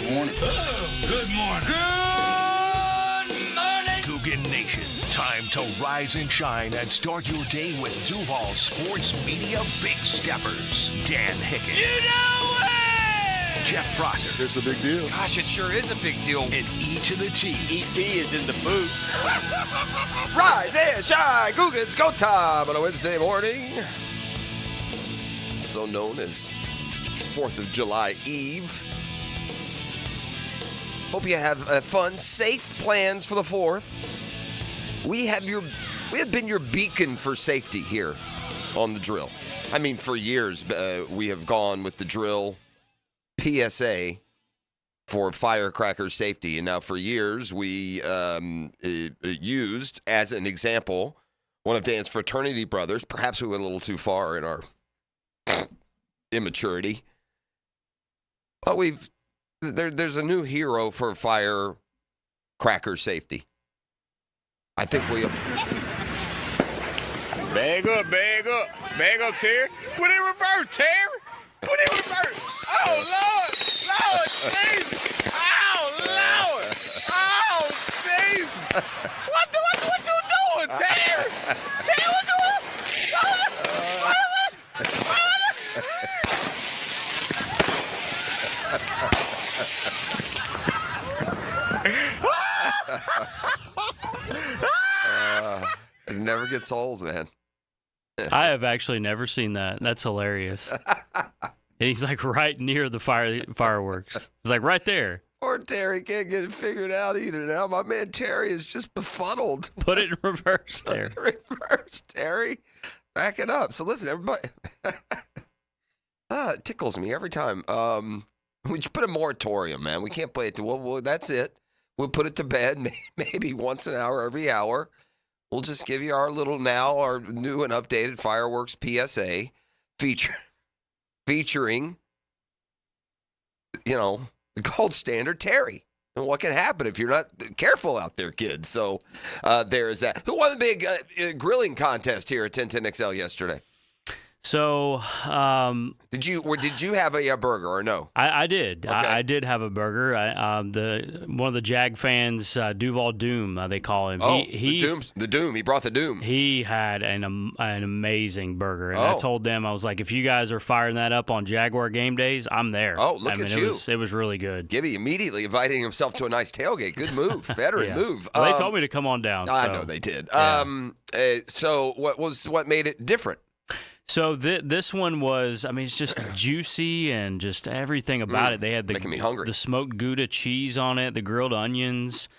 Good morning. Good morning. Good morning. Coogan Nation. Time to rise and shine and start your day with Duval Sports Media Big Steppers. Dan Hicken. You know it! Jeff Prosser. It's a big deal. Gosh, it sure is a big deal. And E to the T. E.T. is in the booth. Rise and shine, Googans, go time on a Wednesday morning. Also known as 4th of July Eve. Hope you have fun, safe plans for the 4th. We have been your beacon for safety here on the drill. I mean, for years, we have gone with the drill PSA for firecracker safety. And now for years, we used, as an example, one of Dan's fraternity brothers. Perhaps we went a little too far in our immaturity. But there's a new hero for firecracker safety. I think we... Bag up, Terry. Put it in reverse, Terry. Put it in reverse. Oh, Lord, Jesus. Oh, Lord. Oh, Jesus. What you doing, Terry? Terry, what you doing? It never gets old, man. I have actually never seen that. That's hilarious. And he's like right near the fireworks. He's like right there. Poor Terry can't get it figured out either now. My man Terry is just befuddled. Put it in reverse there. Reverse, Terry. Back it up. So listen, everybody. It tickles me every time. We just put a moratorium, man. We can't play it. Well, that's it. We'll put it to bed maybe once an hour, every hour. We'll just give you our new and updated fireworks PSA featuring, the gold standard Terry. And what can happen if you're not careful out there, kids? So there is that. Who won the big grilling contest here at 1010XL yesterday? So, did you have a burger or no? I did. Okay. I did have a burger. One of the Jag fans, Duval Doom, they call him. The Doom. He brought the Doom. He had an amazing burger, and I told them, I was like, if you guys are firing that up on Jaguar game days, I'm there. Oh, look at you! It was really good. Gibby immediately inviting himself to a nice tailgate. Good move, veteran move. Well, they told me to come on down. I know they did. Yeah. So what made it different? So this one was, it's just juicy and just everything about it. They had making me hungry. The smoked Gouda cheese on it, the grilled onions.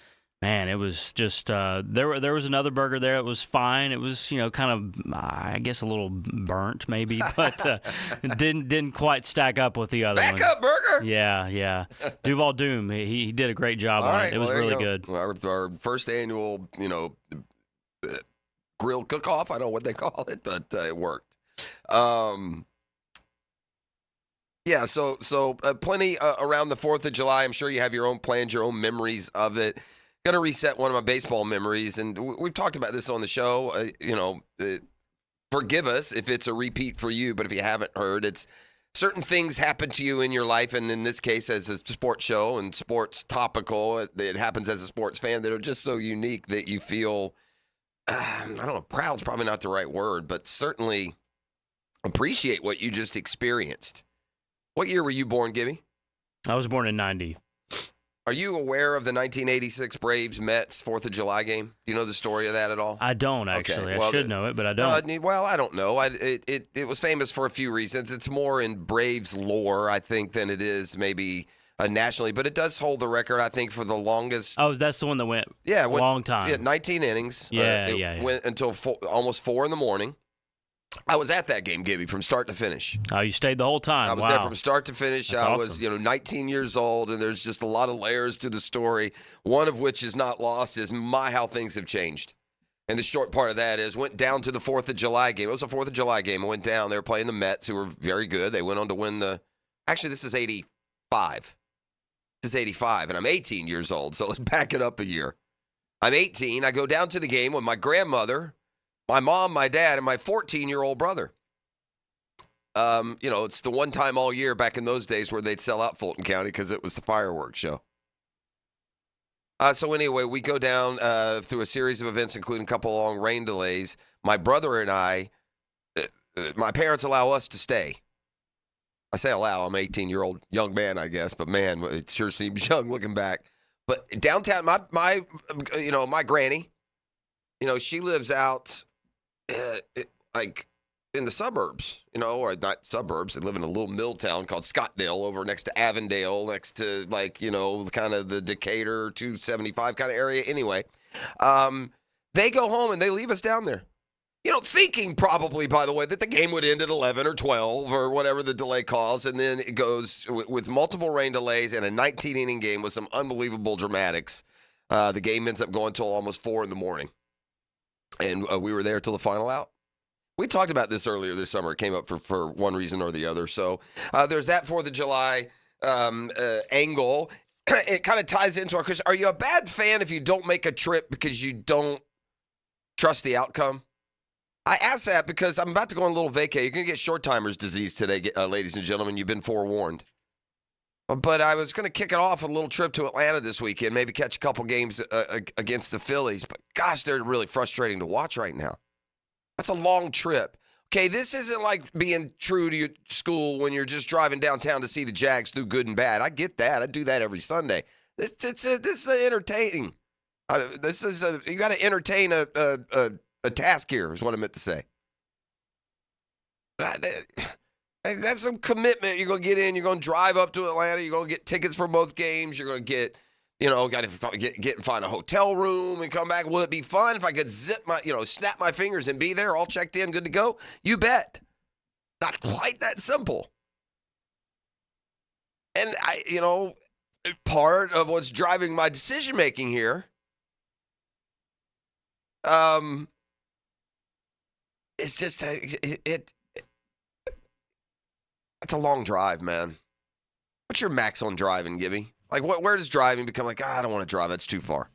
Man, it was just there was another burger there. It was fine. It was kind of I guess a little burnt maybe, but didn't quite stack up with the other one. Backup burger. Yeah. Duval Doom. He did a great job on it. It was really good. Our first annual grill cook-off. I don't know what they call it, but it worked. So plenty around the 4th of July. I'm sure you have your own plans, your own memories of it. Going to reset one of my baseball memories, and we've talked about this on the show. Forgive us if it's a repeat for you, but if you haven't heard, it's certain things happen to you in your life, and in this case, as a sports show and sports topical, it happens as a sports fan that are just so unique that you feel, I don't know, proud's probably not the right word, but certainly appreciate what you just experienced. What year were you born, Gibby? I was born in 90. Are you aware of the 1986 Braves-Mets 4th of July game? Do you know the story of that at all? I don't, actually. Okay. Well, I should know it, but I don't. I don't know. It was famous for a few reasons. It's more in Braves lore, I think, than it is maybe nationally. But it does hold the record, I think, for the longest. Oh, that's the one that went a long time. Yeah, 19 innings. Yeah. Went until almost 4 in the morning. I was at that game, Gibby, from start to finish. Oh, you stayed the whole time. I was there from start to finish. That's awesome. Was, 19 years old, and there's just a lot of layers to the story. One of which is not lost is how things have changed. And the short part of that is went down to the 4th of July game. It was a 4th of July game. I went down. They were playing the Mets, who were very good. They went on to win actually, this is 85. This is 85, and I'm 18 years old, so let's back it up a year. I'm 18. I go down to the game with my grandmother, my mom, my dad, and my 14-year-old brother. It's the one time all year back in those days where they'd sell out Fulton County because it was the fireworks show. So anyway, we go down through a series of events, including a couple long rain delays. My brother and I, my parents allow us to stay. I say allow. I'm an 18-year-old young man, I guess, but man, it sure seems young looking back. But downtown, my granny, she lives out like in the suburbs, or not suburbs. They live in a little mill town called Scottdale over next to Avondale, next to kind of the Decatur 275 kind of area. Anyway, they go home and they leave us down there. Thinking probably, by the way, that the game would end at 11 or 12 or whatever the delay caused. And then it goes with multiple rain delays and a 19-inning game with some unbelievable dramatics. The game ends up going till almost 4 in the morning. And we were there till the final out. We talked about this earlier this summer. It came up for one reason or the other. So there's that 4th of July angle. It kind of ties into our question. Are you a bad fan if you don't make a trip because you don't trust the outcome? I ask that because I'm about to go on a little vacay. You're going to get short-timers disease today, ladies and gentlemen. You've been forewarned. But I was going to kick it off with a little trip to Atlanta this weekend, maybe catch a couple games against the Phillies. But, gosh, they're really frustrating to watch right now. That's a long trip. Okay, this isn't like being true to your school when you're just driving downtown to see the Jags through good and bad. I get that. I do that every Sunday. This is entertaining. You got to entertain a task here is what I meant to say. That's some commitment. You're going to get in. You're going to drive up to Atlanta. You're going to get tickets for both games. You're going to get, got to get and find a hotel room and come back. Will it be fun if I could snap my fingers and be there all checked in, good to go? You bet. Not quite that simple. And part of what's driving my decision making here, it's just it's a long drive, man. What's your max on driving, Gibby? Like, where does driving become like, I don't want to drive, that's too far?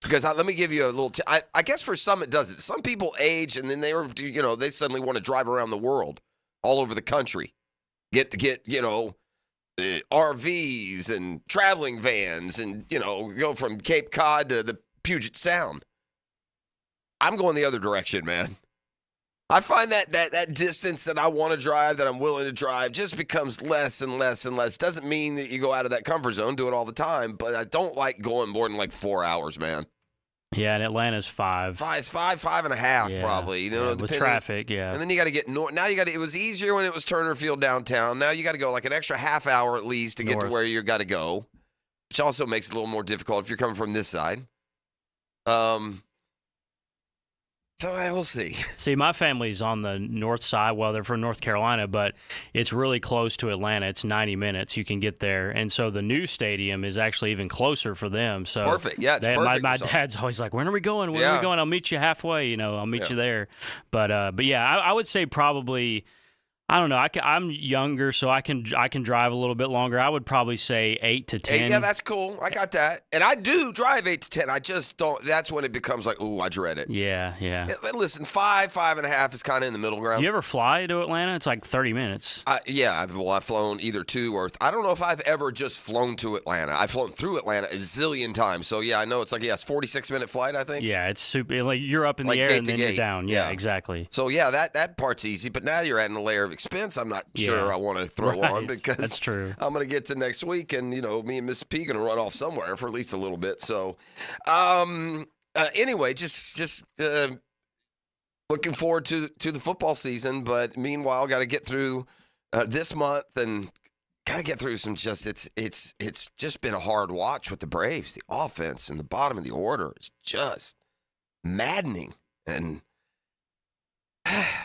Because let me give you a little I guess for some it does it. Some people age and then they suddenly want to drive around the world, all over the country. Get RVs and traveling vans and, go from Cape Cod to the Puget Sound. I'm going the other direction, man. I find that distance that I want to drive, that I'm willing to drive, just becomes less and less and less. Doesn't mean that you go out of that comfort zone, do it all the time, but I don't like going more than like 4 hours, man. Yeah, and Atlanta's 5. It's 5.5 probably. With traffic, yeah. And then you got to get north. Now it was easier when it was Turner Field downtown. Now you got to go like an extra half hour at least to get to where you got to go, which also makes it a little more difficult if you're coming from this side. So we'll see. See, my family's on the north side. Well, they're from North Carolina, but it's really close to Atlanta. It's 90 minutes. You can get there. And so the new stadium is actually even closer for them. So perfect. Yeah, it's perfect. My dad's always like, when are we going? When are we going? I'll meet you halfway. I'll meet you there. But yeah, I would say probably, I don't know. I'm younger, so I can drive a little bit longer. I would probably say 8 to 10. Yeah, that's cool. I got that. And I do drive 8 to 10. I just don't. That's when it becomes like, ooh, I dread it. Yeah. Listen, 5.5 is kind of in the middle ground. You ever fly to Atlanta? It's like 30 minutes. Yeah. I've flown either to or I don't know if I've ever just flown to Atlanta. I've flown through Atlanta a zillion times. So yeah, I know it's like it's 46-minute flight, I think. Yeah, it's super. Like you're up in the air and then you're down. Yeah, exactly. So yeah, that part's easy. But now you're adding a layer of expense I'm not sure I want to throw on because that's true. I'm going to get to next week and, me and Miss P going to run off somewhere for at least a little bit. So anyway, just looking forward to the football season. But meanwhile, got to get through this month and got to get through some it's just been a hard watch with the Braves. The offense and the bottom of the order is just maddening. And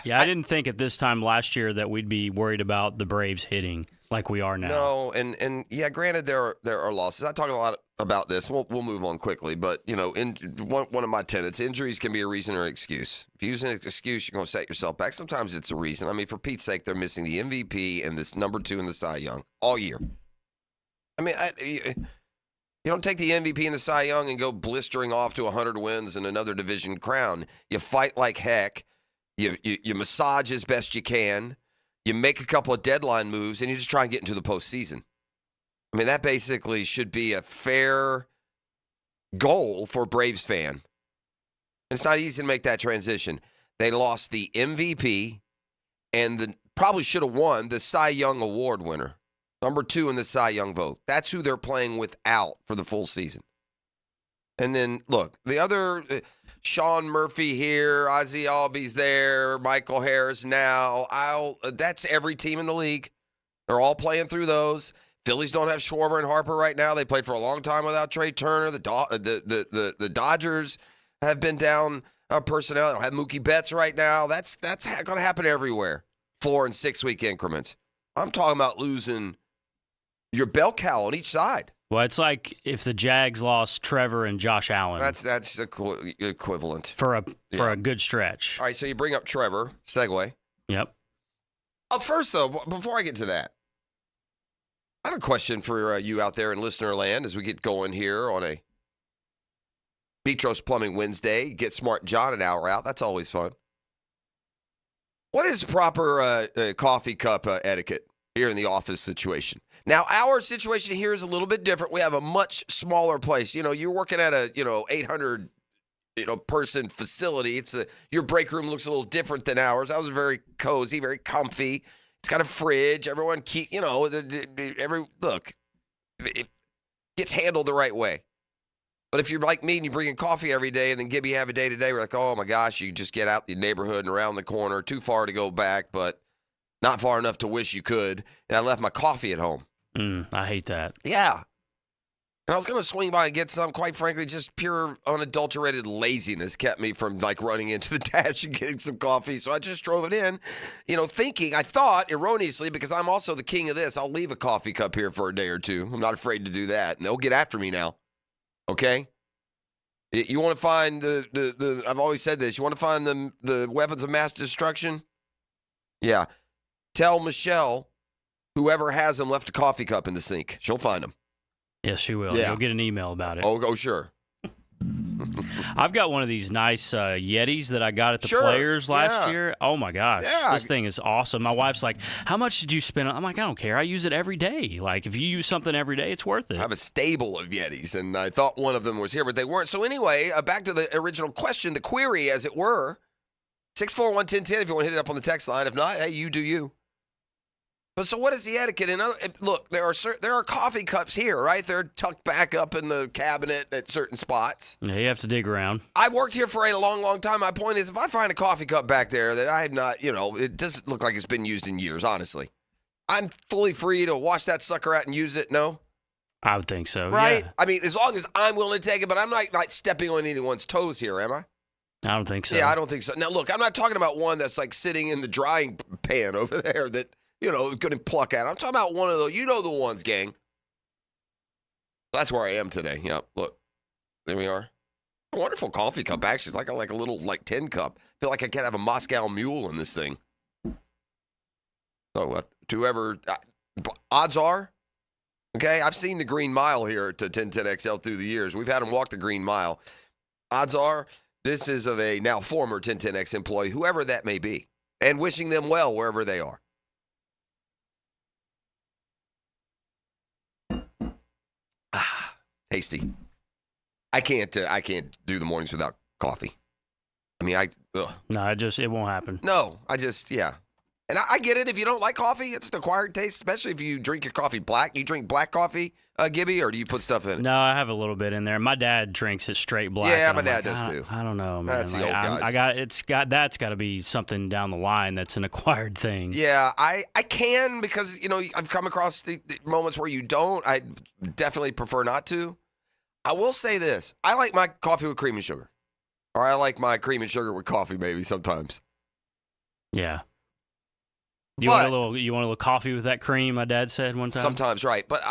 yeah, I didn't think at this time last year that we'd be worried about the Braves hitting like we are now. No, and yeah, granted there are losses. I talk a lot about this. We'll move on quickly, but one of my tenets, injuries can be a reason or an excuse. If you use an excuse, you're going to set yourself back. Sometimes it's a reason. I mean, for Pete's sake, they're missing the MVP and this number 2 in the Cy Young all year. I mean, you don't take the MVP and the Cy Young and go blistering off to 100 wins and another division crown. You fight like heck. You massage as best you can. you make a couple of deadline moves, and you just try and get into the postseason. I mean, that basically should be a fair goal for a Braves fan. It's not easy to make that transition. They lost the MVP and probably should have won the Cy Young Award winner. Number 2 in the Cy Young vote. That's who they're playing without for the full season. And then, look, the other, Sean Murphy here, Ozzie Albies there, Michael Harris now. That's every team in the league. They're all playing through those. Phillies don't have Schwarber and Harper right now. They played for a long time without Trey Turner. The Dodgers have been down personnel. They don't have Mookie Betts right now. That's going to happen everywhere. 4 and 6 week increments. I'm talking about losing your bell cow on each side. Well, it's like if the Jags lost Trevor and Josh Allen. That's equivalent for a good stretch. All right, so you bring up Trevor. Segue. Yep. First, though, before I get to that, I have a question for you out there in listener land as we get going here on a Beatrice Plumbing Wednesday. Get Smart John an hour out. That's always fun. What is proper coffee cup etiquette here in the office situation? Now, our situation here is a little bit different. We have a much smaller place. You're working at a 800 person facility. Your break room looks a little different than ours. Ours is very cozy, very comfy. It's got a fridge. Everyone look, it gets handled the right way. But if you're like me and you bring in coffee every day and then Gibby have a day today, we're like, oh my gosh, you just get out the neighborhood and around the corner, too far to go back, but not far enough to wish you could. And I left my coffee at home. I hate that. Yeah. And I was going to swing by and get some. Quite frankly, just pure unadulterated laziness kept me from running into the dash and getting some coffee. So I just drove it in, thinking, I thought erroneously, because I'm also the king of this, I'll leave a coffee cup here for a day or two. I'm not afraid to do that. And they'll get after me now. Okay? You want to find I've always said this, you want to find the weapons of mass destruction? Yeah. Tell Michelle, whoever has them left a coffee cup in the sink. She'll find them. Yes, she will. Yeah. You'll get an email about it. Oh, sure. I've got one of these nice Yetis that I got at the Players last year. Oh, my gosh. Yeah. This thing is awesome. My wife's like, how much did you spend? I'm like, I don't care. I use it every day. Like, if you use something every day, it's worth it. I have a stable of Yetis, and I thought one of them was here, but they weren't. So anyway, back to the original question, the query, as it were. 641-1010 if you want to hit it up on the text line. If not, hey, you do you. But so what is the etiquette? Look, there are coffee cups here, right? They're tucked back up in the cabinet at certain spots. Yeah, you have to dig around. I worked here for a long, long time. My point is, if I find a coffee cup back there that I had not, it doesn't look like it's been used in years, honestly. I'm fully free to wash that sucker out and use it, no? I would think so, right? Yeah. I mean, as long as I'm willing to take it, but I'm not stepping on anyone's toes here, am I? I don't think so. Yeah, I don't think so. Now, look, I'm not talking about one that's like sitting in the drying pan over there that, going to pluck at. I'm talking about one of those. You know the ones, gang. That's where I am today. Yep, look. There we are. A wonderful coffee cup, actually. It's like a little tin cup. I feel like I could have a Moscow Mule in this thing. So, whoever, odds are, okay, I've seen the Green Mile here at 1010XL through the years. We've had them walk the Green Mile. Odds are, this is of a now former 1010X employee, whoever that may be, and wishing them well wherever they are. Tasty. I can't do the mornings without coffee. I mean, No, it won't happen. No, yeah. And I get it. If you don't like coffee, it's an acquired taste, especially if you drink your coffee black. You drink black coffee, Gibby, or do you put stuff in it? No, I have a little bit in there. My dad drinks it straight black. Yeah, my dad does too. I don't know, man. That's the old guys. That's got to be something down the line that's an acquired thing. Yeah, I can because, I've come across the moments where you don't. I definitely prefer not to. I will say this. I like my coffee with cream and sugar. Or I like my cream and sugar with coffee maybe sometimes. Yeah. You want a little coffee with that cream, my dad said one time? Sometimes, right. But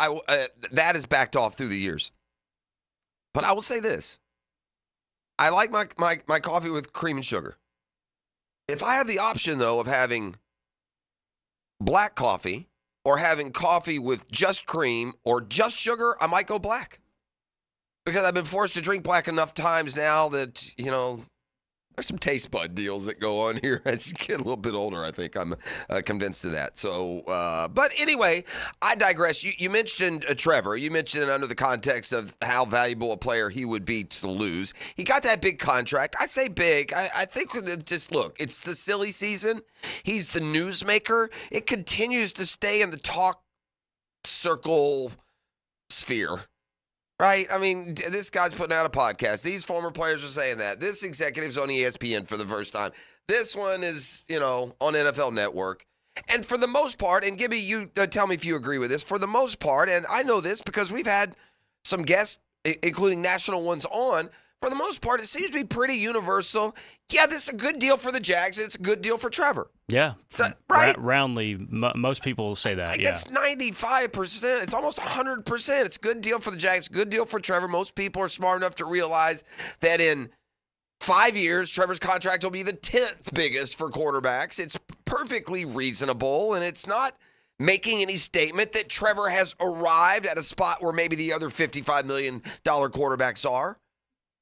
that has backed off through the years. But I will say this. I like my coffee with cream and sugar. If I have the option, though, of having black coffee or having coffee with just cream or just sugar, I might go black. Because I've been forced to drink black enough times now that, There's some taste bud deals that go on here as you get a little bit older. I think I'm convinced of that. So, but anyway, I digress. You mentioned Trevor. You mentioned it under the context of how valuable a player he would be to lose. He got that big contract. I say big. I think just look, it's the silly season. He's the newsmaker. It continues to stay in the talk circle sphere. Right? I mean, this guy's putting out a podcast. These former players are saying that. This executive's on ESPN for the first time. This one is, on NFL Network. And for the most part, and Gibby, you tell me if you agree with this, for the most part, and I know this because we've had some guests, including national ones on, for the most part, it seems to be pretty universal. Yeah, this is a good deal for the Jags, and it's a good deal for Trevor. Yeah, right? Roundly, most people say that. It's 95%. It's almost 100%. It's a good deal for the Jags, good deal for Trevor. Most people are smart enough to realize that in 5 years, Trevor's contract will be the 10th biggest for quarterbacks. It's perfectly reasonable, and it's not making any statement that Trevor has arrived at a spot where maybe the other $55 million quarterbacks are.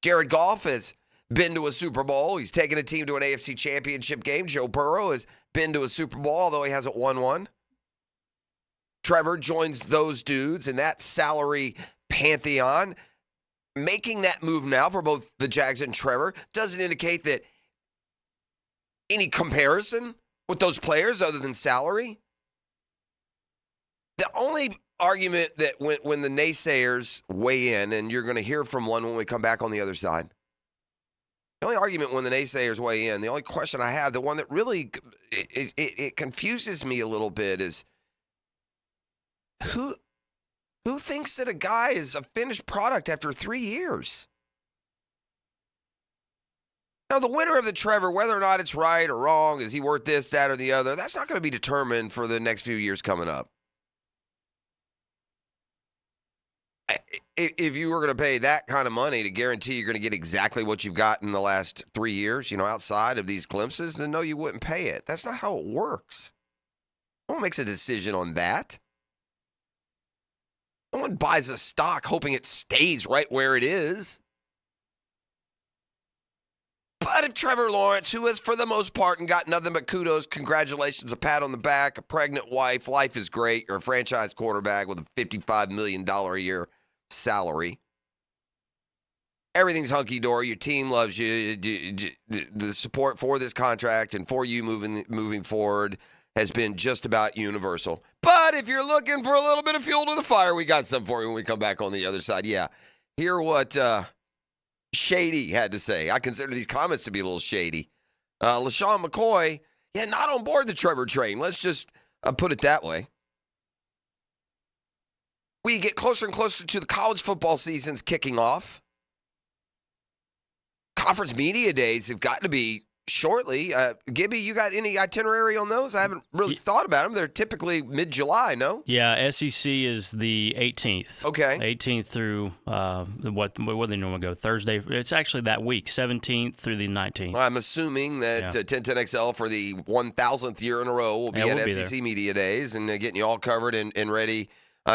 Jared Goff has been to a Super Bowl. He's taken a team to an AFC Championship game. Joe Burrow has been to a Super Bowl, although he hasn't won one. Trevor joins those dudes in that salary pantheon. Making that move now for both the Jags and Trevor doesn't indicate that any comparison with those players other than salary. The only argument that when the naysayers weigh in, and you're going to hear from one when we come back on the other side, the only argument when the naysayers weigh in, the only question I have, the one that really it confuses me a little bit is who thinks that a guy is a finished product after 3 years? Now, the winner of the Trevor, whether or not it's right or wrong, is he worth this, that, or the other, that's not going to be determined for the next few years coming up. If you were going to pay that kind of money to guarantee you're going to get exactly what you've got in the last 3 years, outside of these glimpses, then no, you wouldn't pay it. That's not how it works. No one makes a decision on that. No one buys a stock hoping it stays right where it is. But if Trevor Lawrence, who has for the most part and got nothing but kudos, congratulations, a pat on the back, a pregnant wife, life is great, you're a franchise quarterback with a $55 million a year salary. Everything's hunky-dory. Your team loves you. The support for this contract and for you moving forward has been just about universal. But if you're looking for a little bit of fuel to the fire, we got some for you when we come back on the other side. Yeah, hear what Shady had to say. I consider these comments to be a little shady. LaShawn McCoy, not on board the Trevor train. Let's just put it that way. We get closer and closer to the college football season's kicking off. Conference media days have got to be shortly. Gibby, you got any itinerary on those? I haven't really thought about them. They're typically mid-July, no? Yeah, SEC is the 18th. Okay. 18th through, what do they normally go, Thursday? It's actually that week, 17th through the 19th. I'm assuming that 1010XL for the 1,000th year in a row will be at SEC Media Days and getting you all covered and ready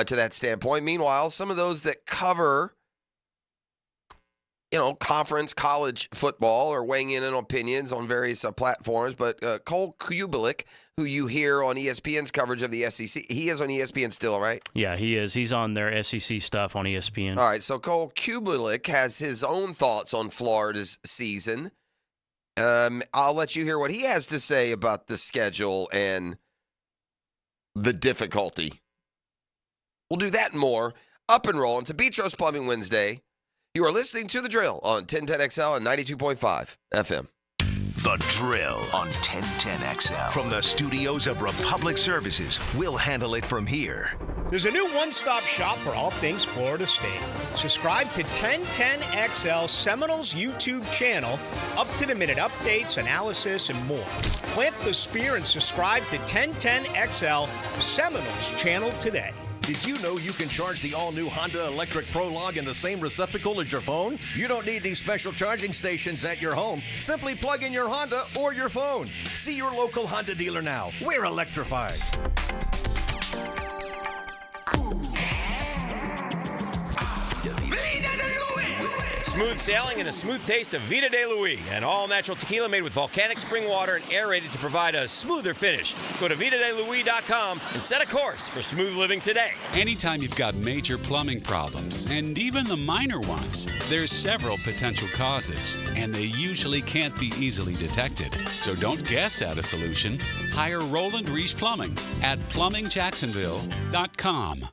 to that standpoint. Meanwhile, some of those that cover conference college football are weighing in on opinions on various platforms. But Cole Kubelik, who you hear on ESPN's coverage of the SEC, he is on ESPN still, right? Yeah, he is. He's on their SEC stuff on ESPN. All right, so Cole Kubelik has his own thoughts on Florida's season. I'll let you hear what he has to say about the schedule and the difficulty. We'll do that and more. Up and roll. It's a Beach Roast Plumbing Wednesday. You are listening to The Drill on 1010XL and 92.5 FM. The Drill on 1010XL. From the studios of Republic Services, we'll handle it from here. There's a new one-stop shop for all things Florida State. Subscribe to 1010XL Seminoles YouTube channel, up-to-the-minute updates, analysis, and more. Plant the spear and subscribe to 1010XL Seminoles channel today. Did you know you can charge the all-new Honda Electric Prologue in the same receptacle as your phone? You don't need these special charging stations at your home. Simply plug in your Honda or your phone. See your local Honda dealer now. We're electrified. smooth sailing and a smooth taste of Vida de Luis, an all-natural tequila made with volcanic spring water and aerated to provide a smoother finish. Go to VidaDeLuis.com and set a course for smooth living today. Anytime you've got major plumbing problems, and even the minor ones, there's several potential causes, and they usually can't be easily detected. So don't guess at a solution. Hire Roland Reese Plumbing at PlumbingJacksonville.com.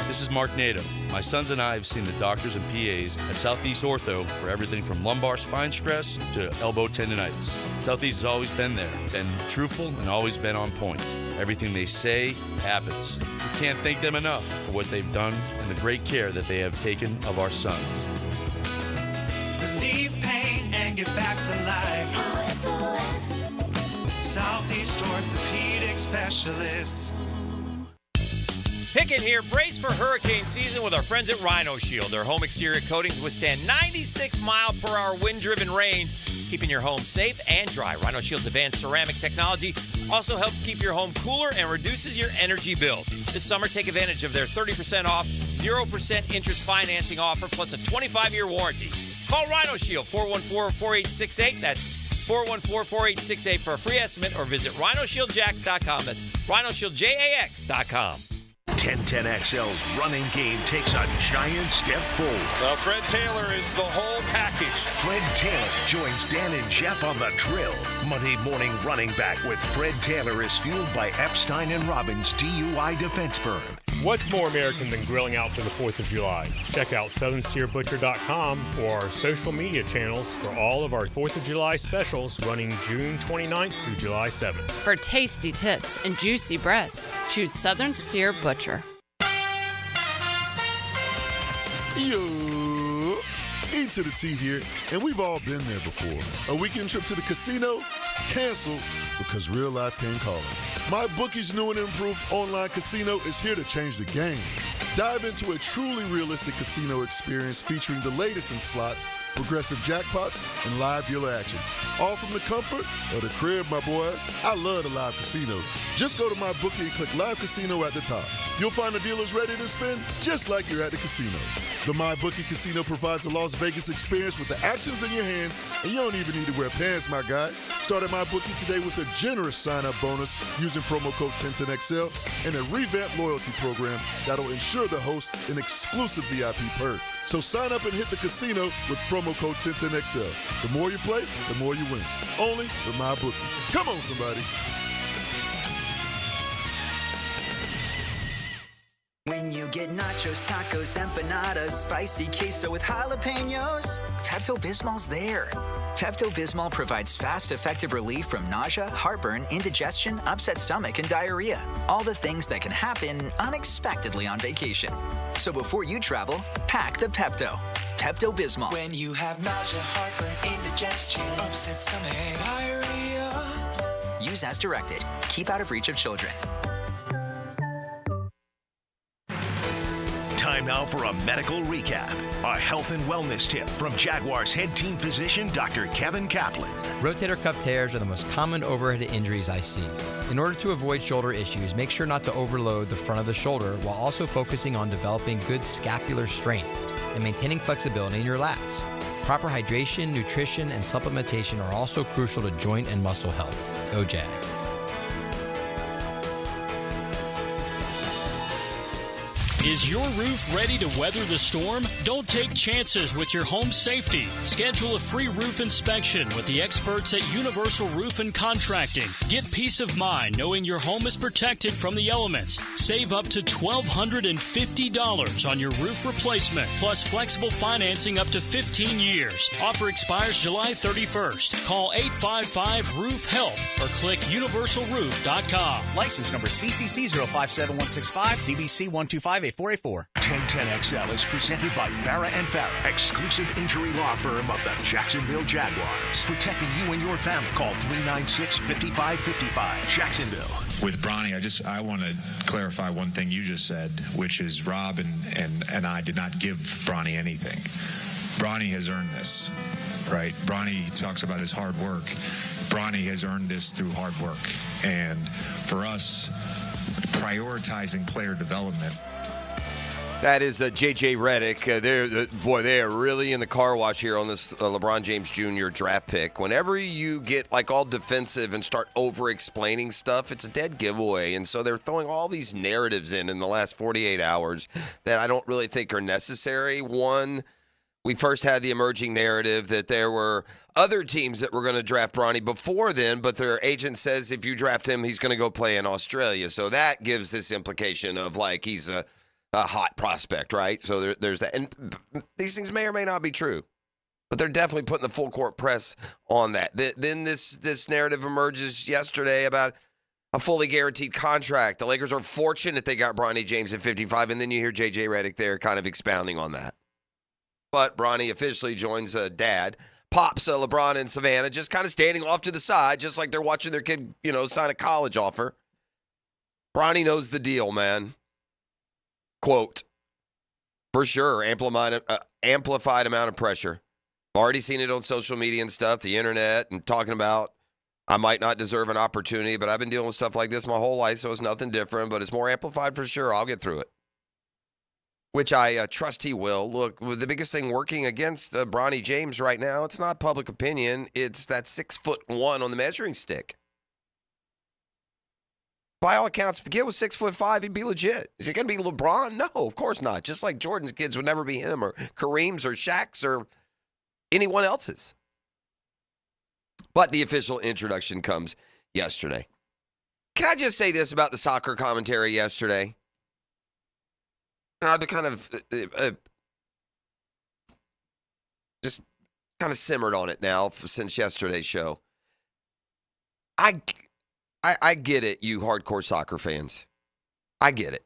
This is Mark Nato. My sons and I have seen the doctors and PAs at Southeast Ortho for everything from lumbar spine stress to elbow tendonitis. Southeast has always been there, been truthful, and always been on point. Everything they say happens. We can't thank them enough for what they've done and the great care that they have taken of our sons. Relieve pain and get back to life. SOS. Southeast Orthopedic Specialists. Hicken here. Brace for hurricane season with our friends at Rhino Shield. Their home exterior coatings withstand 96 mile-per-hour wind-driven rains, keeping your home safe and dry. Rhino Shield's advanced ceramic technology also helps keep your home cooler and reduces your energy bill. This summer, take advantage of their 30% off, 0% interest financing offer, plus a 25-year warranty. Call Rhino Shield, 414-4868. That's 414-4868 for a free estimate, or visit RhinoShieldJax.com. That's RhinoShieldJax.com. 1010XL's running game takes a giant step forward. Well, Fred Taylor is the whole package. Fred Taylor joins Dan and Jeff on the drill. Monday morning running back with Fred Taylor is fueled by Epstein & Robbins DUI defense firm. What's more American than grilling out for the 4th of July? Check out southernsteerbutcher.com or our social media channels for all of our 4th of July specials running June 29th through July 7th. For tasty tips and juicy breasts, choose Southern Steer Butcher. Yo, E to the T here, and we've all been there before. A weekend trip to the casino? Canceled because real life came calling. MyBookie's new and improved online casino is here to change the game. Dive into a truly realistic casino experience featuring the latest in slots, progressive jackpots, and live dealer action. All from the comfort of the crib, my boy. I love the live casino. Just go to MyBookie and click Live Casino at the top. You'll find the dealers ready to spin just like you're at the casino. The MyBookie Casino provides a Las Vegas experience with the actions in your hands, and you don't even need to wear pants, my guy. Start at MyBookie today with a generous sign-up bonus using promo code 1010XL and a revamped loyalty program that'll ensure the host an exclusive VIP perk. So sign up and hit the casino with promo code 1010XL. The more you play, the more you win. Only with MyBookie. Come on, somebody. When you get nachos, tacos, empanadas, spicy queso with jalapenos, Pepto-Bismol's there. Pepto-Bismol provides fast, effective relief from nausea, heartburn, indigestion, upset stomach, and diarrhea. All the things that can happen unexpectedly on vacation. So before you travel, pack the Pepto. Pepto-Bismol. When you have nausea, heartburn, indigestion, upset stomach, diarrhea. Use as directed. Keep out of reach of children. Time now for a medical recap. A health and wellness tip from Jaguars head team physician, Dr. Kevin Kaplan. Rotator cuff tears are the most common overhead injuries I see. In order to avoid shoulder issues, make sure not to overload the front of the shoulder while also focusing on developing good scapular strength and maintaining flexibility in your lats. Proper hydration, nutrition, and supplementation are also crucial to joint and muscle health. Go Jag. Is your roof ready to weather the storm? Don't take chances with your home safety. Schedule a free roof inspection with the experts at Universal Roof and Contracting. Get peace of mind knowing your home is protected from the elements. Save up to $1,250 on your roof replacement, plus flexible financing up to 15 years. Offer expires July 31st. Call 855-ROOF-HELP or click universalroof.com. License number CCC 057165, CBC 1258484. 1010XL is presented by Farah & Farah, exclusive injury law firm of the Jacksonville Jaguars. Protecting you and your family. Call 396-5555. Jacksonville. With Bronny, I want to clarify one thing you just said, which is Rob and I did not give Bronny anything. Bronny has earned this, right? Bronny talks about his hard work. Bronny has earned this through hard work. And for us, prioritizing player development That is J.J. Redick. They are really in the car wash here on this LeBron James Jr. draft pick. Whenever you get like all defensive and start over-explaining stuff, it's a dead giveaway. And so they're throwing all these narratives in the last 48 hours that I don't really think are necessary. One, we first had the emerging narrative that there were other teams that were going to draft Bronny before then, but their agent says if you draft him, he's going to go play in Australia. So that gives this implication of like he's a hot prospect, right? So there's that. And these things may or may not be true, but they're definitely putting the full court press on that. Then this narrative emerges yesterday about a fully guaranteed contract. The Lakers are fortunate they got Bronny James at 55, and then you hear J.J. Redick there kind of expounding on that. But Bronny officially joins Dad. Pops LeBron and Savannah just kind of standing off to the side, just like they're watching their kid, sign a college offer. Bronny knows the deal, man. Quote, for sure, amplified amount of pressure. Already seen it on social media and stuff, the internet, and talking about I might not deserve an opportunity, but I've been dealing with stuff like this my whole life, so it's nothing different, but it's more amplified for sure. I'll get through it. Which I trust he will. Look, the biggest thing working against Bronny James right now, it's not public opinion. It's that 6'1" on the measuring stick. By all accounts, if the kid was 6'5", he'd be legit. Is he going to be LeBron? No, of course not. Just like Jordan's kids would never be him or Kareem's or Shaq's or anyone else's. But the official introduction comes yesterday. Can I just say this about the soccer commentary yesterday? I've been kind of just kind of simmered on it now since yesterday's show. I get it, you hardcore soccer fans. I get it.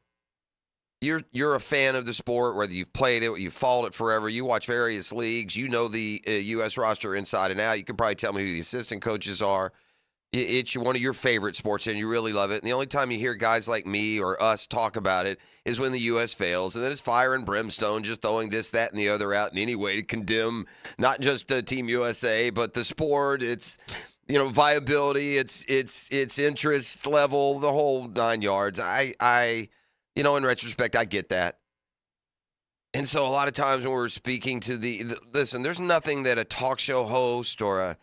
You're a fan of the sport, whether you've played it, you've followed it forever, you watch various leagues, you know the U.S. roster inside and out. You can probably tell me who the assistant coaches are. It's one of your favorite sports, and you really love it. And the only time you hear guys like me or us talk about it is when the U.S. fails, and then it's fire and brimstone, just throwing this, that, and the other out in any way to condemn not just Team USA, but the sport, its viability, its interest level, the whole 9 yards. I in retrospect, I get that. And so a lot of times when we're speaking to listen, there's nothing that a talk show host or a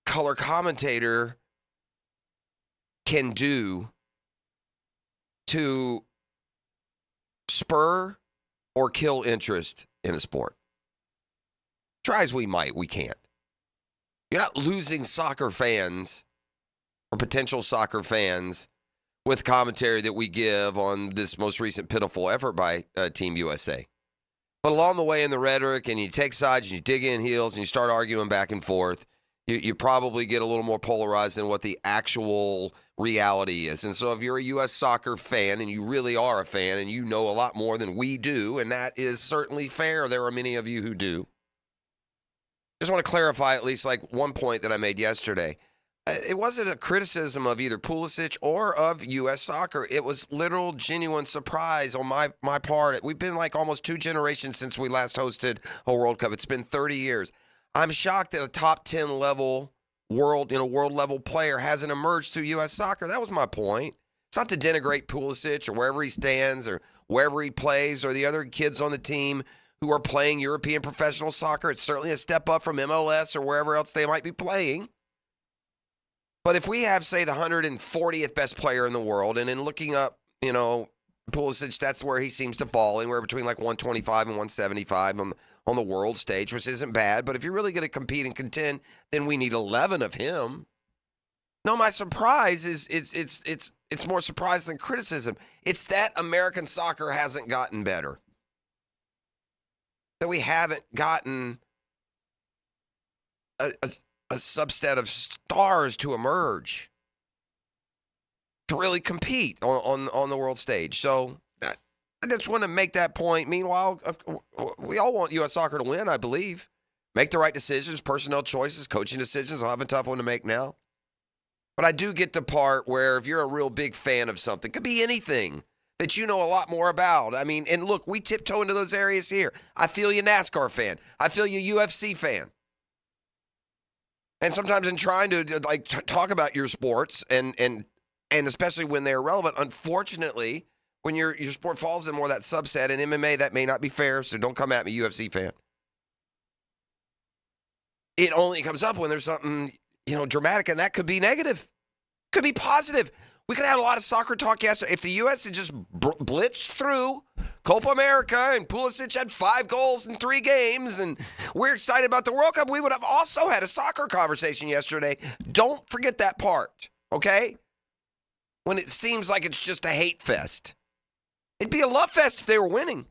color commentator can do to spur or kill interest in a sport. Try as we might, we can't. You're not losing soccer fans or potential soccer fans with commentary that we give on this most recent pitiful effort by Team USA. But along the way in the rhetoric, and you take sides and you dig in heels and you start arguing back and forth, you probably get a little more polarized than what the actual reality is. And so if you're a U.S. soccer fan and you really are a fan and you know a lot more than we do, and that is certainly fair, there are many of you who do. Just want to clarify at least like one point that I made yesterday. It wasn't a criticism of either Pulisic or of U.S. soccer. It was literal, genuine surprise on my part. We've been like almost 2 generations since we last hosted a World Cup. It's been 30 years. I'm shocked that a top 10 level world level player hasn't emerged through U.S. soccer. That was my point. It's not to denigrate Pulisic or wherever he stands or wherever he plays or the other kids on the team who are playing European professional soccer. It's certainly a step up from MLS or wherever else they might be playing. But if we have, say, the 140th best player in the world, and in looking up, Pulisic, that's where he seems to fall, anywhere between like 125 and 175 on the world stage, which isn't bad. But if you're really going to compete and contend, then we need 11 of him. No, my surprise is it's more surprise than criticism. It's that American soccer hasn't gotten better. That we haven't gotten a subset of stars to emerge to really compete on the world stage. So I just want to make that point. Meanwhile, we all want U.S. soccer to win, I believe. Make the right decisions, personnel choices, coaching decisions. I'll have a tough one to make now. But I do get the part where if you're a real big fan of something, it could be anything that you know a lot more about. I mean, and look, we tiptoe into those areas here. I feel you NASCAR fan. I feel you UFC fan. And sometimes in trying to talk about your sports and especially when they're relevant, unfortunately, when your sport falls in more of that subset. In MMA, that may not be fair, so don't come at me, UFC fan. It only comes up when there's something, dramatic, and that could be negative. Could be positive. We could have had a lot of soccer talk yesterday. If the U.S. had just blitzed through Copa America and Pulisic had 5 goals in 3 games and we're excited about the World Cup, we would have also had a soccer conversation yesterday. Don't forget that part, okay? When it seems like it's just a hate fest. It'd be a love fest if they were winning.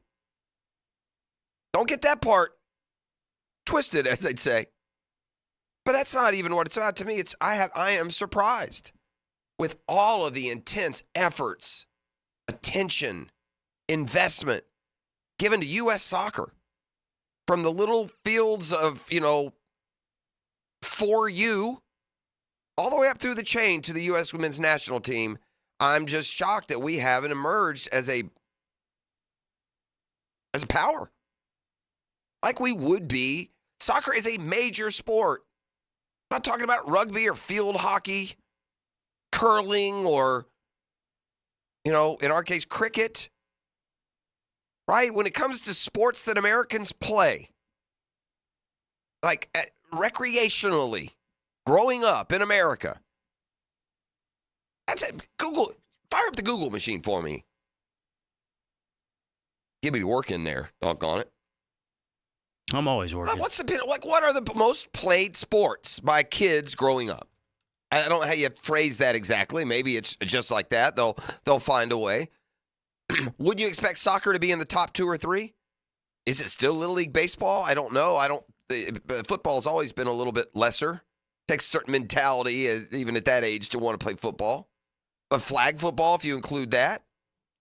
Don't get that part twisted, as they'd say. But that's not even what it's about to me. I am surprised with all of the intense efforts, attention, investment given to U.S. soccer from the little fields of, 4U all the way up through the chain to the U.S. women's national team. I'm just shocked that we haven't emerged as a power like we would be. Soccer is a major sport. I'm not talking about rugby or field hockey, curling, or, in our case, cricket. Right? When it comes to sports that Americans play, like recreationally, growing up in America, that's it. Google, fire up the Google machine for me. Give me work in there, doggone it. I'm always working. What are the most played sports by kids growing up? I don't know how you phrase that exactly. Maybe it's just like that. They'll find a way. Would you expect soccer to be in the top 2 or 3? Is it still Little League Baseball? I don't know. Football's always been a little bit lesser. Takes a certain mentality, even at that age, to want to play football. But flag football, if you include that.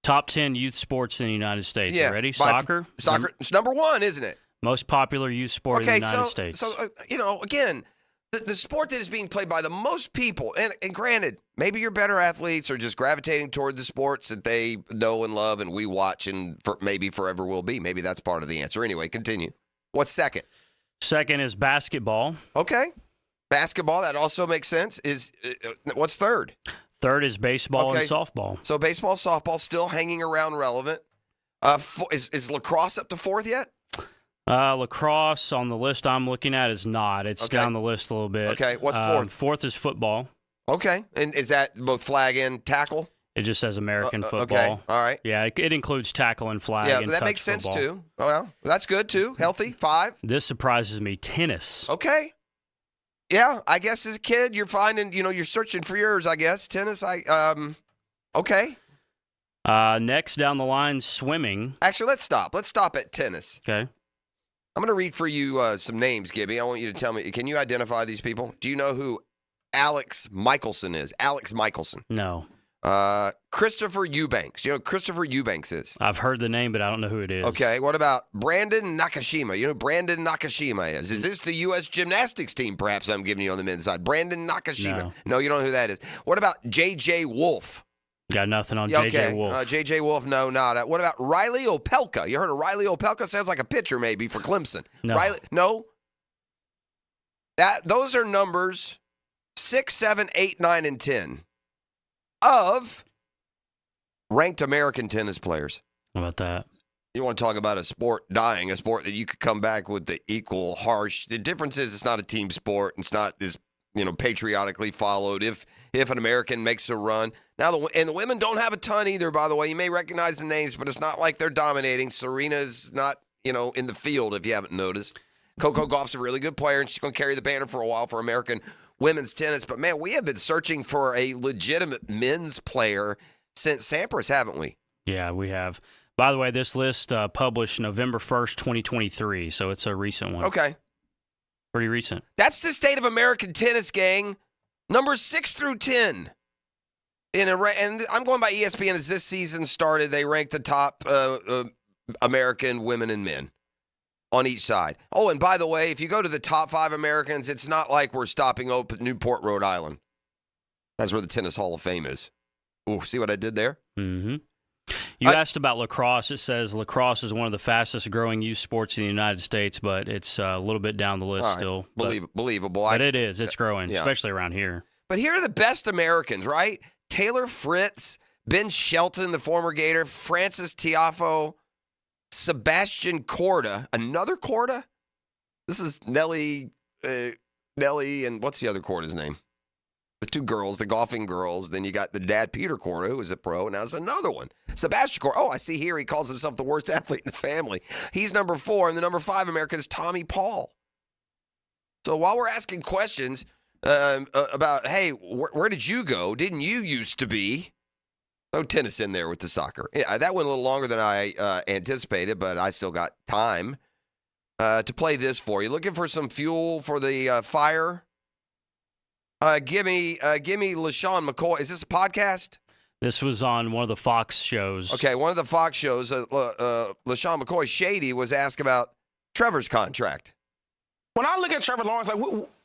Top 10 youth sports in the United States. Yeah. You ready? Soccer? Soccer. It's number 1, isn't it? Most popular youth sport in the United States. So, again, the sport that is being played by the most people, and granted, maybe you're better athletes or just gravitating toward the sports that they know and love and we watch and maybe forever will be. Maybe that's part of the answer. Anyway, continue. What's second? Second is basketball. Okay. Basketball, that also makes sense. What's third? Third is baseball and softball. So baseball, softball still hanging around relevant. Is lacrosse up to 4th yet? Lacrosse on the list I'm looking at is not. It's down the list a little bit. Okay, what's 4th? 4th is football. Okay, and is that both flag and tackle? It just says American football. Okay, all right. Yeah, it includes tackle and flag. Yeah, and that touch makes sense football. too. Oh, well, that's good too. Healthy. 5. This surprises me. Tennis. Okay. Yeah, I guess as a kid you're finding, you're searching for yours. I guess tennis. Okay. Next down the line, swimming. Actually, let's stop. Let's stop at tennis. Okay. I'm going to read for you some names, Gibby. I want you to tell me, can you identify these people? Do you know who Alex Michelson is? Alex Michelson. No. Christopher Eubanks. You know who Christopher Eubanks is? I've heard the name, but I don't know who it is. Okay. What about Brandon Nakashima? You know who Brandon Nakashima is? Is this the U.S. gymnastics team, perhaps, I'm giving you on the men's side? Brandon Nakashima. No, you don't know who that is. What about J.J. Wolf? Got nothing on J.J. Wolf. J.J. Wolf, no, not. What about Riley Opelka? You heard of Riley Opelka? Sounds like a pitcher maybe for Clemson. No. No? Those are numbers 6, 7, 8, 9, and 10 of ranked American tennis players. How about that? You want to talk about a sport dying, a sport that you could come back with the equal harsh. The difference is it's not a team sport. It's not as patriotically followed. If an American makes a run. Now, the women don't have a ton either, by the way. You may recognize the names, but it's not like they're dominating. Serena's not, in the field, if you haven't noticed. Coco Gauff's a really good player, and she's going to carry the banner for a while for American women's tennis. But, man, we have been searching for a legitimate men's player since Sampras, haven't we? Yeah, we have. By the way, this list published November 1st, 2023, so it's a recent one. Okay. Pretty recent. That's the state of American tennis, gang. Numbers 6 through 10. And I'm going by ESPN as this season started. They ranked the top American women and men on each side. Oh, and by the way, if you go to the top 5 Americans, it's not like we're stopping up at Newport, Rhode Island. That's where the Tennis Hall of Fame is. Ooh, see what I did there? Mm-hmm. You asked about lacrosse. It says lacrosse is one of the fastest growing youth sports in the United States, but it's a little bit down the list still. Believable. But it is. It's growing, especially around here. But here are the best Americans, right? Taylor Fritz, Ben Shelton, the former Gator, Francis Tiafo, Sebastian Corda, another Corda? This is Nelly, and what's the other Corda's name? The two girls, the golfing girls. Then you got the dad, Peter Corda, who was a pro, and now there's another one. Sebastian Corda. Oh, I see here he calls himself the worst athlete in the family. He's number 4, and the number 5 American is Tommy Paul. So while we're asking questions about, hey, where did you go? Didn't you used to be? Throw tennis in there with the soccer. Yeah, that went a little longer than I anticipated, but I still got time to play this for you. Looking for some fuel for the fire? Give me LaShawn McCoy. Is this a podcast? This was on one of the Fox shows. Okay, one of the Fox shows. LaShawn McCoy, Shady, was asked about Trevor's contract. When I look at Trevor Lawrence, like,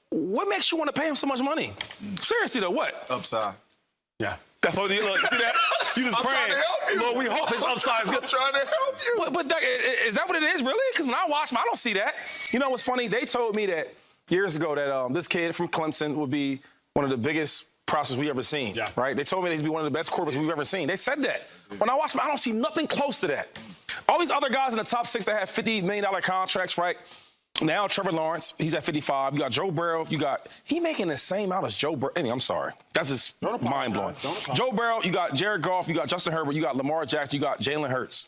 what makes you want to pay him so much money? Seriously, though, what? Upside. Yeah. That's all you look. See that? You just praying. Trying to help you. Lord, we hope his upside is good. I'm trying to help you. But is that what it is, really? Because when I watch him, I don't see that. You know what's funny? They told me that years ago that this kid from Clemson would be one of the biggest prospects we ever seen, right? They told me he'd be one of the best quarterbacks we've ever seen. They said that. When I watch him, I don't see nothing close to that. All these other guys in the top 6 that have $50 million contracts, right? Now Trevor Lawrence, he's at 55. You got Joe Burrow. He making the same amount as Joe Burrow. Anyway, I'm sorry. That's just mind-blowing. Joe Burrow, you got Jared Goff, you got Justin Herbert, you got Lamar Jackson, you got Jalen Hurts.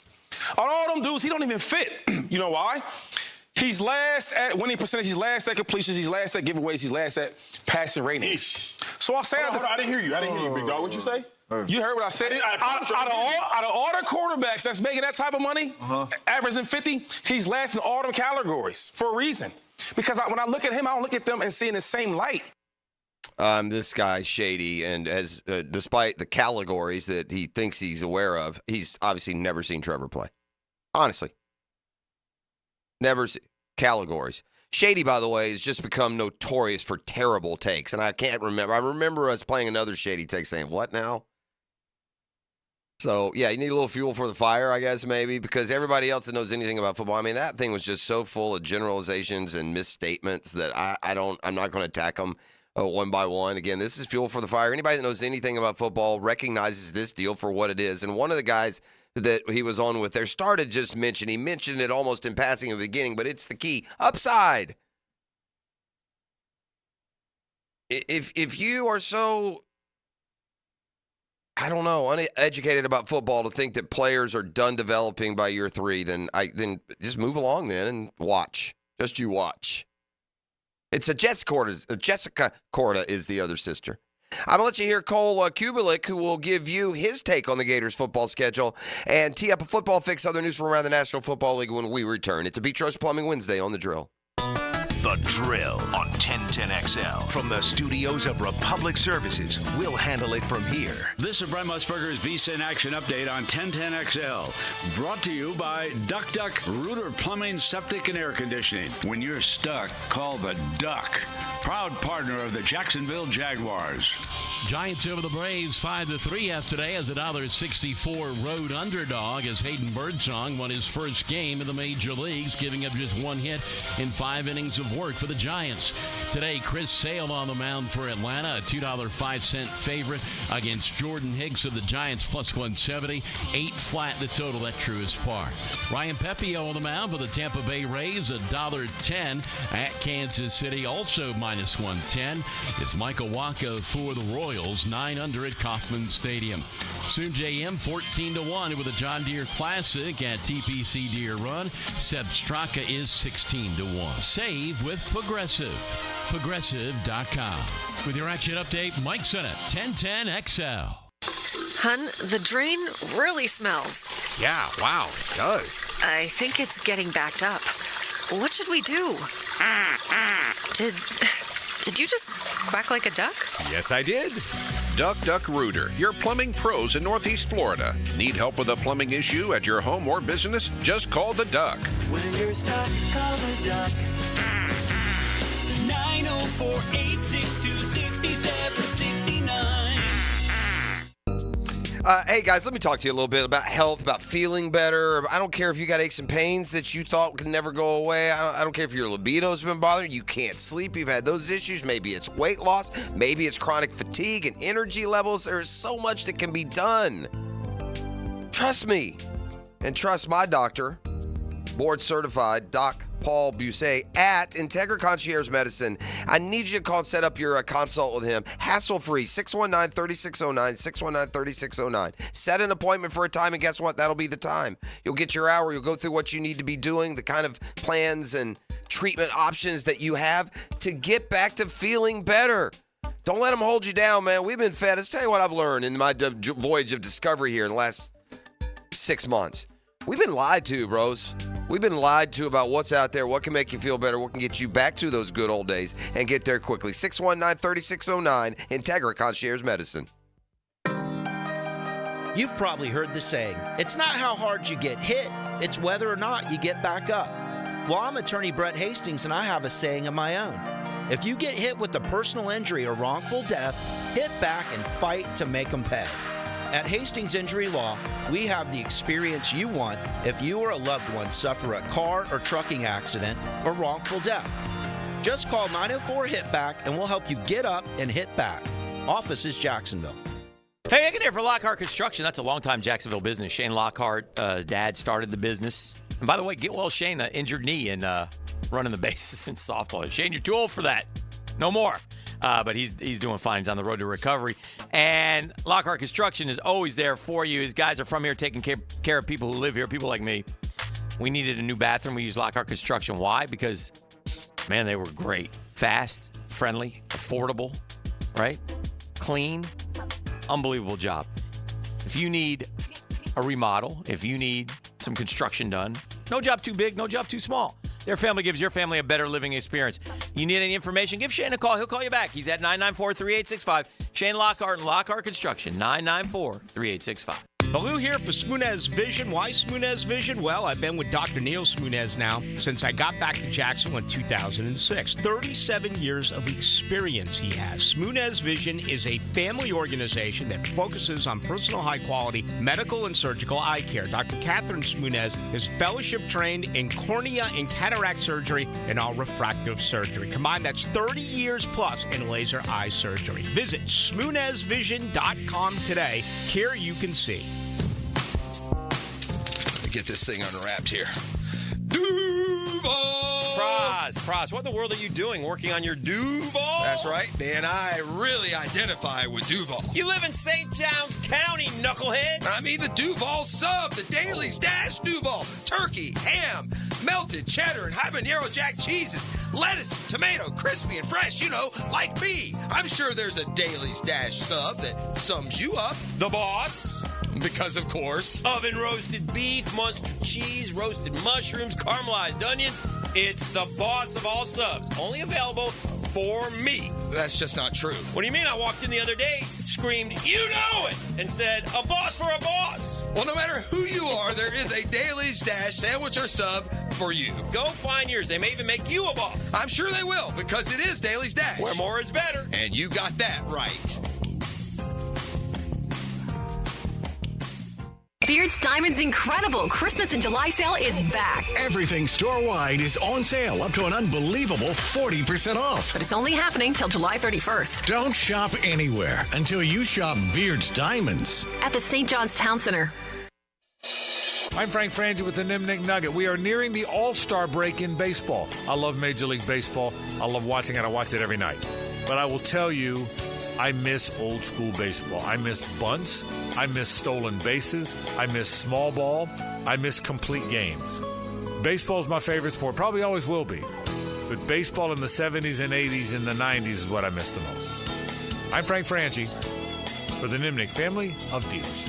On all them dudes, he don't even fit. You know why? He's last at winning percentage. He's last at completions. He's last at giveaways. He's last at passing ratings. So I say I didn't hear you. Big dog. What'd you say? You heard what I said? Out of all the quarterbacks that's making that type of money, averaging 50, he's last in all them categories for a reason. Because when I look at him, I don't look at them and see in the same light. This guy, Shady, and as despite the categories that he thinks he's aware of, he's obviously never seen Trevor play. Honestly. Never seen categories. Shady, by the way, has just become notorious for terrible takes, and I can't remember. I remember us playing another Shady take saying, what now? So, yeah, you need a little fuel for the fire, I guess, maybe, because everybody else that knows anything about football, I mean, that thing was just so full of generalizations and misstatements that I'm not going to attack them one by one. Again, this is fuel for the fire. Anybody that knows anything about football recognizes this deal for what it is. And one of the guys that he was on with there started just he mentioned it almost in passing at the beginning, but it's the key. Upside. If you are so, I don't know, uneducated about football to think that players are done developing by year 3, then just move along then and watch. Just you watch. It's Jessica Corda is the other sister. I'm going to let you hear Cole Kubelik, who will give you his take on the Gators football schedule and tee up a football fix, other news from around the National Football League when we return. It's a Beach Roast Plumbing Wednesday on The Drill. The Drill on 1010XL. From the studios of Republic Services, we'll handle it from here. This is Brent Musburger's VSIN Action Update on 1010XL. Brought to you by Duck Duck Rooter Plumbing, Septic, and Air Conditioning. When you're stuck, call the Duck. Proud partner of the Jacksonville Jaguars. Giants over the Braves 5-3 yesterday as a $1.64 road underdog as Hayden Birdsong won his first game in the major leagues, giving up just 1 hit in 5 innings of work for the Giants. Today, Chris Sale on the mound for Atlanta, a $2.05 favorite against Jordan Hicks of the Giants, plus 170. 8 flat the total at Truist Park. Ryan Pepio on the mound for the Tampa Bay Rays, $1.10 at Kansas City, also minus 110. It's Michael Wacha for the Royals. 9 under at Kauffman Stadium. Soon JM 14-1 with a John Deere Classic at TPC Deere Run. Seb Straka is 16-1. Save with Progressive. Progressive.com. With your action update, Mike Sennett, 1010XL. Hun, the drain really smells. Yeah, wow, it does. I think it's getting backed up. What should we do? Did you just quack like a duck? Yes, I did. Duck Duck Rooter, your plumbing pros in Northeast Florida. Need help with a plumbing issue at your home or business? Just call the Duck. When you're stuck, call the Duck. 904-862-6769. Hey, guys, let me talk to you a little bit about health, about feeling better. I don't care if you got aches and pains that you thought could never go away. I don't care if your libido's been bothering you. You can't sleep. You've had those issues. Maybe it's weight loss. Maybe it's chronic fatigue and energy levels. There's so much that can be done Trust me. And trust my doctor, board certified, Doc Paul Busset at Integra Concierge Medicine. I need you to call and set up your consult with him. Hassle-free, 619-3609, 619-3609. Set an appointment for a time, and guess what? That'll be the time. You'll get your hour. You'll go through what you need to be doing, the kind of plans and treatment options that you have to get back to feeling better. Don't let them hold you down, man. We've been fed. Let's tell you what I've learned in my voyage of discovery here in the last 6 months. We've been lied to, bros. We've been lied to about what's out there, what can make you feel better, what can get you back to those good old days, and get there quickly. 619-3609, Integra Concierge Medicine. You've probably heard the saying, it's not how hard you get hit, it's whether or not you get back up. Well, I'm attorney Brett Hastings, and I have a saying of my own. If you get hit with a personal injury or wrongful death, hit back and fight to make them pay. At Hastings Injury Law, we have the experience you want if you or a loved one suffer a car or trucking accident or wrongful death. Just call 904-HIT-BACK and we'll help you get up and hit back. Office is Jacksonville. Hey, Hicken here for Lockhart Construction. That's a longtime Jacksonville business. Shane Lockhart, dad, started the business. And by the way, get well, Shane, injured knee and running the bases in softball. Shane, you're too old for that. No more. But he's doing fine. He's on the road to recovery. And Lockhart Construction is always there for you. His guys are from here taking care of people who live here, people like me. We needed a new bathroom. We used Lockhart Construction. Why? Because, man, they were great. Fast, friendly, affordable, right? Clean. Unbelievable job. If you need a remodel, if you need some construction done, no job too big, no job too small. Their family gives your family a better living experience. You need any information, give Shane a call. He'll call you back. He's at 994-3865. Shane Lockhart and Lockhart Construction, 994-3865. Baloo here for Smoonez Vision. Why Smoonez Vision? Well, I've been with Dr. Neil Smoonez now since I got back to Jacksonville in 2006. 37 years of experience he has. Smoonez Vision is a family organization that focuses on personal high-quality medical and surgical eye care. Dr. Catherine Smoonez is fellowship-trained in cornea and cataract surgery and all refractive surgery. Combined, that's 30 years plus in laser eye surgery. Visit SmoonezVision.com today. Care you can see. Get this thing unwrapped here. Praz, what in the world are you doing working on your Duval? That's right, man. I really identify with Duval. You live in St. Johns County, knucklehead. I mean the Duval sub, the Dailies Dash Duval. Turkey, ham, melted cheddar, and habanero jack cheeses. Lettuce, tomato, crispy and fresh, you know, like me. I'm sure there's a Dailies Dash sub that sums you up. The boss. Because, of course. Oven roasted beef, Munster cheese, roasted mushrooms, caramelized onions. It's the boss of all subs. Only available for me. That's just not true. What do you mean? I walked in the other day, screamed, "You know it!" and said, "A boss for a boss." Well, no matter who you are, there is a Dailies Dash sandwich or sub for you. Go find yours. They may even make you a boss. I'm sure they will, because it is Dailies Dash. Where more is better. And you got that right. Beard's Diamonds' incredible Christmas in July sale is back. Everything store-wide is on sale up to an unbelievable 40% off. But it's only happening till July 31st. Don't shop anywhere until you shop Beard's Diamonds. At the St. John's Town Center. I'm Frank Frangie with the Nimnik Nugget. We are nearing the All-Star break in baseball. I love Major League Baseball. I love watching it. I watch it every night. But I will tell you, I miss old school baseball. I miss bunts. I miss stolen bases. I miss small ball. I miss complete games. Baseball is my favorite sport. Probably always will be. But baseball in the 70s and 80s and the 90s is what I miss the most. I'm Frank Frangie for the Nimnik family of dealers.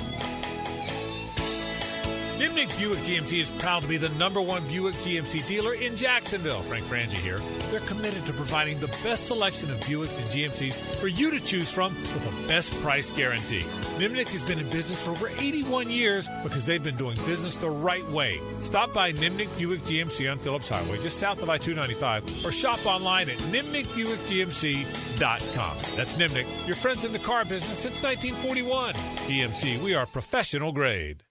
Nimnik Buick GMC is proud to be the #1 Buick GMC dealer in Jacksonville. Frank Frangie here. They're committed to providing the best selection of Buicks and GMCs for you to choose from with a best price guarantee. Nimnik has been in business for over 81 years because they've been doing business the right way. Stop by Nimnik Buick GMC on Phillips Highway, just south of I-295, or shop online at NimnikBuickGMC.com. That's Nimnik, your friends in the car business since 1941. GMC, we are professional grade.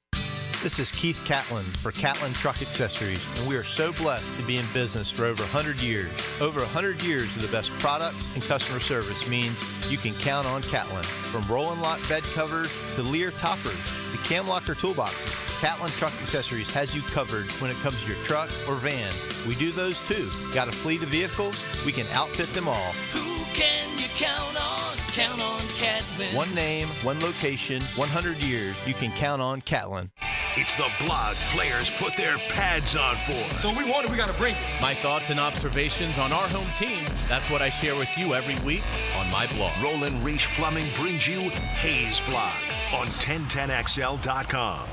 This is Keith Catlin for Catlin Truck Accessories, and we are so blessed to be in business for over 100 years. Over 100 years of the best product and customer service means you can count on Catlin. From Roll and Lock bed covers to Lear toppers to Cam Locker toolboxes, Catlin Truck Accessories has you covered when it comes to your truck or van. We do those too. Got a fleet of vehicles? We can outfit them all. Who can you count on? Count on Catlin. One name, one location, 100 years. You can count on Catlin. It's the blog players put their pads on for. So we want it, we got to bring it. My thoughts and observations on our home team. That's what I share with you every week on my blog. Roland Reach Plumbing brings you Hayes Blog on 1010XL.com.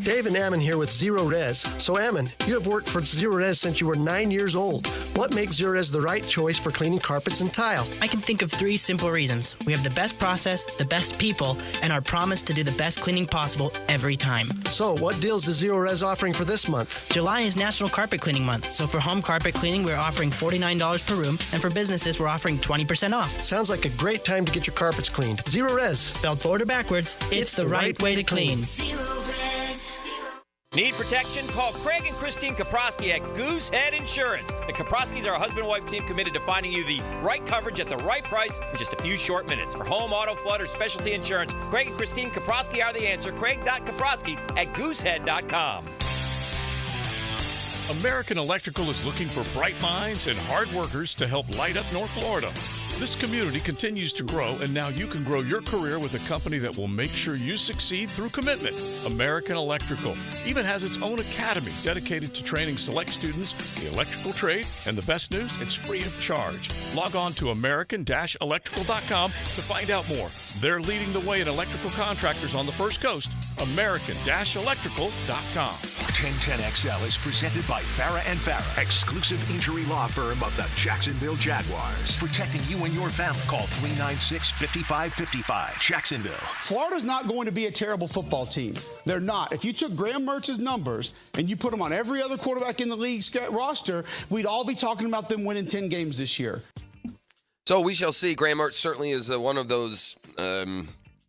Dave and Ammon here with Zero Res. So Ammon, you have worked for Zero Res since you were 9 years old. What makes Zero Res the right choice for cleaning carpets and tile? I can think of 3 simple reasons. We have the best process, the best people, and our promise to do the best cleaning possible every time. So what deals does Zero Res offering for this month? July is National Carpet Cleaning Month, so for home carpet cleaning, we're offering $49 per room, and for businesses, we're offering 20% off. Sounds like a great time to get your carpets cleaned. Zero Res. Spelled Florida backwards, it's the right way to clean. Need protection? Call Craig and Christine Kaprosky at Goosehead Insurance. The Kaproskys are a husband-wife team committed to finding you the right coverage at the right price in just a few short minutes. For home, auto, flood, or specialty insurance, Craig and Christine Kaprosky are the answer. Craig.Kaprosky at Goosehead.com. American Electrical is looking for bright minds and hard workers to help light up North Florida. This community continues to grow, and now you can grow your career with a company that will make sure you succeed through commitment. American Electrical even has its own academy dedicated to training select students the electrical trade, and the best news, it's free of charge. Log on to American-Electrical.com to find out more. They're leading the way in electrical contractors on the First Coast. American-Electrical.com. 1010XL is presented by Farah & Farah, exclusive injury law firm of the Jacksonville Jaguars. Protecting you and your family. Call 396-5555. Jacksonville. Florida's not going to be a terrible football team. They're not. If you took Graham Mertz's numbers and you put them on every other quarterback in the league's roster, we'd all be talking about them winning 10 games this year. So we shall see. Graham Mertz certainly is one of those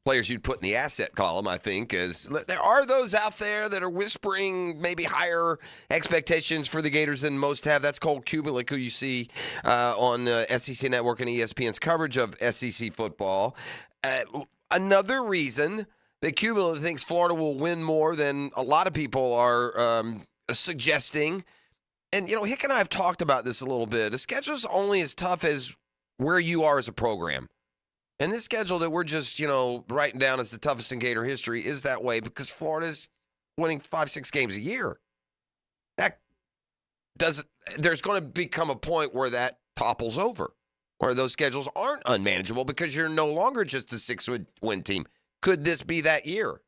players you'd put in the asset column, I think. As there are those out there that are whispering maybe higher expectations for the Gators than most have. That's Cole Kubelik, who you see on SEC Network and ESPN's coverage of SEC football. Another reason that Kubelik thinks Florida will win more than a lot of people are suggesting. And, you know, Hick and I have talked about this a little bit. A schedule's only as tough as where you are as a program. And this schedule that we're just, writing down as the toughest in Gator history is that way because Florida's winning 5-6 games a year. There's going to become a point where that topples over, where those schedules aren't unmanageable because you're no longer just a 6-win team. Could this be that year?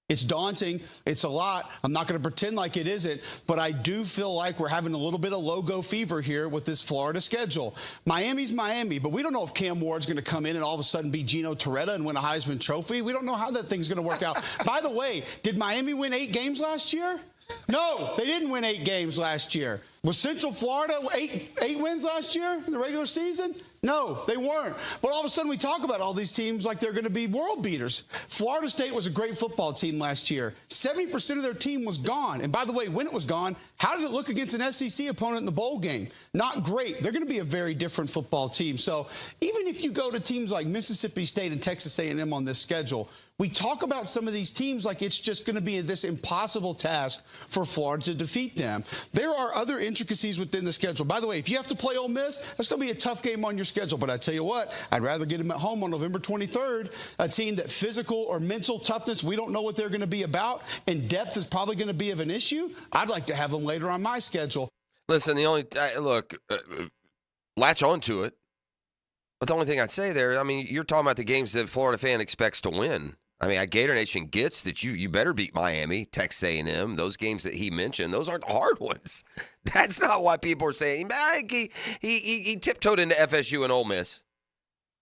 It's daunting. It's a lot. I'm not going to pretend like it isn't, but I do feel like we're having a little bit of logo fever here with this Florida schedule. Miami's Miami, but we don't know if Cam Ward's going to come in and all of a sudden be Gino Torretta and win a Heisman Trophy. We don't know how that thing's going to work out. By the way, did Miami win 8 games last year? No, they didn't win 8 games last year. Was Central Florida 8 wins last year in the regular season? No, they weren't. But all of a sudden we talk about all these teams like they're going to be world beaters. Florida State was a great football team last year. 70% of their team was gone. And by the way, when it was gone, how did it look against an SEC opponent in the bowl game? Not great. They're going to be a very different football team. So even if you go to teams like Mississippi State and Texas A&M on this schedule, we talk about some of these teams like it's just going to be this impossible task for Florida to defeat them. There are other intricacies within the schedule. By the way, if you have to play Ole Miss, that's going to be a tough game on your schedule. But I tell you what, I'd rather get them at home on November 23rd, a team that physical or mental toughness, we don't know what they're going to be about, and depth is probably going to be of an issue. I'd like to have them later on my schedule. Listen, latch on to it. But the only thing I'd say there, you're talking about the games that Florida fan expects to win. Gator Nation gets that you better beat Miami, Texas A&M. Those games that he mentioned, those aren't the hard ones. That's not why people are saying, he tiptoed into FSU and Ole Miss.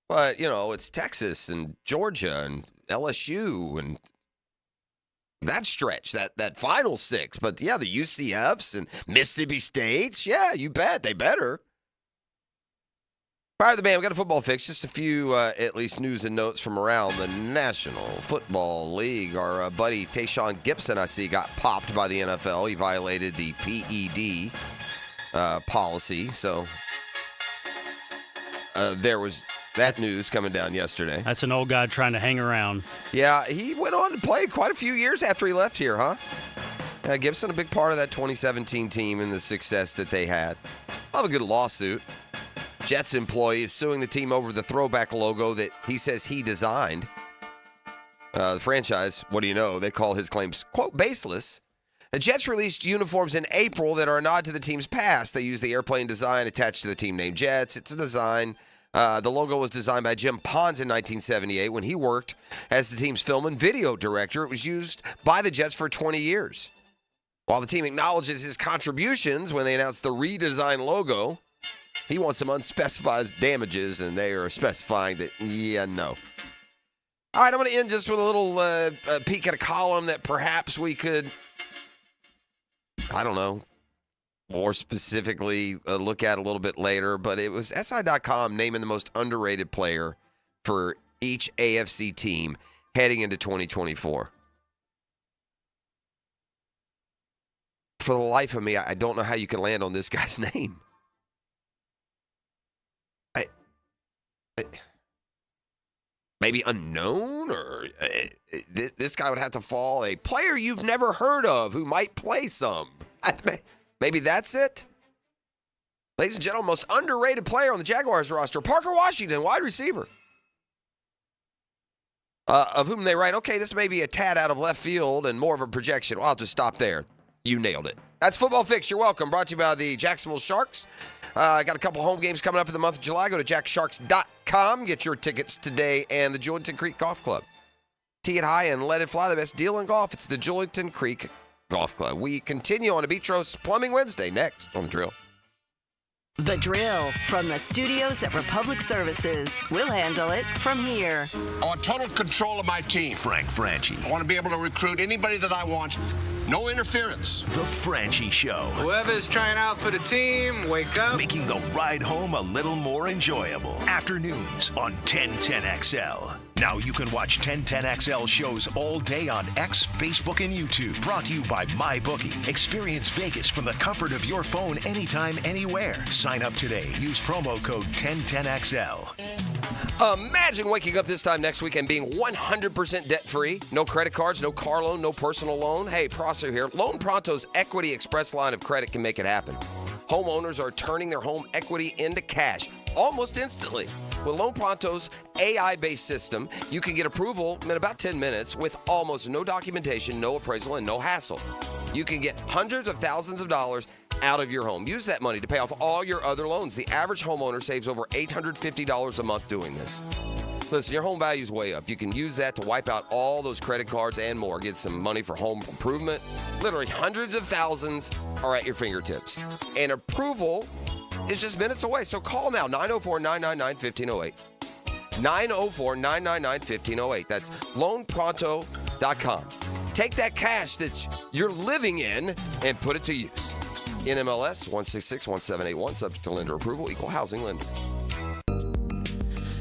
But, it's Texas and Georgia and LSU and that stretch, that final 6. But, yeah, the UCFs and Mississippi States, yeah, you bet. They better. Fire the band. We got a football fix. Just a few, at least, news and notes from around the National Football League. Our buddy Tayshaun Gibson, I see, got popped by the NFL. He violated the PED policy. So there was that news coming down yesterday. That's an old guy trying to hang around. Yeah, he went on to play quite a few years after he left here, huh? Gibson, a big part of that 2017 team and the success that they had. I'll have a good lawsuit. Jets employee is suing the team over the throwback logo that he says he designed. The franchise, what do you know? They call his claims, quote, baseless. The Jets released uniforms in April that are a nod to the team's past. They use the airplane design attached to the team name Jets. It's a design. The logo was designed by Jim Pons in 1978 when he worked as the team's film and video director. It was used by the Jets for 20 years. While the team acknowledges his contributions when they announced the redesigned logo, he wants some unspecified damages, and they are specifying that, no. All right, I'm going to end just with a little peek at a column that perhaps we could, I don't know, more specifically look at a little bit later. But it was SI.com naming the most underrated player for each AFC team heading into 2024. For the life of me, I don't know how you can land on this guy's name. Maybe unknown, or this guy would have to fall a player you've never heard of who might play some. Maybe that's it. Ladies and gentlemen, most underrated player on the Jaguars roster, Parker Washington, wide receiver. Of whom they write, okay, this may be a tad out of left field and more of a projection. Well, I'll just stop there. You nailed it. That's Football Fix. You're welcome. Brought to you by the Jacksonville Sharks. Got a couple home games coming up in the month of July. Go to jacksharks.com. Get your tickets today. And the Julington Creek Golf Club. Tee it high and let it fly. The best deal in golf. It's the Julington Creek Golf Club. We continue on a Beach Roast Plumbing Wednesday next on The Drill. The Drill from the studios at Republic Services. We'll handle it from here. I want total control of my team. Frank Franchi. I want to be able to recruit anybody that I want. No interference. The Franchi Show. Whoever's trying out for the team, wake up. Making the ride home a little more enjoyable. Afternoons on 1010XL. Now you can watch 1010XL shows all day on X, Facebook, and YouTube. Brought to you by MyBookie. Experience Vegas from the comfort of your phone anytime, anywhere. Sign up today. Use promo code 1010XL. Imagine waking up this time next week and being 100% debt-free. No credit cards, no car loan, no personal loan. Hey, Prosser here. Loan Pronto's Equity Express line of credit can make it happen. Homeowners are turning their home equity into cash almost instantly. With Loan Pronto's AI-based system, you can get approval in about 10 minutes with almost no documentation, no appraisal, and no hassle. You can get hundreds of thousands of dollars out of your home. Use that money to pay off all your other loans. The average homeowner saves over $850 a month doing this. Listen, your home value is way up. You can use that to wipe out all those credit cards and more. Get some money for home improvement. Literally hundreds of thousands are at your fingertips. And approval is just minutes away. So call now, 904-999-1508. 904-999-1508. That's loanpronto.com. Take that cash that you're living in and put it to use. NMLS 1661781, subject to lender approval, equal housing lender.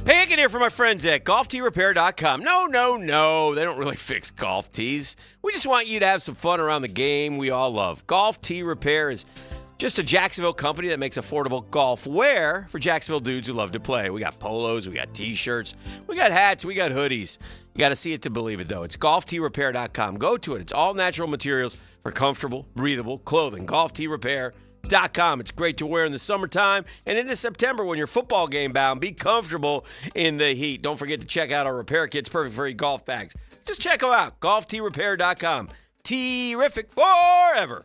Hey, Hicken here from my friends at golfteerepair.com. No, they don't really fix golf tees. We just want you to have some fun around the game we all love. Golf Tee Repair is just a Jacksonville company that makes affordable golf wear for Jacksonville dudes who love to play. We got polos, we got t-shirts, we got hats, we got hoodies. You got to see it to believe it, though. It's golfteerepair.com. Go to it. It's all natural materials for comfortable, breathable clothing. golfteerepair.com. It's great to wear in the summertime and into September when you're football game bound. Be comfortable in the heat. Don't forget to check out our repair kits, perfect for your golf bags. Just check them out. golfteerepair.com. Terrific forever.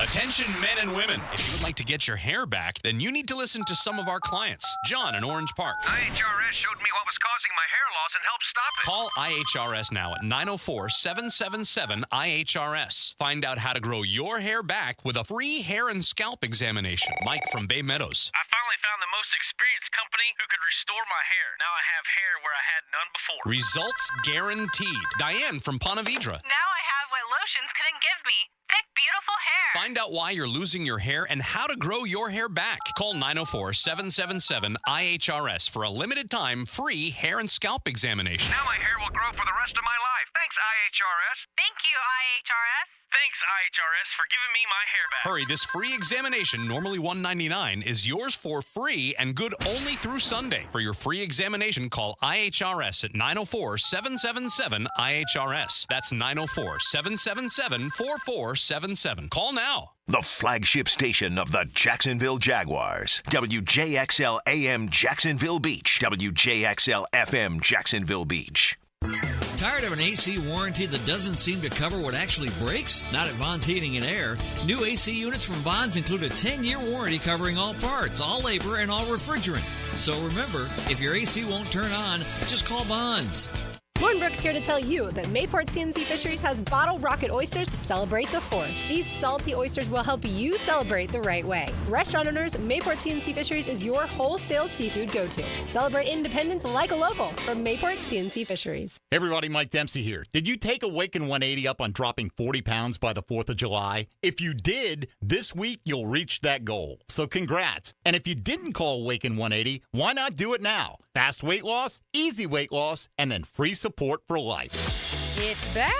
Attention men and women. If you would like to get your hair back, then you need to listen to some of our clients. John in Orange Park. IHRS showed me what was causing my hair loss and helped stop it. Call IHRS now at 904-777-IHRS. Find out how to grow your hair back with a free hair and scalp examination. Mike from Bay Meadows. I finally found the most experienced company who could restore my hair. Now I have hair where I had none before. Results guaranteed. Diane from Ponte Vedra. Now I have what lotions couldn't give me. Thick, beautiful hair. Find out why you're losing your hair and how to grow your hair back. Call 904-777-IHRS for a limited time free hair and scalp examination. Now my hair will grow for the rest of my life. Thanks, IHRS. Thank you, IHRS. Thanks, IHRS, for giving me my hair back. Hurry, this free examination, normally $199, is yours for free and good only through Sunday. For your free examination, call IHRS at 904-777-IHRS. That's 904-777-4477. Call now. The flagship station of the Jacksonville Jaguars. WJXL AM Jacksonville Beach. WJXL FM Jacksonville Beach. Tired of an AC warranty that doesn't seem to cover what actually breaks? Not at Vaughn's Heating and Air. New AC units from Vaughn's include a 10-year warranty covering all parts, all labor, and all refrigerant. So remember, if your AC won't turn on, just call Vaughn's. Lauren Brooks here to tell you that Mayport CNC Fisheries has bottled rocket oysters to celebrate the 4th. These salty oysters will help you celebrate the right way. Restaurant owners, Mayport CNC Fisheries is your wholesale seafood go-to. Celebrate independence like a local from Mayport CNC Fisheries. Hey everybody, Mike Dempsey here. Did you take Awaken 180 up on dropping 40 pounds by the 4th of July? If you did, this week you'll reach that goal. So congrats. And if you didn't call Awaken 180, why not do it now? Fast weight loss, easy weight loss, and then free support for life. It's back!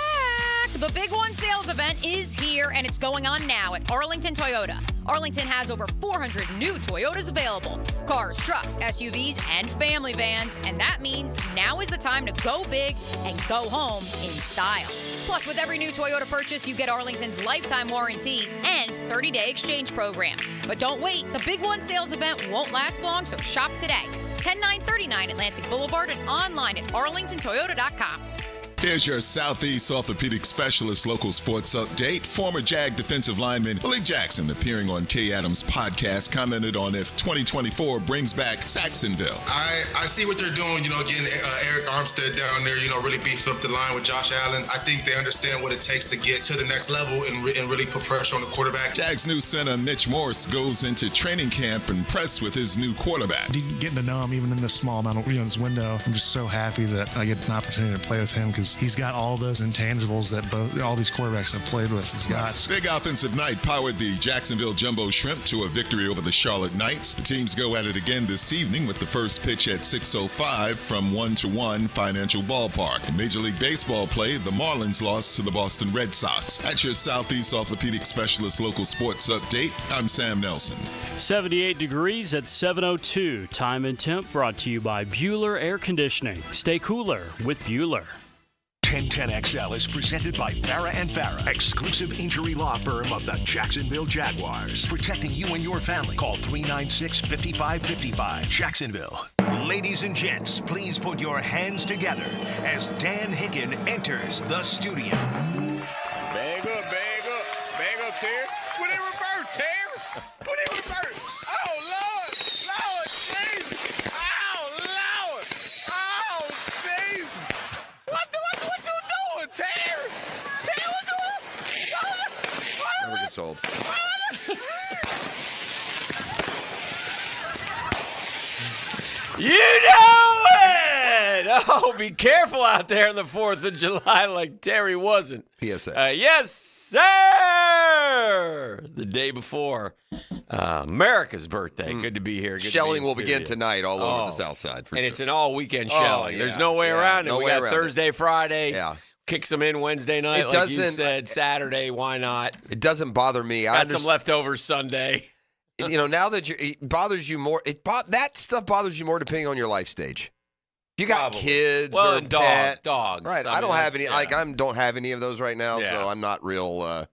The Big One sales event is here, and it's going on now at Arlington Toyota. Arlington has over 400 new Toyotas available. Cars, trucks, SUVs, and family vans. And that means now is the time to go big and go home in style. Plus, with every new Toyota purchase, you get Arlington's lifetime warranty and 30-day exchange program. But don't wait. The Big One sales event won't last long, so shop today. 10939 Atlantic Boulevard and online at arlingtontoyota.com. Here's your Southeast Orthopedic Specialist local sports update. Former Jag defensive lineman Willie Jackson, appearing on Kay Adams' podcast, commented on if 2024 brings back Saxonville. I see what they're doing, getting Eric Armstead down there, really beef up the line with Josh Allen. I think they understand what it takes to get to the next level and really put pressure on the quarterback. Jags' new center, Mitch Morse, goes into training camp impressed with his new quarterback. Getting to know him even in this small amount of this window, I'm just so happy that I get an opportunity to play with him because he's got all those intangibles that all these quarterbacks I've played with has got. Big offensive night powered the Jacksonville Jumbo Shrimp to a victory over the Charlotte Knights. The teams go at it again this evening with the first pitch at 6:05 from 1-1 Financial Ballpark. In Major League Baseball play, the Marlins lost to the Boston Red Sox. That's your Southeast Orthopedic Specialist local sports update. I'm Sam Nelson. 78 degrees at 7:02. Time and temp brought to you by Bueller Air Conditioning. Stay cooler with Bueller. 1010XL is presented by Farah and Farah, exclusive injury law firm of the Jacksonville Jaguars. Protecting you and your family. Call 396-5555. Jacksonville. Ladies and gents, please put your hands together as Dan Hicken enters the studio. Bag up, Terry. Put it in reverse, Terry. Put it in reverse. Oh, Lord, Jesus. Oh, Lord. Oh, Jesus. What you doing, Terry? Terry, what you doing? Never gets old. You know it! Oh, be careful out there on the 4th of July like Terry wasn't. PSA. Yes, sir! The day before America's birthday. Good to be here. Good Shelling will begin tonight all over the South Side, for and sure. it's an all-weekend shelling. There's no way around it. No we way got around Thursday, Friday. Yeah. Kick some in Wednesday night, like you said. Saturday, why not? It doesn't bother me. Got some leftovers Sunday. Now that it bothers you more, that stuff bothers you more depending on your life stage. You got kids or and pets. dogs. Right. I don't have any. I don't have any of those right now, so I'm not real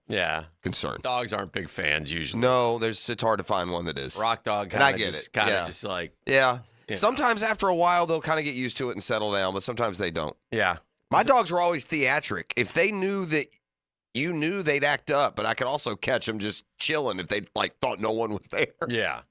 concerned. Dogs aren't big fans usually. No, it's hard to find one that is. Rock dog and I get just, it. Kind of just like Sometimes after a while they'll kind of get used to it and settle down, but sometimes they don't. Yeah. My dogs were always theatric. If they knew that you knew, they'd act up, but I could also catch them just chilling if they thought no one was there. Yeah.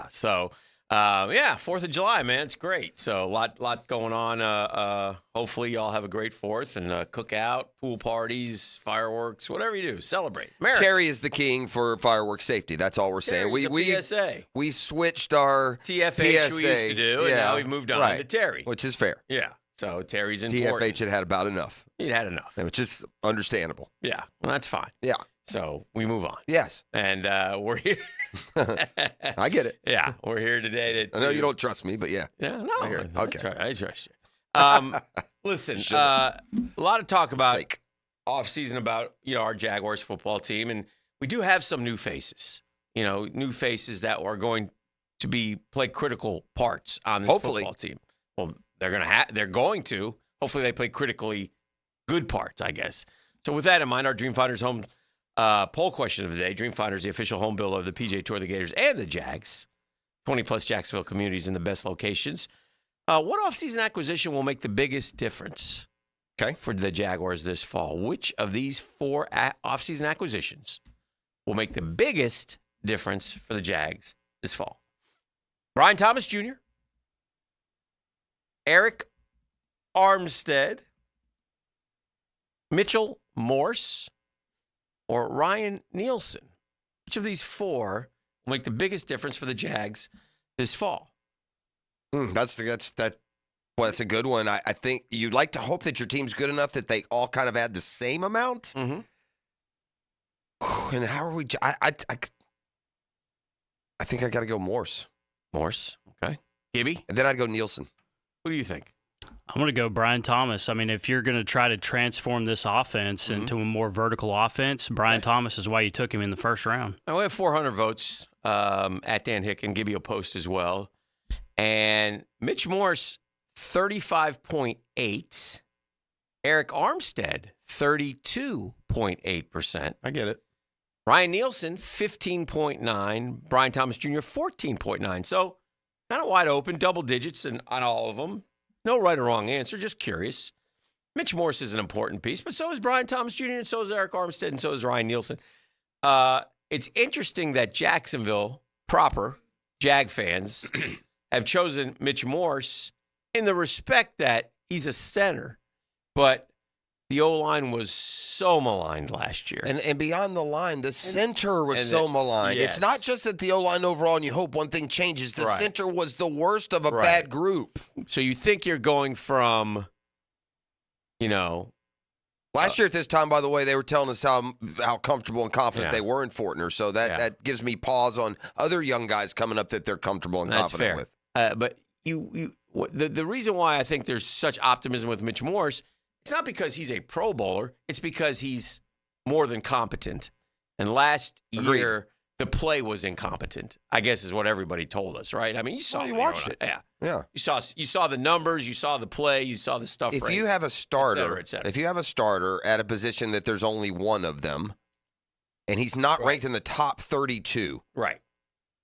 So, 4th of July, man, it's great. So, a lot going on. Hopefully, y'all have a great 4th and cookout, pool parties, fireworks, whatever you do, celebrate. America. Terry is the king for fireworks safety. That's all we're saying. We switched our TFH PSA. we used to do, and now we've moved on to Terry, which is fair. Yeah. So Terry's important. TFH had about enough. He'd had enough. Which is understandable. Yeah. Well, that's fine. Yeah. So we move on. Yes. And we're here. I get it. Yeah, we're here today. I know you don't trust me, but yeah. Yeah, no. I hear it. Okay. I trust you. Listen, a lot of talk about offseason about, our Jaguars football team. And we do have some new faces, new faces that are going to play critical parts on this football team. Well, they're going to. Hopefully they play critically good parts, I guess. So with that in mind, our Dreamfinders home poll question of the day. Dreamfinders, the official home builder of the PGA Tour, the Gators, and the Jags. 20-plus Jacksonville communities in the best locations. What offseason acquisition will make the biggest difference for the Jaguars this fall? Which of these 4 offseason acquisitions will make the biggest difference for the Jags this fall? Brian Thomas Jr., Eric Armstead, Mitchell Morse, or Ryan Nielsen? Which of these 4 will make the biggest difference for the Jags this fall? That's a good one. I think you'd like to hope that your team's good enough that they all kind of add the same amount. Mm-hmm. And how are we? I think I got to go Morse. Morse, okay. Gibby? And then I'd go Nielsen. Who do you think? I'm going to go Brian Thomas. I mean, if you're going to try to transform this offense into a more vertical offense, Brian Thomas is why you took him in the first round. Now, we have 400 votes at Dan Hicken. Gibby will post as well. And Mitch Morse, 35.8. Eric Armstead, 32.8%. I get it. Ryan Nielsen, 15.9. Brian Thomas Jr., 14.9. So kind of wide open, double digits on all of them. No right or wrong answer, just curious. Mitch Morse is an important piece, but so is Brian Thomas Jr., and so is Eric Armstead, and so is Ryan Nielsen. It's interesting that Jacksonville proper Jag fans have chosen Mitch Morse in the respect that he's a center, but the O-line was so maligned last year. And beyond the line, the center was so maligned. Yes. It's not just that the O-line overall, and you hope one thing changes. The center was the worst of a bad group. So you think you're going from, Last year at this time, by the way, they were telling us how comfortable and confident they were in Fortner. So that gives me pause on other young guys coming up that they're comfortable and confident with. But the reason why I think there's such optimism with Mitch Morse, it's not because he's a Pro Bowler. It's because he's more than competent. And last year, the play was incompetent, I guess is what everybody told us, right? I mean, you watched it. Yeah. You saw the numbers, you saw the play, you saw the stuff. If you have a starter, et cetera. if you have a starter at a position that there's only one of them, and he's not ranked in the top 32, right,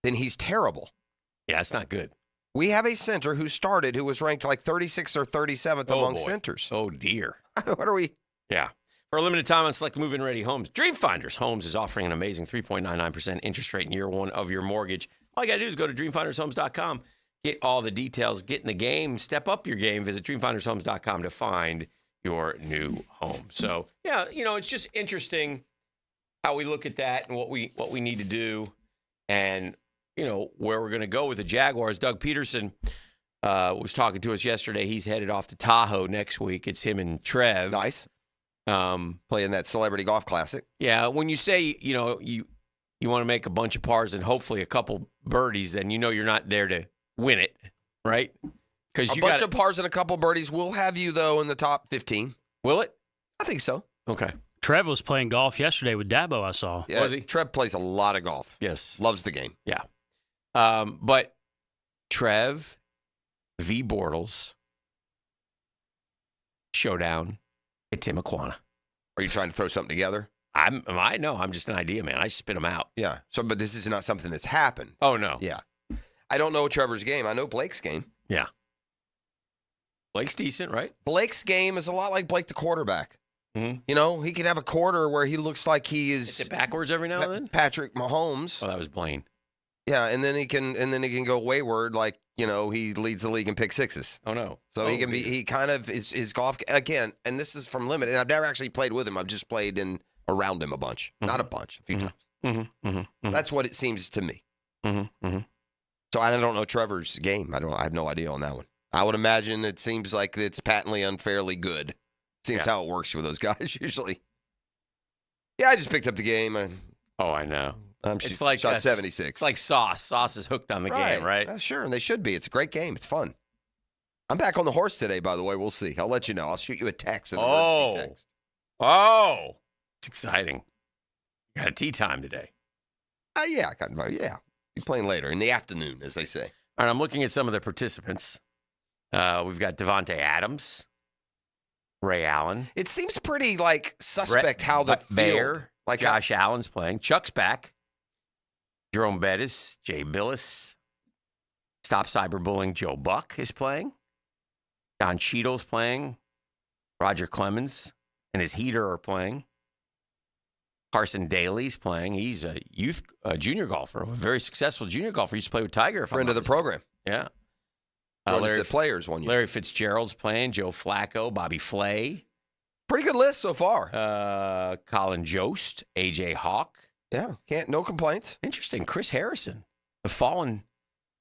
then he's terrible. Yeah, it's not good. We have a center who started who was ranked like 36th or 37th among centers. Oh, dear. What are we? Yeah. For a limited time on select move-in ready homes, Dreamfinders Homes is offering an amazing 3.99% interest rate in year 1 of your mortgage. All you got to do is go to dreamfindershomes.com, get all the details, get in the game, step up your game. Visit dreamfindershomes.com to find your new home. So, yeah, it's just interesting how we look at that and what we need to do and, where we're going to go with the Jaguars. Doug Peterson was talking to us yesterday. He's headed off to Tahoe next week. It's him and Trev. Nice. Playing that Celebrity Golf Classic. Yeah, when you say, you want to make a bunch of pars and hopefully a couple birdies, then you're not there to win it, right? Because a bunch of pars and a couple birdies will have you, though, in the top 15. Will it? I think so. Okay. Trev was playing golf yesterday with Dabo, I saw. Yeah, was he? Trev plays a lot of golf. Yes. Loves the game. Yeah. But Trev v. Bortles showdown at Timuquana. Are you trying to throw something together? I'm just an idea, man. I spit them out. Yeah. But this is not something that's happened. Oh, no. Yeah. I don't know Trevor's game. I know Blake's game. Yeah. Blake's decent, right? Blake's game is a lot like Blake the quarterback. Mm-hmm. He can have a quarter where he looks like he is it backwards every now and then. Patrick Mahomes. Oh, that was Blaine. Yeah, and then he can go wayward like, he leads the league in pick sixes. Oh no. So he kind of is his golf again, and this is from limited. I've never actually played with him. I've just played around him a bunch. Mm-hmm. Not a bunch, a few times. Mm-hmm. Mm-hmm. That's what it seems to me. Mm-hmm. Mm-hmm. So I don't know Trevor's game. I have no idea on that one. I would imagine it seems like it's patently unfairly good. Seems how it works with those guys usually. Yeah, I just picked up the game. I know. It's like shot 76. It's like Sauce. Sauce is hooked on the game, right? Sure, and they should be. It's a great game. It's fun. I'm back on the horse today, by the way. We'll see. I'll let you know. I'll shoot you a text. An emergency text. Oh, it's exciting. You got a tea time today. Yeah. Be playing later in the afternoon, as they say. All right, I'm looking at some of the participants. We've got Devontae Adams, Ray Allen. It seems pretty suspect how the field, Josh Allen's playing. Chuck's back. Jerome Bettis, Jay Billis. Stop Cyberbullying, Joe Buck is playing. Don Cheadle's playing. Roger Clemens and his heater are playing. Carson Daly's playing. He's a junior golfer, a very successful junior golfer. He used to play with Tiger. Friend of the program. Yeah. Larry players one year. Larry Fitzgerald's playing. Joe Flacco, Bobby Flay. Pretty good list so far. Colin Jost, AJ Hawk. Yeah, no complaints. Interesting. Chris Harrison, the fallen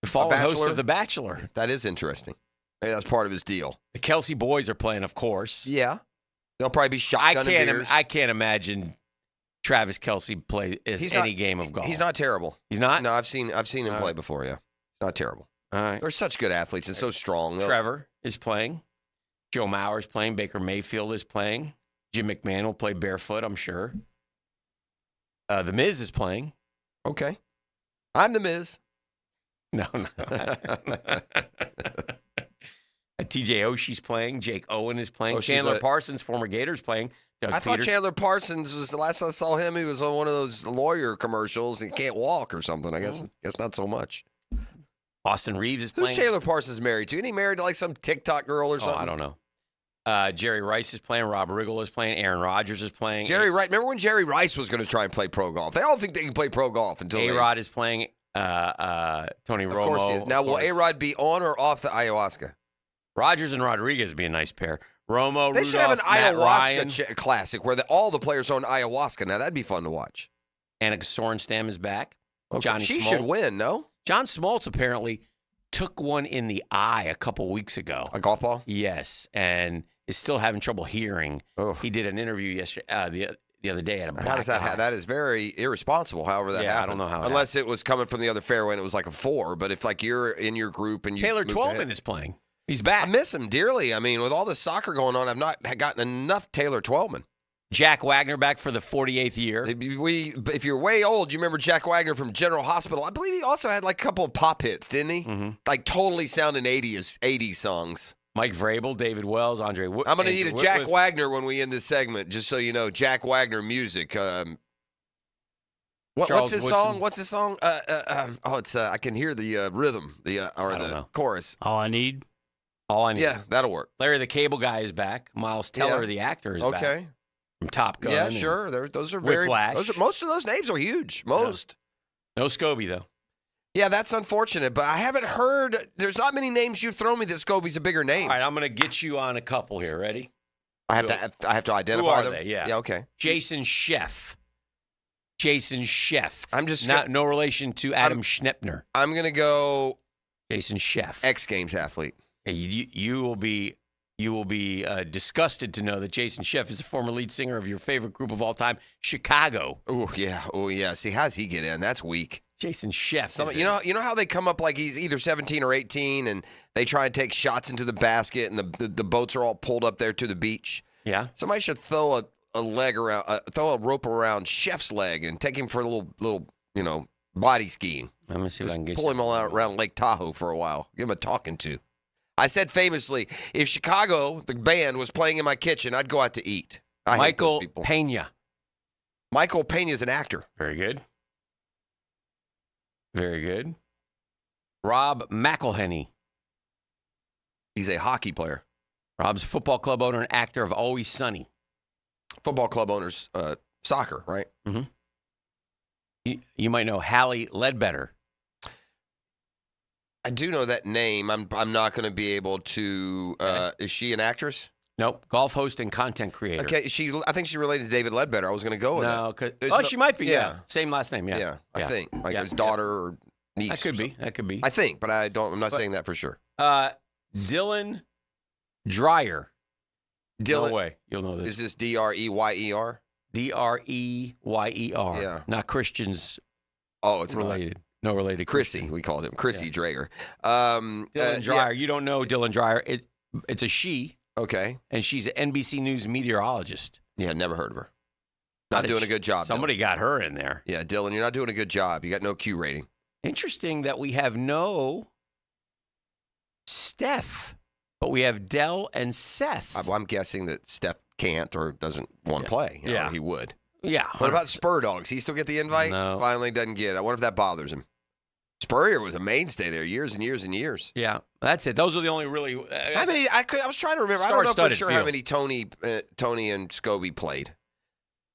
host of The Bachelor. That is interesting. Maybe that's part of his deal. The Kelsey boys are playing, of course. Yeah. They'll probably be shotgunning beers. I can't imagine Travis Kelsey play any game of golf. He's not terrible. He's not? No, I've seen him play before, yeah. He's not terrible. All right. They're such good athletes and so strong. Trevor is playing. Joe Mauer's playing. Baker Mayfield is playing. Jim McMahon will play barefoot, I'm sure. The Miz is playing. Okay. I'm the Miz. No. TJ Oshie's playing. Jake Owen is playing. Chandler Parsons, former Gators, playing. I thought Chandler Parsons was the last I saw him. He was on one of those lawyer commercials. He can't walk or something. I guess not so much. Austin Reeves is playing. Who's Chandler Parsons married to? Isn't he married to some TikTok girl or something? I don't know. Jerry Rice is playing. Rob Riggle is playing. Aaron Rodgers is playing. Jerry Rice. Remember when Jerry Rice was going to try and play pro golf? They all think they can play pro golf until A-Rod is playing. Tony Romo. Of course he is. Now, will A-Rod be on or off the ayahuasca? Rodgers and Rodriguez would be a nice pair. Romo, they Rudolph, should have an Matt ayahuasca classic where all the players are on ayahuasca. Now, that'd be fun to watch. Annika Sorenstam is back. Okay. Johnny She Smoltz. should win, no? John Smoltz apparently took one in the eye a couple weeks ago. A golf ball? Yes, and is still having trouble hearing. Oh. He did an interview yesterday, the other day at a black How does that happen? That is very irresponsible, however that happened. I don't know how Unless it was coming from the other fairway and it was like a 4. But if you're in your group and you Taylor Twellman is playing. He's back. I miss him dearly. I mean, with all the soccer going on, I've not gotten enough Taylor Twellman. Jack Wagner back for the 48th year. If you're way old, you remember Jack Wagner from General Hospital. I believe he also had a couple of pop hits, didn't he? Mm-hmm. Totally sounding 80s songs. Mike Vrabel, David Wells, Andre Wood. I'm going to need a Jack Wagner when we end this segment, just so you know. Jack Wagner music. What's his song? What's his song? I can hear the rhythm, the chorus. All I need. Yeah, that'll work. Larry the Cable Guy is back. Miles Teller, the actor, is back. Okay. From Top Gun. Yeah, sure. Those are Whiplash. most of those names are huge. Most. No Scobie, though. Yeah, that's unfortunate, but I haven't heard. There's not many names you've thrown me that Scobie's a bigger name. All right, I'm going to get you on a couple here. Ready? I have to identify Who are them. they? Yeah. Yeah. Okay. Jason Sheff. I'm just no relation to Adam Schnepner. I'm going to go Jason Sheff. X Games athlete. You will be disgusted to know that Jason Sheff is a former lead singer of your favorite group of all time, Chicago. Oh yeah. See, how's he get in? That's weak. Jason Sheff. You know how they come up like he's either 17 or 18, and they try and take shots into the basket, and the boats are all pulled up there to the beach. Yeah. Somebody should throw throw a rope around Sheff's leg and take him for a little body skiing. Let me see if I can get pull him all out around Lake Tahoe for a while. Give him a talking to. I said famously, if Chicago, the band, was playing in my kitchen, I'd go out to eat. Michael Pena. Michael Pena is an actor. Very good. Very good. Rob McElhenney. He's a hockey player. Rob's a football club owner and actor of Always Sunny. Football club owners, soccer, right? Mm-hmm. You might know Hallie Ledbetter. I do know that name. I'm not going to be able to. Is she an actress? Nope. Golf host and content creator. Okay. I think she's related to David Ledbetter. I was going to go with that. She might be. Yeah. Same last name. Yeah. I think his daughter or niece. That could be. I think, but I'm not saying that for sure. Dreyer. Yeah. Not Christians. Oh, it's related. No related. Chrissy, we called him. Chrissy Drager. Dylan Dreyer. You don't know Dylan Dreyer. It's a she. Okay. And she's an NBC News meteorologist. Yeah, never heard of her. Not doing a good job. Somebody got her in there. Yeah, Dylan, you're not doing a good job. You got no Q rating. Interesting that we have no Steph, but we have Dell and Seth. I'm guessing that Steph can't or doesn't want to play. You know, he would. Yeah. What about Spur Dogs? He still get the invite? No. Finally doesn't get it. I wonder if that bothers him. Spurrier was a mainstay there years and years and years. Yeah, that's it. Those are the only really. How many? I was trying to remember. I don't know for sure how many Tony and Scobie played.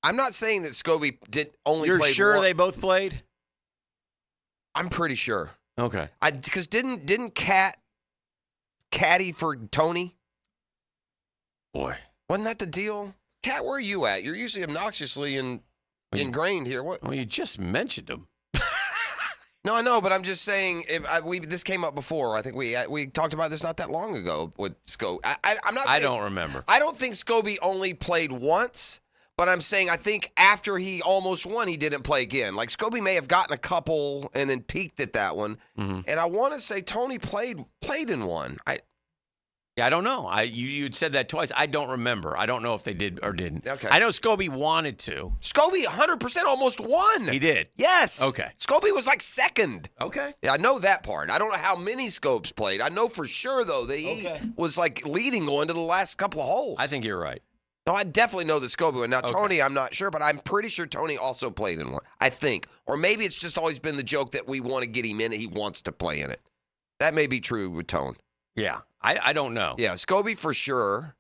I'm not saying that Scobie did only. You're play sure one. they both played? I'm pretty sure. Okay. Because didn't caddy for Tony? Boy, wasn't that the deal? Cat, where are you at? You're usually obnoxiously ingrained here. What? Well, you just mentioned him. No, I know, but I'm just saying. This came up before. I think we talked about this not that long ago with Scobie. I'm not. I don't remember. I don't think Scobie only played once, but I'm saying I think after he almost won, he didn't play again. Like Scobie may have gotten a couple and then peaked at that one, and I want to say Tony played in one. I don't know. You had said that twice. I don't remember. I don't know if they did or didn't. Okay. I know Scobie wanted to. Scobie 100% almost won. He did. Yes. Okay. Scobie was like second. Okay. Yeah, I know that part. I don't know how many Scopes played. I know for sure though that he was like leading going to the last couple of holes. I think you're right. No, I definitely know that Scobie won. Now Tony, I'm not sure, but I'm pretty sure Tony also played in one. I think, or maybe it's just always been the joke that we want to get him in and he wants to play in it. That may be true with Tone. Yeah. I don't know. Yeah, Scobie for sure.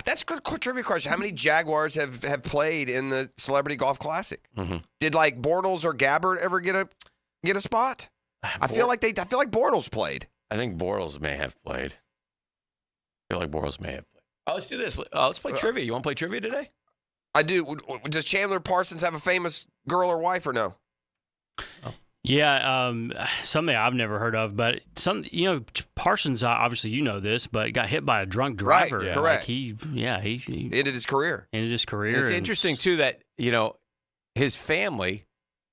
That's a good trivia question. How many Jaguars have played in the Celebrity Golf Classic? Mm-hmm. Did like Bortles or Gabbard ever get a spot? I feel like Bortles played. I think Bortles may have played. I feel like Bortles may have played. Oh, let's do this. Let's play trivia. You want to play trivia today? I do. Does Chandler Parsons have a famous girl or wife or no? Oh. Yeah, something I've never heard of, but Parsons, obviously you know this, but got hit by a drunk driver. Right, correct. Like he ended his career. It's interesting too that his family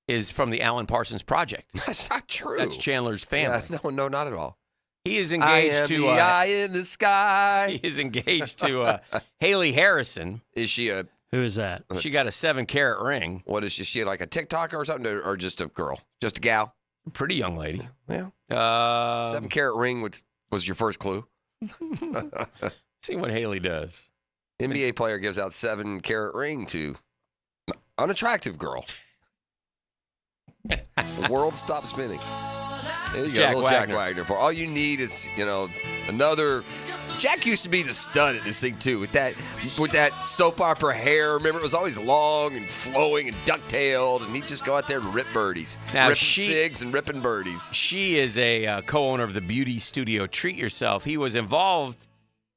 is from the Alan Parsons Project. That's not true. That's Chandler's family. Yeah, no, not at all. He is engaged to the eye in the sky. He is engaged to Haley Harrison. Is she a? Who is that? She got a 7-carat ring. What is she? Is she like a TikToker or something, or just a girl? Just a gal? Pretty young lady. Yeah. 7-carat ring was your first clue. See what Haley does. NBA player gives out 7-carat ring to unattractive girl. The world stops spinning. There you go, Jack Wagner. For all you need is another. Jack used to be the stud at this thing too, with that soap opera hair. Remember, it was always long and flowing and duck-tailed, and he'd just go out there and rip birdies, ripping cigs and ripping birdies. She is a co-owner of the beauty studio Treat Yourself. He was involved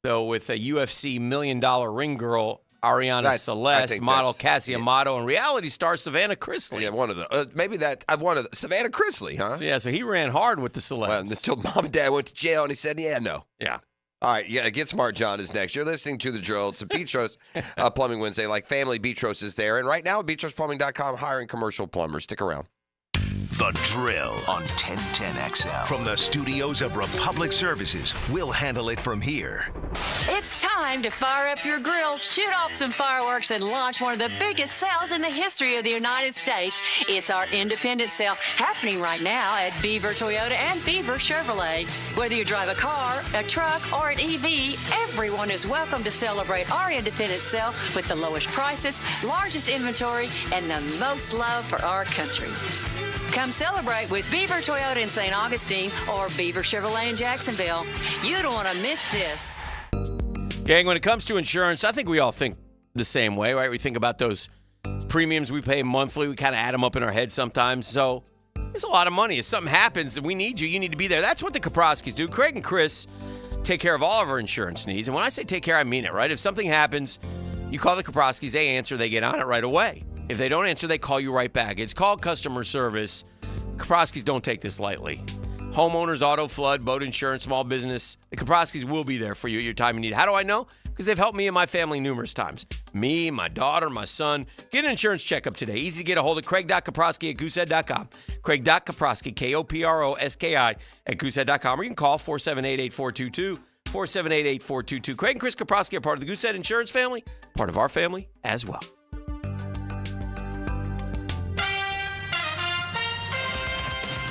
though with a UFC $1 million ring girl Ariana Celeste, model Cassie Amato, and reality star Savannah Chrisley. Yeah, one of the Savannah Chrisley, huh? So he ran hard with the Celeste. Well, until mom and dad went to jail, and he said, "Yeah, no." Yeah. All right, yeah, Get Smart John is next. You're listening to The Drill. It's a Beatrice Plumbing Wednesday. Like family, Beatrice is there. And right now, BeatricePlumbing.com, hiring commercial plumbers. Stick around. The Drill on 1010XL. From the studios of Republic Services, we'll handle it from here. It's time to fire up your grills, shoot off some fireworks, and launch one of the biggest sales in the history of the United States. It's our independent sale happening right now at Beaver Toyota and Beaver Chevrolet. Whether you drive a car, a truck, or an EV, everyone is welcome to celebrate our independent sale with the lowest prices, largest inventory, and the most love for our country. Come celebrate with Beaver Toyota in St. Augustine or Beaver Chevrolet in Jacksonville. You don't want to miss this. Gang, when it comes to insurance, I think we all think the same way, right? We think about those premiums we pay monthly. We kind of add them up in our head sometimes. So it's a lot of money. If something happens and we need you, you need to be there. That's what the Kaproskis do. Craig and Chris take care of all of our insurance needs. And when I say take care, I mean it, right? If something happens, you call the Kaproskis, they answer, they get on it right away. If they don't answer, they call you right back. It's called customer service. Kaproskis don't take this lightly. Homeowners, auto, flood, boat insurance, small business. The Kaproskis will be there for you at your time you need. How do I know? Because they've helped me and my family numerous times. me, my daughter, my son. Get an insurance checkup today. Easy to get a hold of Craig.Kaprosky at goosehead.com. Craig.Kaprosky, K-O-P-R-O-S-K-I at goosehead.com. Or you can call 478-8422, 478-8422. Craig and Chris Kaprosky are part of the Goosehead Insurance family, part of our family as well.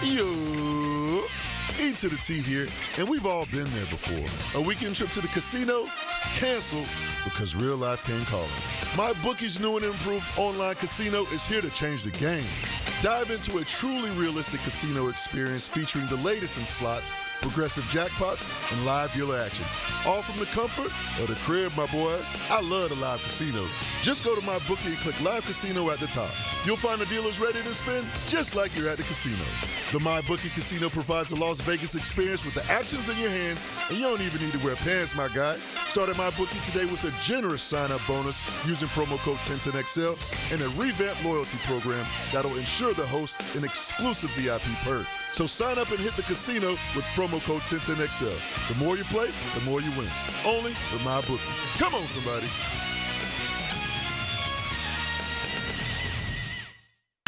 Yo, E to the T here, and we've all been there before. A weekend trip to the casino? Canceled because real life came calling. MyBookie's new and improved online casino is here to change the game. Dive into a truly realistic casino experience featuring the latest in slots, progressive jackpots, and live dealer action. All from the comfort of the crib, my boy. I love the live casino. Just go to MyBookie and click Live Casino at the top. You'll find the dealers ready to spin just like you're at the casino. The MyBookie Casino provides a Las Vegas experience with the actions in your hands, and you don't even need to wear pants, my guy. Start at MyBookie today with a generous sign-up bonus using promo code 1010XL and a revamped loyalty program that'll ensure the host an exclusive VIP perk. So sign up and hit the casino with promo code 1010XL. The more you play, the more you win. Only with MyBookie. Come on, somebody.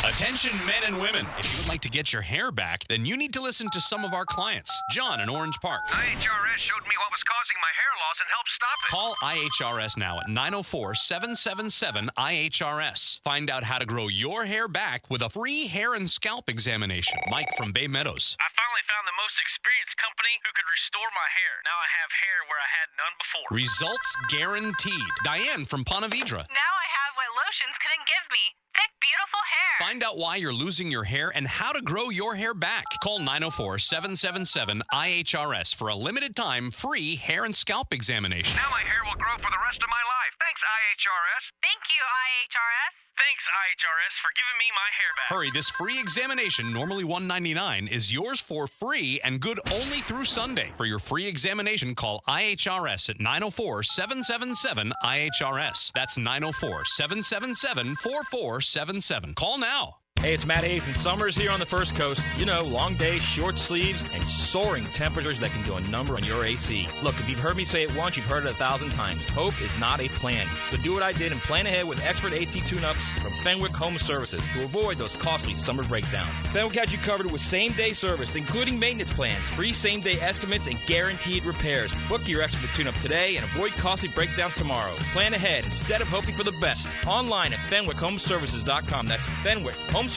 Attention men and women. If you would like to get your hair back, then you need to listen to some of our clients. John in Orange Park. IHRS showed me what was causing my hair loss and helped stop it. Call IHRS now at 904-777-IHRS. Find out how to grow your hair back with a free hair and scalp examination. Mike from Bay Meadows. I finally found the most experienced company who could restore my hair. Now I have hair where I had none before. Results guaranteed. Diane from Ponte Vedra. Now I have what lotions couldn't give me. Thick, beautiful hair. Find out why you're losing your hair and how to grow your hair back. Call 904-777-IHRS for a limited time free hair and scalp examination. Now my hair will grow for the rest of my life. Thanks, IHRS. Thank you, IHRS. Thanks, IHRS, for giving me my hair back. Hurry, this free examination, normally $199, is yours for free and good only through Sunday. For your free examination, call IHRS at 904-777-IHRS. That's 904-777-4477. Call now. Hey, it's Matt Hayes and Summers here on the First Coast. You know, long days, short sleeves, and soaring temperatures that can do a number on your AC. Look, if you've heard me say it once, you've heard it 1,000 times. Hope is not a plan. So do what I did and plan ahead with expert AC tune-ups from Fenwick Home Services to avoid those costly summer breakdowns. Fenwick has you covered with same-day service, including maintenance plans, free same-day estimates, and guaranteed repairs. Book your expert tune-up today and avoid costly breakdowns tomorrow. Plan ahead instead of hoping for the best. Online at FenwickHomeservices.com. That's FenwickHomeservices.com.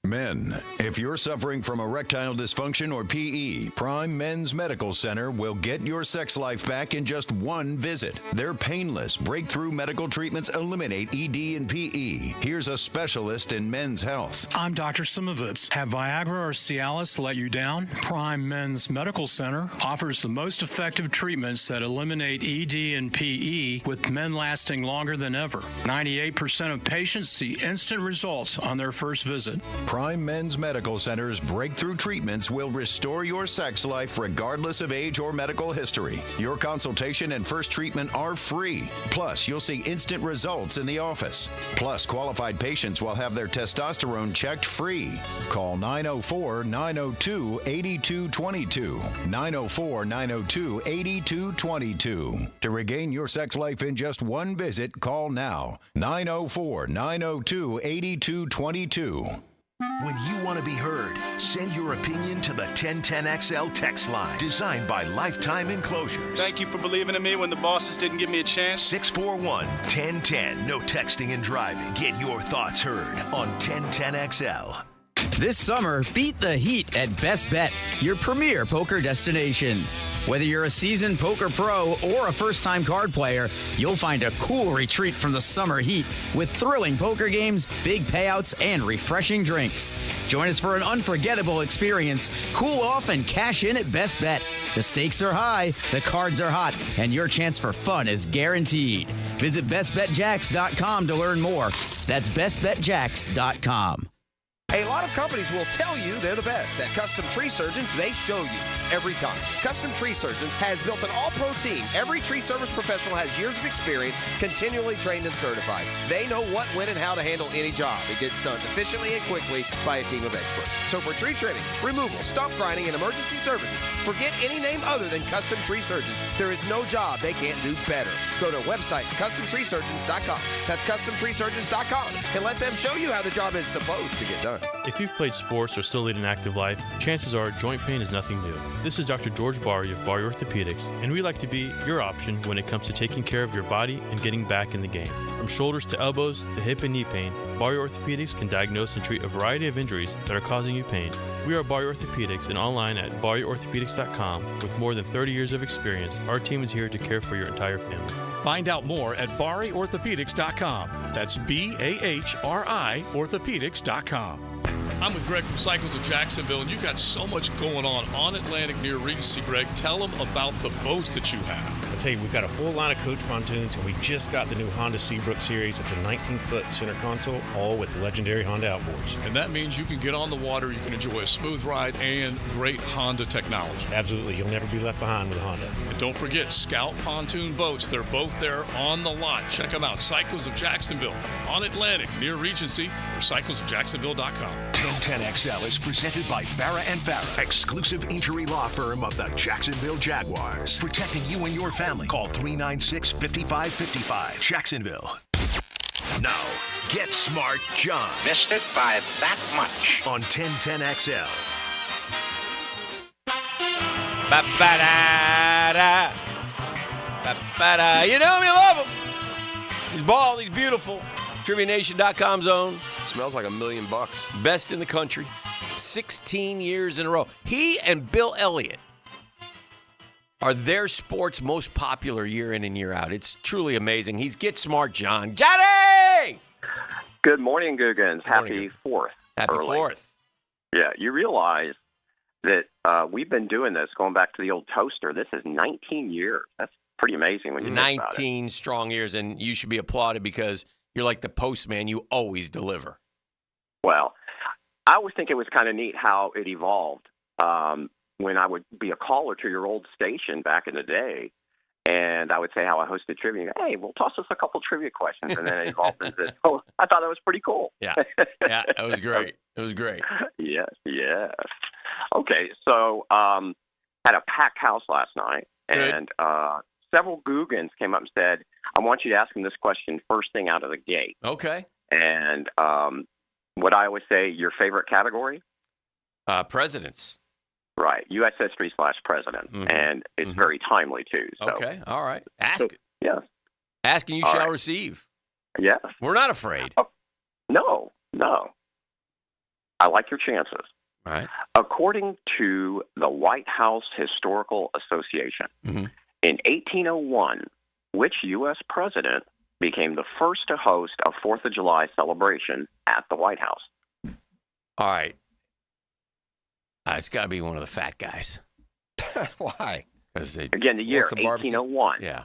Men, if you're suffering from erectile dysfunction or PE, Prime Men's Medical Center will get your sex life back in just one visit. Their painless, breakthrough medical treatments eliminate ED and PE. Here's a specialist in men's health. I'm Dr. Simovitz. Have Viagra or Cialis let you down? Prime Men's Medical Center offers the most effective treatments that eliminate ED and PE, with men lasting longer than ever. 98% of patients see instant results on their first visit. Prime Men's Medical Center's breakthrough treatments will restore your sex life regardless of age or medical history. Your consultation and first treatment are free. Plus, you'll see instant results in the office. Plus, qualified patients will have their testosterone checked free. Call 904-902-8222. 904-902-8222. To regain your sex life in just one visit, call now. 904-902-8222. When you want to be heard, send your opinion to the 1010XL text line, designed by Lifetime Enclosures. Thank you for believing in me when the bosses didn't give me a chance. 641-1010. No texting and driving. Get your thoughts heard on 1010XL. This summer, beat the heat at Best Bet, your premier poker destination. Whether you're a seasoned poker pro or a first-time card player, you'll find a cool retreat from the summer heat with thrilling poker games, big payouts, and refreshing drinks. Join us for an unforgettable experience. Cool off and cash in at Best Bet. The stakes are high, the cards are hot, and your chance for fun is guaranteed. Visit bestbetjacks.com to learn more. That's bestbetjacks.com. A lot of companies will tell you they're the best. At Custom Tree Surgeons, they show you every time. Custom Tree Surgeons has built an all-pro team. Every tree service professional has years of experience, continually trained and certified. They know what, when, and how to handle any job. It gets done efficiently and quickly by a team of experts. So for tree trimming, removal, stump grinding, and emergency services, Forget any name other than Custom Tree Surgeons. There is no job they can't do better. Go to our website, CustomTreeSurgeons.com. That's CustomTreeSurgeons.com. And let them show you how the job is supposed to get done. If you've played sports or still lead an active life, chances are joint pain is nothing new. This is Dr. George Barry of Barry Orthopedics, and we like to be your option when it comes to taking care of your body and getting back in the game. From shoulders to elbows to hip and knee pain, Barry Orthopedics can diagnose and treat a variety of injuries that are causing you pain. We are Barry Orthopedics and online at barryorthopedics.com. With more than 30 years of experience, our team is here to care for your entire family. Find out more at barryorthopedics.com. That's BAHRI orthopedics.com. I'm with Greg from Cycles of Jacksonville, and you've got so much going on Atlantic near Regency. Greg, tell them about the boats that you have. I'll tell you, we've got a full line of coach pontoons, and we just got the new Honda Seabrook series. It's a 19-foot center console, all with legendary Honda outboards. And that means you can get on the water, you can enjoy a smooth ride, and great Honda technology. Absolutely. You'll never be left behind with Honda. And don't forget, Scout Pontoon Boats. They're both there on the lot. Check them out. Cycles of Jacksonville on Atlantic near Regency or cyclesofjacksonville.com. 1010XL is presented by Farah and Farah, exclusive injury law firm of the Jacksonville Jaguars. Protecting you and your family. Call 396-5555. Jacksonville. Now, Get Smart John. Missed it by that much. On 1010XL. Ba-ba-da-da. Ba-ba-da. You know him, you love him. He's bald, he's beautiful. TriviaNation.com's own. Smells like $1 million. Best in the country. 16 years in a row. He and Bill Elliott are their sport's most popular year in and year out. It's truly amazing. He's Get Smart John. Johnny! Good morning, Googans. Happy 4th. Happy early. 4th. Yeah, you realize that we've been doing this going back to the old toaster. This is 19 years. That's pretty amazing when you think about it. 19 strong years, and you should be applauded because you're like the postman. You always deliver. Well, I always think it was kind of neat how it evolved. When I would be a caller to your old station back in the day, and I would say how I hosted trivia. Hey, well, toss us a couple trivia questions, and then it evolved into this. Oh, I thought that was pretty cool. Yeah, yeah, that was great. It was great. Yes. Okay, so had a packed house last night, and several Googans came up and said, I want you to ask them this question first thing out of the gate. Okay. And what I always say, your favorite category? Presidents. Right, U.S. history / president. Mm-hmm. And it's very timely, too. So. Okay, all right. Ask it. Yes. Ask and you shall receive. Yes. We're not afraid. No. I like your chances. All right. According to the White House Historical Association, in 1801, which U.S. president became the first to host a 4th of July celebration at the White House? All right. It's got to be one of the fat guys. Why? Again, the year 1801. Yeah.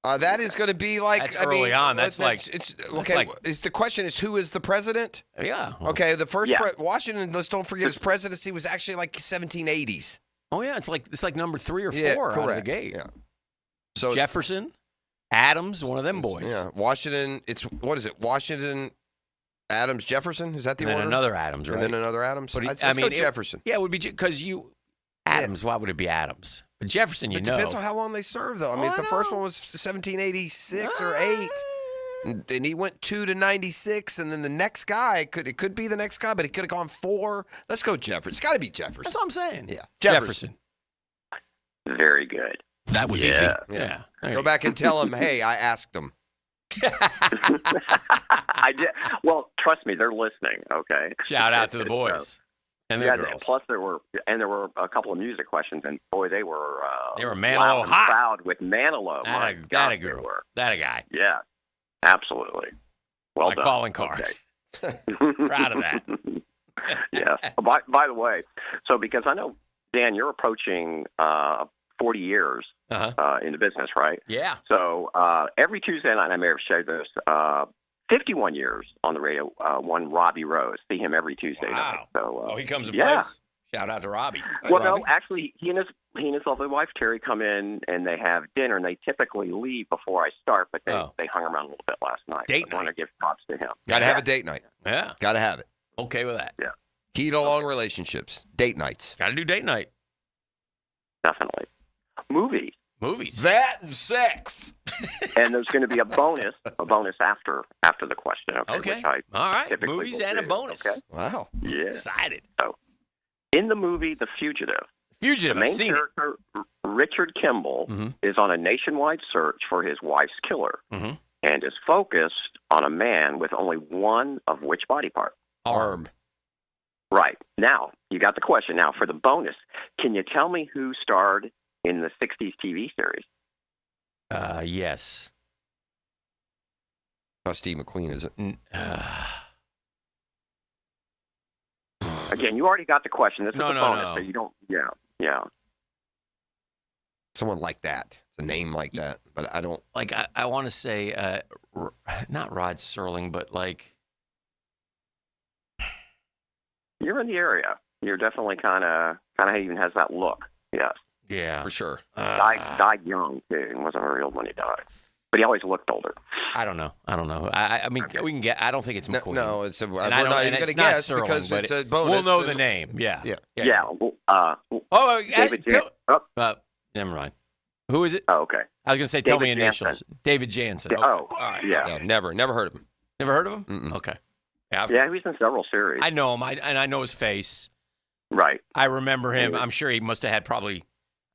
That is going to be like that's early on. That's like it's okay. Is the question is who is the president? Yeah. Okay. The first Washington. Let's don't forget his presidency was actually like 1780s. Oh yeah, it's like number 3 or 4 out of the gate. Yeah. So Jefferson, Adams, one of them boys. Yeah. Washington. What is it? Washington, Adams, Jefferson. Is that the order? order? And then another Adams, right? And then another Adams. But let's go Jefferson. Yeah, it would be because Adams. Why would it be Adams? But Jefferson, it depends on how long they served, though. I mean, if the first one was 1786 or 8, and he went 2 to 96, and then the next guy it could be the next guy, but he could have gone 4. Let's go Jefferson. It's got to be Jefferson. That's what I'm saying. Yeah, Jefferson. Very good. That was easy. Yeah. Go back and tell him, hey, I asked him. I did. Well, trust me, they're listening. Okay. Shout out to the boys and the girls. Plus, there were a couple of music questions, and boy, they were Manilow hot. Proud with Manilow. That a girl. That a guy. Yeah, absolutely. Well done. Calling cards. Okay. Proud of that. Yeah. By the way, so because I know Dan, you're approaching 40 years in the business, right? Yeah. So every Tuesday night, I may have shared this, 51 years on the radio, one Robbie Rose. See him every Tuesday night. So, he comes and plays. Shout out to Robbie. Well, no, actually, he and his lovely wife, Terry, come in and they have dinner, and they typically leave before I start, but they hung around a little bit last night. Date night. I want to give props to him. Got to have a date night. Yeah. Got to have it. Okay with that. Yeah. Key to long relationships. Date nights. Got to do date night. definitely. Movies. That and sex. And there's going to be a bonus after the question. Okay. Which I All right. typically Movies will and a do. bonus. Okay? Wow. Yeah. Excited. So, in the movie The Fugitive, the I've main seen it. character, Richard Kimball, is on a nationwide search for his wife's killer and is focused on a man with only one of which body part? Arm. Right. Now, you got the question. Now, for the bonus, can you tell me who starred in the 60s TV series? Yes. Not Steve McQueen, is it? Again, you already got the question. This is No, a no, bonus, no. so you don't. Yeah. Someone like that. It's a name like that, but I don't. Like, I want to say, not Rod Serling, but like. You're in the area. You're definitely kind of even has that look. Yes. Yeah. For sure. Died young too, and wasn't very old when he died. But he always looked older. I don't know. I mean, we can get. I don't think it's McQueen. No, it's a. We're And I don't- not and even going it's to not guess Serling, because but it's a bonus. We'll know the and- name. Yeah. Yeah. Oh, David never mind. Who is it? Oh, okay. I was going to say, tell me David initials. Jansen. David Jansen. Yeah, Okay. oh, All right. yeah. Never heard of him. Never heard of him? Okay. Yeah, Yeah, he's in several series. I know him. I know his face. Right. I remember him. I'm sure he must have had probably.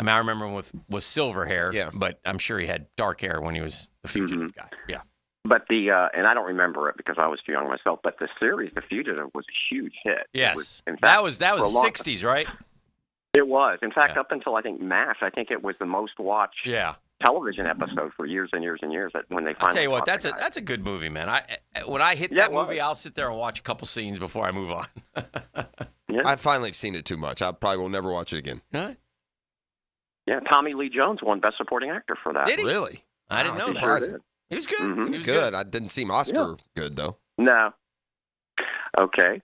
I mean, I remember him with silver hair. Yeah. But I'm sure he had dark hair when he was the fugitive guy. Yeah. But and I don't remember it because I was too young myself. But the series, The Fugitive, was a huge hit. Yes. It was, in fact, that was for a long- 60s, right? It was. In fact, up until I think MASH, I think it was the most watched television episode for years and years and years. That when they finally. I'll tell you what, caught that's a good movie, man. When I hit that movie, I'll sit there and watch a couple scenes before I move on. I finally seen it too much. I probably will never watch it again. Huh? Yeah, Tommy Lee Jones won Best Supporting Actor for that. Did he? Really? I didn't Wow, know that's that. surprising. He was good. Mhm. He was good. I didn't seem Oscar good though. No. Okay.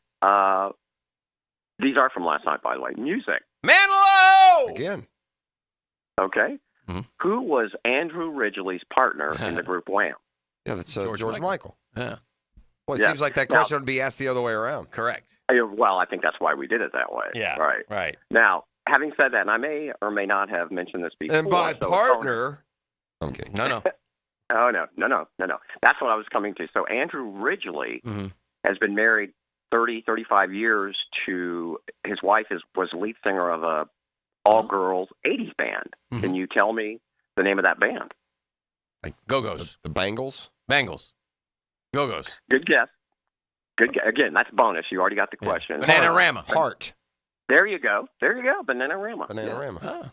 These are from last night, by the way. Music. Manilow! Again. Okay. Who was Andrew Ridgely's partner in the group Wham? Yeah, that's George Michael. Yeah. Well, it Yeah. seems like that question would be asked the other way around. Correct. Well, I think that's why we did it that way. Yeah. Right. Right. Now, having said that, and I may or may not have mentioned this before. And by so- partner, I'm kidding. No. Oh, no. That's what I was coming to. So Andrew Ridgely has been married 30, 35 years to his wife was lead singer of a all-girls 80s band. Can you tell me the name of that band? Like Go-Go's. The Bangles? Bangles. Go-Go's. Good guess. Again, that's bonus. You already got the question. Bananarama. Heart. There you go. Bananarama. Bananarama.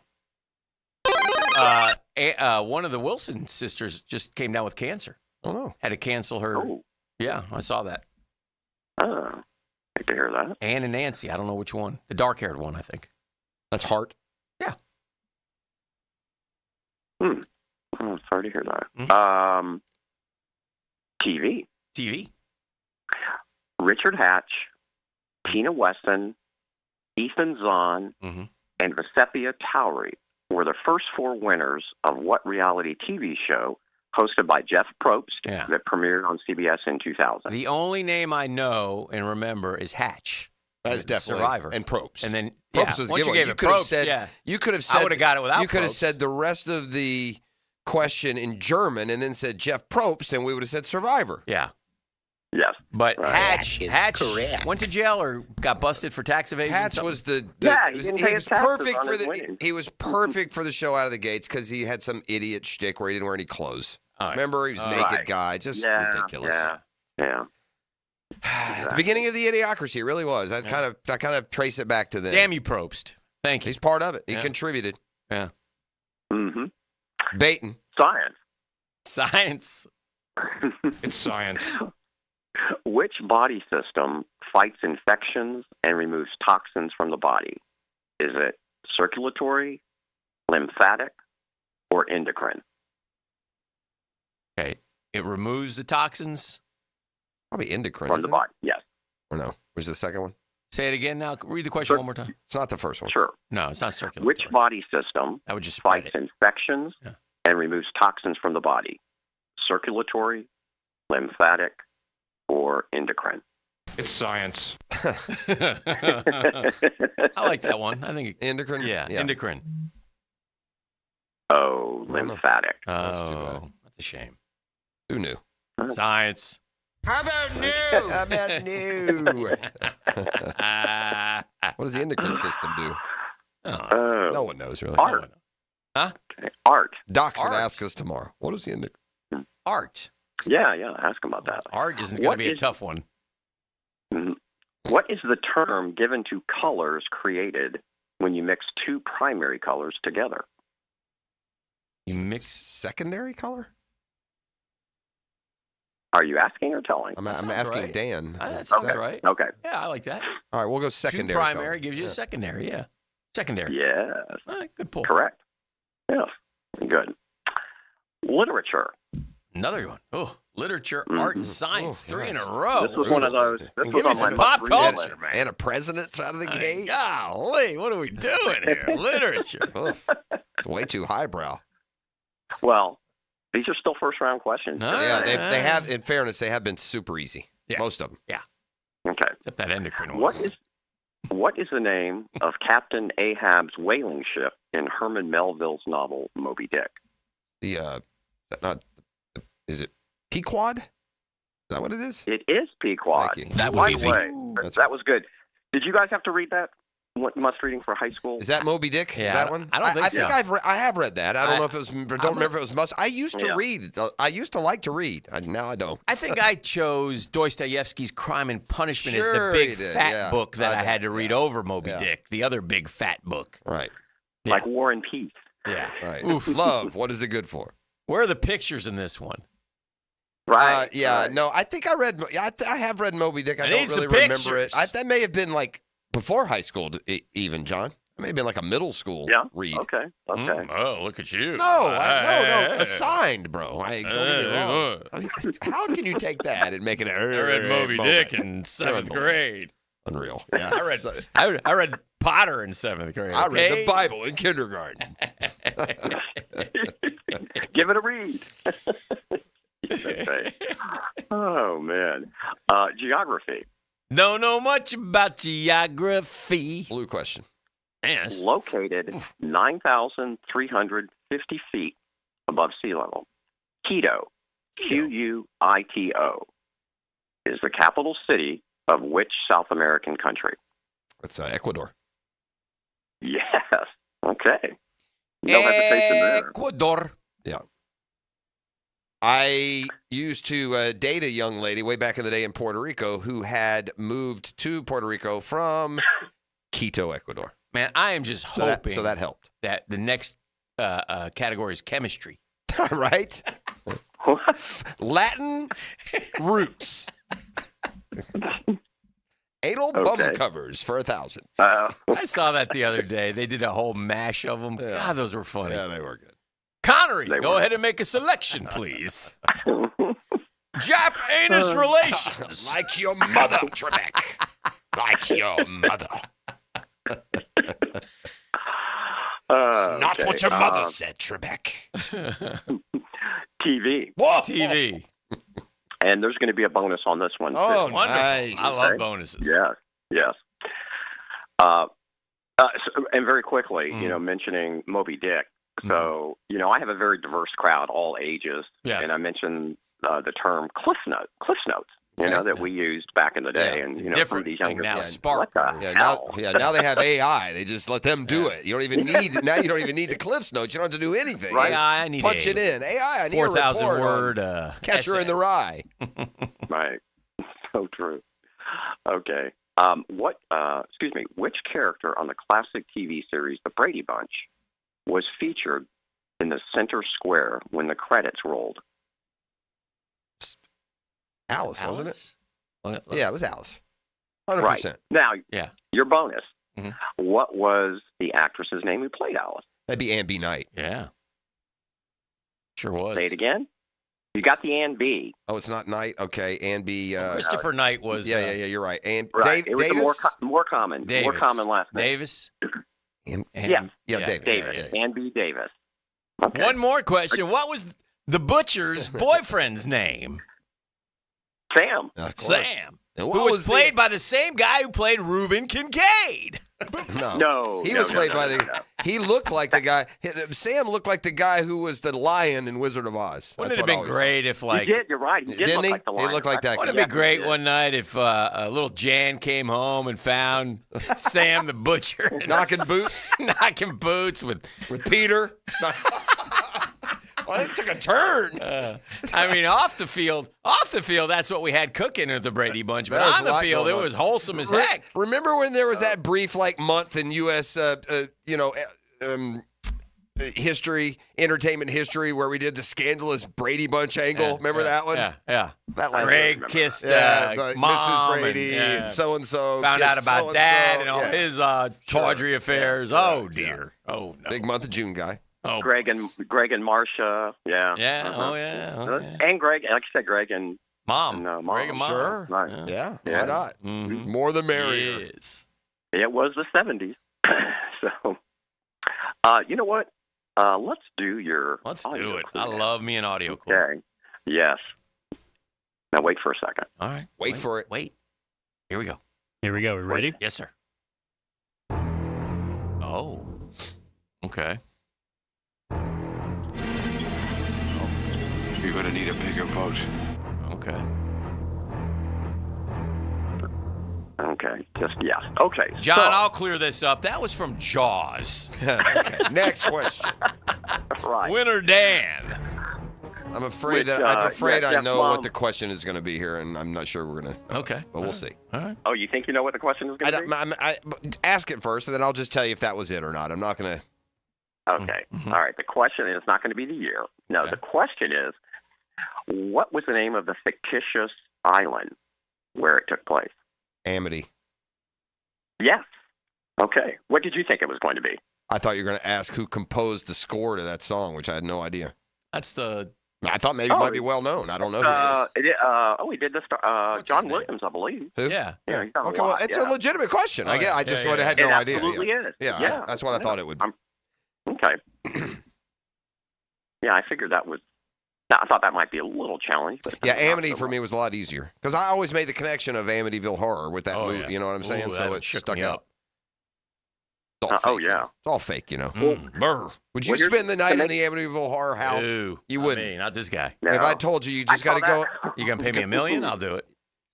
One of the Wilson sisters just came down with cancer. Oh, no. Had to cancel her. Oh. Yeah, I saw that. Oh, good to hear that. Ann and Nancy. I don't know which one. The dark-haired one, I think. That's Heart. Yeah. Oh, sorry to hear that. TV. Richard Hatch, Tina Weston, Ethan Zahn, and Vecepia Towery were the first four winners of what reality TV show hosted by Jeff Probst that premiered on CBS in 2000? The only name I know and remember is Hatch. That is definitely Survivor. And Probst. And then Probst was a once you giveaway. gave You it could have Probst, said, you could have said, I would have got it without You could have Probst. said the rest of the question in German and then said Jeff Probst, and we would have said Survivor. Yeah. Yes. But Hatch correct. went to jail or got busted for tax evasion. Hatch was the he he didn't pay was his taxes perfect on for his the winnings. he was perfect for the show out of the gates because he had some idiot shtick where he didn't wear any clothes. All right. Remember, he was a naked guy, just ridiculous. Yeah. It's the beginning of the idiocracy. It really was. I kind of trace it back to them. Damn you, Probst. Thank you. He's part of it. He Yeah. contributed. Yeah. Baiting. Science. It's science. Which body system fights infections and removes toxins from the body? Is it circulatory, lymphatic, or endocrine? Okay. It removes the toxins. Probably endocrine. From the isn't body, it? yes. Or no? Was the second one? Say it again now. Read the question one more time. It's not the first one. Sure. No, it's not circulatory. Which body system I would just fights infections and removes toxins from the body? Circulatory, lymphatic, or endocrine? It's science. I like that one. I think endocrine. Yeah, endocrine. lymphatic. Oh, that's a shame. Who knew? Science. How about new? How about new? What does the endocrine system do? No one knows, really. Art. Huh? Okay. Art. Doc's going to Art. ask us tomorrow. What is the endocrine? Art. Yeah, ask him about that. Art isn't going to be a tough one. What is the term given to colors created when you mix two primary colors together? You mix secondary color? Are you asking or telling? I'm asking right. Dan. That sounds right. Okay. Yeah, I like that. All right, we'll go secondary. Two primary color. gives you a secondary, yeah. Secondary. Yes. All right, good pull. Correct. Yes. Good. Literature. Another one. Oh, literature, art, and science. 3 in a row. This was one of those. This And was give me on some my pop must-read culture, list. man. And a president's out of the gate. Golly, what are we doing here? Literature. Oof. It's way too highbrow. Well, these are still first-round questions. Yeah, they have. In fairness, they have been super easy. Yeah. Most of them. Yeah. Okay. Except that endocrine one. What is the name of Captain Ahab's whaling ship in Herman Melville's novel Moby Dick? Is it Pequod? Is that what it is? It is Pequod. Thank you. That was By easy. the way, that was good. Did you guys have to read that? What must reading for high school? Is that Moby Dick? Yeah, That one? I don't think so. I have read that. I don't know if it was. Don't remember if it was must. I used to Yeah. read. I used to like to read. Now I don't. I think I chose Dostoevsky's Crime and Punishment Sure as the you big did, fat yeah. book that I had to Yeah. read over Moby Yeah. Dick, the other big fat book. Right. Like War and Peace. Yeah. Right. Oof. Love. What is it good for? Where are the pictures in this one? Right. Yeah. right. No, I think I read. I have read Moby Dick. I I don't need some really remember it. pictures. That may have been like before high school, even John. It may have been like a middle school read. Okay. Oh, look at you. No, no, assigned, bro. Don't get me wrong. How can you take that and make it? I read Moby Dick in 7th grade. Unreal. Yeah. I read Potter in 7th grade. I read okay? the Bible in kindergarten. Give it a read. Okay. Oh, man. Geography. Don't know much about geography. Blue question. Man, Located 9,350 feet above sea level. Quito, Quito, is the capital city of which South American country? That's Ecuador. Yes. Okay. No hesitation there. Ecuador. Yeah. I used to date a young lady way back in the day in Puerto Rico who had moved to Puerto Rico from Quito, Ecuador. Man, I am just hoping so that helped. that the next category is chemistry. Right? Latin roots. Anal bum covers for 1,000. I saw that the other day. They did a whole mash of them. God, those were funny. Yeah, they were good. Connery, go ahead and make a selection, please. Jap-anus relations. Like your mother, Trebek. Like your mother. Not what your mother said, Trebek. TV. Whoa. TV. And there's going to be a bonus on this one. Oh, too. Wonderful. nice. I love bonuses. Yes. And very quickly, mentioning Moby Dick. So, I have a very diverse crowd, all ages. Yes. And I mentioned the term cliff notes, that we used back in the day. And, some of these younger now, kids, Spark. what the Now hell? they have AI. They just let them do it. You don't even need the Cliffs Notes. You don't have to do anything. Right. AI, I need punch it in. AI, I need 4,000 a report word on Catcher essay. in the Rye. Right. So true. Okay. Which character on the classic TV series The Brady Bunch was featured in the center square when the credits rolled? Alice, wasn't it? Yeah, it was Alice. 100%. Right. Now, your bonus. Mm-hmm. What was the actress's name who played Alice? That'd be Ann B. Knight. Yeah. Sure was. Say it again. You got the Ann B. Oh, it's not Knight? Okay, Ann B. Christopher Knight was. Yeah, you're right. And Right. It was Davis? a more common last name. Davis. Yes. Davis. Davis. Ann B. Davis. Okay. One more question. What was the butcher's boyfriend's name? Sam. Of course. Sam. And Who was played by the same guy who played Reuben Kincaid. No. He was played by the. He looked like the guy. Sam looked like the guy who was the lion in Wizard of Oz. Wouldn't it have been great if, like. He did, you're right. He did Didn't look he? like the lion. He looked like that guy. Wouldn't it be great one night if little Jan came home and found Sam the butcher knocking boots with Peter? Well, it took a turn. I mean, off the field, that's what we had cooking at the Brady Bunch. But There was on a the lot field, it going on. was wholesome as heck. Remember when there was that brief month in U.S. entertainment history, where we did the scandalous Brady Bunch angle? Remember that one? Yeah. That Greg kissed like mom Mrs. Brady and and so and so found out about so-and-so. dad and all Yeah. his tawdry affairs. Oh dear. Oh no. Big month of June guy. Oh, Greg and Marsha. Yeah. Yeah. Uh-huh. Oh yeah. And Greg, like you said, Greg and Mom. Mom. Greg and Mom. Sure. Right. Yeah. Yeah. Why not? Mm-hmm. More the merrier. Yes. It was the 70s. So, you know what? Let's do your. Let's do audio it. clue I now. love me an audio clue. Okay. Yes. Now wait for a second. All right. Wait for it. Wait. Here we go. Here we go. We ready? Yes, sir. Oh. Okay. You're going to need a bigger boat. Okay. Okay. Just yes. Okay. John, so, I'll clear this up. That was from Jaws. Okay. Next question. right. Winner Dan. I'm afraid I know what the question is going to be here, and I'm not sure we're going to. Okay. But we'll see. All right. Oh, you think you know what the question is going to be? Ask it first, and then I'll just tell you if that was it or not. I'm not going to. Okay. All right. The question is not going to be the year. No, Okay. the question is, what was the name of the fictitious island where it took place? Amity. Yes. Okay. What did you think it was going to be? I thought you were going to ask who composed the score to that song, which I had no idea. That's the. I thought maybe it might be well known. I don't know who it is. He did the John Williams, I believe. Who? Yeah. Yeah. He's done Okay, a lot, well, it's a legitimate question. I just would have had It no idea. absolutely Yeah. is. Yeah, that's what I thought it would be. Okay. Yeah, I figured that was. I thought that might be a little challenge. But Yeah, Amity for me was a lot easier because I always made the connection of Amityville Horror with that movie. Yeah. You know what I'm saying? Ooh, So that it shook stuck me out. up. It's all fake, yeah. It's all fake, you know. Brr. Would you spend the night in the Amityville Horror house? No, You not wouldn't. me, not this guy. No. If I told you just got to go. You gonna pay me $1 million? I'll do it.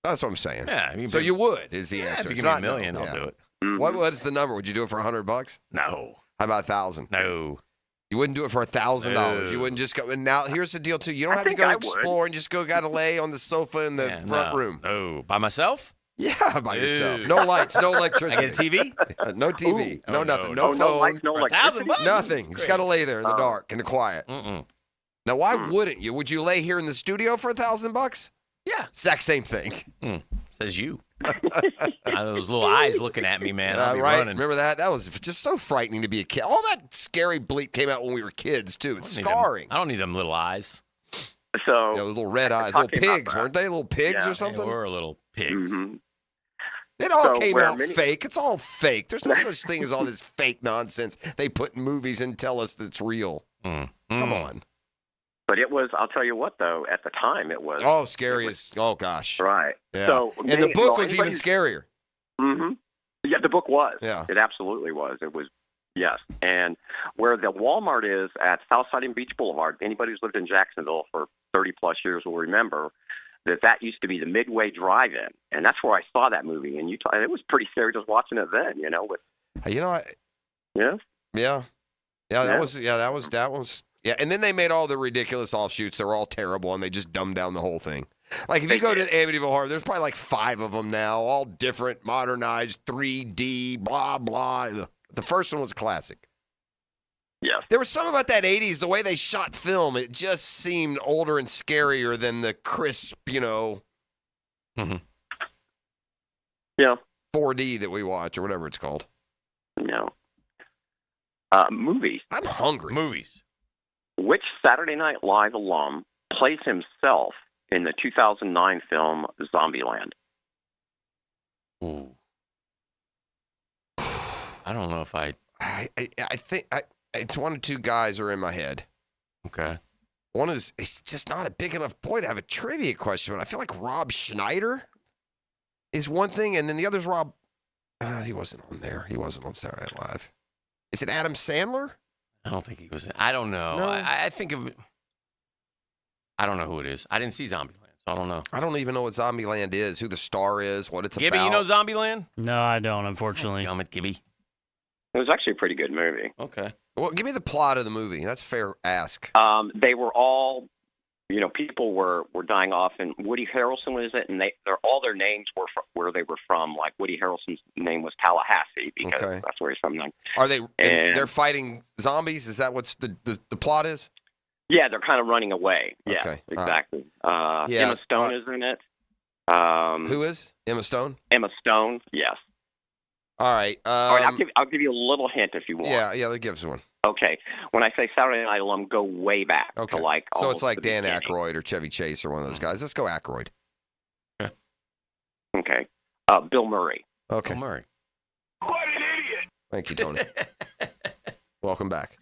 That's what I'm saying. Yeah. So you would is the Yeah, answer. if you It's give me not $1 million, no. I'll do it. What is the number? Would you do it for $100? No. How about $1,000? No. You wouldn't do it for $1,000. No. You wouldn't just go. And now here's the deal too. You don't have to think go I would. explore and just got to lay on the sofa in the Yeah, front no. room. No. By myself? Yeah, by yourself. Ew. No lights, no I electricity. get a TV? No TV, Ooh. no Oh, nothing, no. no phone, lights, no For electricity. $1,000? nothing. You just got to lay there in the dark, in the quiet. Mm-mm. Now, why wouldn't you? Would you lay here in the studio for $1,000? Yeah. Exact same thing. Says you. Those little eyes looking at me, man. I'll be Right? running. Remember that? That was just so frightening to be a kid. All that scary bleep came out when we were kids too. It's scarring. I don't need them little eyes. So Little red eyes, little talking about pigs, that. weren't they? Little pigs Yeah. or something. They were little pigs. Mhm. It all So came where out many- fake. It's all fake. There's no such thing as all this fake nonsense they put in movies and tell us that's real. Come on. But it was. I'll tell you what, though. At the time, it was. Oh, scary as oh gosh. Right. Yeah. So and the book was even scarier. Mm-hmm. Yeah, the book was. Yeah. It absolutely was. It was. Yes. And where the Walmart is at Southside and Beach Boulevard, anybody who's lived in Jacksonville for 30 plus years will remember that used to be the Midway Drive-In, and that's where I saw that movie. And it was pretty scary just watching it then. You know. With. Yeah. Yeah. That was. Yeah, and then they made all the ridiculous offshoots. They were all terrible, and they just dumbed down the whole thing. Like, if you go to Amityville Horror, there's probably like 5 of them now, all different, modernized, 3D, blah, blah. The first one was a classic. Yeah. There was something about that 80s, the way they shot film, it just seemed older and scarier than the crisp, Yeah. 4D that we watch, or whatever it's called. No. Movies. I'm hungry. Movies. Which Saturday Night Live alum plays himself in the 2009 film Zombieland? Ooh. I don't know if I think it's one or two guys are in my head. Okay. One is, it's just not a big enough boy to have a trivia question, but I feel like Rob Schneider is one thing, and then the other's Rob He wasn't on there. He wasn't on Saturday Night Live. Is it Adam Sandler? I don't think he was. I don't know. No. I think of. I don't know who it is. I didn't see Zombieland, so I don't know. I don't even know what Zombieland is, who the star is, what it's Gibby, about. you know Zombieland? No, I don't, unfortunately. Gummit, Gibby. It was actually a pretty good movie. Okay. Well, give me the plot of the movie. That's a fair ask. They were all, people were dying off, and Woody Harrelson was it, and all their names were where they were from. Like Woody Harrelson's name was Tallahassee because that's where he's from. Are they? They're fighting zombies. Is that what's the plot is? Yeah, they're kind of running away. Yeah, Okay. exactly. Yeah. Emma Stone is in it. Who is Emma Stone? Emma Stone. Yes. All right. All right. I'll give you a little hint if you want. Yeah. Let's give us one. Okay. When I say Saturday Night alum, go way back. Okay. To like so it's almost like the Dan beginning. Aykroyd or Chevy Chase or one of those guys. Let's go Aykroyd. Okay. Bill Murray. Okay. Bill Murray. What an idiot! Thank you, Tony. Welcome back.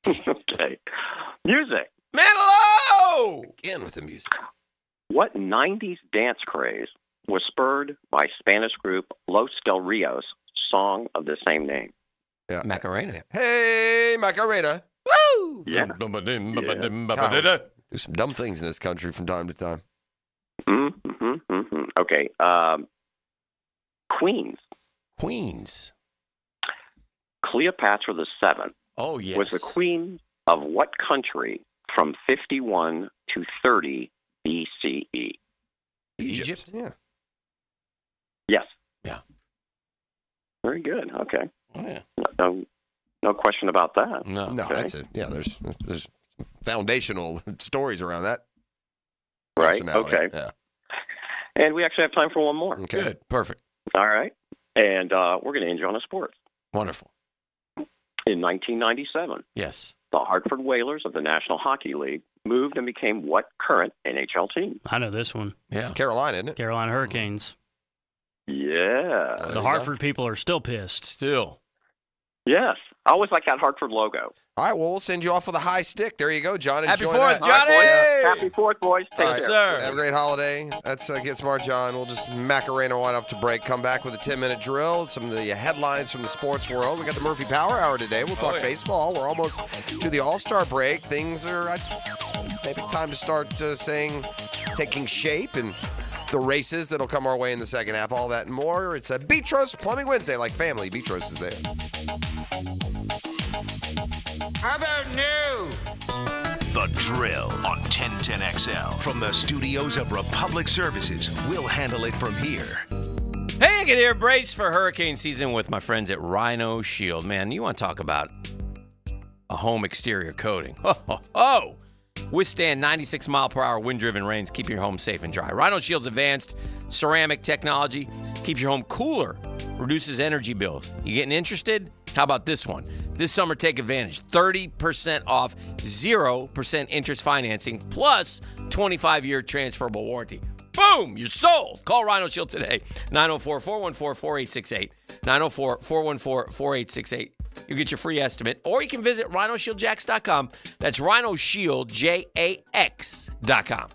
Okay. Music. Manilow! Again with the music. What 90s dance craze was spurred by Spanish group Los Del Rios' song of the same name? Yeah. Macarena. Hey, Macarena. Woo! Yeah. Do some dumb things in this country from time to time. Okay. Queens. Queens. Cleopatra VII Oh, yes. was the queen of what country from 51 to 30 BCE? Egypt? Yeah. Yes. Yeah. Very good. Okay. Oh, yeah. No question about that. No. Okay. That's it. Yeah, there's foundational stories around that. Right. nationality. Okay. Yeah. And we actually have time for one more. Okay. Good. Perfect. All right. And we're going to end you on a sport. Wonderful. In 1997, Yes. the Hartford Whalers of the National Hockey League moved and became what current NHL team? I know this one. Yeah. It's Carolina, isn't it? Carolina Hurricanes. Yeah. The Hartford people are still pissed. Still. Yes. I always like that Hartford logo. All right, well, we'll send you off with a high stick. There you go, John. Happy Enjoy 4th, that. Johnny! All right, boys. Happy 4th, boys. Take All care. right, sir. Have a great holiday. That's Get Smart, John. We'll just Macarena one up to break. Come back with a 10-minute drill. Some of the headlines from the sports world. We got the Murphy Power Hour today. We'll talk baseball. We're almost to the All-Star break. Things are maybe time to start taking shape and the races that'll come our way in the second half. All that and more. It's a Beatrice Plumbing Wednesday, like family. Beatrice is there. How about new? The Drill on 1010XL. From the studios of Republic Services, we'll handle it from here. Hey, get here. Brace for hurricane season with my friends at Rhino Shield. Man, you want to talk about a home exterior coating. Oh. Withstand 96-mile-per-hour wind-driven rains. Keep your home safe and dry. Rhino Shield's advanced ceramic technology keeps your home cooler, reduces energy bills. You getting interested? How about this one? This summer, take advantage. 30% off, 0% interest financing, plus 25-year transferable warranty. Boom! You're sold. Call Rhino Shield today. 904-414-4868. 904-414-4868. You get your free estimate, or you can visit rhinoshieldjax.com. That's rhinoshieldjax.com.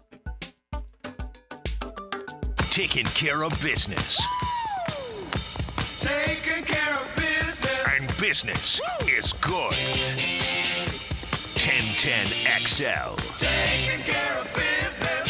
Taking care of business. Taking care of business. And business is good. 1010XL. Taking care of business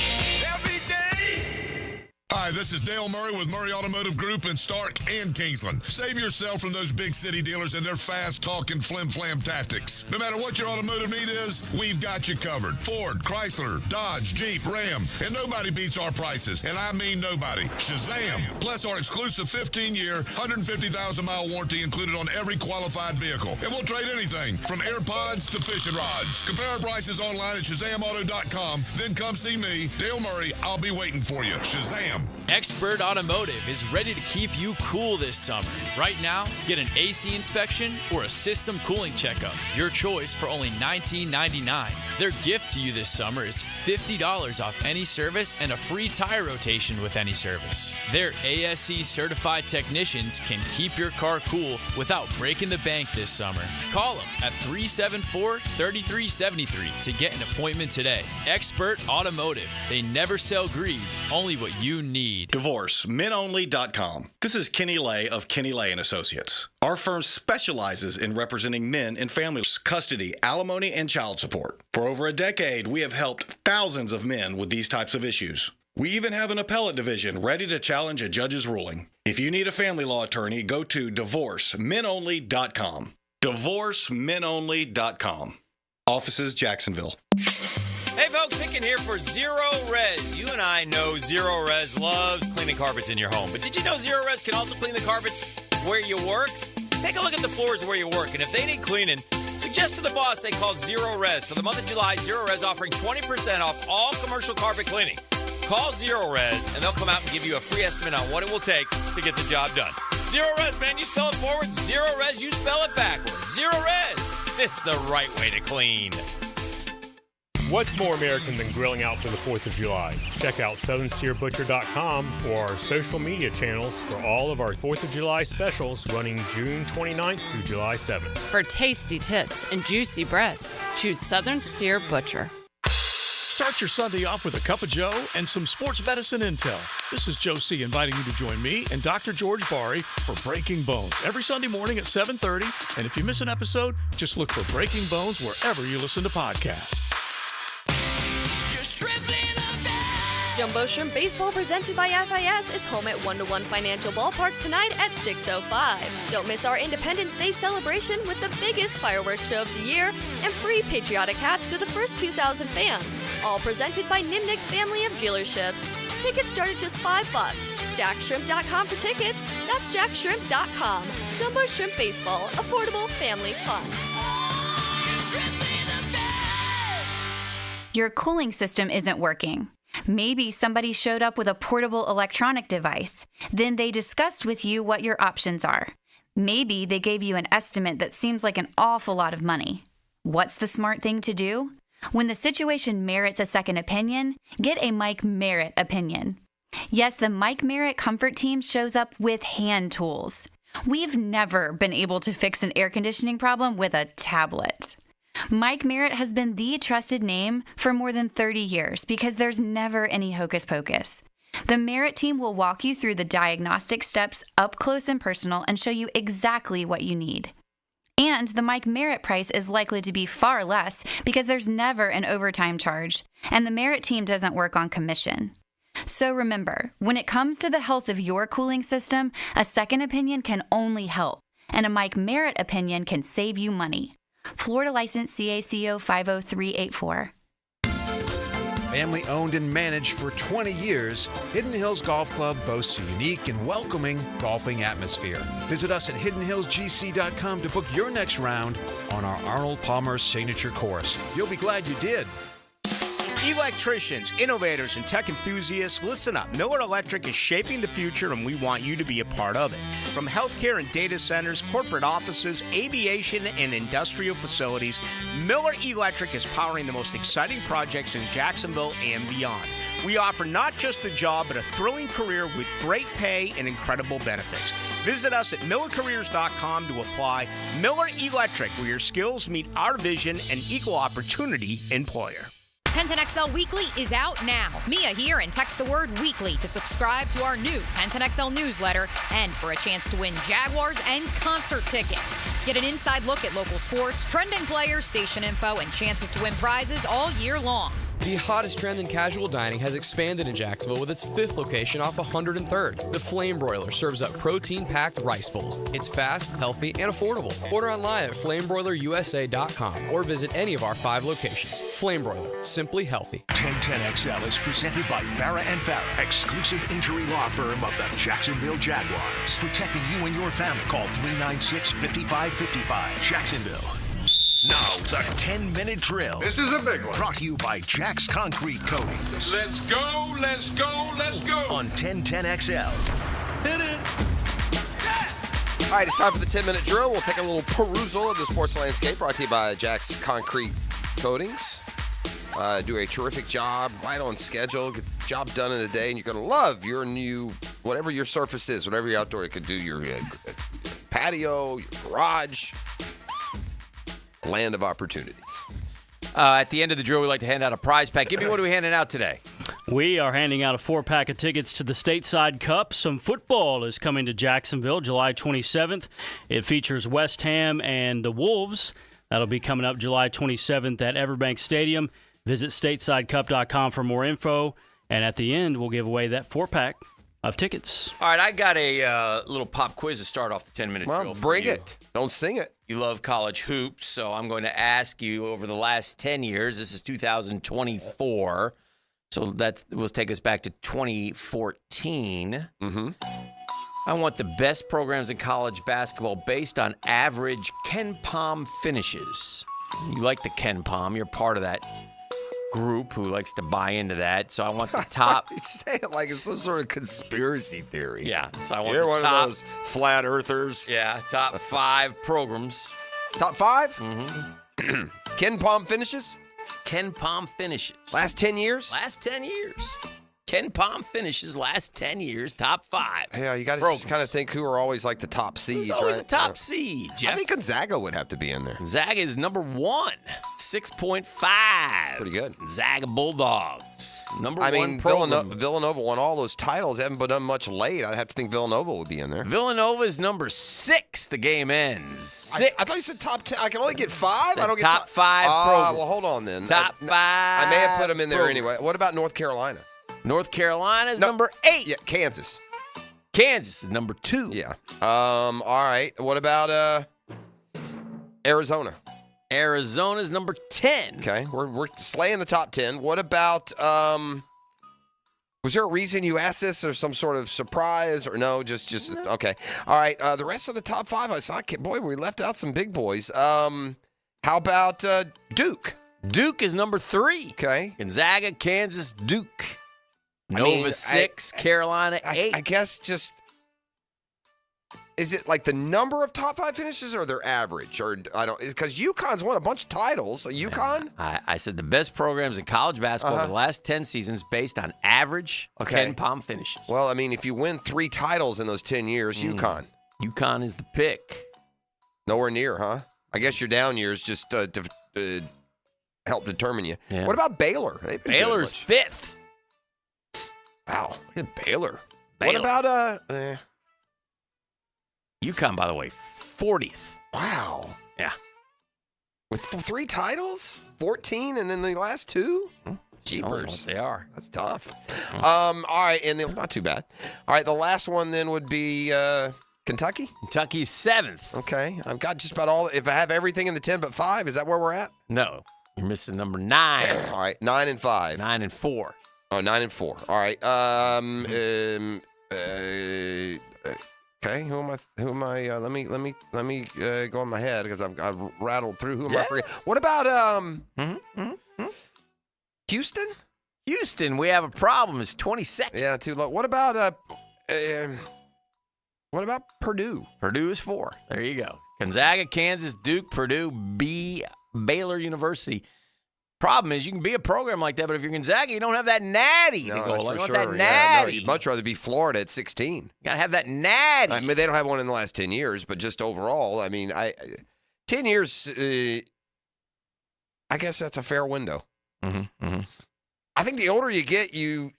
every day. Hi, this is Dale Murray with Murray Automotive Group in Stark and Kingsland. Save yourself from those big city dealers and their fast-talking flim-flam tactics. No matter what your automotive need is, we've got you covered. Ford, Chrysler, Dodge, Jeep, Ram, and nobody beats our prices, and I mean nobody. Shazam! Plus our exclusive 15-year, 150,000-mile warranty included on every qualified vehicle. And we'll trade anything from AirPods to fishing rods. Compare our prices online at ShazamAuto.com. Then come see me, Dale Murray. I'll be waiting for you. Shazam! Expert Automotive is ready to keep you cool this summer. Right now, get an AC inspection or a system cooling checkup. Your choice for only $19.99. Their gift to you this summer is $50 off any service and a free tire rotation with any service. Their ASE certified technicians can keep your car cool without breaking the bank this summer. Call them at 374-3373 to get an appointment today. Expert Automotive. They never sell greed, only what you need. need. DivorceMenOnly.com. This is Kenny Lay of Kenny Lay & Associates. Our firm specializes in representing men in family custody, alimony, and child support. For over a decade, we have helped thousands of men with these types of issues. We even have an appellate division ready to challenge a judge's ruling. If you need a family law attorney, go to DivorceMenOnly.com. DivorceMenOnly.com. Offices, Jacksonville. Hey folks, Hicken here for Zero Res. You and I know Zero Res loves cleaning carpets in your home. But did you know Zero Res can also clean the carpets where you work? Take a look at the floors where you work, and if they need cleaning, suggest to the boss they call Zero Res. For the month of July, Zero Res offering 20% off all commercial carpet cleaning. Call Zero Res, and they'll come out and give you a free estimate on what it will take to get the job done. Zero Res, man, you spell it forward. Zero Res, you spell it backwards. Zero Res, it's the right way to clean. What's more American than grilling out for the 4th of July? Check out southernsteerbutcher.com or our social media channels for all of our 4th of July specials running June 29th through July 7th. For tasty tips and juicy breasts, choose Southern Steer Butcher. Start your Sunday off with a cup of Joe and some sports medicine intel. This is Joe C. inviting you to join me and Dr. George Bari for Breaking Bones every Sunday morning at 7:30. And if you miss an episode, just look for Breaking Bones wherever you listen to podcasts. Jumbo Shrimp Baseball presented by FIS is home at 1-to-1 Financial Ballpark tonight at 6:05. Don't miss our Independence Day celebration with the biggest fireworks show of the year and free patriotic hats to the first 2,000 fans. All presented by Nimnicht family of dealerships. Tickets start at just $5. JackShrimp.com for tickets. That's JackShrimp.com. Jumbo Shrimp Baseball. Affordable family fun. Your cooling system isn't working. Maybe somebody showed up with a portable electronic device. Then they discussed with you what your options are. Maybe they gave you an estimate that seems like an awful lot of money. What's the smart thing to do? When the situation merits a second opinion, get a Mike Merritt opinion. Yes, the Mike Merritt Comfort Team shows up with hand tools. We've never been able to fix an air conditioning problem with a tablet. Mike Merritt has been the trusted name for more than 30 years because there's never any hocus pocus. The Merritt team will walk you through the diagnostic steps up close and personal and show you exactly what you need. And the Mike Merritt price is likely to be far less because there's never an overtime charge, and the Merritt team doesn't work on commission. So remember, when it comes to the health of your cooling system, a second opinion can only help, and a Mike Merritt opinion can save you money. Florida license CACO 50384. Family owned and managed for 20 years, Hidden Hills Golf Club boasts a unique and welcoming golfing atmosphere. Visit us at hiddenhillsgc.com to book your next round on our Arnold Palmer signature course. You'll be glad you did. Electricians, innovators, and tech enthusiasts, listen up. Miller Electric is shaping the future, and we want you to be a part of it. From healthcare and data centers, corporate offices, aviation, and industrial facilities, Miller Electric is powering the most exciting projects in Jacksonville and beyond. We offer not just a job, but a thrilling career with great pay and incredible benefits. Visit us at millercareers.com to apply. Miller Electric, where your skills meet our vision and equal opportunity employer. 1010XL Weekly is out now. Mia here, and text the word weekly to subscribe to our new 1010XL newsletter and for a chance to win Jaguars and concert tickets. Get an inside look at local sports, trending players, station info, and chances to win prizes all year long. The hottest trend in casual dining has expanded in Jacksonville with its 5th location off 103rd. The Flame Broiler serves up protein-packed rice bowls. It's fast, healthy, and affordable. Order online at flamebroilerusa.com or visit any of our 5 locations. Flame Broiler, simply healthy. 1010XL is presented by Farah & Farah, exclusive injury law firm of the Jacksonville Jaguars. Protecting you and your family. Call 396-5555. Jacksonville. Now, the 10-minute drill. This is a big one. Brought to you by Jack's Concrete Coatings. Let's go, let's go, let's go. On 1010XL. Hit it. All right, it's time for the 10-minute drill. We'll take a little perusal of the sports landscape, brought to you by Jack's Concrete Coatings. Do a terrific job, right on schedule, get the job done in a day, and you're going to love your new, whatever your surface is, whatever your outdoor, you could do your patio, your garage. Land of opportunities. At the end of the drill, we like to hand out a prize pack. Give me what are we handing out today? We are handing out a 4-pack of tickets to the Stateside Cup. Some football is coming to Jacksonville July 27th. It features West Ham and the Wolves. That'll be coming up July 27th at Everbank Stadium. Visit statesidecup.com for more info. And at the end, we'll give away that 4-pack of tickets. All right, I got a little pop quiz to start off the 10-minute drill. Well, bring it. Don't sing it. You love college hoops, so I'm going to ask you over the last 10 years. This is 2024. So that will take us back to 2014. Mm-hmm. I want the best programs in college basketball based on average Ken Pom finishes. You like the Ken Pom. You're part of that group who likes to buy into that. So I want the top. You say it like it's some sort of conspiracy theory. Yeah. So I want You're the one top. of those flat earthers. Yeah, top 5 programs. Top 5? Mm-hmm. Ken Pom finishes? Ken Pom finishes. Last 10 years? Last 10 years. Ken Pom finishes last 10 years, top 5. Yeah, you got to just kind of think who are always like the top seeds, Who's always right? a top seed, Jeff? I think Gonzaga would have to be in there. Gonzaga is number 1, 6.5. Pretty good. Gonzaga Bulldogs, number 1 I mean, program. Villanova won all those titles. They haven't done much late. I'd have to think Villanova would be in there. Villanova is number 6. The game ends. 6. I thought you said top 10. I can only get 5? I don't get top 5 programs. Well, hold on then. Top 5 I may have put them in there programs. anyway. What about North Carolina? North Carolina is number 8. Yeah, Kansas. Kansas is number 2. Yeah. All right. What about Arizona? Arizona is number 10. Okay. We're slaying the top 10. What about was there a reason you asked this or some sort of surprise or no? Just okay. All right. The rest of the top 5, boy, we left out some big boys. How about Duke? Duke is number 3. Okay. Gonzaga, Kansas, Duke. Nova 6, Carolina 8. I guess just is it like the number of top 5 finishes or their average? Or I don't, because UConn's won a bunch of titles. UConn? I said the best programs in college basketball over the last 10 seasons based on average Ken Pom finishes. Well, I mean, if you win 3 titles in those 10 years, UConn. UConn is the pick. Nowhere near, huh? I guess your down years just help determine you. Yeah. What about Baylor? Baylor's 5th. Wow, look at Baylor. What about UConn, by the way, 40th. Wow. Yeah. With 3 titles? 14 and then the last 2? Jeepers. They are. That's tough. All right, and then not too bad. All right, the last one then would be Kentucky? Kentucky's 7th. Okay. I've got just about all. If I have everything in the 10 but 5, is that where we're at? No. You're missing number 9. All right, 9 and 5. 9 and 4. Oh, 9 and 4. All right. Okay. Who am I? Let me go in my head because I've rattled through. Who am I forgetting? What about Houston? Houston, we have a problem. It's 22nd. Yeah, too low. What about Purdue? Purdue is 4. There you go. Gonzaga, Kansas, Duke, Purdue, Baylor University. Problem is, you can be a program like that, but if you're Gonzaga, you don't have that natty to go along. You want that natty. Yeah, no, you'd much rather be Florida at 16. You got to have that natty. I mean, they don't have one in the last 10 years, but just overall, I mean, 10 years, I guess that's a fair window. Mm-hmm, mm-hmm. I think the older you get, the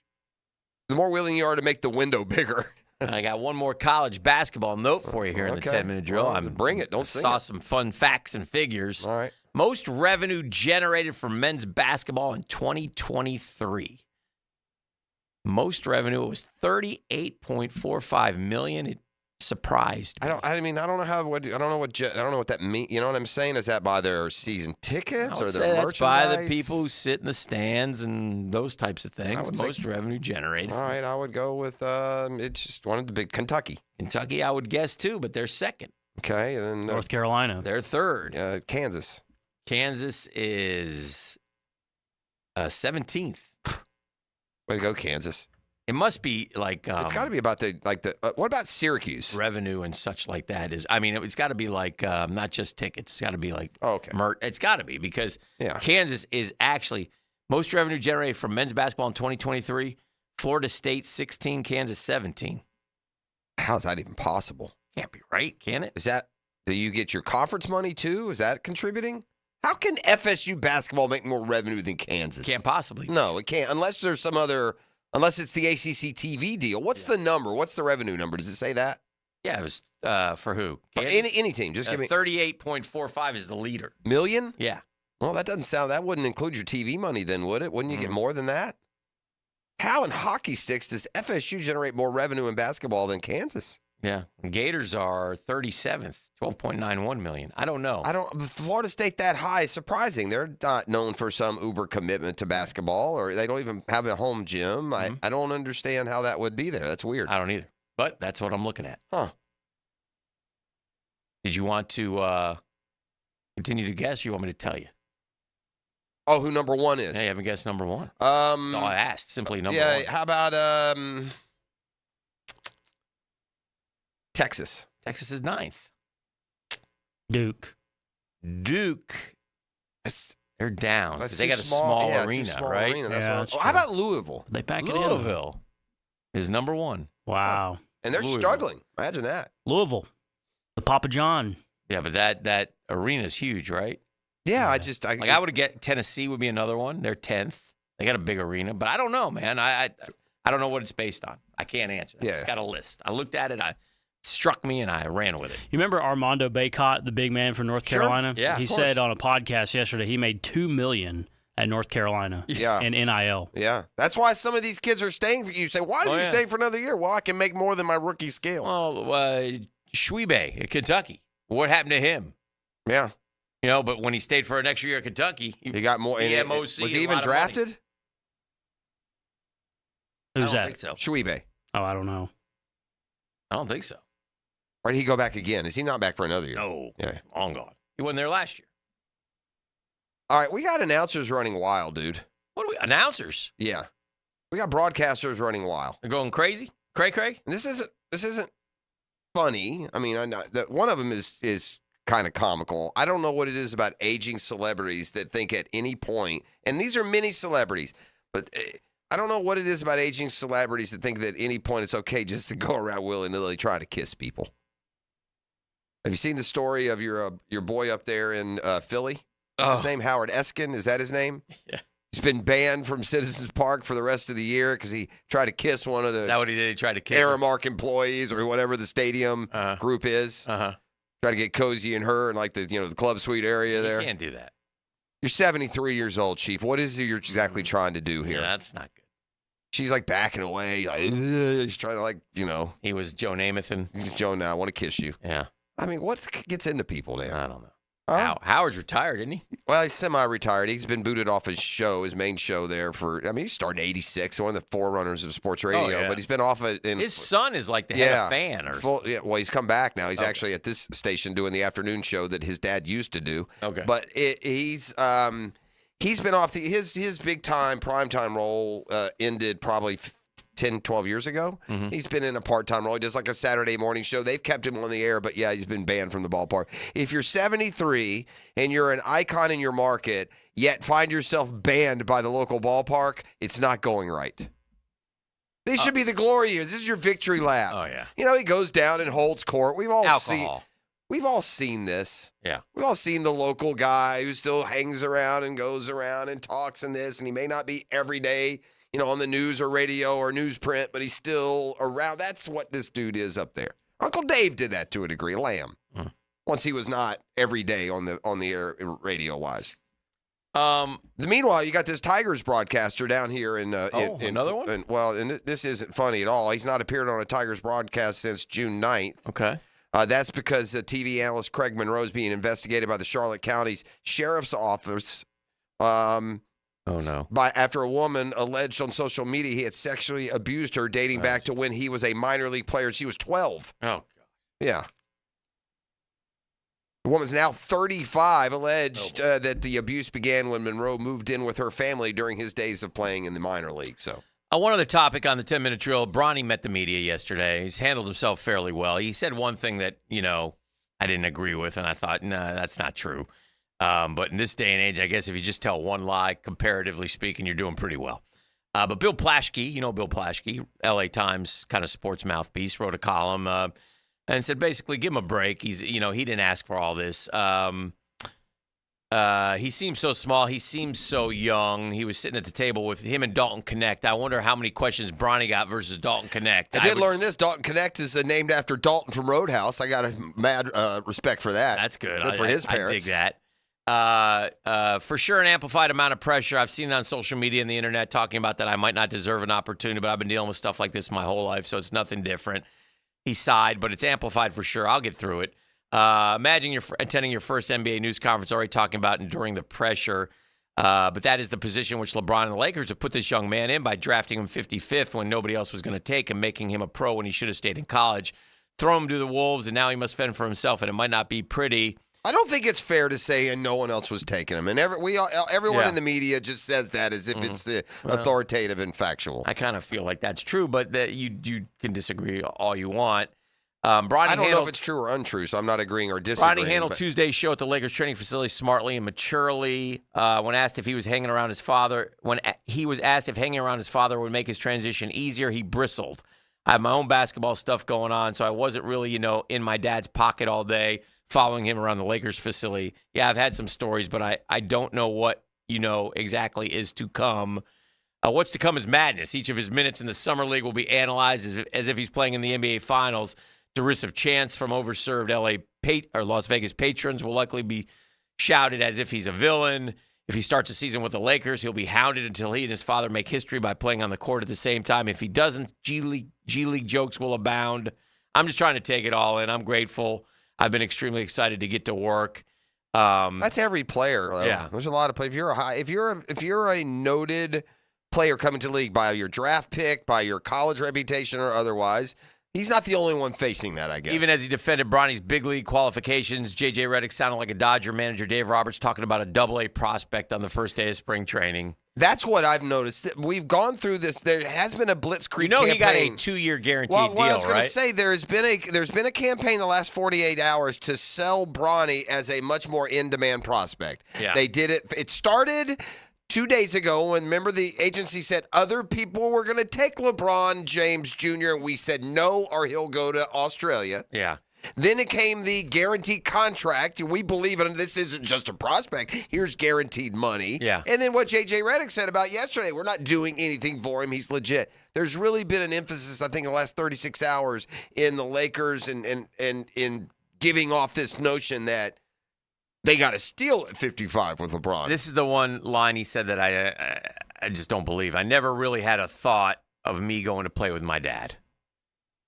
more willing you are to make the window bigger. I got one more college basketball note for you here in the 10-minute drill. Well, bring it. Don't sing saw it. some fun facts and figures. All right. Most revenue generated from men's basketball in 2023. Most revenue was $38.45 million. It surprised me. I don't know what that means. You know what I'm saying? Is that by their season tickets or their merchandise? That's by the people who sit in the stands and those types of things. Most revenue generated. All right, I would go with it's just one of the big Kentucky. Kentucky, I would guess too, but they're 2nd. Okay, and then North Carolina. They're 3rd. Kansas. Kansas is 17th. Way to go, Kansas. It must be like it's got to be about the what about Syracuse? Revenue and such like that is. I mean, it's got to be like not just tickets. It's got to be like okay. It's got to be because Kansas is actually most revenue generated from men's basketball in 2023. Florida State 16, Kansas 17. How is that even possible? Can't be right, can it? Is that do you get your conference money too? Is that contributing? How can FSU basketball make more revenue than Kansas? Can't possibly. No, it can't. Unless there's some other, unless it's the ACC TV deal. What's the number? What's the revenue number? Does it say that? Yeah, it was for who? For any team. Just give me 38.45 is the leader. Million? Yeah. Well, that wouldn't include your TV money then, would it? Wouldn't you get more than that? How in hockey sticks does FSU generate more revenue in basketball than Kansas? Yeah. The Gators are 37th, 12.91 million. I don't know. Florida State that high is surprising. They're not known for some uber commitment to basketball, or they don't even have a home gym. I don't understand how that would be there. That's weird. I don't either. But that's what I'm looking at. Huh. Did you want to continue to guess, or you want me to tell you? Oh, who number one is? Yeah, you haven't guessed number one. That's all I asked. Simply number one. Yeah, how about Texas? Texas is 9th. Duke. They're down. That's They got a small arena, right? Arena. That's how about Louisville? They back it in. Louisville is number one. Wow. And they're struggling. Imagine that. Louisville. The Papa John. Yeah, but that arena is huge, right? Yeah, I would have get Tennessee would be another one. They're 10th. They got a big arena, but I don't know, man. I don't know what it's based on. I can't answer that. Yeah. It's got a list. I looked at it. It struck me, and I ran with it. You remember Armando Bacot, the big man from North Carolina? Yeah, he said on a podcast yesterday he made $2 million at North Carolina in NIL. Yeah. That's why some of these kids are staying. You say, why is he staying for another year? Well, I can make more than my rookie scale. Well, Schwebe at Kentucky. What happened to him? Yeah. You know, but when he stayed for an extra year at Kentucky, he got more. MOC. Was he even drafted? Who's that? I don't think so. Schwebe. Oh, I don't know. I don't think so. Or did he go back again? Is he not back for another year? No. Yeah. Long gone. He wasn't there last year. All right, we got announcers running wild, dude. What are we? Announcers? Yeah. We got broadcasters running wild. They're going crazy? Craig? And this isn't funny. I mean, one of them is kind of comical. I don't know what it is about aging celebrities that think at any point, and these are mini celebrities, but I don't know what it is about aging celebrities that think that at any point it's okay just to go around willy-nilly trying to kiss people. Have you seen the story of your boy up there in Philly? What's his name? Howard Eskin? Is that his name? Yeah. He's been banned from Citizens Park for the rest of the year because he tried to kiss one of the Is that what he did? He tried to kiss Aramark employees or whatever the stadium group is. Try to get cozy in her and like the club suite area there. You can't do that. You're 73 years old, Chief. What is it you're exactly trying to do here? Yeah, that's not good. She's like backing away. Like, she's trying to He was Joe Namath and Joe now. I want to kiss you. Yeah. I mean, what gets into people now? I don't know. Howard's retired, isn't he? Well, he's semi-retired. He's been booted off his main show there he started in 86, one of the forerunners of sports radio, but he's been off it. His son is like the head of fan. Well, he's come back now. He's actually at this station doing the afternoon show that his dad used to do. Okay. But he's been off his big-time primetime role ended probably 10, 12 years ago. Mm-hmm. He's been in a part-time role. He does like a Saturday morning show. They've kept him on the air, but yeah, he's been banned from the ballpark. If you're 73 and you're an icon in your market, yet find yourself banned by the local ballpark, it's not going right. These should be the glory years. This is your victory lap. Oh, yeah. He goes down and holds court. We've all seen this. Yeah. We've all seen the local guy who still hangs around and goes around and talks and this, and he may not be every day, on the news or radio or newsprint, but he's still around. That's what this dude is up there. Uncle Dave did that to a degree, Lamb. Once he was not every day on the air radio wise. Meanwhile, you got this Tigers broadcaster down here in another one? And this isn't funny at all. He's not appeared on a Tigers broadcast since June 9th. Okay. That's because TV analyst Craig Monroe is being investigated by the Charlotte County's Sheriff's Office. Oh, no. After a woman alleged on social media he had sexually abused her dating back to when he was a minor league player. She was 12. Oh, God. Yeah. The woman's now 35, alleged that the abuse began when Monroe moved in with her family during his days of playing in the minor league. So, one other topic on the 10-minute drill. Bronny met the media yesterday. He's handled himself fairly well. He said one thing that, I didn't agree with, and I thought, nah, that's not true. But in this day and age, I guess if you just tell one lie, comparatively speaking, you're doing pretty well. But Bill Plaschke, Bill Plaschke, LA Times kind of sports mouthpiece, wrote a column and said basically give him a break. He didn't ask for all this. He seems so small. He seems so young. He was sitting at the table with him and Dalton Connect. I wonder how many questions Bronny got versus Dalton Connect. I did learn this. Dalton Connect is named after Dalton from Roadhouse. I got a mad respect for that. That's good. Good for his parents. I dig that. For sure, an amplified amount of pressure. I've seen it on social media and the internet talking about that I might not deserve an opportunity, but I've been dealing with stuff like this my whole life, so it's nothing different. He sighed, but it's amplified for sure. I'll get through it. Imagine you're attending your first NBA news conference, already talking about enduring the pressure. But that is the position which LeBron and the Lakers have put this young man in by drafting him 55th when nobody else was going to take him, making him a pro when he should have stayed in college. Throw him to the Wolves, and now he must fend for himself, and it might not be pretty. I don't think it's fair to say and no one else was taking him. And everyone in the media just says that as if it's the authoritative and factual. I kind of feel like that's true, but that you can disagree all you want. I don't know if it's true or untrue, so I'm not agreeing or disagreeing. Bronny handled Tuesday's show at the Lakers training facility smartly and maturely. When asked if he was hanging around his father, would make his transition easier, he bristled. I have my own basketball stuff going on, so I wasn't really, in my dad's pocket all day following him around the Lakers facility. Yeah, I've had some stories, but I don't know what, exactly is to come. What's to come is madness. Each of his minutes in the Summer League will be analyzed as if he's playing in the NBA Finals. Derisive chants from overserved Las Vegas patrons will likely be shouted as if he's a villain. If he starts a season with the Lakers, he'll be hounded until he and his father make history by playing on the court at the same time. If he doesn't, G League jokes will abound. I'm just trying to take it all in. I'm grateful. I've been extremely excited to get to work. That's every player, though. Yeah. There's a lot of players. If you're a noted player coming to the league by your draft pick, by your college reputation or otherwise, he's not the only one facing that, I guess. Even as he defended Bronny's big league qualifications, J.J. Redick sounded like a Dodger manager, Dave Roberts, talking about a double-A prospect on the first day of spring training. That's what I've noticed. We've gone through this. There has been a blitzkrieg campaign. He got a 2-year guaranteed deal, right? Well, I was going to say, there's been a campaign the last 48 hours to sell Bronny as a much more in-demand prospect. Yeah. They did it. It started 2 days ago when, remember, the agency said other people were going to take LeBron James Jr., and we said no, or he'll go to Australia. Yeah. Then it came the guaranteed contract. We believe in this isn't just a prospect. Here's guaranteed money. Yeah. And then what J.J. Redick said about yesterday, we're not doing anything for him. He's legit. There's really been an emphasis, I think, in the last 36 hours in the Lakers and in giving off this notion that they got to steal at 55 with LeBron. This is the one line he said that I just don't believe. I never really had a thought of me going to play with my dad.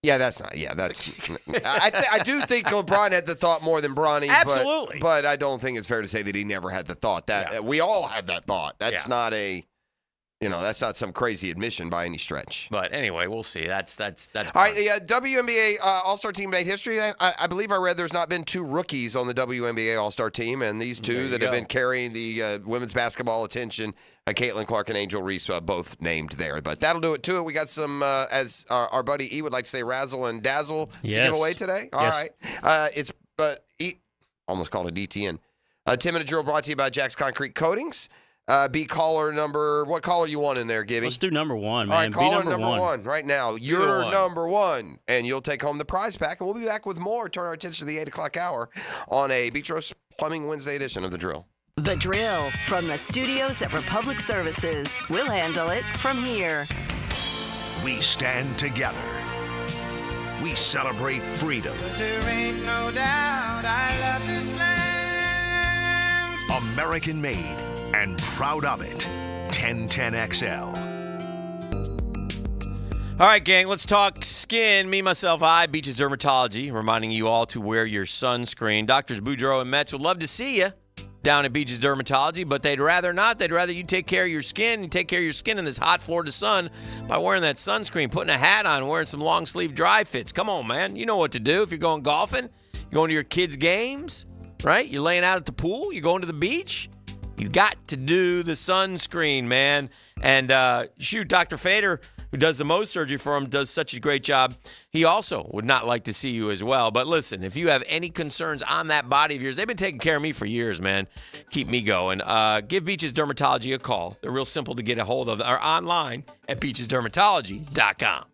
Yeah, that's not. Yeah, that's. I do think LeBron had the thought more than Bronny. Absolutely. But I don't think it's fair to say that he never had the thought. That we all had that thought. That's not a. That's not some crazy admission by any stretch. But anyway, we'll see. That's all right. The WNBA All-Star team made history. I believe I read there's not been 2 rookies on the WNBA All-Star team, and these two that have been carrying the women's basketball attention, Caitlin Clark and Angel Reese, both named there. But that'll do it to it. We got some, as our buddy E would like to say, razzle and dazzle to give away today. All right. It's almost called it ETN. 10-minute drill brought to you by Jack's Concrete Coatings. Be caller number. What caller you want in there, Gibby? Let's do number 1, man. All right, Be caller number one right now. You're number 1, and you'll take home the prize pack. And we'll be back with more. Turn our attention to the 8 o'clock hour on a Beach Roast Plumbing Wednesday edition of The Drill. The Drill from the studios at Republic Services. We'll handle it from here. We stand together. We celebrate freedom. There ain't no doubt I love this land. American made and proud of it. 1010XL. All right, gang, let's talk skin. Me, myself, I, Beaches Dermatology, reminding you all to wear your sunscreen. Doctors Boudreaux and Metz would love to see you down at Beaches Dermatology, but they'd rather not. They'd rather you take care of your skin. You take care of your skin in this hot Florida sun by wearing that sunscreen, putting a hat on, wearing some long-sleeve dry fits. Come on, man. You know what to do if you're going golfing. You're going to your kids' games, right? You're laying out at the pool. You're going to the beach. You got to do the sunscreen, man. And Dr. Fader, who does the Mohs surgery for him, does such a great job. He also would not like to see you as well. But listen, if you have any concerns on that body of yours, they've been taking care of me for years, man. Keep me going. Give Beaches Dermatology a call. They're real simple to get a hold of. Or online at beachesdermatology.com.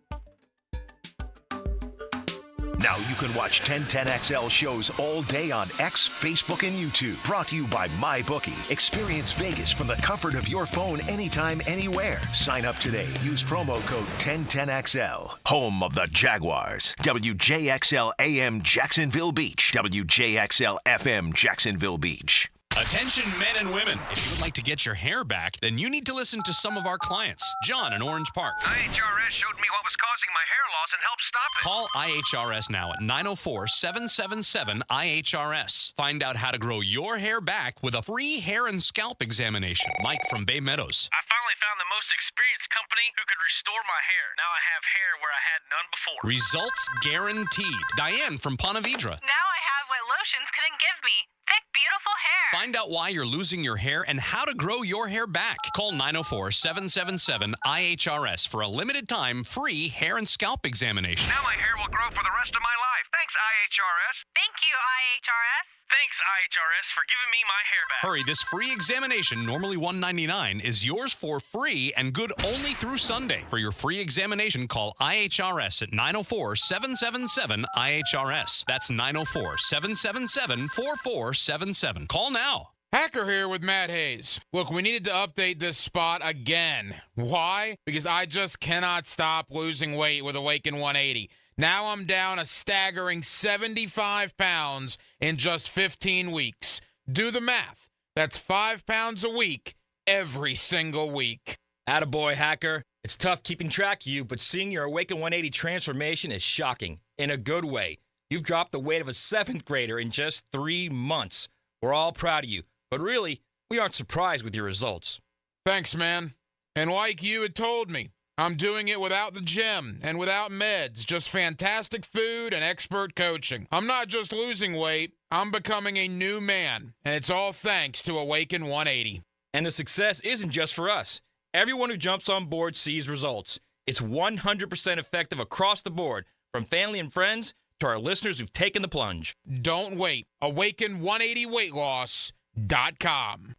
Now you can watch 1010XL shows all day on X, Facebook, and YouTube. Brought to you by MyBookie. Experience Vegas from the comfort of your phone anytime, anywhere. Sign up today. Use promo code 1010XL. Home of the Jaguars. WJXL AM Jacksonville Beach. WJXL FM Jacksonville Beach. Attention men and women. If you would like to get your hair back, then you need to listen to some of our clients. John in Orange Park. IHRS showed me what was causing my hair loss and helped stop it. Call IHRS now at 904-777-IHRS. Find out how to grow your hair back with a free hair and scalp examination. Mike from Bay Meadows. I finally found the most experienced company who could restore my hair. Now I have hair where I had none before. Results guaranteed. Diane from Ponte Vedra. Now I have what lotions couldn't give me. Thick, beautiful hair. Find out why you're losing your hair and how to grow your hair back. Call 904-777-IHRS for a limited time free hair and scalp examination. Now my hair will grow for the rest of my life. Thanks, IHRS. Thank you, IHRS. Thanks, IHRS, for giving me my hair back. Hurry, this free examination, normally $199, is yours for free and good only through Sunday. For your free examination, call IHRS at 904-777-IHRS. That's 904-777-4477. Call now. Hacker here with Matt Hayes. Look, we needed to update this spot again. Why? Because I just cannot stop losing weight with Awaken 180. Now I'm down a staggering 75 pounds in just 15 weeks. Do the math. That's 5 pounds a week, every single week. Attaboy, Hacker. It's tough keeping track of you, but seeing your Awaken 180 transformation is shocking. In a good way. You've dropped the weight of a 7th grader in just 3 months. We're all proud of you, but really, we aren't surprised with your results. Thanks, man. And like you had told me, I'm doing it without the gym and without meds, just fantastic food and expert coaching. I'm not just losing weight, I'm becoming a new man, and it's all thanks to Awaken 180. And the success isn't just for us. Everyone who jumps on board sees results. It's 100% effective across the board, from family and friends to our listeners who've taken the plunge. Don't wait. Awaken180weightloss.com.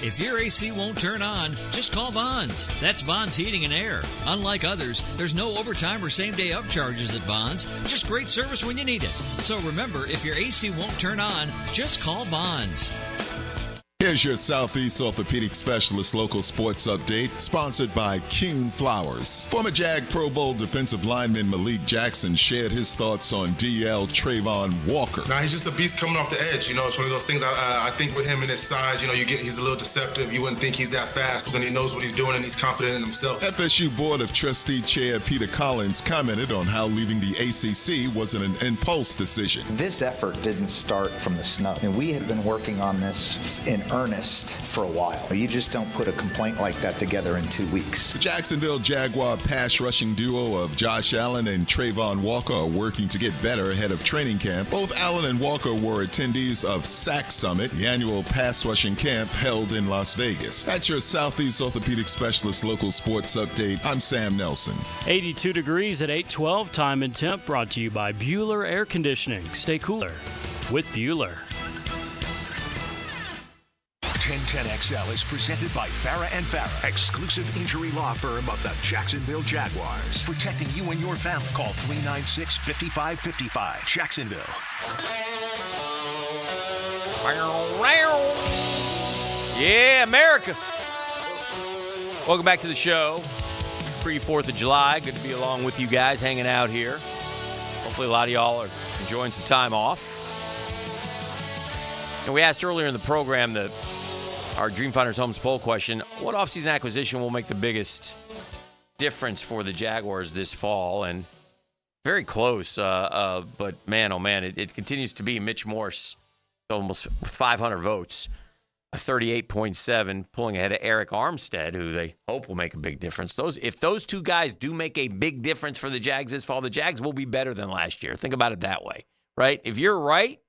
If your AC won't turn on, just call Vaughn's. That's Vaughn's Heating and Air. Unlike others, there's no overtime or same-day upcharges at Vaughn's. Just great service when you need it. So remember, if your AC won't turn on, just call Vaughn's. Here's your Southeast Orthopedic Specialist local sports update, sponsored by Kuhn Flowers. Former Jag Pro Bowl defensive lineman Malik Jackson shared his thoughts on DL Trayvon Walker. Now, he's just a beast coming off the edge. You know, it's one of those things I think with him and his size, you know, he's a little deceptive. You wouldn't think he's that fast, and he knows what he's doing, and he's confident in himself. FSU Board of Trustee Chair Peter Collins commented on how leaving the ACC wasn't an impulse decision. This effort didn't start from the snub, and we had been working on this in earnest for a while. You just don't put a complaint like that together in 2 weeks. The Jacksonville Jaguar pass rushing duo of Josh Allen and Trayvon Walker are working to get better ahead of training camp. Both Allen and Walker were attendees of SAC Summit, the annual pass rushing camp held in Las Vegas. That's your Southeast Orthopedic Specialist local sports update. I'm Sam Nelson. 82 degrees at 8:12, time and temp, brought to you by Bueller Air Conditioning. Stay cooler with Bueller. 1010XL is presented by Farah & Farah, exclusive injury law firm of the Jacksonville Jaguars. Protecting you and your family. Call 396-5555. Jacksonville. Yeah, America. Welcome back to the show. Pre-4th of July. Good to be along with you guys, hanging out here. Hopefully a lot of y'all are enjoying some time off. And we asked earlier in the program that our Dream Finders Homes poll question, what offseason acquisition will make the biggest difference for the Jaguars this fall? And very close, but man, oh man, it continues to be Mitch Morse, almost 500 votes, a 38.7, pulling ahead of Eric Armstead, who they hope will make a big difference. If those two guys do make a big difference for the Jags this fall, the Jags will be better than last year. Think about it that way, right? If you're right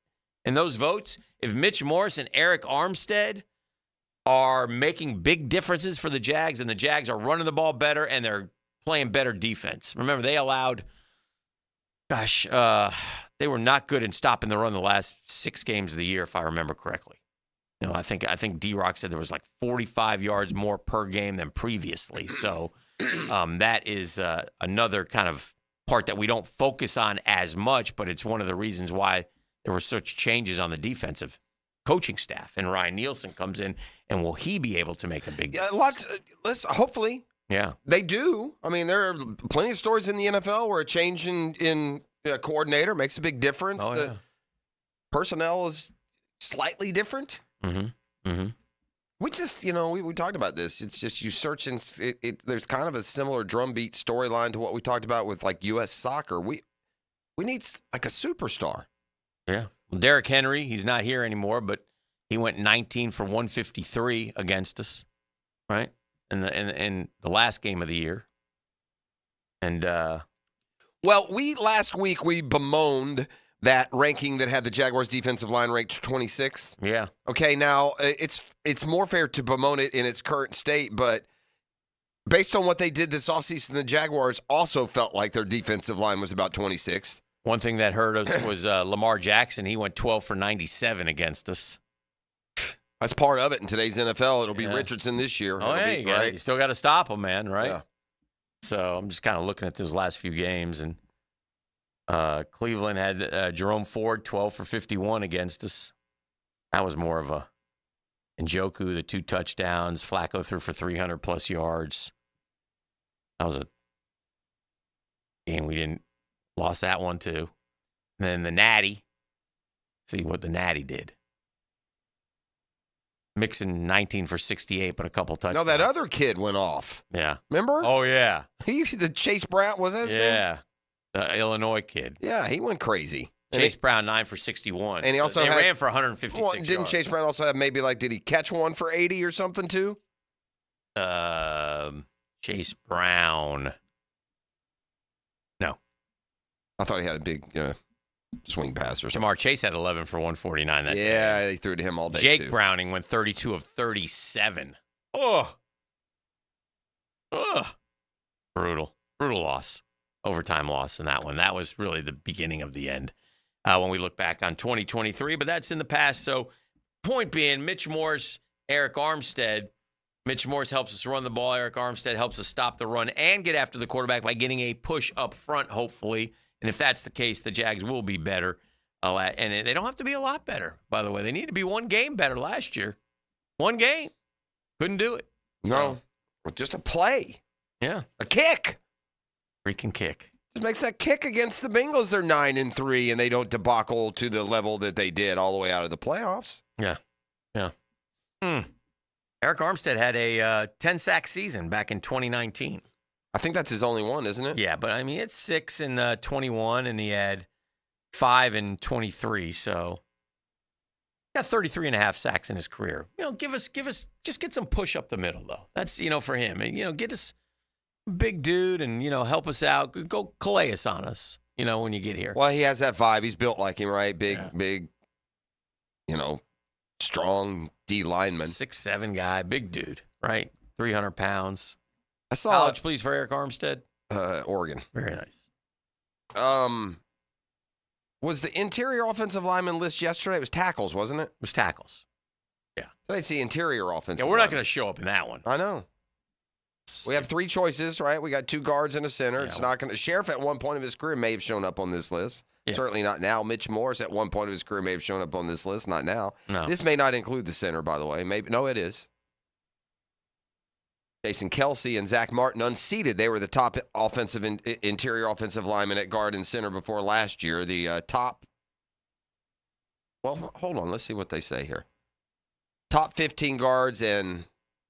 in those votes, if Mitch Morse and Eric Armstead are making big differences for the Jags, and the Jags are running the ball better and they're playing better defense. Remember, they allowed, they were not good in stopping the run the last 6 games of the year, if I remember correctly. You know, I think D-Rock said there was like 45 yards more per game than previously. So that is another kind of part that we don't focus on as much, but it's one of the reasons why there were such changes on the defensive coaching staff. And Ryan Nielsen comes in, and will he be able to make a big difference? Hopefully. Yeah. They do. I mean, there are plenty of stories in the NFL where a change in coordinator makes a big difference. Oh, the personnel is slightly different. Mm-hmm. Mm-hmm. We just, we talked about this. It's just you search and there's kind of a similar drumbeat storyline to what we talked about with like U.S. soccer. We need like a superstar. Yeah. Well, Derrick Henry, he's not here anymore, but he went 19 for 153 against us, right? In the last game of the year. And last week we bemoaned that ranking that had the Jaguars defensive line ranked 26th. Yeah. Okay, now it's more fair to bemoan it in its current state, but based on what they did this offseason, the Jaguars also felt like their defensive line was about 26th. One thing that hurt us was Lamar Jackson. He went 12 for 97 against us. That's part of it in today's NFL. It'll be Richardson this year. Oh, yeah, right? You still got to stop him, man, right? Yeah. So I'm just kind of looking at those last few games, and Cleveland had Jerome Ford 12 for 51 against us. That was more of a Njoku, the 2 touchdowns. Flacco threw for 300-plus yards. That was a game we didn't lost that one too. And then the Natty. See what the Natty did. Mixon 19 for 68, but a couple touchdowns. No, that other kid went off. Yeah. Remember? Oh, yeah. The Chase Brown, was that his name? Yeah. The Illinois kid. Yeah, he went crazy. Chase Brown, 9 for 61. And he also ran for 156 yards. Didn't Chase Brown also have maybe did he catch one for 80 or something too? Chase Brown. No. I thought he had a big swing pass or something. Jamar Chase had 11 for 149 that day. Yeah, they threw to him all day, Jake Browning went 32 of 37. Ugh. Brutal loss. Overtime loss in that one. That was really the beginning of the end when we look back on 2023, but that's in the past. So point being, Mitch Morse, Eric Armstead. Mitch Morse helps us run the ball. Eric Armstead helps us stop the run and get after the quarterback by getting a push up front, hopefully. And if that's the case, the Jags will be better. And they don't have to be a lot better, by the way. They need to be one game better last year. One game. Couldn't do it. No. Just a play. Yeah. A kick. Freaking kick. Just makes that kick against the Bengals. They're 9-3, and they don't debacle to the level that they did all the way out of the playoffs. Yeah. Eric Armstead had a 10-sack season back in 2019. I think that's his only one, isn't it? Yeah, but I mean, it's 6 in 21, and he had 5 in 23. So he got 33 and a half sacks in his career. Give us, just get some push up the middle though. That's for him. And, get us a big dude, and help us out. Go Calais on us. When you get here. Well, he has that vibe. He's built like him, right? Big, strong D lineman. 6'7" guy, big dude, right? 300 pounds. I saw college, please, for Eric Armstead. Oregon. Very nice. Was the interior offensive lineman list yesterday? It was tackles, wasn't it? It was tackles. Yeah. Did I see interior offensive? Yeah, we're not going to show up in that one. I know. We have 3 choices, right? We got 2 guards and a center. It's not going to. Sheriff at one point of his career may have shown up on this list. Yeah. Certainly not now. Mitch Morse at one point of his career may have shown up on this list. Not now. No. This may not include the center, by the way. Maybe no, it is. Jason Kelsey and Zach Martin unseated. They were the top interior offensive linemen at guard and center before last year. The top. Well, hold on. Let's see what they say here. Top 15 guards and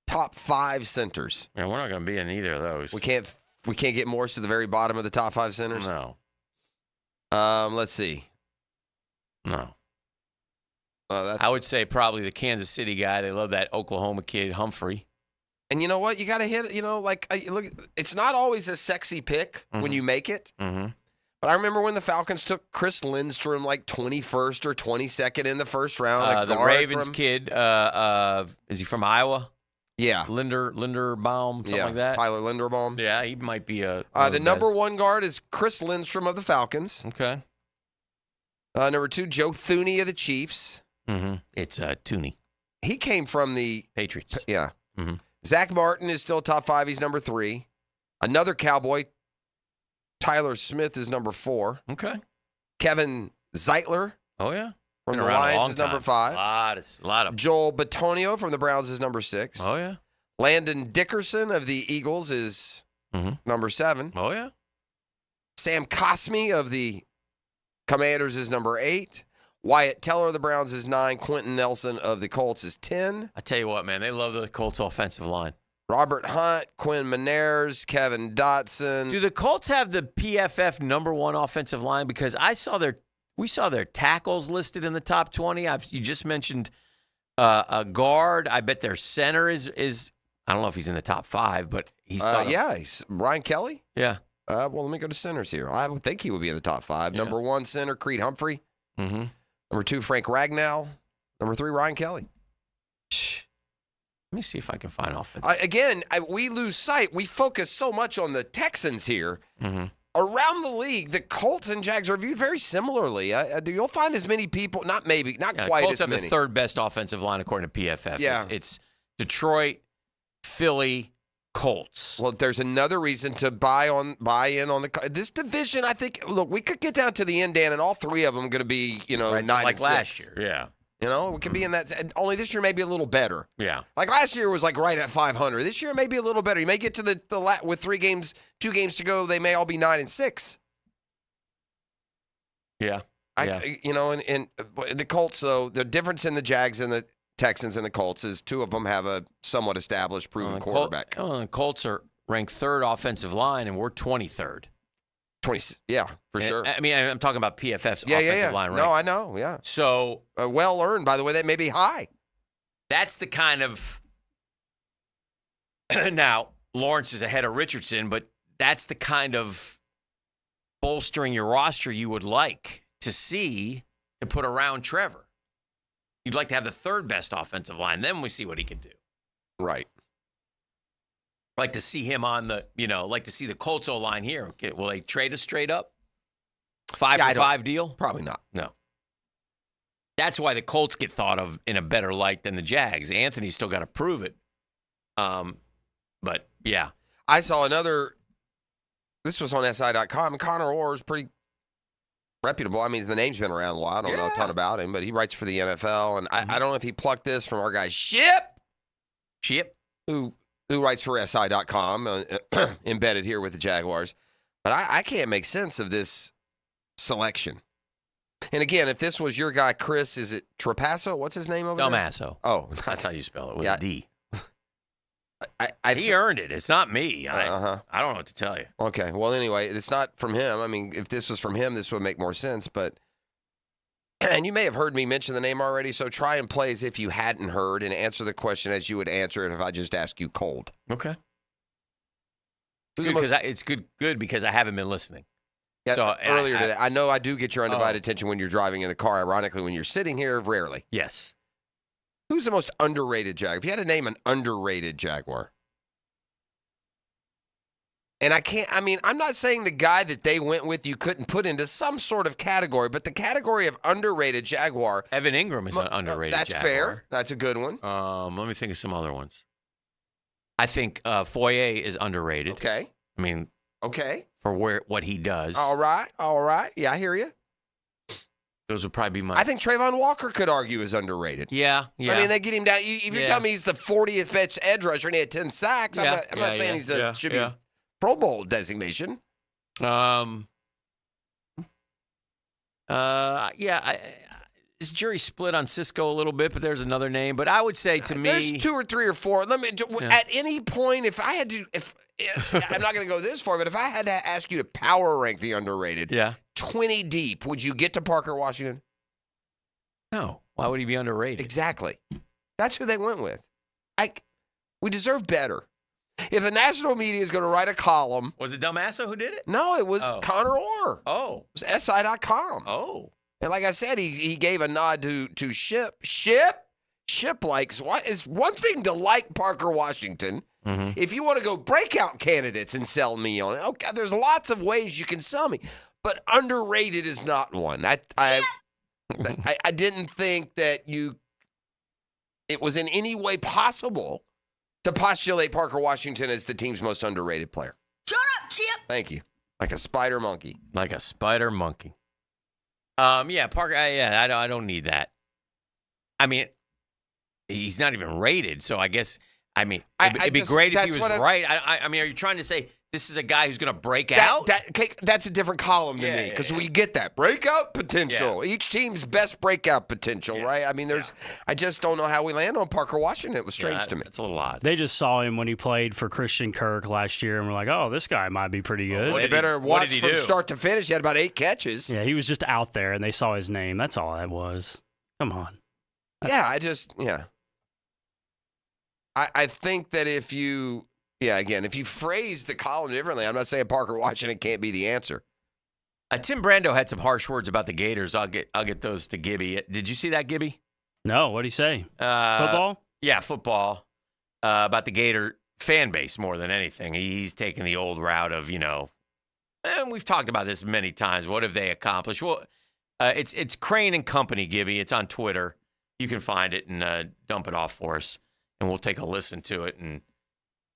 top 5 centers. Yeah, we're not going to be in either of those. We can't get Morse to the very bottom of the top 5 centers. No. Let's see. No. I would say probably the Kansas City guy. They love that Oklahoma kid, Humphrey. And you know what? You got to hit, look, it's not always a sexy pick when you make it. Mm-hmm. But I remember when the Falcons took Chris Lindstrom 21st or 22nd in the first round. The Ravens kid, is he from Iowa? Yeah. Linderbaum, something like that. Tyler Linderbaum. Yeah, he might be a. The number 1 guard is Chris Lindstrom of the Falcons. Okay. Number 2, Joe Thuney of the Chiefs. Mm-hmm. It's Thuney. He came from the Patriots. Yeah. Mm-hmm. Zach Martin is still top 5. He's number 3. Another Cowboy, Tyler Smith is number 4. Okay. Kevin Zeitler. Oh, yeah. From Been the around a Lions long is number time. 5. A lot of. Joel Bitonio from the Browns is number 6. Oh, yeah. Landon Dickerson of the Eagles is number 7. Oh, yeah. Sam Cosmi of the Commanders is number 8. Wyatt Teller of the Browns is 9. Quentin Nelson of the Colts is 10. I tell you what, man, they love the Colts offensive line. Robert Hunt, Quinn Menares, Kevin Dotson. Do the Colts have the PFF number 1 offensive line? Because we saw their tackles listed in the top 20. You just mentioned a guard. I bet their center is I don't know if he's in the top 5, but he's he's Ryan Kelly. Yeah. Well, let me go to centers here. I would think he would be in the top 5. Yeah. Number 1 center Creed Humphrey. Mm-hmm. Number 2 Frank Ragnow. Number 3 Ryan Kelly. Let me see if I can find offense. We lose sight. We focus so much on the Texans here. Mm-hmm. Around the league, the Colts and Jags are viewed very similarly. You'll find as many people, not quite Colts as many. Colts have the 3rd best offensive line according to PFF. Yeah. It's Detroit, Philly, Colts. Well, there's another reason to buy in on this division. I think. Look, we could get down to the end, Dan, and all 3 of them are going to be 9 like and 6. last year. Yeah. We could be in that. Only this year, maybe a little better. Yeah. Like last year was like right at 500. This year, maybe a little better. You may get to the with 2 games to go. They may all be 9 and 6. Yeah. And the Colts, though, the difference in the Jags and the Texans and the Colts is 2 of them have a somewhat established, proven quarterback. The Colts are ranked 3rd offensive line, and we're 23rd. 20, yeah, for sure. I mean, I'm talking about PFF's offensive line rank. No, I know, yeah. So well earned, by the way. That may be high. That's the kind of now Lawrence is ahead of Richardson, but that's the kind of bolstering your roster you would like to see to put around Trevor. You'd like to have the 3rd best offensive line. Then we see what he can do. Right. Like to see him on like to see the Colts O-line here. Will they trade us straight up? 5-for-5 deal? Probably not. No. That's why the Colts get thought of in a better light than the Jags. Anthony's still got to prove it. But, yeah. I saw another, this was on SI.com. Connor Orr is pretty reputable. I mean, the name's been around a while. I don't know a ton about him, but he writes for the NFL. And I don't know if he plucked this from our guy Ship, who writes for SI.com, embedded here with the Jaguars. But I can't make sense of this selection. And again, if this was your guy, Chris, is it Trapasso? What's his name over there? Damaso. Oh. That's how you spell it, with a D. He earned it. It's not me. I don't know what to tell you. Okay. Well, anyway, it's not from him. I mean, if this was from him, this would make more sense. And you may have heard me mention the name already, so try and play as if you hadn't heard and answer the question as you would answer it if I just ask you cold. Okay. It's good because I haven't been listening. Yeah, so earlier today, I know I do get your undivided attention when you're driving in the car. Ironically, when you're sitting here, rarely. Yes. Who's the most underrated Jaguar? If you had to name an underrated Jaguar. And I'm not saying the guy that they went with you couldn't put into some sort of category, but the category of underrated Jaguar. Evan Ingram is an underrated That's Jaguar. fair. That's a good one. Let me think of some other ones. I think Foyer is underrated. Okay. I mean, okay. For what he does. All right. Yeah, I hear you. Those would probably be my. I think Trayvon Walker could argue is underrated. Yeah. I mean, they get him down. If you tell me he's the 40th best edge rusher and he had 10 sacks, I'm not saying he's should be Pro Bowl designation. This jury split on Cisco a little bit, but there's another name. But I would say to me, there's 2 or 3 or 4. At any point, if I had to, I'm not going to go this far, but if I had to ask you to power rank the underrated, 20 deep, would you get to Parker Washington? No. Why would he be underrated? Exactly. That's who they went with. We deserve better. If the national media is going to write a column. Was it Damaso who did it? No, it was Connor Orr. Oh. It was SI.com. Oh. And like I said, he gave a nod to Ship. Ship likes, it's one thing to like Parker Washington. Mm-hmm. If you want to go breakout candidates and sell me on it, okay, there's lots of ways you can sell me. But underrated is not one. I didn't think that it was in any way possible to postulate Parker Washington as the team's most underrated player. Shut up, Chip. Thank you. Like a spider monkey. Like a spider monkey. Yeah, Parker. I don't need that. I mean, he's not even rated, so I guess. I mean, it'd be great if he was right. I mean, are you trying to say this is a guy who's going to break out? That's a different column to me because we get that breakout potential. Yeah. Each team's best breakout potential, right? I mean, I just don't know how we land on Parker Washington. It was strange to me. It's a little odd. They just saw him when he played for Christian Kirk last year and were like, oh, this guy might be pretty good. They better watch from start to finish. He had about 8 catches. Yeah, he was just out there and they saw his name. That's all that was. Come on. I think that if you phrase the column differently, I'm not saying Parker Washington can't be the answer. Tim Brando had some harsh words about the Gators. I'll get those to Gibby. Did you see that, Gibby? No. What'd he say? Football? Yeah, football. About the Gator fan base more than anything. He's taking the old route of, and we've talked about this many times. What have they accomplished? Well, it's Crane and Company, Gibby. It's on Twitter. You can find it and dump it off for us. And we'll take a listen to it and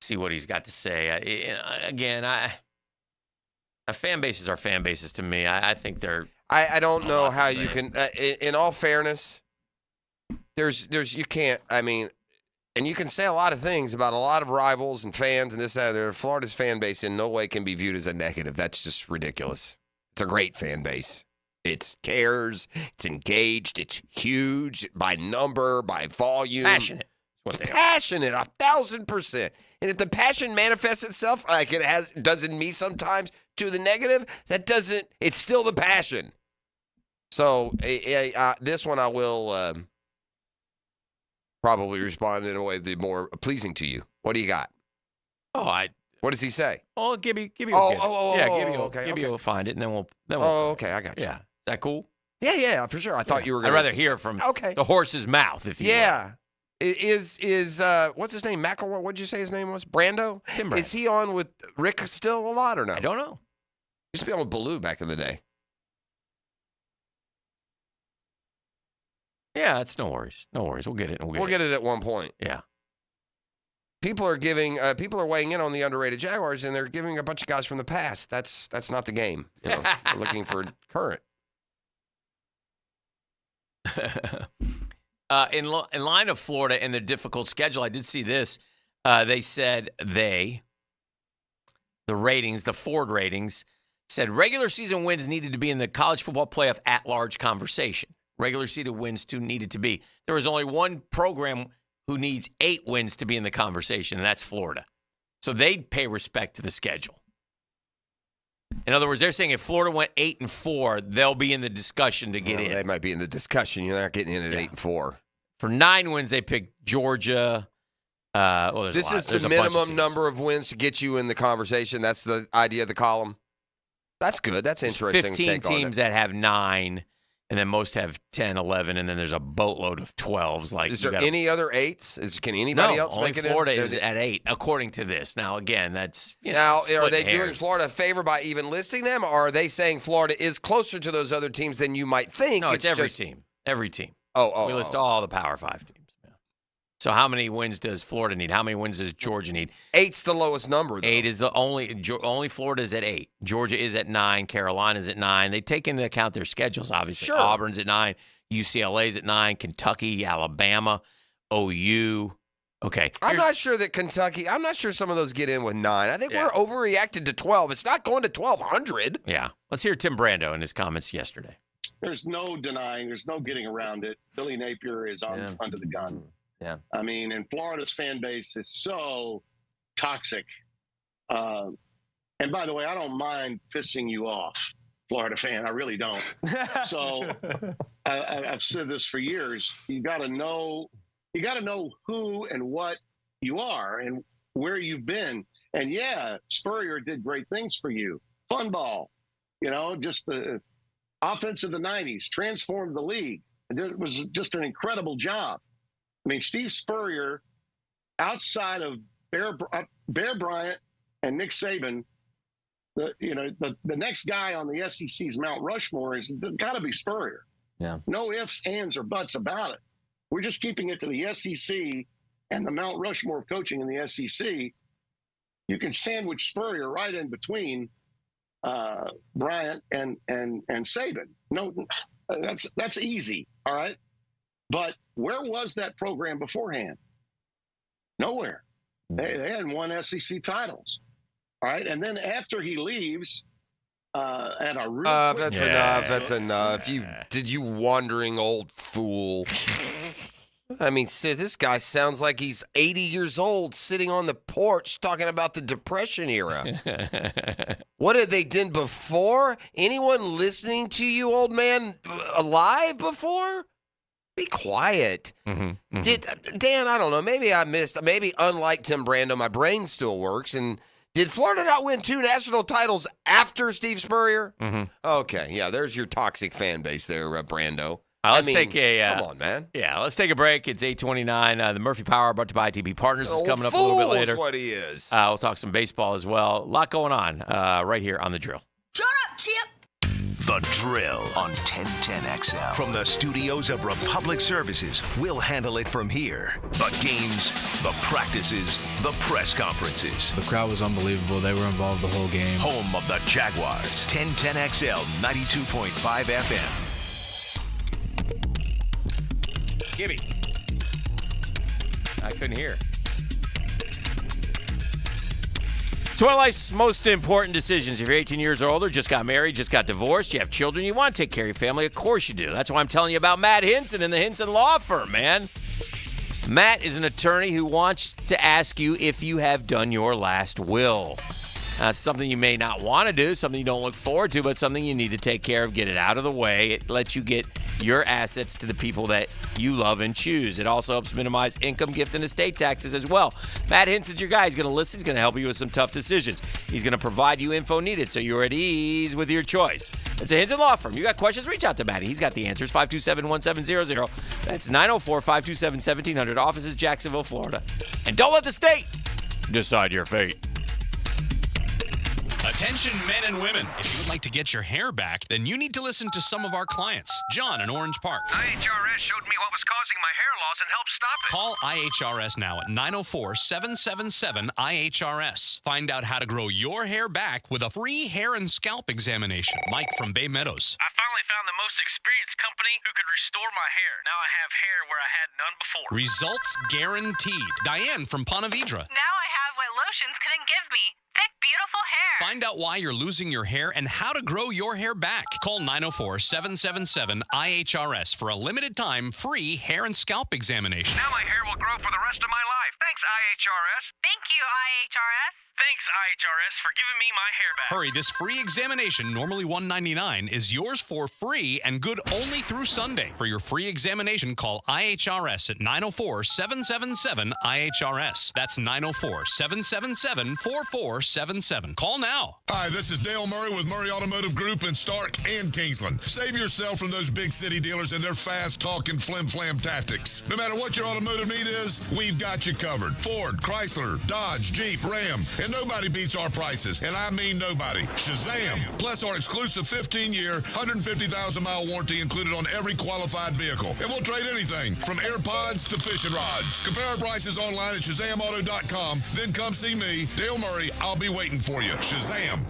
see what he's got to say. Fan bases are fan bases to me. I think they're. I don't know how you can. In all fairness, you can't. I mean, and you can say a lot of things about a lot of rivals and fans and this that. There, Florida's fan base in no way can be viewed as a negative. That's just ridiculous. It's a great fan base. It cares. It's engaged. It's huge by number, by volume. Passionate. Passionate, 1,000%. And if the passion manifests itself like it does in me sometimes to the negative, it's still the passion. So this one I will probably respond in a way that's more pleasing to you. What do you got? What does he say? Oh, Gibby will Gibby will find it, and then we'll okay, I got you. Yeah. Is that cool? Yeah, for sure. I thought you were going to. I'd rather hear from the horse's mouth, if you will. Is what's his name? McElroy? What'd you say his name was? Brando? Tim Brando. Is he on with Rick still a lot or no? I don't know. Used to be on with Baloo back in the day. Yeah, it's no worries. No worries. We'll get it. We'll get it at one point. Yeah. People are weighing in on the underrated Jaguars, and they're giving a bunch of guys from the past. That's not the game. We're looking for current. In line of Florida and their difficult schedule, I did see this. They said the Ford ratings, said regular season wins needed to be in the college football playoff at-large conversation. Regular season wins needed to be. There was only one program who needs 8 wins to be in the conversation, and that's Florida. So they'd pay respect to the schedule. In other words, they're saying if Florida went 8-4, they'll be in the discussion to get in. They might be in the discussion. You're not getting in at 8-4. For 9 wins, they picked Georgia. This is the minimum number of wins to get you in the conversation. That's the idea of the column. That's good. That's interesting. 15 teams that have 9, and then most have 10, 11, and then there's a boatload of 12s. Like, is there any other 8s? Can anybody else make it in? Florida is at 8, according to this. Now, again, that's are they doing Florida a favor by even listing them, or are they saying Florida is closer to those other teams than you might think? No, it's every team. Every team. We list all the Power 5 teams. Yeah. So how many wins does Florida need? How many wins does Georgia need? 8's the lowest number, though. 8 is the only Florida is at 8. Georgia is at 9. Carolina's at 9. They take into account their schedules, obviously. Sure. Auburn's at 9. UCLA's at 9. Kentucky, Alabama, OU. Okay. I'm not sure that Kentucky, I'm not sure some of those get in with 9. I think we're overreacted to 12. It's not going to 1,200. Yeah. Let's hear Tim Brando in his comments yesterday. There's no denying, there's no getting around it. Billy Napier is under the gun. Yeah. I mean, and Florida's fan base is so toxic. And by the way, I don't mind pissing you off, Florida fan. I really don't. So I've said this for years. You got to know who and what you are and where you've been. And yeah, Spurrier did great things for you. Fun ball, just the offense of the 90s, transformed the league. It was just an incredible job. I mean, Steve Spurrier, outside of Bear Bryant and Nick Saban, the next guy on the SEC's Mount Rushmore is got to be Spurrier. Yeah. No ifs, ands, or buts about it. We're just keeping it to the SEC and the Mount Rushmore of coaching in the SEC. You can sandwich Spurrier right in between Bryant and Saban. No, that's easy. All right. But where was that program beforehand? Nowhere. They hadn't won SEC titles. All right. And then after he leaves, at a real that's enough. That's enough. You wandering old fool. I mean, Sid, this guy sounds like he's 80 years old sitting on the porch talking about the Depression era. What had they done before? Anyone listening to you, old man, alive before? Be quiet. Dan, I don't know. Maybe I missed. Maybe unlike Tim Brando, my brain still works. And did Florida not win 2 national titles after Steve Spurrier? Okay, yeah, there's your toxic fan base there, Brando. Let's take a come on, man. Yeah, let's take a break. It's 8:29. The Murphy Power brought to you by ITB Partners is coming up a little bit later. What he is. We'll talk some baseball as well. A lot going on right here on The Drill. Shut up, Chip. The Drill on 1010XL. From the studios of Republic Services, we'll handle it from here. The games, the practices, the press conferences. The crowd was unbelievable. They were involved the whole game. Home of the Jaguars. 1010XL 92.5 FM. Gibby. I couldn't hear. It's one of life's most important decisions. If you're 18 years or older, just got married, just got divorced, you have children, you want to take care of your family, of course you do. That's why I'm telling you about Matt Hinson and the Hinson Law Firm, man. Matt is an attorney who wants to ask you if you have done your last will. That's something you may not want to do, something you don't look forward to, but something you need to take care of, get it out of the way. It lets you get your assets to the people that you love and choose. It also helps minimize income, gift, and estate taxes as well. Matt Hinson's your guy. He's going to listen. He's going to help you with some tough decisions. He's going to provide you info needed so you're at ease with your choice. It's a Hinson Law Firm. You got questions? Reach out to Matty. He's got the answers. 527-1700. That's 904-527-1700. Offices, Jacksonville, Florida. And don't let the state decide your fate. Attention men and women. If you would like to get your hair back, then you need to listen to some of our clients. John in Orange Park. IHRS showed me what was causing my hair loss and helped stop it. Call IHRS now at 904-777-IHRS. Find out how to grow your hair back with a free hair and scalp examination. Mike from Bay Meadows. I finally found the most experienced company who could restore my hair. Now I have hair where I had none before. Results guaranteed. Diane from Ponte Vedra. Now I have what lotions couldn't give me. Thick, beautiful hair. Find out why you're losing your hair and how to grow your hair back. Call 904-777-IHRS for a limited time free hair and scalp examination. Now my hair will grow for the rest of my life. Thanks, IHRS. Thank you, IHRS. Thanks, IHRS, for giving me my hair back. Hurry, this free examination, normally $199, is yours for free and good only through Sunday. For your free examination, call IHRS at 904-777-IHRS. That's 904-777-4477. Call now. Hi, this is Dale Murray with Murray Automotive Group in Stark and Kingsland. Save yourself from those big city dealers and their fast-talking flim-flam tactics. No matter what your automotive need is, we've got you covered. Ford, Chrysler, Dodge, Jeep, Ram, and nobody beats our prices, and I mean nobody. Shazam! Plus our exclusive 15-year, 150,000-mile warranty included on every qualified vehicle. And we'll trade anything from AirPods to fishing rods. Compare our prices online at ShazamAuto.com. Then come see me, Dale Murray. I'll be waiting for you. Shazam!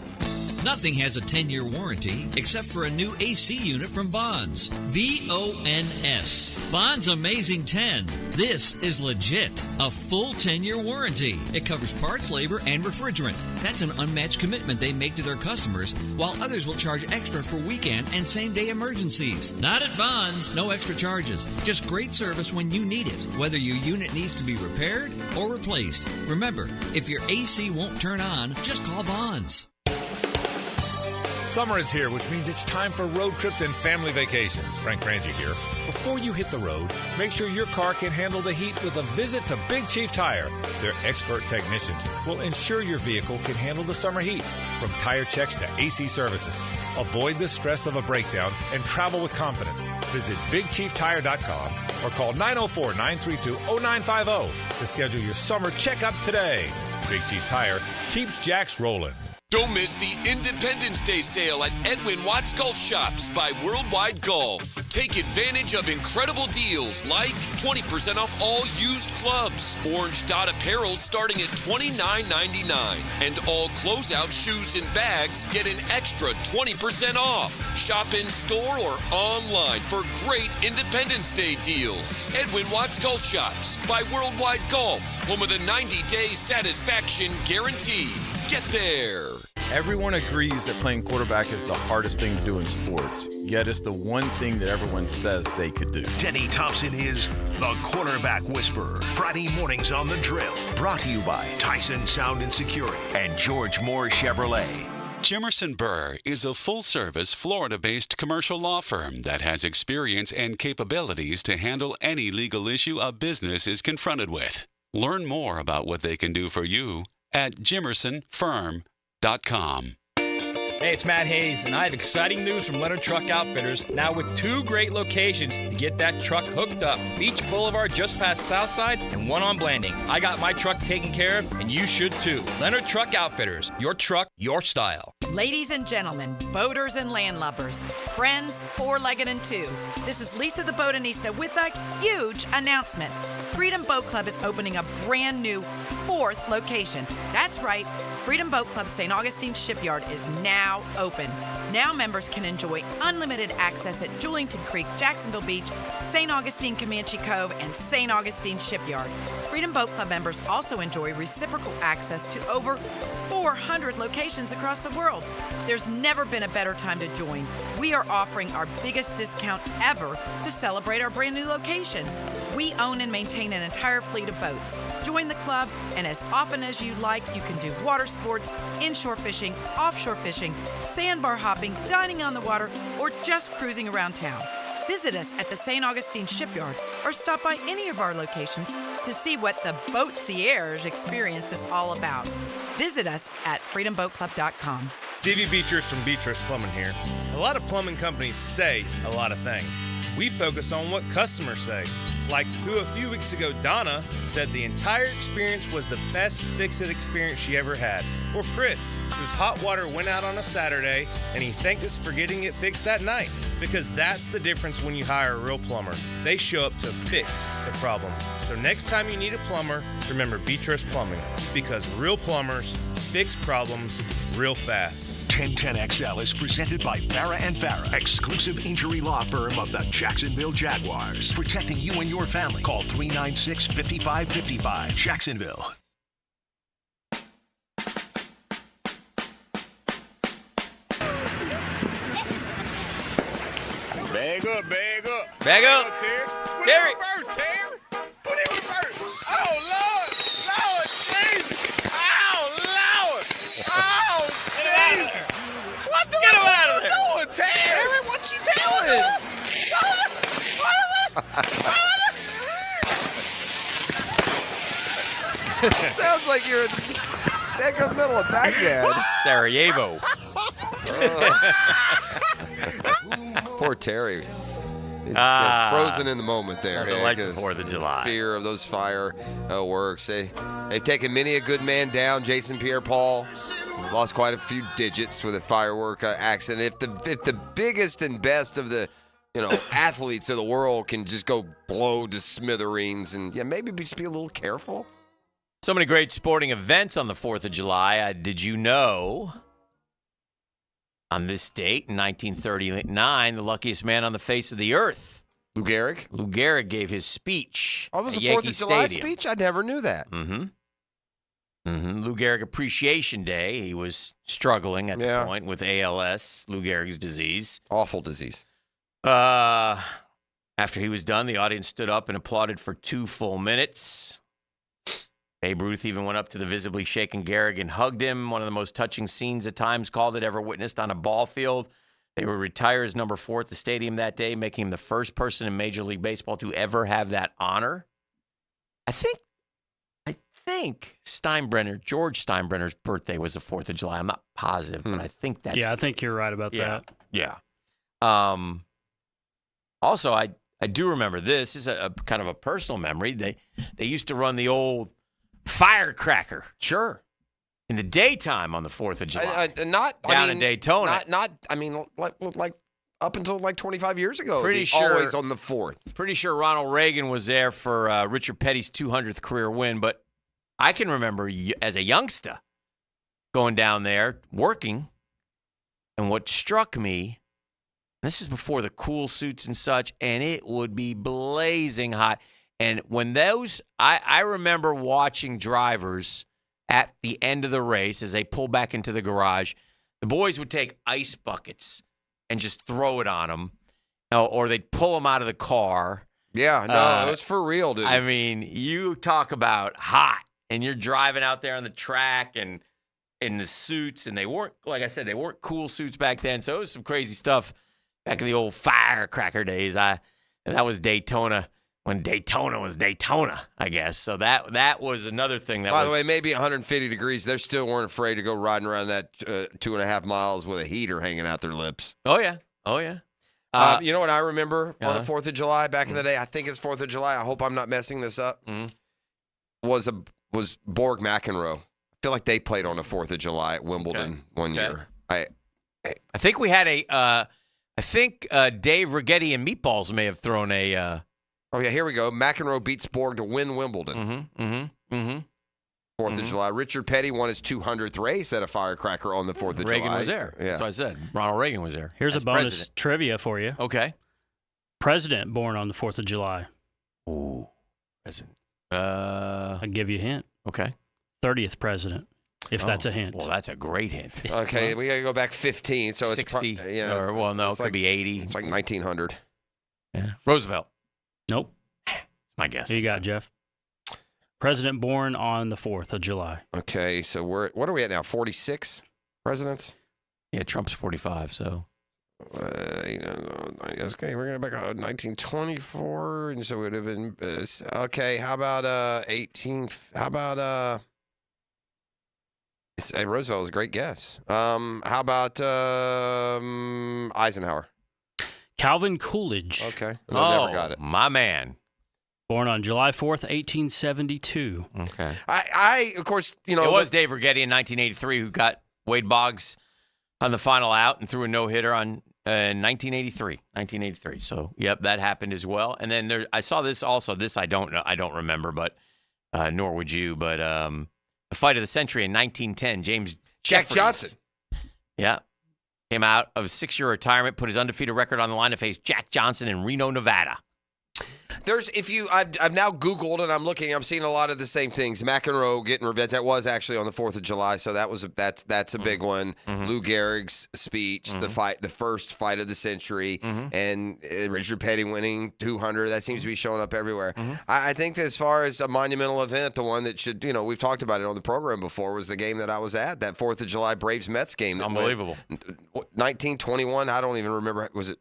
Nothing has a 10-year warranty except for a new AC unit from Vons. V-O-N-S. Vons Amazing 10. This is legit. A full 10-year warranty. It covers parts, labor, and refrigerant. That's an unmatched commitment they make to their customers, while others will charge extra for weekend and same-day emergencies. Not at Vons. No extra charges. Just great service when you need it, whether your unit needs to be repaired or replaced. Remember, if your AC won't turn on, just call Vons. Summer is here, which means it's time for road trips and family vacations. Frank Frangie here. Before you hit the road, make sure your car can handle the heat with a visit to Big Chief Tire. Their expert technicians will ensure your vehicle can handle the summer heat, from tire checks to AC services. Avoid the stress of a breakdown and travel with confidence. Visit BigChiefTire.com or call 904-932-0950 to schedule your summer checkup today. Big Chief Tire keeps Jacks rolling. Don't miss the Independence Day sale at Edwin Watts Golf Shops by Worldwide Golf. Take advantage of incredible deals like 20% off all used clubs, Orange Dot apparel starting at $29.99, and all closeout shoes and bags get an extra 20% off. Shop in store or online for great Independence Day deals. Edwin Watts Golf Shops by Worldwide Golf, home of the 90-day satisfaction guarantee. Get there. Everyone agrees that playing quarterback is the hardest thing to do in sports, yet it's the one thing that everyone says they could do. Denny Thompson is the Quarterback Whisperer. Friday mornings on The Drill. Brought to you by Tyson Sound and Security and George Moore Chevrolet. Jimerson Burr is a full-service, Florida-based commercial law firm that has experience and capabilities to handle any legal issue a business is confronted with. Learn more about what they can do for you at jimersonfirm.com. Hey, it's Matt Hayes, and I have exciting news from Leonard Truck Outfitters, now with 2 great locations to get that truck hooked up. Beach Boulevard just past Southside and one on Blanding. I got my truck taken care of, and you should too. Leonard Truck Outfitters, your truck, your style. Ladies and gentlemen, boaters and landlubbers, friends, four-legged and two, this is Lisa the Botanista with a huge announcement. Freedom Boat Club is opening a brand new 4th location. That's right, Freedom Boat Club St. Augustine Shipyard is now open. Now members can enjoy unlimited access at Julington Creek, Jacksonville Beach, St. Augustine Comanche Cove, and St. Augustine Shipyard. Freedom Boat Club members also enjoy reciprocal access to over 400 locations across the world. There's never been a better time to join. We are offering our biggest discount ever to celebrate our brand new location. We own and maintain an entire fleet of boats. Join the club, and as often as you like, you can do water sports, inshore fishing, offshore fishing, sandbar hopping, dining on the water, or just cruising around town. Visit us at the St. Augustine Shipyard or stop by any of our locations to see what the Boatcierge experience is all about. Visit us at freedomboatclub.com. D.V. Beatrice from Beatrice Plumbing here. A lot of plumbing companies say a lot of things. We focus on what customers say. Like who a few weeks ago, Donna, said the entire experience was the best fix-it experience she ever had. Or Chris, whose hot water went out on a Saturday and he thanked us for getting it fixed that night. Because that's the difference when you hire a real plumber. They show up to fix the problem. So next time you need a plumber, remember Beatrice Plumbing. Because real plumbers fix problems real fast. 1010XL is presented by Farah & Farah, exclusive injury law firm of the Jacksonville Jaguars. Protecting you and your family. Call 396-5555. Jacksonville. Bag up, bag up. Bag up. Terry. Terry. Terry. Put it reverse. Oh, Lord. Lord Jesus. Oh, Lord. Oh, Jesus. What the Get him out of there. doing, Terry? What you doing? Sounds like you're in the middle of Baghdad. Sarajevo. Poor Terry. It's frozen in the moment there. Nothing like the 4th of July. Fear of those fireworks. They've taken many a good man down. Jason Pierre-Paul lost quite a few digits with a firework accident. If the biggest and best of the athletes of the world can just go blow to smithereens, and maybe just be a little careful. So many great sporting events on the 4th of July. Did you know? On this date, in 1939, the luckiest man on the face of the earth, Lou Gehrig? Lou Gehrig gave his speech. Oh, it was at the 4th Yankee of July Stadium. speech? I never knew that. Lou Gehrig Appreciation Day. He was struggling at the point with ALS, Lou Gehrig's disease. Awful disease. After he was done, the audience stood up and applauded for 2 full minutes. Babe Ruth even went up to the visibly shaken Gehrig and hugged him. One of the most touching scenes at times called it ever witnessed on a ball field. They would retire as number 4 at the stadium that day, making him the first person in Major League Baseball to ever have that honor. I think George Steinbrenner's birthday was the 4th of July. I'm not positive, but I think that's I think you're right about that. Yeah. Also, I do remember this. This is a kind of a personal memory. They used to run the old firecracker. Sure. in the daytime on the 4th of July. Down in Daytona. Like up until like 25 years ago. Pretty sure always on the 4th. Pretty sure Ronald Reagan was there for Richard Petty's 200th career win, but I can remember as a youngster going down there working, and what struck me, this is before the cool suits and such, and it would be blazing hot. And when I remember watching drivers at the end of the race as they pull back into the garage, the boys would take ice buckets and just throw it on them, or they'd pull them out of the car. Yeah, no, it was for real, dude. I mean, you talk about hot, and you're driving out there on the track and in the suits, and they weren't, like I said, they weren't cool suits back then, so it was some crazy stuff back in the old firecracker days. That was Daytona, when Daytona was Daytona, I guess. So that was another thing that By the way, maybe 150 degrees, they still weren't afraid to go riding around that 2.5 miles with a heater hanging out their lips. Oh, yeah. You know what I remember on the 4th of July back in the day? I think it's 4th of July. I hope I'm not messing this up. Was Borg McEnroe. I feel like they played on the 4th of July at Wimbledon one year. I think we had I think Dave Rigetti and Meatballs may have thrown a... Oh, yeah, here we go. McEnroe beats Borg to win Wimbledon. 4th of July. Richard Petty won his 200th race at a firecracker on the 4th of July. Reagan was there. Yeah. That's what I said. Ronald Reagan was there. Here's as a bonus president. trivia for you. Okay. President born on the 4th of July. Ooh. President. I'll give you a hint. Okay. 30th president, if that's a hint. Well, that's a great hint. Okay, we got to go back 15. So 60. It's it could be 80. It's like 1900. Yeah. Roosevelt. Nope. That's my guess. Who you got, Jeff? President born on the 4th of July. Okay, so what are we at now? 46 presidents? Yeah, Trump's 45, so. I guess, okay, we're going to back on 1924, and so it would have been, okay, how about 18, how about, Roosevelt was a great guess. How about Eisenhower? Calvin Coolidge. Okay. Never got it. My man. Born on July 4th, 1872. Okay. I of course, it was Dave Rigetti in 1983 who got Wade Boggs on the final out and threw a no-hitter on 1983. So, yep, that happened as well. And then I saw this also. This I don't know. I don't remember, but nor would you. But the fight of the century in 1910, Jack Jeffries. Johnson. Yeah. Came out of a 6-year retirement, put his undefeated record on the line to face Jack Johnson in Reno, Nevada. I've now Googled and I'm seeing a lot of the same things. McEnroe getting revenge. That was actually on the 4th of July, so that's a big one. Lou Gehrig's speech, the first fight of the century, and Richard Petty winning 200. That seems to be showing up everywhere. I think as far as a monumental event, the one that should, we've talked about it on the program before, was the game that I was at, that 4th of July Braves-Mets game. That Unbelievable. 1921, I don't even remember. Was it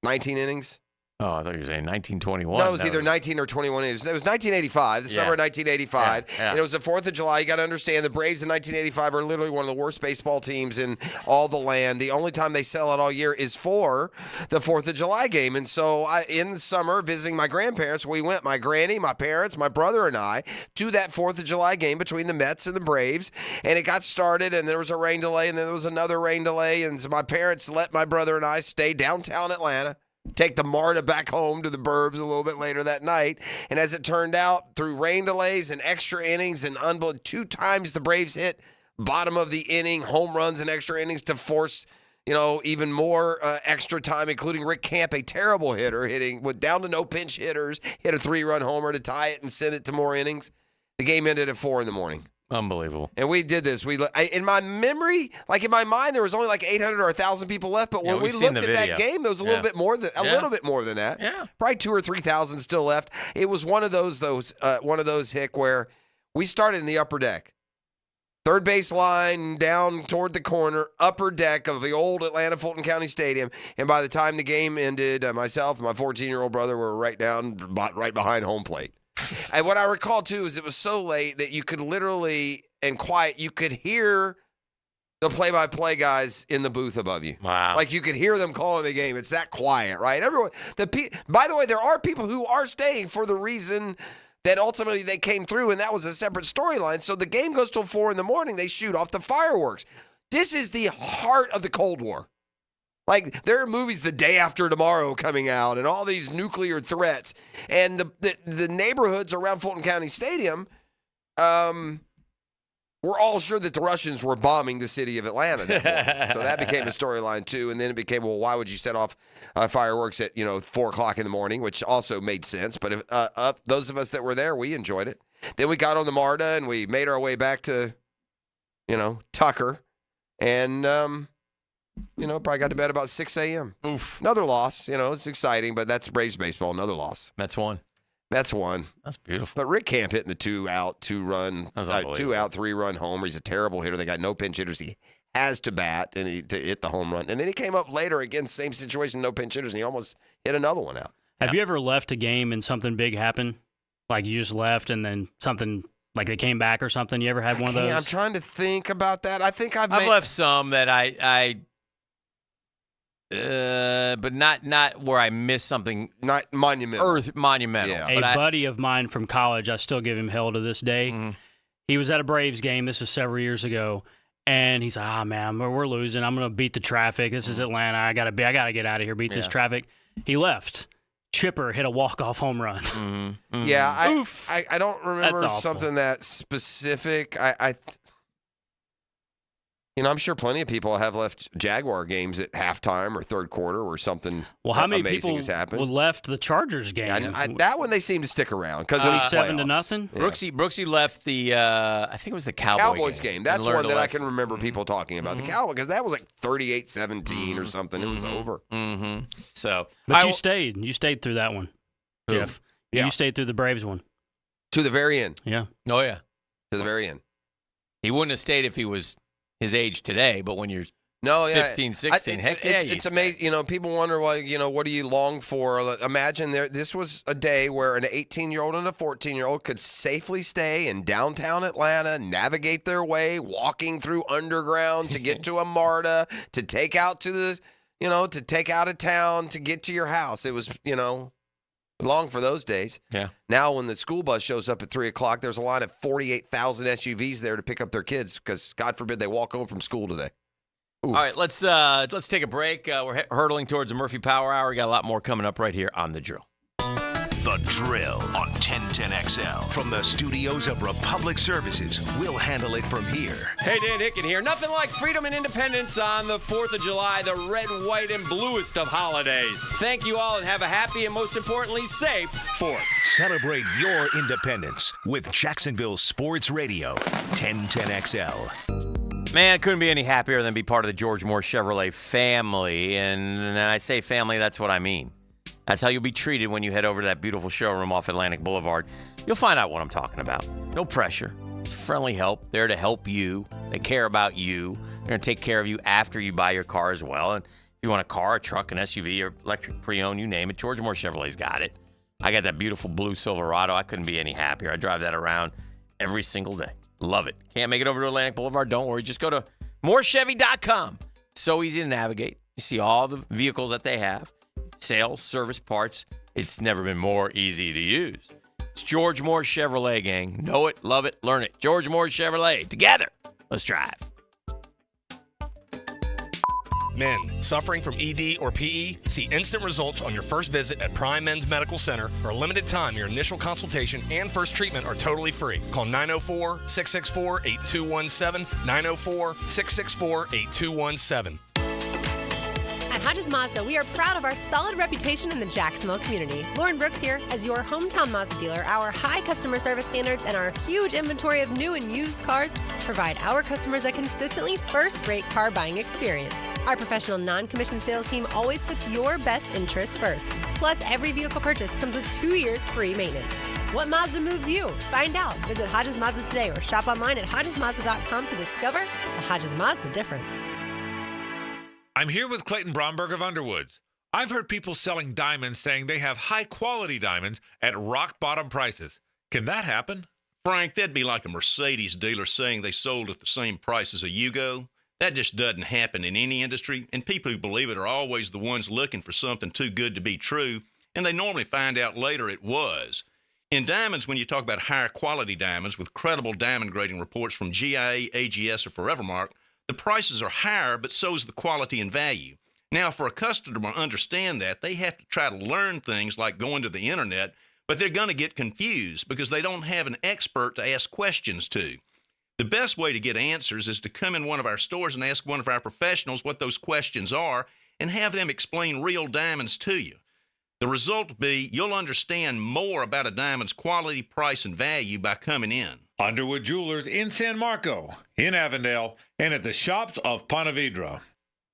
19 innings? Oh, I thought you were saying 1921. No, it was either 19 or 21. It was 1985, the summer of 1985. Yeah. And it was the 4th of July. You got to understand, the Braves in 1985 are literally one of the worst baseball teams in all the land. The only time they sell out all year is for the 4th of July game. And so in the summer, visiting my grandparents, we went, my granny, my parents, my brother, and I, to that 4th of July game between the Mets and the Braves. And it got started, and there was a rain delay, and then there was another rain delay. And so my parents let my brother and I stay downtown Atlanta, take the MARTA back home to the burbs a little bit later that night. And as it turned out, through rain delays and extra innings and 2 times the Braves hit bottom of the inning, home runs and extra innings to force, even more extra time, including Rick Camp, a terrible hitter, hitting with down to no pinch hitters, hit a 3-run homer to tie it and send it to more innings. The game ended at 4 a.m. Unbelievable. And we did this. In my memory, in my mind, there was only 800 or 1,000 people left. But when we looked at that game, there was a little bit more than that. Yeah, probably 2,000 or 3,000 still left. It was one of those Hick, where we started in the upper deck, third base line down toward the corner, upper deck of the old Atlanta Fulton County Stadium. And by the time the game ended, myself and my 14-year-old brother were right behind home plate. And what I recall, too, is it was so late that you could literally, and quiet, you could hear the play-by-play guys in the booth above you. Wow. You could hear them calling the game. It's that quiet, right? Everyone. By the way, there are people who are staying for the reason that ultimately they came through, and that was a separate storyline. So the game goes till 4 a.m. They shoot off the fireworks. This is the heart of the Cold War. Like, there are movies The Day After Tomorrow coming out and all these nuclear threats. And the neighborhoods around Fulton County Stadium were all sure that the Russians were bombing the city of Atlanta that morning. So that became a storyline, too. And then it became, well, why would you set off fireworks at, 4 o'clock in the morning, which also made sense. But if, those of us that were there, we enjoyed it. Then we got on the MARTA, and we made our way back to, Tucker. And, probably got to bed about 6 a.m. Oof. Another loss. It's exciting, but that's Braves baseball. Another loss. Mets won. That's one. That's beautiful. But Rick Camp hitting the 2-out, 2-run, 2-out, 3-run homer. He's a terrible hitter. They got no pinch hitters. He has to bat and to hit the home run. And then he came up later again, same situation, no pinch hitters, and he almost hit another one out. Have you ever left a game and something big happened? Like you just left and then something, like they came back or something? You ever had one of those? I'm trying to think about that. I think I've left some that but not where I missed something. Not monumental. Monumental. Yeah. A buddy of mine from college, I still give him hell to this day. Mm-hmm. He was at a Braves game. This is several years ago. And he's like, man, we're losing. I'm going to beat the traffic. This is Atlanta. I got to get out of here, beat this traffic. He left. Chipper hit a walk-off home run. Mm-hmm. Mm-hmm. Yeah, I don't remember something that specific. I'm sure plenty of people have left Jaguar games at halftime or third quarter or something. Well, how many amazing people has happened. left the Chargers game? That one they seem to stick around because it was 7-0. Yeah. Brooksy left the. I think it was the Cowboys game. That's one that I can remember people talking about. The Cowboys, because that was like 38-17 or something. It was over. Mm-hmm. So, but you stayed. You stayed through that one, Jeff. Yeah. You stayed through the Braves one to the very end. Yeah. Oh yeah. To the very end. He wouldn't have stayed if he was his age today, but when you're 15, 16, it's amazing. People wonder why. What do you long for? Imagine this was a day where an 18-year-old and a 14-year-old could safely stay in downtown Atlanta, navigate their way, walking through underground to get to a MARTA, to take out to the, to take out of town to get to your house. It was, long for those days. Yeah. Now, when the school bus shows up at 3 o'clock, there's a line of 48,000 SUVs there to pick up their kids because, God forbid, they walk home from school today. Oof. All right, let's take a break. We're hurtling towards the Murphy Power Hour. We got a lot more coming up right here on The Drill. The Drill on 1010XL. From the studios of Republic Services, we'll handle it from here. Hey, Dan Hicken here. Nothing like freedom and independence on the 4th of July, the red, white, and bluest of holidays. Thank you all and have a happy and, most importantly, safe 4th. Celebrate your independence with Jacksonville Sports Radio, 1010XL. Man, I couldn't be any happier than be part of the George Moore Chevrolet family. And when I say family, that's what I mean. That's how you'll be treated when you head over to that beautiful showroom off Atlantic Boulevard. You'll find out what I'm talking about. No pressure. Friendly help. There to help you. They care about you. They're going to take care of you after you buy your car as well. And if you want a car, a truck, an SUV, or electric pre-owned, you name it, George Moore Chevrolet's got it. I got that beautiful blue Silverado. I couldn't be any happier. I drive that around every single day. Love it. Can't make it over to Atlantic Boulevard? Don't worry. Just go to morechevy.com. So easy to navigate. You see all the vehicles that they have. Sales, service, parts. It's never been more easy to use. It's George Moore Chevrolet, gang. Know it, love it, learn it. George Moore Chevrolet. Together, let's drive. Men suffering from ED or PE, see instant results on your first visit at Prime Men's Medical Center. For a limited time, your initial consultation and first treatment are totally free. Call 904-664-8217, 904-664-8217. At Hodges Mazda, we are proud of our solid reputation in the Jacksonville community. Lauren Brooks here. As your hometown Mazda dealer, our high customer service standards and our huge inventory of new and used cars provide our customers a consistently first-rate car buying experience. Our professional non-commissioned sales team always puts your best interests first. Plus, every vehicle purchase comes with 2 years free maintenance. What Mazda moves you? Find out. Visit Hodges Mazda today or shop online at HodgesMazda.com to discover the Hodges Mazda difference. I'm here with Clayton Bromberg of Underwoods. I've heard people selling diamonds saying they have high-quality diamonds at rock-bottom prices. Can that happen? Frank, that'd be like a Mercedes dealer saying they sold at the same price as a Yugo. That just doesn't happen in any industry, and people who believe it are always the ones looking for something too good to be true, and they normally find out later it was. In diamonds, when you talk about higher quality diamonds with credible diamond grading reports from GIA, AGS, or Forevermark, the prices are higher, but so is the quality and value. Now, for a customer to understand that, they have to try to learn things like going to the internet, but they're going to get confused because they don't have an expert to ask questions to. The best way to get answers is to come in one of our stores and ask one of our professionals what those questions are and have them explain real diamonds to you. The result will be you'll understand more about a diamond's quality, price, and value by coming in. Underwood Jewelers in San Marco, in Avondale, and at the shops of Ponte Vedra.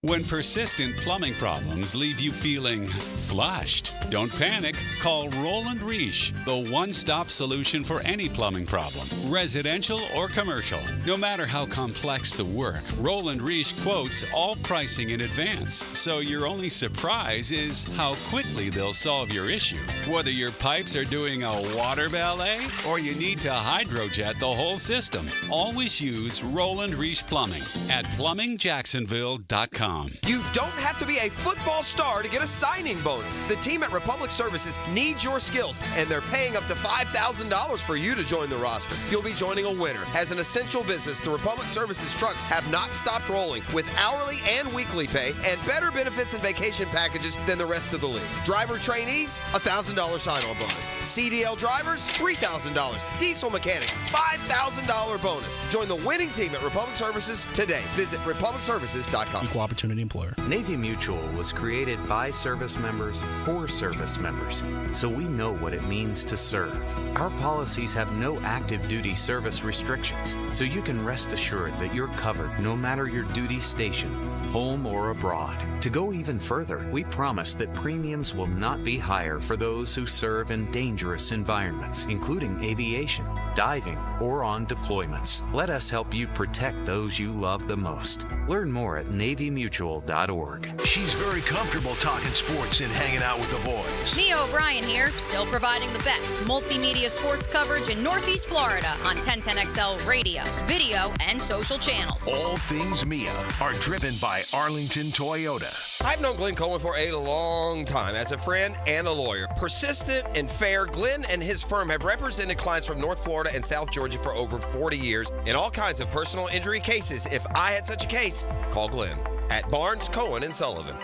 When persistent plumbing problems leave you feeling flushed, don't panic. Call Roland Reish, the one-stop solution for any plumbing problem, residential or commercial. No matter how complex the work, Roland Reish quotes all pricing in advance, so your only surprise is how quickly they'll solve your issue. Whether your pipes are doing a water ballet or you need to hydrojet the whole system, always use Roland Reish Plumbing at plumbingjacksonville.com. You don't have to be a football star to get a signing bonus. The team at Republic Services needs your skills, and they're paying up to $5,000 for you to join the roster. You'll be joining a winner. As an essential business, the Republic Services trucks have not stopped rolling with hourly and weekly pay and better benefits and vacation packages than the rest of the league. Driver trainees, $1,000 sign-on bonus. CDL drivers, $3,000. Diesel mechanics, $5,000 bonus. Join the winning team at Republic Services today. Visit republicservices.com. Equal opportunity employer. Navy Mutual was created by service members for service members, so we know what it means to serve. Our policies have no active duty service restrictions, so you can rest assured that you're covered no matter your duty station, home or abroad. To go even further, we promise that premiums will not be higher for those who serve in dangerous environments, including aviation, diving, or on deployments. Let us help you protect those you love the most. Learn more at NavyMutual.org. She's very comfortable talking sports and hanging out with the boys. Mia O'Brien here, still providing the best multimedia sports coverage in Northeast Florida on 1010XL radio, video, and social channels. All things Mia are driven by Arlington Toyota. I've known Glenn Cohen for a long time as a friend and a lawyer. Persistent and fair, Glenn and his firm have represented clients from North Florida and South Georgia for over 40 years in all kinds of personal injury cases. If I had such a case, call Glenn at Barnes, Cohen, and Sullivan.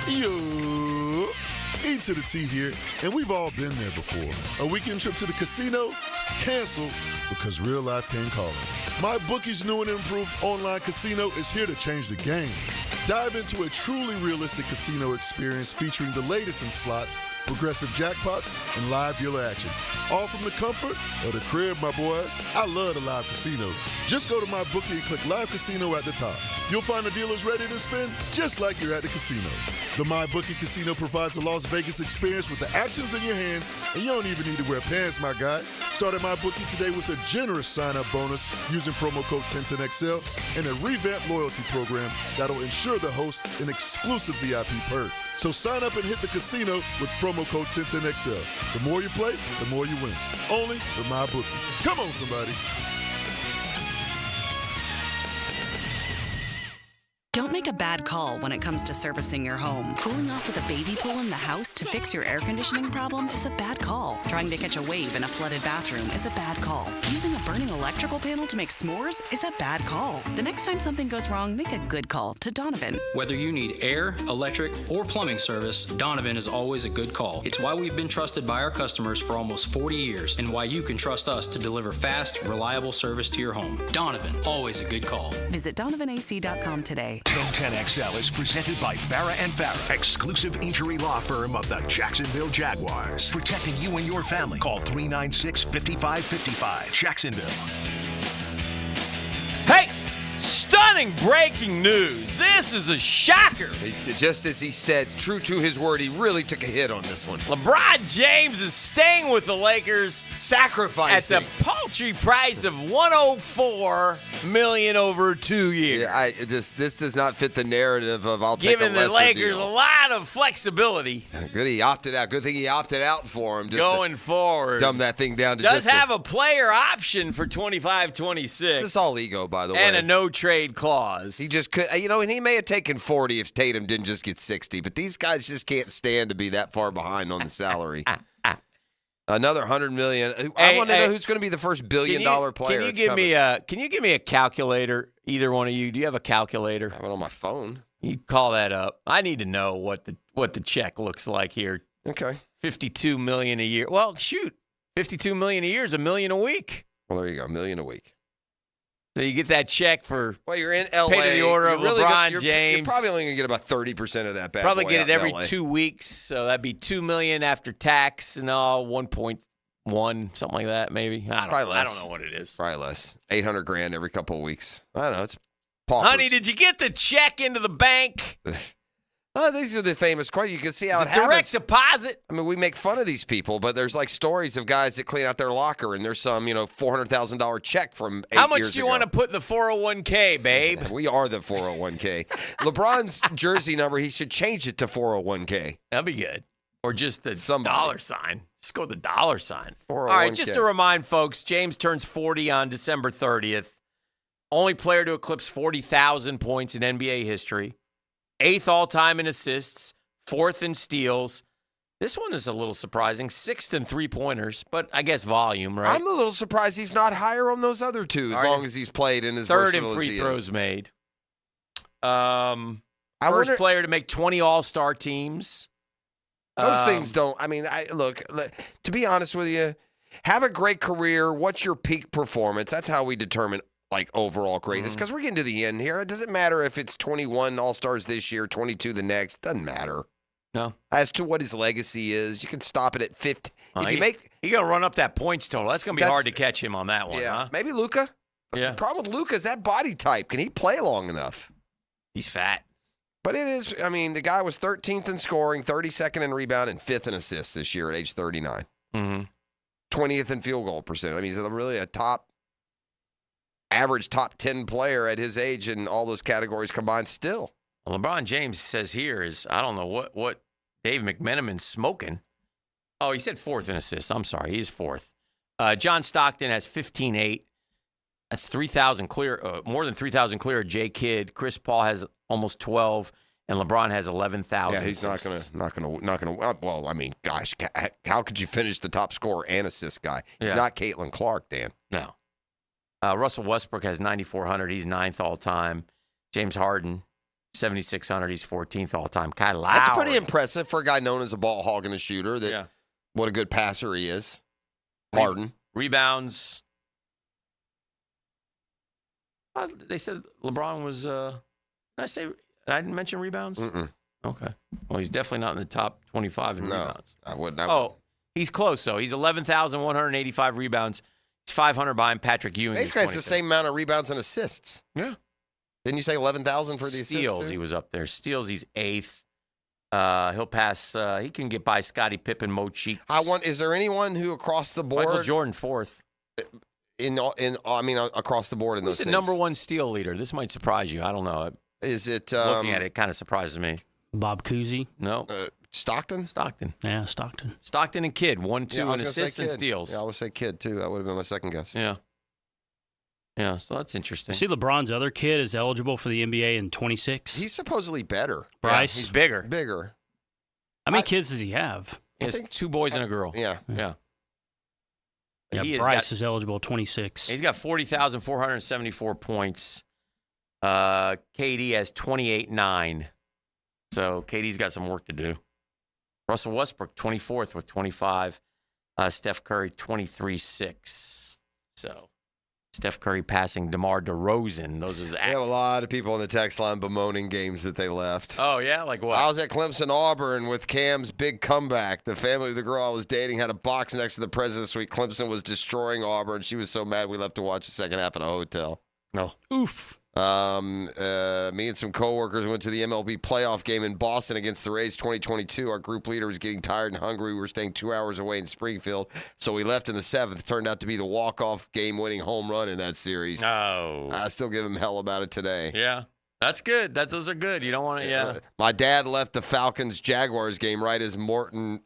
Yo, E to the T here, and we've all been there before. A weekend trip to the casino? Canceled because real life came calling. My bookie's new and improved online casino is here to change the game. Dive into a truly realistic casino experience featuring the latest in slots, progressive jackpots, and live dealer action. All from the comfort of the crib, my boy. I love the live casino. Just go to my bookie and click live casino at the top. You'll find the dealers ready to spin just like you're at the casino. The MyBookie Casino provides a Las Vegas experience with the actions in your hands, and you don't even need to wear pants, my guy. Start at MyBookie today with a generous sign-up bonus using promo code 1010XL and a revamped loyalty program that'll ensure the host an exclusive VIP perk. So sign up and hit the casino with promo code 1010XL. The more you play, the more you win. Only with MyBookie. Come on, somebody. Don't make a bad call when it comes to servicing your home. Cooling off with a baby pool in the house to fix your air conditioning problem is a bad call. Trying to catch a wave in a flooded bathroom is a bad call. Using a burning electrical panel to make s'mores is a bad call. The next time something goes wrong, make a good call to Donovan. Whether you need air, electric, or plumbing service, Donovan is always a good call. It's why we've been trusted by our customers for almost 40 years and why you can trust us to deliver fast, reliable service to your home. Donovan, always a good call. Visit DonovanAC.com today. 1010XL is presented by Farrah & Farrah, exclusive injury law firm of the Jacksonville Jaguars. Protecting you and your family. Call 396-5555. Jacksonville. Hey! Stunning breaking news. This is a shocker. Just as he said, true to his word, he really took a hit on this one. LeBron James is staying with the Lakers. Sacrificing. At the paltry price of $104 million over 2 years. Yeah, this does not fit the narrative of I'll take a lesser Giving the Lakers deal. a lot of flexibility. Good he opted out. Good thing he opted out for him. Just going forward. Dumb that thing down to Does have a player option for 25-26. This is all ego, by the way. And a no-trade clause. clause. He just could, and he may have taken 40 if Tatum didn't just get 60. But these guys just can't stand to be that far behind on the salary. Another $100 million. I want to know who's going to be the first $1 billion player. Can you give me a calculator? Either one of you. Do you have a calculator? I have it on my phone. You call that up. I need to know what the check looks like here. Okay. $52 million a year. Well, shoot, $52 million a year is $1 million a week. Well, there you go, $1 million a week. So you get that check for. Well, you're in LA. Pay to the order of LeBron James. You're probably only gonna get about 30% of that back. Probably get it every 2 weeks, so that'd be $2 million after tax and all 1.1, something like that, maybe. I don't know what it is. Probably less. $800,000 every couple of weeks. I don't know. It's paupers. Honey, did you get the check into the bank? These are the famous questions. You can see how it happens. Direct deposit. I mean, we make fun of these people, but there's like stories of guys that clean out their locker, and there's some, $400,000 check from 8 years ago. How much do you want to put in the 401k, babe? We are the 401k. LeBron's jersey number, he should change it to 401k. That'd be good. Or just the dollar sign. Just go with the dollar sign. All right, just to remind folks, James turns 40 on December 30th. Only player to eclipse 40,000 points in NBA history. 8th all-time in assists, 4th in steals. This one is a little surprising. 6th in three-pointers, but I guess volume, right? I'm a little surprised he's not higher on those other two as long as he's played in his 3rd in free throws made. First player to make 20 all-star teams. Those things don't. I mean, look, to be honest with you, have a great career. What's your peak performance? That's how we determine overall greatness, because we're getting to the end here. It doesn't matter if it's 21 All-Stars this year, 22 the next. Doesn't matter. No. As to what his legacy is, you can stop it at 50. If you make, he's gonna run up that points total. That's gonna be hard to catch him on that one. Yeah, huh? Maybe Luka. Yeah. The problem with Luka is that body type. Can he play long enough? He's fat. But it is. I mean, the guy was 13th in scoring, 32nd in rebound, and 5th in assists this year at age 39. 20th in field goal percentage. I mean, he's really a average top 10 player at his age in all those categories combined still. Well, LeBron James says here is, I don't know what Dave McMenamin's smoking. Oh, he said 4th in assists. I'm sorry. He's 4th. John Stockton has 15.8. That's 3,000 clear, more than 3,000 clear of J. Kidd. Chris Paul has almost 12, and LeBron has 11,000. Yeah, he's not gonna. Well, I mean, gosh, how could you finish the top scorer and assist guy? He's not Caitlin Clark, Dan. No. Russell Westbrook has 9,400. He's 9th all-time. James Harden, 7,600. He's 14th all-time. Kyle Lowry. That's pretty impressive for a guy known as a ball hog and a shooter. What a good passer he is. Harden. Rebounds. They said LeBron was, did I didn't mention rebounds? Okay. Well, he's definitely not in the top 25 in rebounds. I wouldn't. He's close, though. He's 11,185 rebounds. He's 500 behind Patrick Ewing. Basically, it's the same amount of rebounds and assists. Yeah. Didn't you say 11,000 for the steals? assists? He was up there. Steals, he's 8th. He'll pass. He can get by Scottie Pippen, Mo Cheeks. Is there anyone who across the board? Michael Jordan, 4th. Across the board in those Who's the things. number one steal leader? This might surprise you. I don't know. Is it looking at it kind of surprises me? Bob Cousy? No. Stockton? Yeah, Stockton. Stockton and Kidd, 1, 2, and assists and steals. Yeah, I would say Kidd too. That would have been my second guess. Yeah. Yeah, so that's interesting. See, LeBron's other kid is eligible for the NBA in 26. He's supposedly better. Bryce. Yeah, he's bigger. Bigger. How many kids does he have? He has 2 boys and a girl. Yeah. Yeah. Yeah, Bryce is eligible 26. He's got 40,474 points. KD has 28.9. So KD's got some work to do. Russell Westbrook, 24th with 25. Steph Curry, 23.6. So Steph Curry passing DeMar DeRozan. Those are the. We have a lot of people on the text line bemoaning games that they left. Oh, yeah? Like what? I was at Clemson Auburn with Cam's big comeback. The family of the girl I was dating had a box next to the President's Suite. Clemson was destroying Auburn. She was so mad we left to watch the second half at a hotel. No. Oof. Me and some coworkers went to the MLB playoff game in Boston against the Rays 2022. Our group leader was getting tired and hungry. We were staying 2 hours away in Springfield, so we left in the 7th. Turned out to be the walk-off game-winning home run in that series. No. I still give him hell about it today. Yeah. That's good. Those are good. You don't want to, yeah. My dad left the Falcons-Jaguars game right as Morton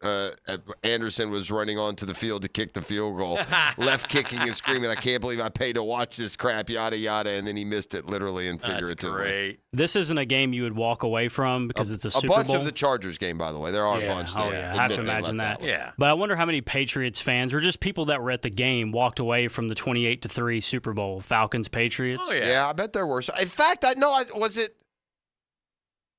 Anderson was running onto the field to kick the field goal. Left kicking and screaming, I can't believe I paid to watch this crap, yada, yada, and then he missed it literally and figuratively. That's great. This isn't a game you would walk away from because it's a Super Bowl. A bunch of the Chargers game, by the way. There are a bunch that I have to imagine that. Yeah. But I wonder how many Patriots fans or just people that were at the game walked away from the 28-3 Super Bowl, Falcons-Patriots. Oh, yeah. Yeah, I bet there were. In fact, was it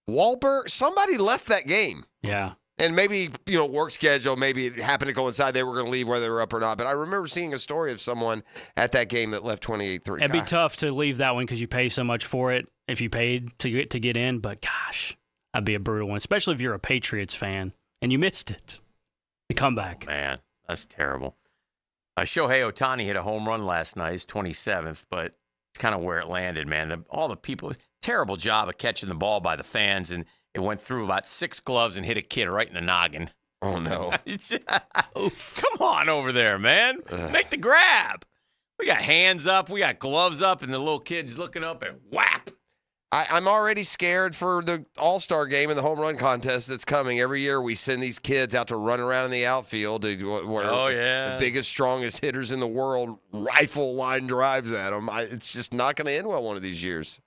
Wahlberg? Somebody left that game. Yeah. And maybe, work schedule, maybe it happened to coincide. They were going to leave whether they were up or not. But I remember seeing a story of someone at that game that left 28-3. It'd be tough to leave that one because you pay so much for it if you paid to get in. But, gosh, that'd be a brutal one, especially if you're a Patriots fan and you missed it. The comeback. Man, that's terrible. Shohei Ohtani hit a home run last night. He's 27th, but it's kind of where it landed, man. All the people, terrible job of catching the ball by the fans, and it went through about 6 gloves and hit a kid right in the noggin. Oh, no. Come on over there, man. Make the grab. We got hands up, we got gloves up, and the little kid's looking up and whap. I'm already scared for the All-Star game and the home run contest that's coming. Every year we send these kids out to run around in the outfield where the biggest, strongest hitters in the world rifle line drives at them. It's just not going to end well one of these years.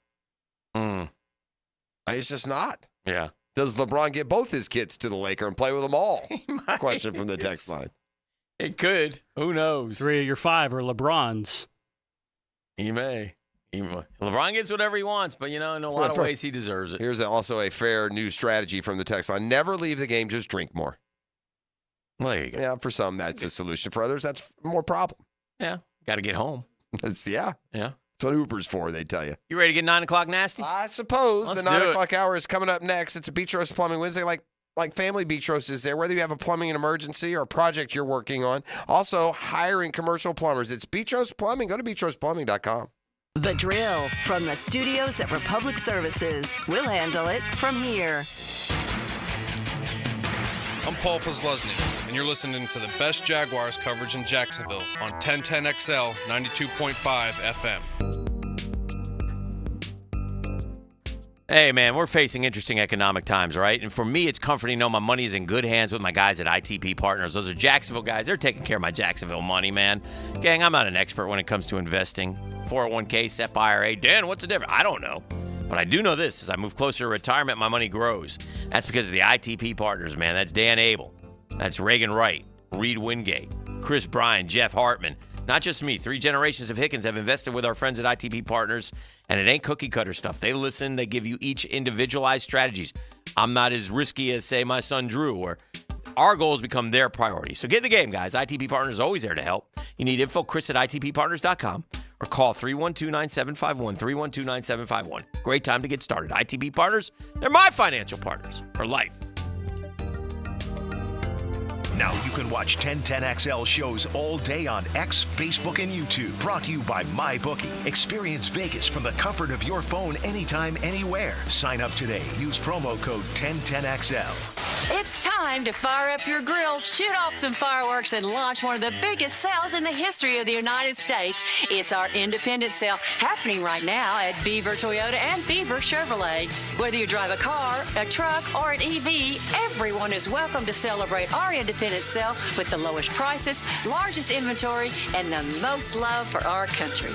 It's just not. Yeah. Does LeBron get both his kids to the Laker and play with them all? Question from the text line. It could. Who knows? 3 of your 5 are LeBron's. He may. LeBron gets whatever he wants, but, in a lot of ways he deserves it. Here's also a fair new strategy from the text line. Never leave the game, just drink more. Well, there you go. Yeah, for some, that's a solution. For others, that's more problem. Yeah. Got to get home. Yeah. That's what Uber's for, they tell you. You ready to get 9 o'clock nasty? I suppose. Let's the do 9 it. o'clock hour is coming up next. It's a Beach Roast Plumbing Wednesday, like Family Beach Roast is there, whether you have a plumbing emergency or a project you're working on. Also, hiring commercial plumbers. It's Beach Roast Plumbing. Go to beachroastplumbing.com. The Drill from the studios at Republic Services. We'll handle it from here. I'm Paul Pozlesny, and you're listening to the best Jaguars coverage in Jacksonville on 1010XL 92.5 FM. Hey, man, we're facing interesting economic times, right? And for me, it's comforting to know my money is in good hands with my guys at ITP Partners. Those are Jacksonville guys. They're taking care of my Jacksonville money, man. Gang, I'm not an expert when it comes to investing. 401k, SEP IRA. Dan, what's the difference? I don't know. But I do know this. As I move closer to retirement, my money grows. That's because of the ITP Partners, man. That's Dan Abel. That's Reagan Wright, Reed Wingate, Chris Bryan, Jeff Hartman. Not just me. 3 generations of Hickens have invested with our friends at ITP Partners, and it ain't cookie-cutter stuff. They listen. They give you each individualized strategies. I'm not as risky as, say, my son Drew, where our goals become their priority. So get in the game, guys. ITP Partners is always there to help. You need info, Chris at ITPPartners.com, or call 312-9751, 312-9751. Great time to get started. ITP Partners, they're my financial partners for life. Now you can watch 1010XL shows all day on X, Facebook, and YouTube. Brought to you by MyBookie. Experience Vegas from the comfort of your phone anytime, anywhere. Sign up today. Use promo code 1010XL. It's time to fire up your grill, shoot off some fireworks, and launch one of the biggest sales in the history of the United States. It's our independent sale happening right now at Beaver Toyota and Beaver Chevrolet. Whether you drive a car, a truck, or an EV, everyone is welcome to celebrate our independent sale with the lowest prices, largest inventory, and the most love for our country.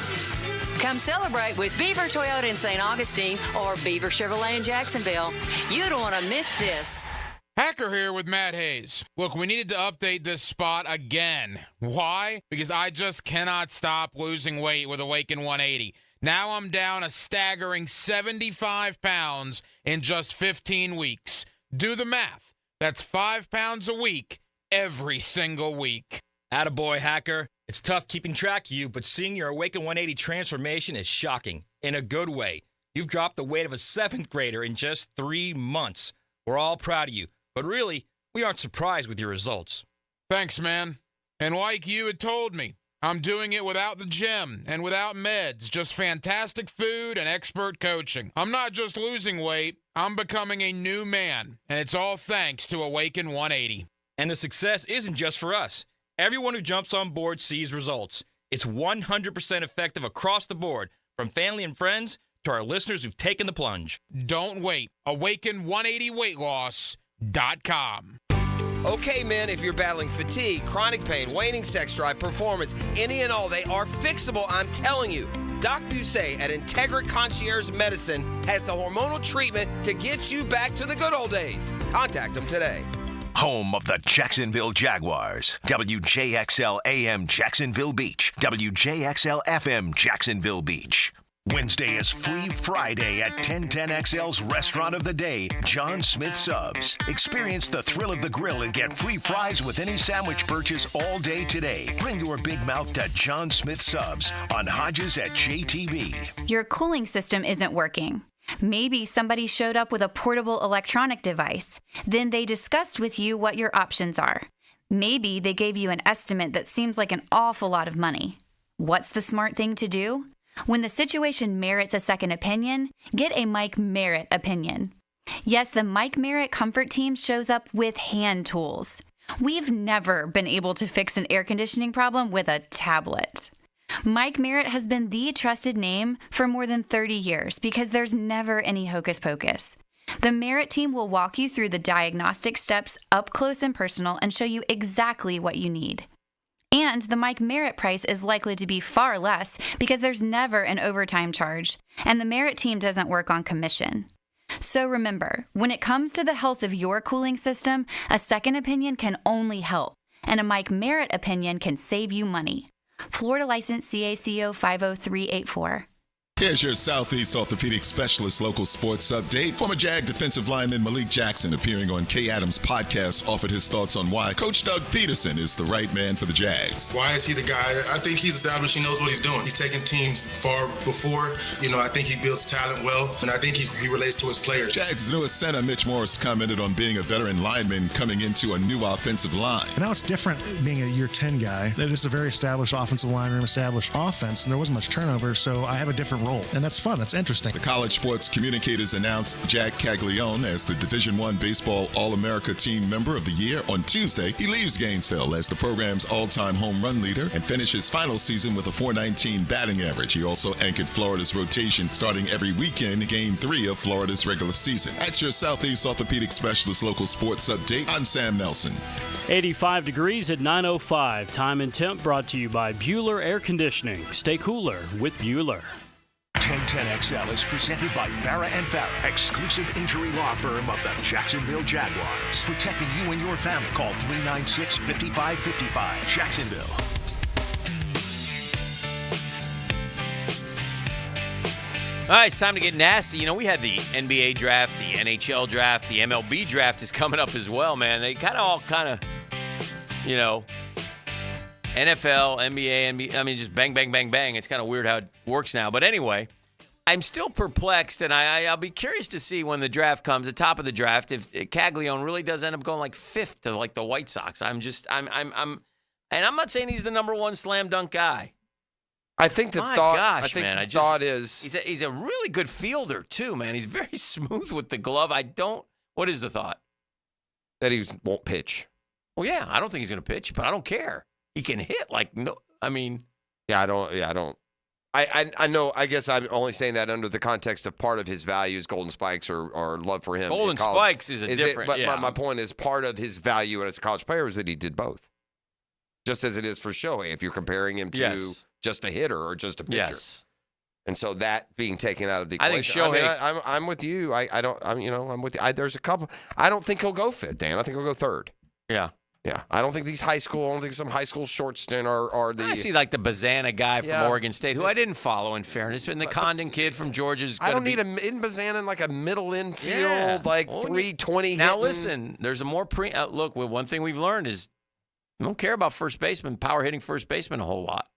Come celebrate with Beaver Toyota in St. Augustine or Beaver Chevrolet in Jacksonville. You don't want to miss this. Hacker here with Matt Hayes. Look, we needed to update this spot again. Why? Because I just cannot stop losing weight with Awaken 180. Now I'm down a staggering 75 pounds in just 15 weeks. Do the math. That's 5 pounds a week, every single week. Attaboy, Hacker. It's tough keeping track of you, but seeing your Awaken 180 transformation is shocking. In a good way. You've dropped the weight of a 7th grader in just 3 months. We're all proud of you. But really, we aren't surprised with your results. Thanks, man. And like you had told me, I'm doing it without the gym and without meds, just fantastic food and expert coaching. I'm not just losing weight, I'm becoming a new man, and it's all thanks to Awaken 180. And the success isn't just for us. Everyone who jumps on board sees results. It's 100% effective across the board, from family and friends to our listeners who've taken the plunge. Don't wait. Awaken180weightloss.com. Okay, men, if you're battling fatigue, chronic pain, waning sex drive, performance, any and all, they are fixable, I'm telling you. Doc Busey at Integra Concierge Medicine has the hormonal treatment to get you back to the good old days. Contact them today. Home of the Jacksonville Jaguars. WJXL AM Jacksonville Beach. WJXL FM Jacksonville Beach. Wednesday is Free Friday at 1010XL's Restaurant of the Day, John Smith Subs. Experience the thrill of the grill and get free fries with any sandwich purchase all day today. Bring your big mouth to John Smith Subs on Hodges at JTV. Your cooling system isn't working. Maybe somebody showed up with a portable electronic device. Then they discussed with you what your options are. Maybe they gave you an estimate that seems like an awful lot of money. What's the smart thing to do? When the situation merits a second opinion, get a Mike Merritt opinion. Yes, the Mike Merritt Comfort Team shows up with hand tools. We've never been able to fix an air conditioning problem with a tablet. Mike Merritt has been the trusted name for more than 30 years because there's never any hocus pocus. The Merritt team will walk you through the diagnostic steps up close and personal and show you exactly what you need. And the Mike Merritt price is likely to be far less because there's never an overtime charge, and the Merritt team doesn't work on commission. So remember, when it comes to the health of your cooling system, a second opinion can only help, and a Mike Merritt opinion can save you money. Florida license CACO 50384. Here's your Southeast Orthopedic Specialist local sports update. Former Jag defensive lineman Malik Jackson, appearing on Kay Adams' podcast, offered his thoughts on why Coach Doug Peterson is the right man for the Jags. Why is he the guy? I think he's established, he knows what he's doing. He's taken teams far before. I think he builds talent well, and I think he relates to his players. Jags' newest center, Mitch Morris, commented on being a veteran lineman coming into a new offensive line. Now it's different being a year 10 guy. It is a very established offensive line room, established offense, and there wasn't much turnover, so I have a different role, and that's fun. That's interesting. The College Sports Communicators announced Jack Caglione as the Division I Baseball All-America Team Member of the Year on Tuesday. He leaves Gainesville as the program's all-time home run leader and finished his final season with a .419 batting average. He also anchored Florida's rotation starting every weekend, Game 3 of Florida's regular season. That's your Southeast Orthopedic Specialist local sports update. I'm Sam Nelson. 85 degrees at 9:05. Time and temp brought to you by Bueller Air Conditioning. Stay cooler with Bueller. 1010XL is presented by Farrah & Farrah, exclusive injury law firm of the Jacksonville Jaguars. Protecting you and your family. Call 396-5555. Jacksonville. All right, it's time to get nasty. We had the NBA draft, the NHL draft, the MLB draft is coming up as well, man. They all NFL, NBA, just bang, bang, bang, bang. It's kind of weird how it works now. But anyway, I'm still perplexed, and I'll be curious to see when the draft comes, the top of the draft, if Caglione really does end up going like fifth to like the White Sox. I'm not saying he's the number one slam dunk guy. I think the thought is he's a really good fielder too, man. He's very smooth with the glove. What is the thought? That he won't pitch. Well, yeah, I don't think he's going to pitch, but I don't care. He can hit I don't. I know. I guess I'm only saying that under the context of part of his values, Golden Spikes or love for him. Golden Spikes is different. But my point is, part of his value as a college player is that he did both. Just as it is for Shohei, if you're comparing him to just a hitter or just a pitcher. Yes. And so that being taken out of the equation. I think Shohei. I'm with you. I'm with you. There's a couple. I don't think he'll go fifth, Dan. I think he'll go third. Yeah. Yeah, I don't think some high school shorts are the. I see like the Bazana guy from Oregon State, who I didn't follow in fairness, and the Condon kid from Georgia's. I don't need in Bazana like a middle infield, 320. Now listen, there's a more look. One thing we've learned is you don't care about first baseman, power hitting first baseman a whole lot.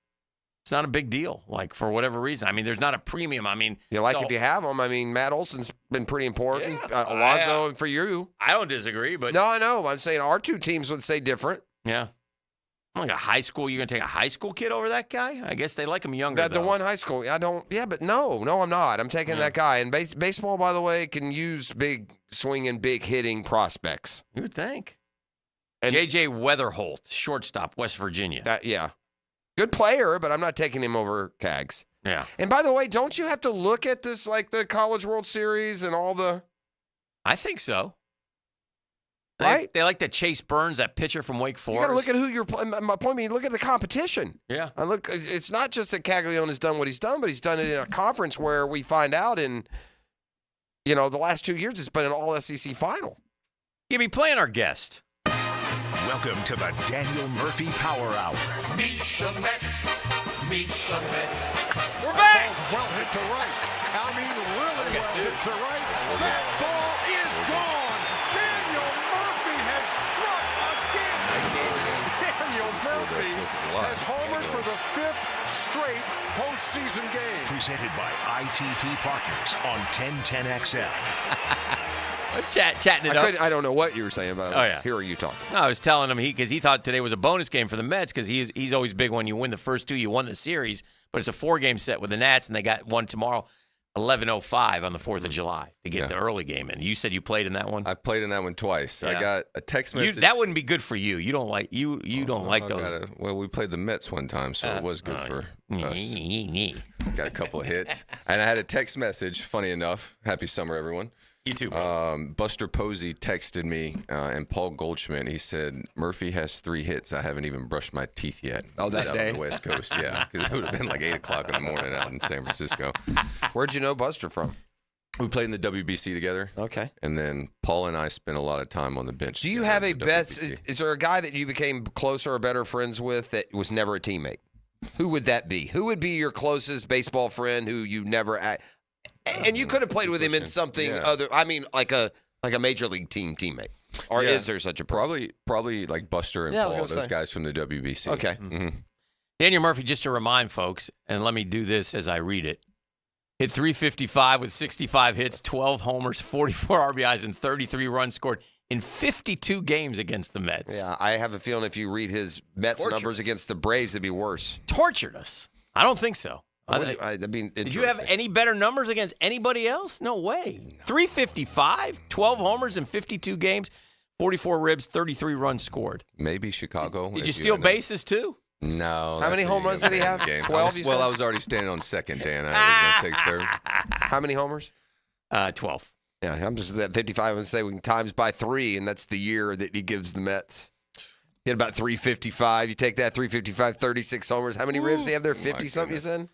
It's not a big deal, for whatever reason. There's not a premium. If you have them. Matt Olson's been pretty important. Alonso for you. I don't disagree, but no, I know. I'm saying our two teams would say different. Yeah. Like a high school, you're gonna take a high school kid over that guy? I guess they like him younger. The one high school. I don't. Yeah, but no, I'm not. I'm taking that guy. And baseball, by the way, can use big swinging, big hitting prospects. You would think. And J.J. Weatherholt, shortstop, West Virginia. Good player, but I'm not taking him over Cags. Yeah. And by the way, don't you have to look at this like the College World Series and all the? I think so. Right? They like to Chase Burns, that pitcher from Wake Forest. You got to look at who you're playing. My point being, look at the competition. Yeah. It's not just that Caglione has done what he's done, but he's done it in a conference where we find out in, the last 2 years it's been an all-SEC final. Give me playing our guest. Welcome to the Daniel Murphy Power Hour. Meet the Mets. Meet the Mets. We're back. Well hit to right. Really well hit to right. That ball is gone. Daniel Murphy has struck again. Daniel Murphy has homered for the 5th straight postseason game. Presented by ITP Partners on 1010XL. Let's chatting it up. I don't know what you were saying, but I was hearing you talking. No, I was telling him because he thought today was a bonus game for the Mets because he's always big when you win the first 2, you won the series. But it's a 4-game set with the Nats, and they got one tomorrow, 11:05 on the 4th of July to get the early game in. You said you played in that one? I've played in that one twice. Yeah. I got a text message. That wouldn't be good for you. You don't like don't like those. We played the Mets one time, so it was good for us. Got a couple of hits. And I had a text message, funny enough. Happy summer, everyone. You too. Buster Posey texted me and Paul Goldschmidt. He said, Murphy has 3 hits. I haven't even brushed my teeth yet. Oh, that out day? on the West Coast, yeah. Because it would have been like 8 o'clock in the morning out in San Francisco. Where'd you know Buster from? We played in the WBC together. Okay. And then Paul and I spent a lot of time on the bench. Do you have a best? Is there a guy that you became closer or better friends with that was never a teammate? Who would that be? Who would be your closest baseball friend who you never? And you could have played with him in something other. I mean, like a major league teammate. Or is there such a person? Probably like Buster and Paul, those guys from the WBC. Okay. Mm-hmm. Daniel Murphy, just to remind folks, and let me do this as I read it. Hit 355 with 65 hits, 12 homers, 44 RBIs, and 33 runs scored in 52 games against the Mets. Yeah, I have a feeling if you read his Mets numbers against the Braves, it'd be worse. Tortured us. I don't think so. Did you have any better numbers against anybody else? No way. 355, 12 homers in 52 games, 44 ribs, 33 runs scored. Maybe Chicago. Did you steal bases too? No. How many home runs did he have? 12, I was already standing on second, Dan. I was going to take third. How many homers? 12. Yeah, I'm just at 55. I'm going to say we can times by 3, and that's the year that he gives the Mets. He had about 355. You take that, 355, 36 homers. How many ribs do you have there? 50-something, you said?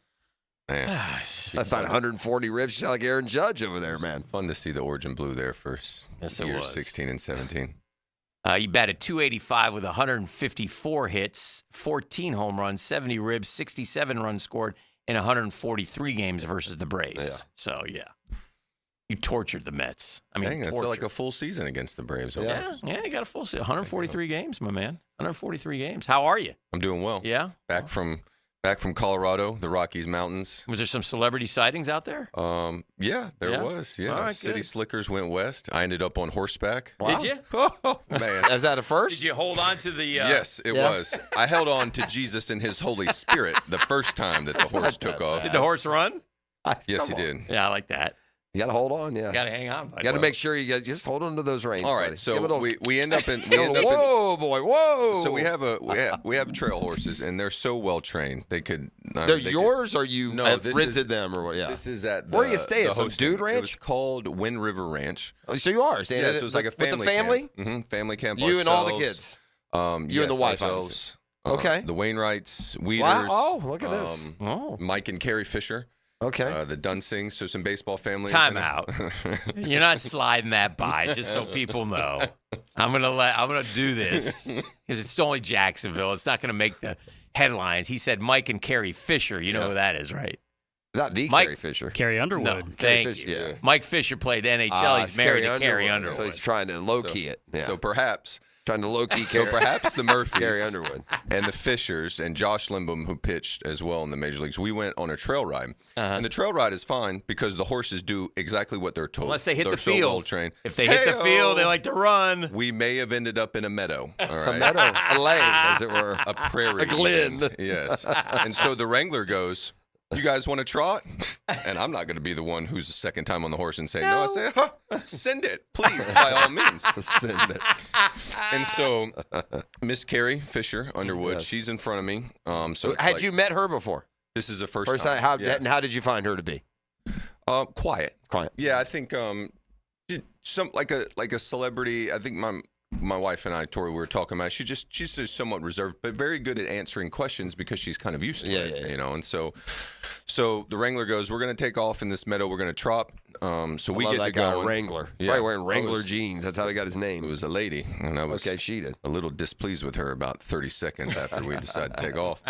Man. That's about 140 ribs. You sound like Aaron Judge over there, man. Fun to see the orange and blue there for years 16 and 17. He batted .285 with 154 hits, 14 home runs, 70 ribs, 67 runs scored in 143 games versus the Braves. Yeah. So, you tortured the Mets. I mean, that's like a full season against the Braves. Yeah, you got a full season. 143 games, my man. 143 games. How are you? I'm doing well. Yeah? Back from Colorado, the Rockies Mountains. Was there some celebrity sightings out there? Yeah, there was. Yeah, All right, City good. Slickers went west. I ended up on horseback. Wow. Did you? Oh, man. Is that a first? Did you hold on to the... Yes, it was. I held on to Jesus and his Holy Spirit the first time that the horse took off. Did the horse run? Yes, he did. Yeah, I like that. You got to hold on, yeah. You got to hang on. You got to make sure you just hold on to those reins. All right, buddy. so we end up in whoa, boy, whoa. So we have trail horses, and they're so well trained. They could. They're yours, or you rented them, or what? Yeah. This is at where do you stay? At some dude ranch? It was called Wind River Ranch. Oh, so you are staying? Yeah, so it was like a family with the family. Camp. Mm-hmm, family camp. You and all the kids. You and the wife. Ourselves, okay. The Wainwrights, Weeders. Wow. Oh, look at this. Mike and Carrie Fisher. Okay. The Dunsings, so some baseball families. Time out. You're not sliding that by, just so people know. I'm gonna do this because it's only Jacksonville. It's not gonna make the headlines. He said Mike and Carrie Fisher. You know who that is, right? Not the Mike, Carrie Fisher. Carrie Underwood. No, thank you. Yeah. Mike Fisher played NHL. He's married to Carrie Underwood. So he's trying to low-key it. Yeah. So perhaps. Trying to low-key So perhaps the Murphys, Carrie Underwood, and the Fishers, and Josh Limbom, who pitched as well in the major leagues, we went on a trail ride. And the trail ride is fine because the horses do exactly what they're told. Unless they hit they're the so field. well trained. If they hit the field, they like to run. We may have ended up in a meadow. All right? A meadow, a lane, as it were. A prairie. A glen. Yes. And so the Wrangler goes, you guys want to trot? And I'm not going to be the one who's the second time on the horse and say no. I say, send it, please, by all means. Send it. And so Miss Carrie Fisher Underwood, she's in front of me. So it's had you met her before? This is the first time. Yeah. And how did you find her to be? Quiet. Yeah, I think some like a celebrity. I think my wife and I, Tori, we were talking about it. She's just somewhat reserved, but very good at answering questions because she's kind of used to it, you know. And so the Wrangler goes, we're going to take off in this meadow. We're going to trot. So we get that to guy, going. Wrangler. Yeah, Right, wearing Wrangler jeans. That's how he got his name. It was a lady, and I was she did. a little displeased with her about 30 seconds after we decided to take off.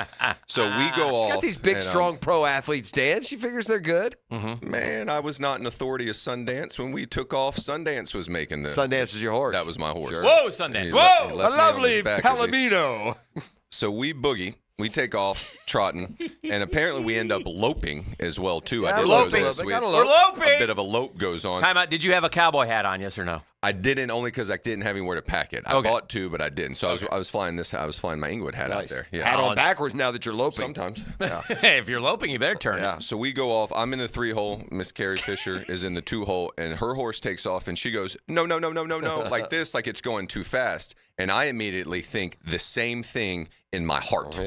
So we go off. She's got these big, strong pro athletes, Dan. She figures they're good. Man, I was not an authority of Sundance when we took off. Sundance was making the. Sundance was your horse. That was my horse. Sure. Whoa, Sundance! He Whoa, he a left me on lovely his back at least. Palomino. So we boogie. We take off trotting, and apparently we end up loping as well too. Yeah, I didn't loping. know this. We're loping. A bit of a lope goes on. Time out. Did you have a cowboy hat on? Yes or no? I didn't, only because I didn't have anywhere to pack it. I bought two, but I didn't. So I was flying this. I was flying my Inglewood hat out there. Yeah. Hat on backwards now that you're loping. Sometimes. Hey, if you're loping, you better turn it. So we go off. I'm in the 3-hole. Miss Carrie Fisher is in the 2-hole, and her horse takes off, and she goes, no, like this, like it's going too fast. And I immediately think the same thing in my heart.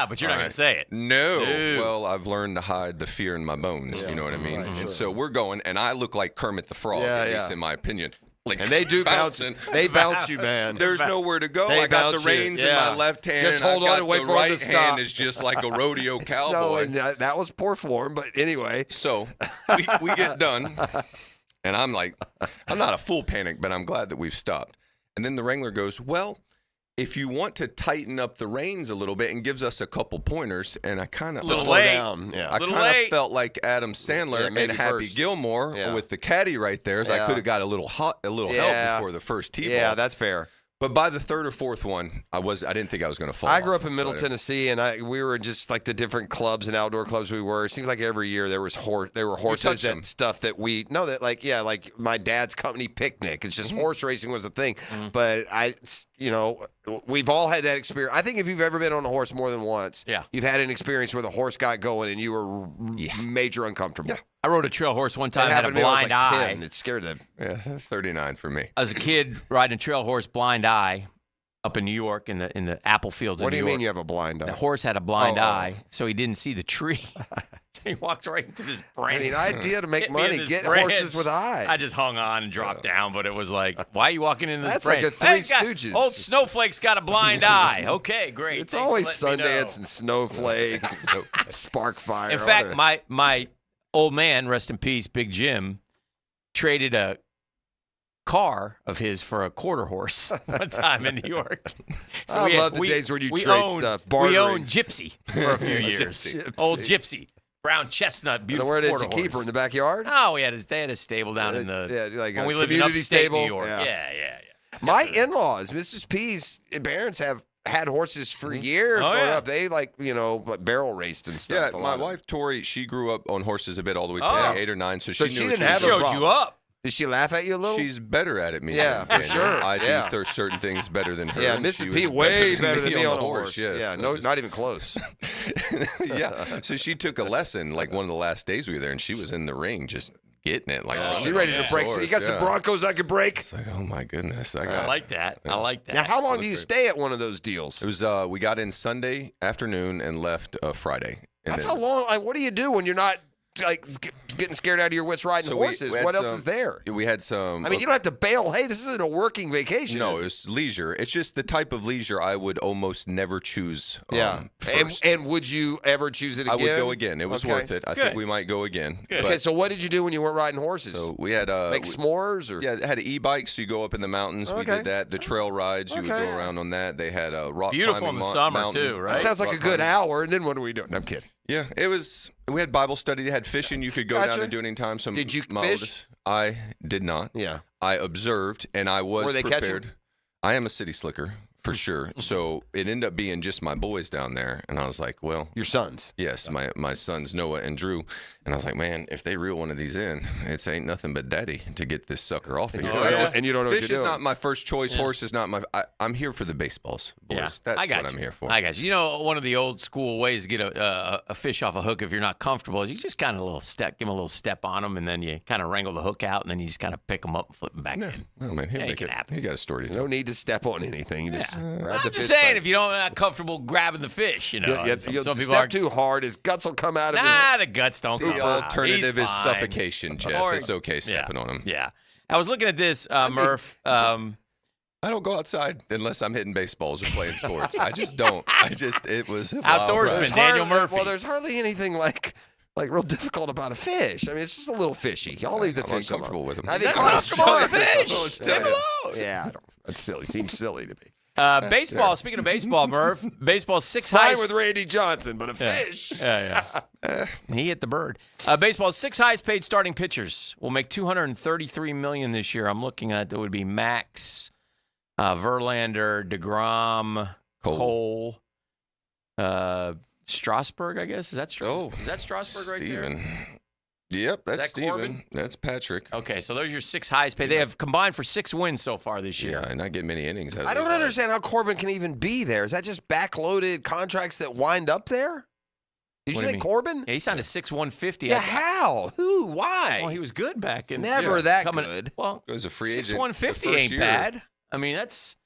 But you're not going to say it. No. Well, I've learned to hide the fear in my bones. You know what I mean? Right, and so we're going, and I look like Kermit the Frog, at least in my opinion. Like, and they do bouncing. They bounce you, man. There's nowhere to go. They I got the bounce you. reins in my left hand, Just and hold I got on and wait the for them right to stop. hand is just like a rodeo cowboy. That was poor form, but anyway. So we get done, and I'm like, I'm not a full panic, but I'm glad that we've stopped. And then the Wrangler goes, well, if you want to tighten up the reins a little bit, and gives us a couple pointers, and I kind of slow down. Yeah. I kind of felt like Adam Sandler and Happy Gilmore with the caddy right there. So I could have got a little help before the first tee ball. Yeah, that's fair. But by the third or fourth one, I didn't think I was going to fall. I grew up in Middle Tennessee, and we were just like the different clubs and outdoor clubs we were. It seems like every year there were horses and stuff that like my dad's company picnic. It's just horse racing was a thing. But we've all had that experience. I think if you've ever been on a horse more than once, you've had an experience where the horse got going and you were major uncomfortable. Yeah. I rode a trail horse one time. That Had a happened to me when I was blind like eye. 10. It scared them. Yeah, 39 for me. As a kid, riding a trail horse, blind eye, up in New York in the apple fields. What in do you New mean York. you have a blind eye? The horse had a blind eye, so he didn't see the tree. So he walked right into this branch. I mean, idea to make Hit me in money. this Get branch. horses with eyes. I just hung on and dropped down, but it was like, why are you walking into this That's branch? like a Three Hey, guy, Stooges. Old Snowflake's got a blind eye. Okay, great. It's Thanks for always letting me know. Sundance and Snowflake, Sparkfire. In fact, my old man, rest in peace, Big Jim, traded a car of his for a quarter horse one time in New York. So I love the days when you trade stuff. We Bartering. owned Gypsy for a few years. Old Gypsy. Brown chestnut, beautiful Where did quarter you keep her? horse. In the backyard? Oh, they had a stable down in the like when a we lived in community upstate stable? New York. Yeah. Yeah. My in-laws, Mrs. P's parents have had horses for years Oh, growing yeah. up. They like barrel raced and stuff. Yeah, a my lot of wife Tori, she grew up on horses a bit all the way to Oh. 8 or 9, so So she she knew didn't what have she a was problem. doing. Showed you up. Did she laugh at you a little? She's better at it, me. Yeah, than for sure. I do Yeah. certain things better than her. Yeah, and she Mrs. was P way than better than me on a the horse. Yes. Yeah, no, not even close. Yeah, so she took a lesson like one of the last days we were there, and she was in the ring just getting it. Like She ready to break. So you got some Broncos I could break? It's like, oh my goodness, I like that. I like that. Now, how long do you stay at one of those deals? It was we got in Sunday afternoon and left Friday. And That's then- how long. Like, what do you do when you're not like getting scared out of your wits riding So we horses? had What else some- is there? We had some. I mean, you don't have to bail. Hey, this isn't a working vacation. No, is it? it's leisure. It's just the type of leisure I would almost never choose. First. And would you ever choose it again? I would go again. It was Okay. worth it. I think we might go again. Okay, so what did you do when you weren't riding horses? So we had Make s'mores or yeah, had e-bikes. So you go up in the mountains. We Okay. did that. The trail rides. You would Okay. go around on that. They had a rock Beautiful climbing in the summer, mountain. too, right? That sounds like Rock a good climbing. hour. And then what are we doing? I'm kidding. Yeah, it was. We had Bible study. They had fishing. You could go Gotcha. down and do it anytime. So Did you my fish? oldest- I did not. Yeah. I observed, and I was Were they catching? prepared. I am a city slicker for sure. So it ended up being just my boys down there, and I was like, well, your sons. Yes, my sons Noah and Drew, and I was like, man, if they reel one of these in, it ain't nothing but daddy to get this sucker off of here. And you don't know what Fish you're is doing. not my first choice. Horse is not my. I'm here for the baseballs, boys. Yeah, That's I got what you. I'm here for. I got you. You know, one of the old school ways to get a fish off a hook if you're not comfortable is you just kind of give him a little step on them, and then you kind of wrangle the hook out, and then you just kind of pick them up and flip them back in. Oh man, he'll Yeah, make it it can happen. He got a story to tell. No need to step on anything. You just I'm just saying, if you don't not comfortable grabbing the fish, you know. You'll some people step aren't. too hard, his guts will come out of The guts don't come The out. alternative He's is fine. suffocation, Jeff. Or- It's okay stepping on him. Yeah. I was looking at this, Murph. I don't go outside unless I'm hitting baseballs or playing sports. I just don't. It was a Outdoorsman, wild ride. Daniel Murphy. Well, there's hardly anything like real difficult about a fish. I mean, it's just a little fishy. I'll leave the I'm fish uncomfortable alone. with him. I think Uncomfortable with a fish? Leave him alone. Yeah, I don't. That's silly. It seems silly to me. Baseball. Speaking of baseball, Murph. Baseball six Fine highest with Randy Johnson, but a fish. Yeah. He hit the bird. Baseball's 6 highest paid starting pitchers will make $233 million this year. I'm looking at that would be Max, Verlander, DeGrom, Cole, Strasburg. I guess is that Strasburg right there? Yep, that's that Steven. Corbin? That's Patrick. Okay, so those are your 6 highest paid. They have combined for 6 wins so far this year. Yeah, and not getting many innings. I don't understand how Corbin can even be there. Is that just backloaded contracts that wind up there? Did you say Corbin? Yeah, he signed a 6/150. Yeah, how? Who? Why? Well, he was good back in. Never that good. Well, it was a free agent. 6/150 ain't bad. I mean, that's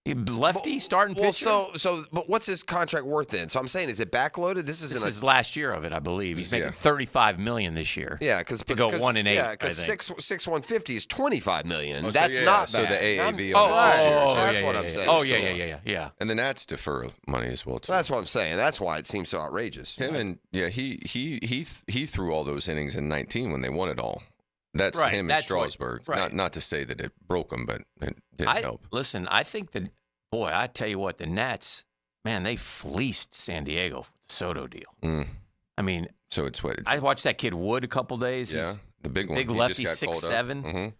lefty starting pitcher. But what's his contract worth then? So I'm saying, is it backloaded? This is last year of it, I believe. He's making $35 million this year. Yeah, because to go 1-8. Yeah, because 6/150 is $25 million. Oh, That's not bad. So the AAV. That's what I'm saying. Oh yeah. And the Nats defer money as well too. That's what I'm saying. That's why it seems so outrageous. Him and he threw all those innings in 19 when they won it all. That's right, him that's and Strasburg. right. Not to say that it broke him, but it didn't help. Listen, I think that, boy, I tell you what, the Nats, man, they fleeced San Diego with the Soto deal. I mean, so it's what I watched that kid Wood a couple days. Yeah, the big one. Big He lefty, just got called up. 6'7". Mm-hmm. His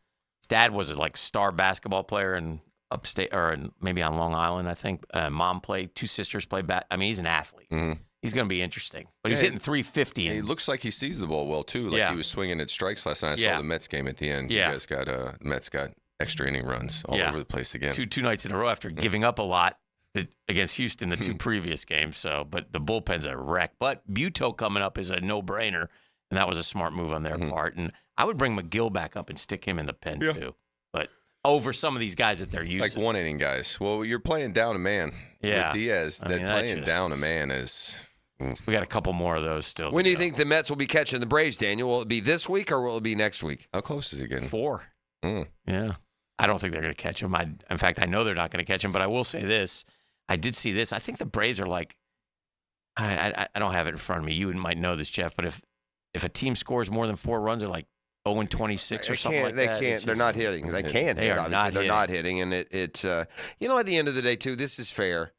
dad was a star basketball player in upstate, or maybe on Long Island, I think. Mom played, 2 sisters played I mean, he's an athlete. Mm-hmm. He's going to be interesting. But he's hitting 350. He looks like he sees the ball well, too. Like he was swinging at strikes last night. I saw the Mets game at the end. Yeah. You guys got, the Mets got extra inning runs all over the place again. Two nights in a row after giving up a lot against Houston the 2 previous games. So, but the bullpen's a wreck. But Buto coming up is a no-brainer, and that was a smart move on their part. And I would bring McGill back up and stick him in the pen, too. But over some of these guys that they're using. Like 1-inning guys. Well, you're playing down a man. Yeah. With Diaz, playing down a man is... We got a couple more of those still. When do you think the Mets will be catching the Braves, Daniel? Will it be this week or will it be next week? How close is he getting? 4. Yeah. I don't think they're going to catch him. In fact, I know they're not going to catch him, but I will say this. I did see this. I think the Braves are like, I don't have it in front of me. You might know this, Jeff, but if a team scores more than 4 runs, they're like 0-26 or something like that. They can't. They're not hitting. They can't hit, obviously. They're not hitting. And at the end of the day, too, this is fair.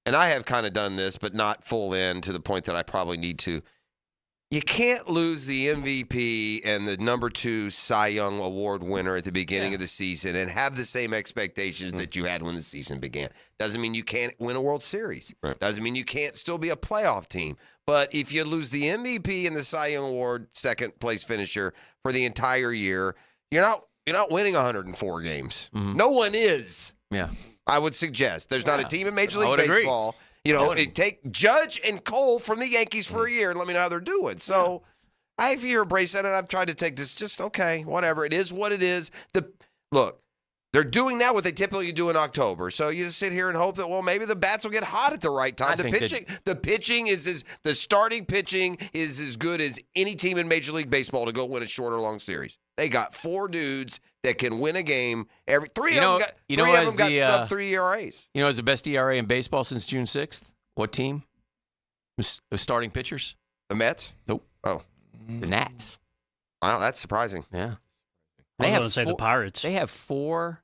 And I have kind of done this, but not full in to the point that I probably need to. You can't lose the MVP and the number 2 Cy Young Award winner at the beginning of the season and have the same expectations that you had when the season began. Doesn't mean you can't win a World Series. Right. Doesn't mean you can't still be a playoff team. But if you lose the MVP and the Cy Young Award second place finisher for the entire year, you're not winning 104 games. Mm-hmm. No one is. Yeah. I would suggest. There's not a team in Major League agree. Baseball. Take Judge and Cole from the Yankees for a year and let me know how they're doing. So, if you're a Braves fan, and I've tried to take this, just okay, whatever. It is what it is. Look, they're doing now what they typically do in October. So you just sit here and hope that, well, maybe the bats will get hot at the right time. The starting pitching is as good as any team in Major League Baseball to go win a short or long series. They got 4 dudes that can win a game. Three of them got sub-3 ERAs. You know what's the best ERA in baseball since June 6th? What team? The starting pitchers? The Mets? Nope. Oh. The Nats. Wow, that's surprising. Yeah. I was going to say the Pirates. They have 4,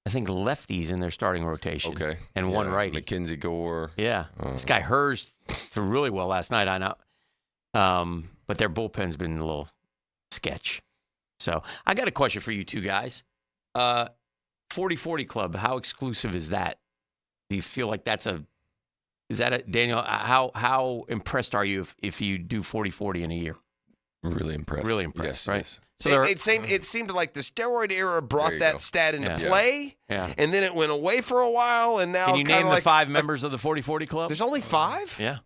I think, lefties in their starting rotation. Okay. And 1 righty. Mackenzie Gore. Yeah. This guy Hers threw really well last night. I know. But their bullpen's been a little sketch. So I got a question for you two guys. 40-40 Club, how exclusive is that? Do you feel like Daniel, how impressed are you if you do 40-40 in a year? Really impressed. Really impressed, right? Yes. So it seemed like the steroid era brought that stat into play, and then it went away for a while, and now can you name the 5 members of the 40-40 Club? There's only 5? Yeah.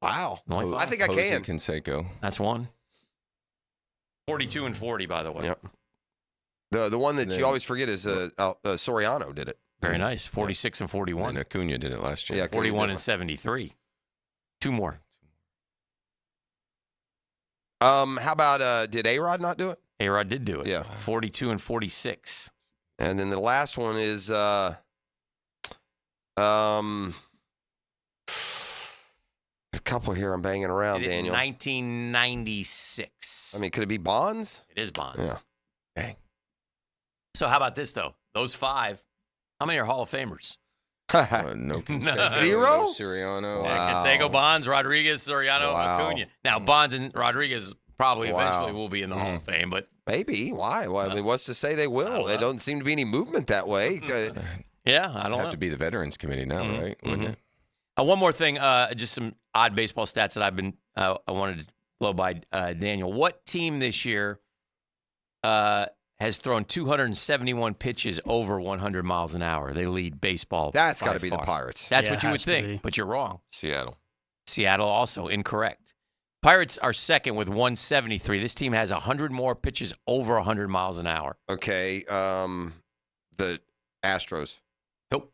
Wow. Only 5. I think I can. Canseco. That's 1. 42-40, by the way. Yep. The one that you always forget is Soriano did it. Very nice. 46 and 41. And Acuna did it last year. Yeah, 41 and 73. 2 more. How about did A-Rod not do it? A-Rod did do it. Yeah. 42 and 46. And then the last one is a couple here I'm banging around, It is Daniel. 1996. I mean, could it be Bonds? It is Bonds. Yeah. Dang. So how about this, though? Those 5, how many are Hall of Famers? No. Zero? No Sirianno. Yeah, Canseco, Bonds, Rodriguez, Soriano, Wow. Acuna. Now, Bonds and Rodriguez probably eventually will be in the Hall of Fame, but Maybe. Why? Well, I mean, what's to say they will? There doesn't seem to be any movement that way. yeah, I don't have know. to be the Veterans Committee now, right? Wouldn't it? One more thing, just some odd baseball stats that I've been I wanted to blow by Daniel. What team this year has thrown 271 pitches over 100 miles an hour? They lead baseball. That's got got to be the Pirates. That's Yeah, what it you would has to think, be. but you're wrong. Seattle. Seattle also incorrect. Pirates are second with 173. This team has 100 more pitches over 100 miles an hour. Okay. The Astros. Nope.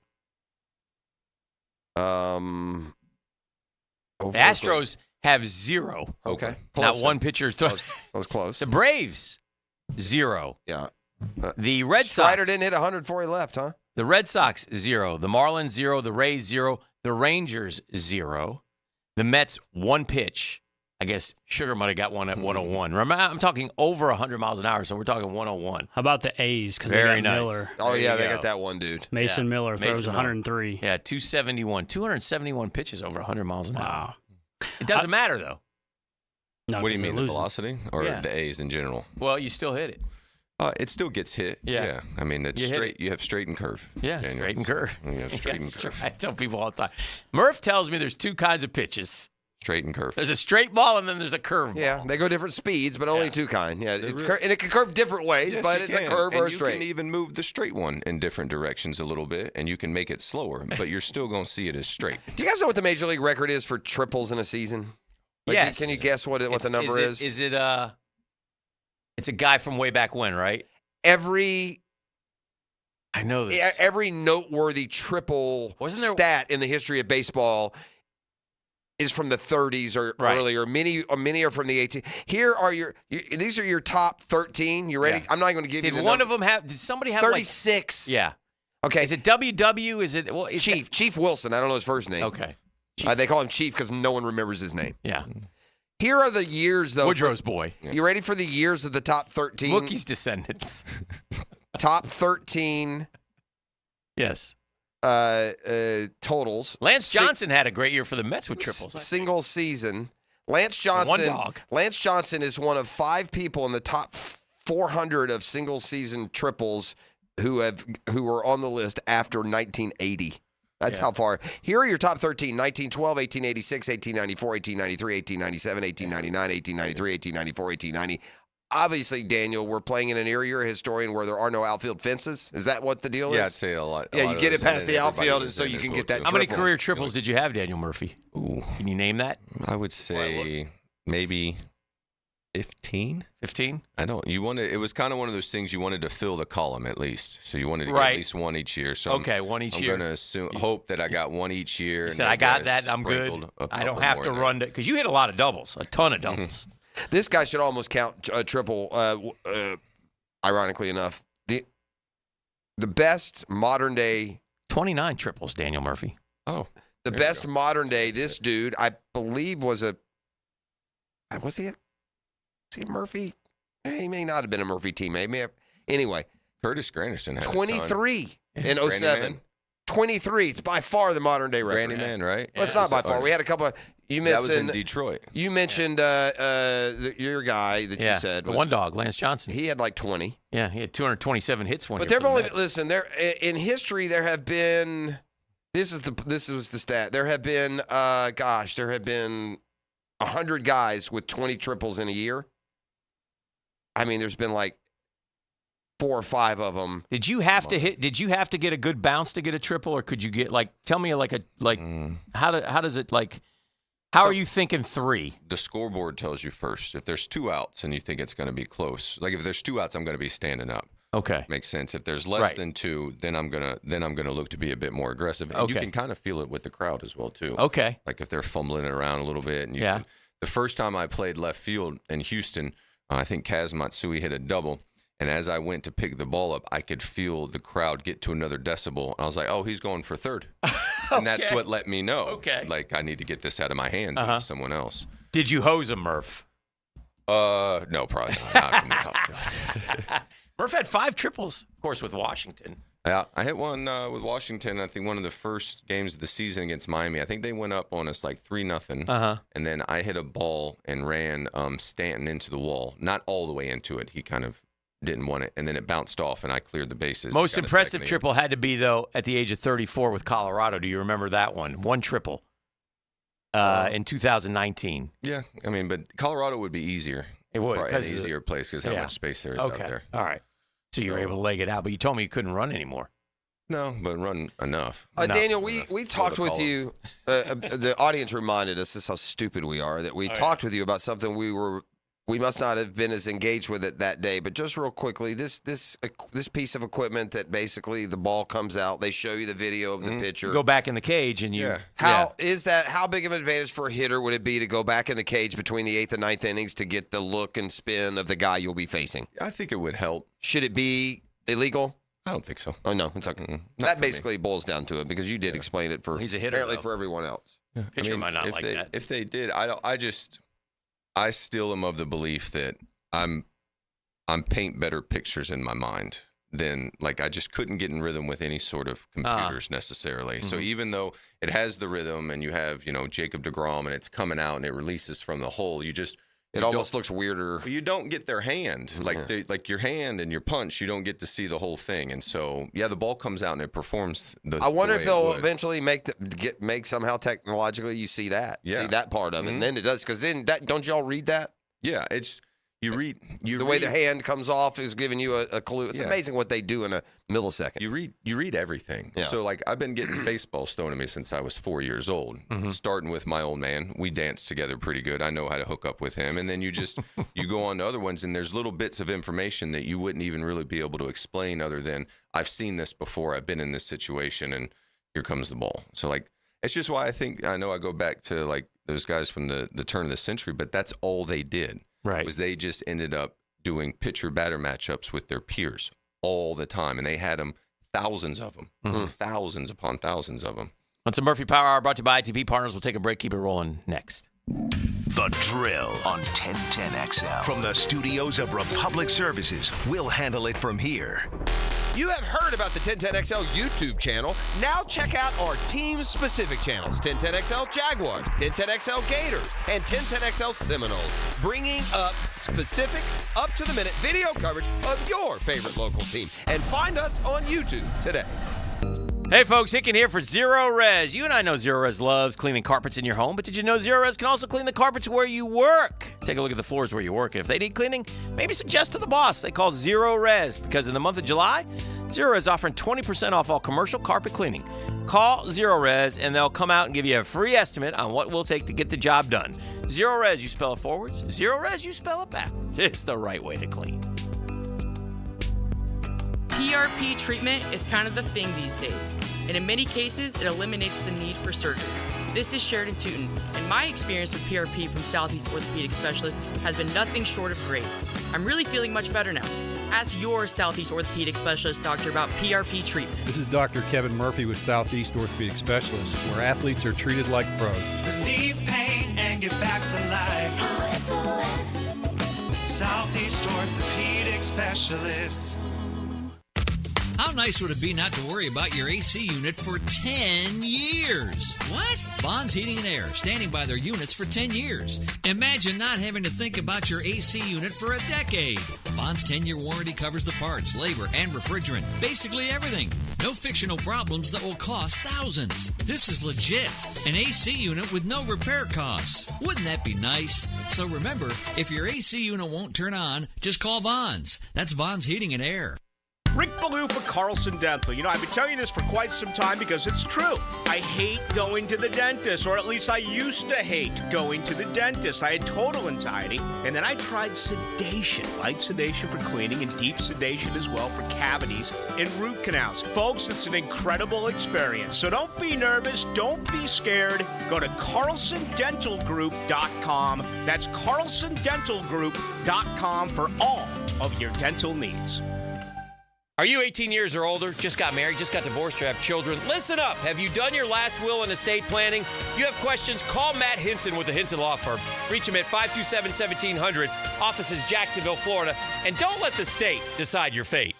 Over The Astros have 0. Okay. Not Close. one pitcher. That was close. The Braves, 0. Yeah. The Red Strider Sox didn't hit 100 before he left, huh? The Red Sox, 0. The Marlins, 0. The Rays, 0. The Rangers, 0. The Mets, 1 pitch. I guess Sugar might have got one at 101. Remember, I'm talking over 100 miles an hour, so we're talking 101. How about the A's? Because they Very got nice. Miller. Oh, There yeah, you they go. got that one dude. Mason Yeah. Miller throws Mason Miller. 103. Yeah, 271. 271 pitches over 100 miles an hour. Wow. It doesn't matter, though. No, What do you 'cause mean, they're the losing. velocity or Yeah. the A's in general? Well, you still hit it. It still gets hit. Yeah. I mean, it's You hit straight. You have straight and curve. Yeah, Daniel. straight and curve. You have straight and Yes, curve. I tell people all the time. Murph tells me there's 2 kinds of pitches. Straight and curve. There's a straight ball and then there's a curve ball. Yeah, they go different speeds, but only 2 kind. Yeah, and it can curve different ways, Yes, but you it's a can. curve and or a you straight. can even move the straight one in different directions a little bit, and you can make it slower, but you're still going to see it as straight. Do you guys know what the major league record is for triples in a season? Like, Yes. Can you guess what the number is? Is it it's a guy from way back when, right? Every I know this. every noteworthy triple Wasn't there- stat in the history of baseball is from the 30s or Right. earlier. Many are from the 18. Here are these are your top 13. You ready? Yeah. I'm not going to give you Did the one number. of them have? Did somebody have 36? Yeah. Okay. Is it WW? Is it Chief Wilson? I don't know his first name. Okay. They call him Chief because no one remembers his name. Yeah. Here are the years, though. Woodrow's boy. You ready for the years of the top 13? Wookie's descendants. Top 13 Yes. totals. Lance Johnson had a great year for the Mets with triples. Single season. Lance Johnson. One dog. Lance Johnson is one of 5 people in the top 400 of single season triples who were on the list after 1980. That's how far. Here are your top 13: 1912, 1886, 1894, 1893, 1897, 1899, 1893, 1894, 1890. Obviously, Daniel, we're playing in an area, you're a historian, where there are no outfield fences. Is that what the deal is? Yeah, I'd say a lot. Yeah, a lot you of get it those, and past then the everybody outfield, was and so in you as can well, get that too. How many triple. career triples did you have, Daniel Murphy? Ooh, Can you name that? I would say maybe 15. 15? I don't. You wanted. It was kind of one of those things you wanted to fill the column at least. So you wanted to get Right. at least one each year. So Okay, one each year. I'm going to hope that I got one each year. You and said, maybe I got that, I'm good. sprinkled a I don't couple have more to in there. run because you hit a lot of doubles, a ton of doubles. This guy should almost count triple. Ironically enough, the best modern day 29 triples, Daniel Murphy. Oh, the best modern day. This dude, I believe, was he a Murphy? He may not have been a Murphy teammate. Anyway, Curtis Granderson had 23 in Granny 07. Man. 23. It's by far the modern day record. Granny Man, right? Well, it's not by far. We had a couple of. You mentioned That was in Detroit. You mentioned your guy that you said the was, one dog, Lance Johnson. He had like 20. Yeah, he had 227 hits one But year. there've only listen. There in history there have been. This was the stat. There have been. There have been 100 guys with 20 triples in a year. I mean, there's been like 4 or 5 of them. Did you have to hit? Did you have to get a good bounce to get a triple, or could you get tell me how does it like? How are you thinking 3? The scoreboard tells you first. If there's 2 outs and you think it's going to be close, like if there's 2 outs, I'm going to be standing up. Okay. Makes sense. If there's less than 2, then I'm gonna look to be a bit more aggressive. And you can kind of feel it with the crowd as well too. Okay. Like if they're fumbling it around a little bit. And the first time I played left field in Houston, I think Kaz Matsui hit a double. And as I went to pick the ball up, I could feel the crowd get to another decibel. And I was like, oh, he's going for third. And that's what let me know. Okay. Like, I need to get this out of my hands into someone else. Did you hose him, Murph? No, probably not from the outfield. Murph had 5 triples, of course, with Washington. Yeah, I hit one with Washington. I think one of the first games of the season against Miami. I think they went up on us like 3-0. And then I hit a ball and ran Stanton into the wall. Not all the way into it. He kind of didn't want it. And then it bounced off, and I cleared the bases. Most impressive triple had to be, though, at the age of 34 with Colorado. Do you remember that one? 1 triple in 2019. Yeah, I mean, but Colorado would be easier. It would. Probably an easier place because how much space there is out there. All right. So you were able to leg it out, but you told me you couldn't run anymore. No, but run enough. Daniel, we talked with you. The audience reminded us, this is how stupid we are, that we talked with you about something we must not have been as engaged with it that day. But just real quickly, this piece of equipment that basically the ball comes out, they show you the video of the pitcher. You go back in the cage and you. How big of an advantage for a hitter would it be to go back in the cage between the 8th and 9th innings to get the look and spin of the guy you'll be facing? I think it would help. Should it be illegal? I don't think so. Oh, no. It's okay. That basically boils down to it because you did explain it for He's a hitter, apparently though. for everyone else. Yeah. Pitcher might not like that. If they did, I still am of the belief that I'm paint better pictures in my mind than, like, I just couldn't get in rhythm with any sort of computers necessarily. Mm-hmm. So even though it has the rhythm and you have, Jacob deGrom and it's coming out and it releases from the hole, it almost looks weirder. You don't get their hand. Like your hand and your punch, you don't get to see the whole thing. And so, the ball comes out and it performs I wonder if they'll eventually make somehow technologically you see that. See that part of it. And then it does, because then don't y'all read that? Yeah, it's you read the way the hand comes off is giving you a clue. It's amazing what they do in a millisecond. You read everything. Yeah. So like I've been getting baseballs thrown at me since I was 4 years old. Starting with my old man, we danced together pretty good. I know how to hook up with him. And then you go on to other ones, and there's little bits of information that you wouldn't even really be able to explain other than I've seen this before. I've been in this situation, and here comes the ball. So like it's just why I know I go back to like those guys from the turn of the century, but that's all they did. Right. Was they just ended up doing pitcher-batter matchups with their peers all the time, and they had them, thousands of them, thousands upon thousands of them. On some Murphy Power Hour brought to you by ITP Partners. We'll take a break. Keep it rolling next. The Drill on 1010XL. From the studios of Republic Services, we'll handle it from here. You have heard about the 1010XL YouTube channel. Now check out our team-specific channels, 1010XL Jaguars, 1010XL Gators, and 1010XL Seminoles, bringing up specific, up-to-the-minute video coverage of your favorite local team. And find us on YouTube today. Hey folks, Hicken here for Zero Res. You and I know Zero Res loves cleaning carpets in your home, but did you know Zero Res can also clean the carpets where you work? Take a look at the floors where you work, and if they need cleaning, maybe suggest to the boss they call Zero Res, because in the month of July, Zero Res is offering 20% off all commercial carpet cleaning. Call Zero Res, and they'll come out and give you a free estimate on what will take to get the job done. Zero Res, you spell it forwards. Zero Res, you spell it backwards. It's the right way to clean. PRP treatment is kind of the thing these days, and in many cases, it eliminates the need for surgery. This is Sheridan Tootin, and my experience with PRP from Southeast Orthopedic Specialist has been nothing short of great. I'm really feeling much better now. Ask your Southeast Orthopedic Specialist doctor about PRP treatment. This is Dr. Kevin Murphy with Southeast Orthopedic Specialist, where athletes are treated like pros. Relieve pain and get back to life. Southeast Orthopedic Specialists. How nice would it be not to worry about your AC unit for 10 years? What? Vaughn's Heating and Air, standing by their units for 10 years. Imagine not having to think about your AC unit for a decade. Vaughn's 10-year warranty covers the parts, labor, and refrigerant. Basically everything. No fictional problems that will cost thousands. This is legit. An AC unit with no repair costs. Wouldn't that be nice? So remember, if your AC unit won't turn on, just call Vaughn's. That's Vaughn's Heating and Air. Rick Ballou for Carlson Dental. You know, I've been telling you this for quite some time because it's true. I hate going to the dentist, or at least I used to hate going to the dentist. I had total anxiety, and then I tried sedation. Light sedation for cleaning and deep sedation as well for cavities and root canals. Folks, it's an incredible experience. So don't be nervous. Don't be scared. Go to carlsondentalgroup.com. That's carlsondentalgroup.com for all of your dental needs. Are you 18 years or older, just got married, just got divorced, or have children? Listen up. Have you done your last will and estate planning? If you have questions, call Matt Hinson with the Hinson Law Firm. Reach him at 527-1700. Office is Jacksonville, Florida. And don't let the state decide your fate.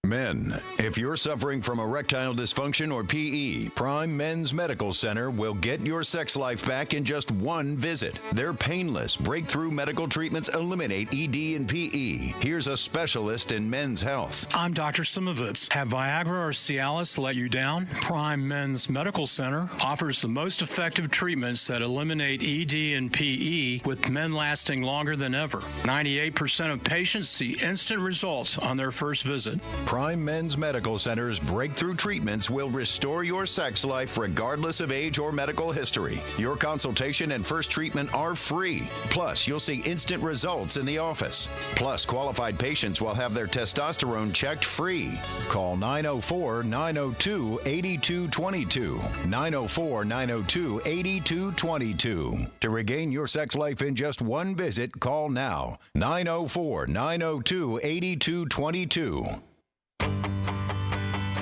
Men, if you're suffering from erectile dysfunction or PE, Prime Men's Medical Center will get your sex life back in just one visit. Their painless, breakthrough medical treatments eliminate ED and PE. Here's a specialist in men's health. I'm Dr. Simovitz. Have Viagra or Cialis let you down? Prime Men's Medical Center offers the most effective treatments that eliminate ED and PE, with men lasting longer than ever. 98% of patients see instant results on their first visit. Prime Men's Medical Center's breakthrough treatments will restore your sex life regardless of age or medical history. Your consultation and first treatment are free. Plus, you'll see instant results in the office. Plus, qualified patients will have their testosterone checked free. Call 904-902-8222. 904-902-8222. To regain your sex life in just one visit, call now. 904-902-8222.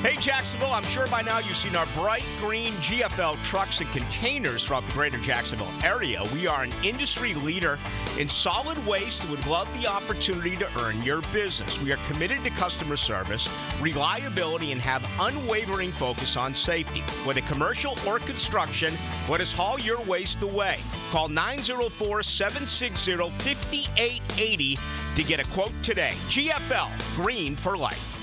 Hey, Jacksonville, I'm sure by now you've seen our bright green GFL trucks and containers throughout the greater Jacksonville area. We are an industry leader in solid waste and would love the opportunity to earn your business. We are committed to customer service, reliability, and have unwavering focus on safety. Whether commercial or construction, let us haul your waste away. Call 904-760-5880 to get a quote today. GFL, green for life.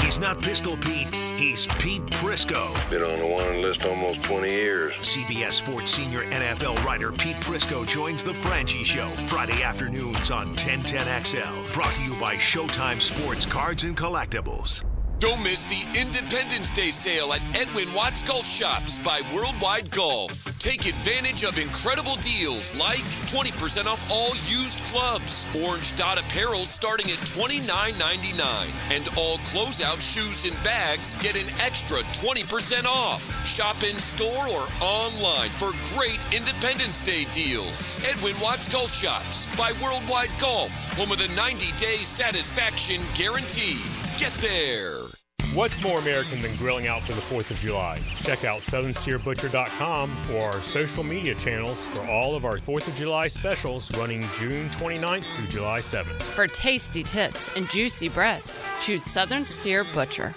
He's not Pistol Pete, he's Pete Prisco. Been on the wanted list almost 20 years. CBS Sports senior NFL writer Pete Prisco joins the Frangie Show Friday afternoons on 1010XL. Brought to you by Showtime Sports Cards and Collectibles. Don't miss the Independence Day sale at Edwin Watts Golf Shops by Worldwide Golf. Take advantage of incredible deals like 20% off all used clubs, Orange Dot apparel starting at $29.99, and all closeout shoes and bags get an extra 20% off. Shop in store or online for great Independence Day deals. Edwin Watts Golf Shops by Worldwide Golf, home of the 90-day satisfaction guarantee. Get there. What's more American than grilling out for the 4th of July? Check out southernsteerbutcher.com or our social media channels for all of our 4th of July specials running June 29th through July 7th. For tasty tips and juicy breasts, choose Southern Steer Butcher.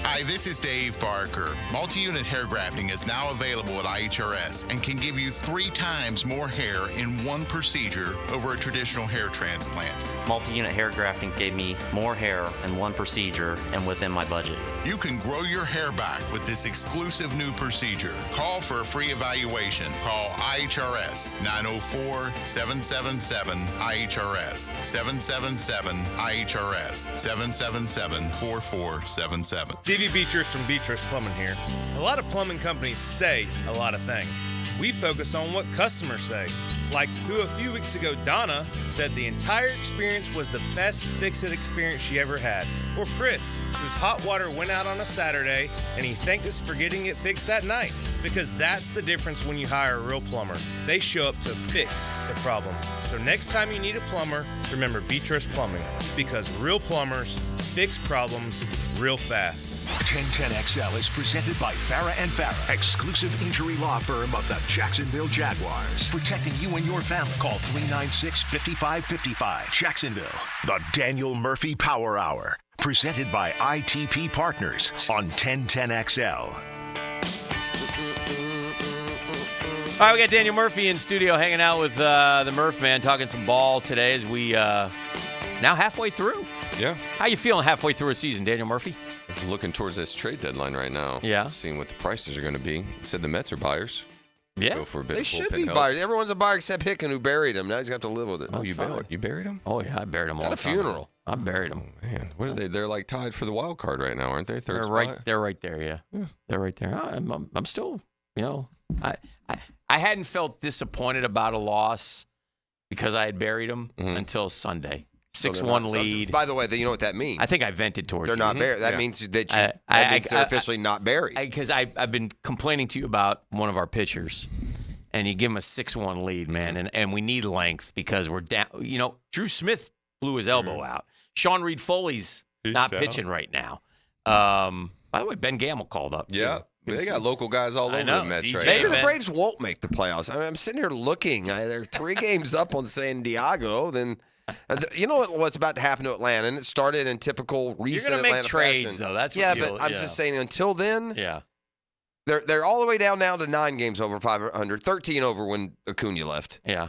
Hi, this is Dave Barker. Multi-unit hair grafting is now available at IHRS and can give you 3 times more hair in one procedure over a traditional hair transplant. Multi-unit hair grafting gave me more hair in one procedure and within my budget. You can grow your hair back with this exclusive new procedure. Call for a free evaluation. Call IHRS 904-777-IHRS 777-IHRS 777-4477. Stevie Beatrice from Beatrice Plumbing here. A lot of plumbing companies say a lot of things. We focus on what customers say. Like who a few weeks ago Donna said the entire experience was the best fix-it experience she ever had. Or Chris, whose hot water went out on a Saturday and he thanked us for getting it fixed that night. Because that's the difference when you hire a real plumber. They show up to fix the problem. So next time you need a plumber, remember Beatrice Plumbing. Because real plumbers fix problems real fast. 1010XL is presented by Farah & Farah, exclusive injury law firm of the Jacksonville Jaguars. Protecting you and your family. Call 396-5555. Jacksonville. The Daniel Murphy Power Hour. Presented by ITP Partners on 1010XL. All right, we got Daniel Murphy in studio hanging out with the Murph Man, talking some ball today as we now halfway through. Yeah. How you feeling halfway through a season, Daniel Murphy? Looking towards this trade deadline right now. Yeah. Seeing what the prices are going to be. Said the Mets are buyers. Yeah. Go for a bit They of should bullpen be help. buyers. Everyone's a buyer except Hicken, who buried him. Now he's going to have to live with it. Oh, That's you buried him? Oh, yeah, I buried him all At the a time. funeral. I buried him. Oh, man, what are they? They're like tied for the wild card right now, aren't they? Third They're right. spot? They're right there. Yeah. They're right there. I'm still, I hadn't felt disappointed about a loss because I had buried them until Sunday. 6-1 lead. By the way, you know what that means? I think I vented towards they're you. not buried. That means that they're officially not buried. Because I've been complaining to you about one of our pitchers, and you give him a 6-1 lead, man, and we need length because we're down. Drew Smith blew his elbow out. Sean Reed Foley's not pitching right now. By the way, Ben Gamble called up. Yeah. They got local guys all over the Mets right Maybe now. the Braves won't make the playoffs. I'm sitting here looking. They're 3 games up on San Diego. Then, you know what's about to happen to Atlanta, and it started in typical recent You're gonna Atlanta make trades, fashion. though. That's yeah, what but I'm just saying. Until then, yeah, they're all the way down now to 9 games over 500, 13 over when Acuna left. Yeah.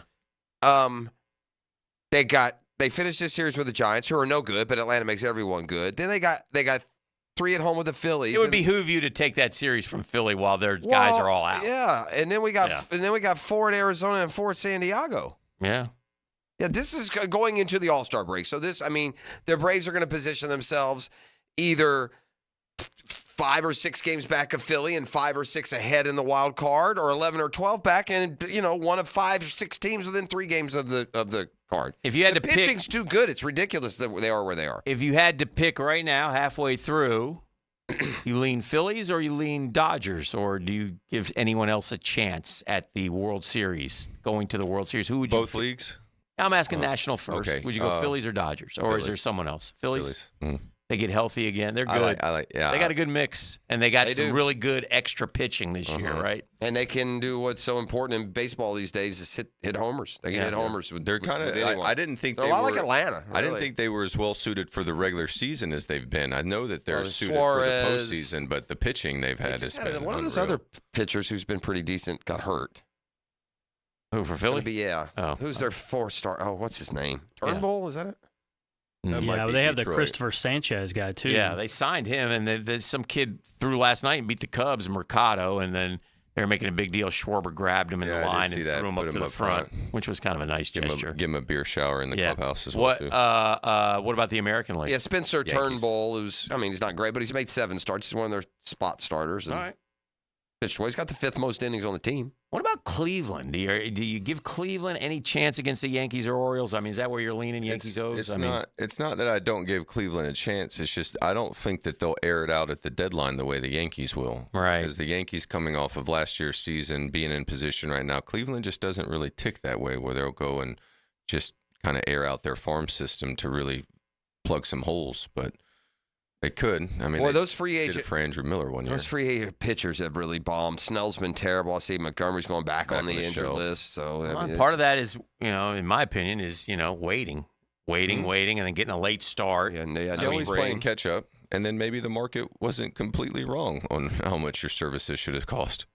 They finished this series with the Giants, who are no good, but Atlanta makes everyone good. Then they got 3 at home with the Phillies. It would behoove you to take that series from Philly while their guys are all out. Yeah, and then we got 4 at Arizona and 4 at San Diego. Yeah. Yeah, this is going into the All-Star break. So the Braves are going to position themselves either 5 or 6 games back of Philly and 5 or 6 ahead in the wild card, or 11 or 12 back, and one of 5 or 6 teams within 3 games of the card. If you had the to pick, pitching's too good. It's ridiculous that they are where they are. If you had to pick right now, halfway through, you lean Phillies or you lean Dodgers, or do you give anyone else a chance at the World Series, going to the World Series? Who would you Both leagues? I'm asking national first. Okay. Would you go Phillies or Dodgers, or is there someone else? Phillies. They get healthy again. They're good. Yeah. They got a good mix, and they got They some do. really good extra pitching this year, right? And they can do what's so important in baseball these days is hit homers. They can hit homers. They're kind of. I didn't think they're they a lot were, like Atlanta. I didn't really. think they were as well suited for the regular season as they've been. I know that they're suited for the postseason, but the pitching they've had has been one of those unreal. other pitchers who's been pretty decent got hurt. Who, for Philly? Yeah. Who's their 4-star? Oh, what's his name? Turnbull, is that it? Yeah, but they have the Christopher Sanchez guy, too. Yeah, they signed him, and there's some kid threw last night and beat the Cubs, Mercado, and then they were making a big deal. Schwarber grabbed him in the line and threw him up to the front, which was kind of a nice gesture. Give him a beer shower in the clubhouse as well, What, too. what about the American League? Yeah, Spencer Yankees. Turnbull, he's not great, but he's made 7 starts. He's one of their spot starters. And All right. pitched well. He's got the 5th most innings on the team. What about Cleveland? Do you give Cleveland any chance against the Yankees or Orioles? I mean, is that where you're leaning, Yankees, O's? It's not that I don't give Cleveland a chance. It's just I don't think that they'll air it out at the deadline the way the Yankees will. Right. Because the Yankees coming off of last year's season, being in position right now, Cleveland just doesn't really tick that way where they'll go and just kind of air out their farm system to really plug some holes. But they could. I mean, those free did agent it for Andrew Miller one year. Those free agent pitchers have really bombed. Snell's been terrible. I see Montgomery's going back on the injured shelf. list. So Part of that is, in my opinion, is waiting, and then getting a late start. They're always playing catch up, and then maybe the market wasn't completely wrong on how much your services should have cost.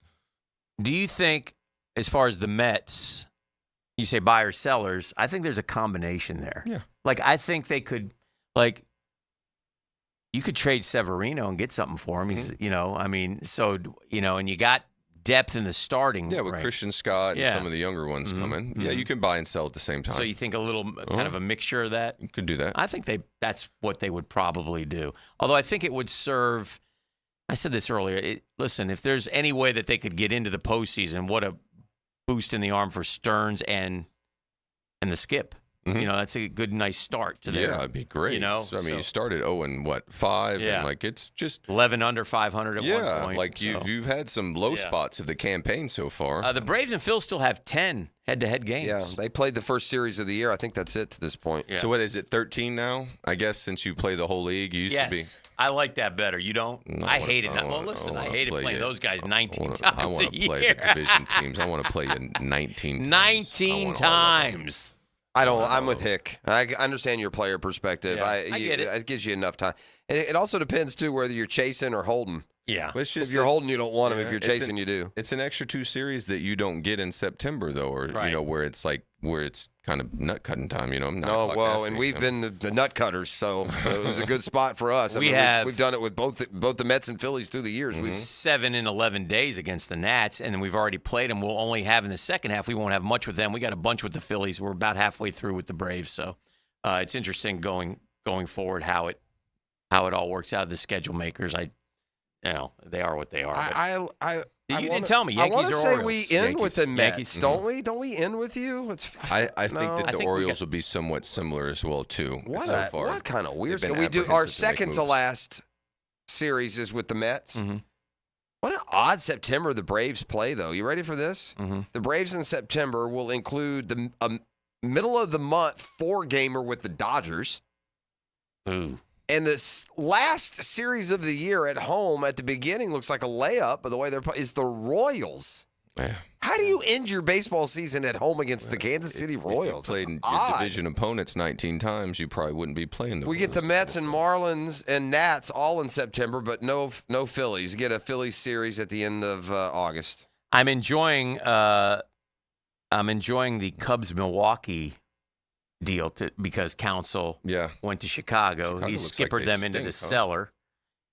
Do you think, as far as the Mets, you say buyers, sellers? I think there's a combination there. Yeah. I think they could, you could trade Severino and get something for him. He's, and you got depth in the starting. Yeah, with rank. Christian Scott and some of the younger ones coming. Yeah, you can buy and sell at the same time. So you think a little kind of a mixture of that? You could do that. I think that's what they would probably do. Although I think it would serve. I said this earlier. Listen, if there's any way that they could get into the postseason, what a boost in the arm for Stearns and the skip. That's a good, nice start to their. Yeah, it'd be great. You started 0-5, and it's just 11 under 500 at one point. You've had some low spots of the campaign so far. The Braves and Phil still have 10 head-to-head games. Yeah, they played the first series of the year. I think that's it to this point. Yeah. So what is it? 13 now? I guess since you play the whole league, you used to be. I like that better. You don't? I hated it. I hated playing those guys 19 times a year. I want to play the division teams. I want to play you 19 times. 19 times. I'm with Hick. I understand your player perspective. Yeah, I get it. It gives you enough time. It also depends, too, whether you're chasing or holding. Yeah. But it's just, if you're holding, you don't want them. If you're chasing, you do. It's an extra 2 series that you don't get in September, though, or where it's kind of nut cutting time. And we've been the nut cutters, so it was a good spot for us. We've done it with both the Mets and Phillies through the years. 7 in 11 days against the Nats, and we've already played them. We'll only have in the second half. We won't have much with them. We got a bunch with the Phillies. We're about halfway through with the Braves, so it's interesting going forward how it all works out. The schedule makers, they are what they are. You didn't tell me. Yankees I want to say Orioles. we end with the Mets, Yankees. don't we? Don't we end with you? I think that the Orioles will be somewhat similar as well too. So far, what kind of weird? We do our second to last series is with the Mets. Mm-hmm. What an odd September the Braves play, though. You ready for this? Mm-hmm. The Braves in September will include the middle of the month 4-gamer with the Dodgers. Ooh. And this last series of the year at home at the beginning looks like a layup, but the way they're playing is the Royals. Yeah. How do you end your baseball season at home against the Kansas City Royals? If you played your division opponents 19 times, you probably wouldn't be playing them. We get the Mets and Marlins and Nats all in September, but no Phillies. You get a Phillies series at the end of August. I'm enjoying the Cubs-Milwaukee deal because Counsell went to Chicago. He skippered them into the cellar,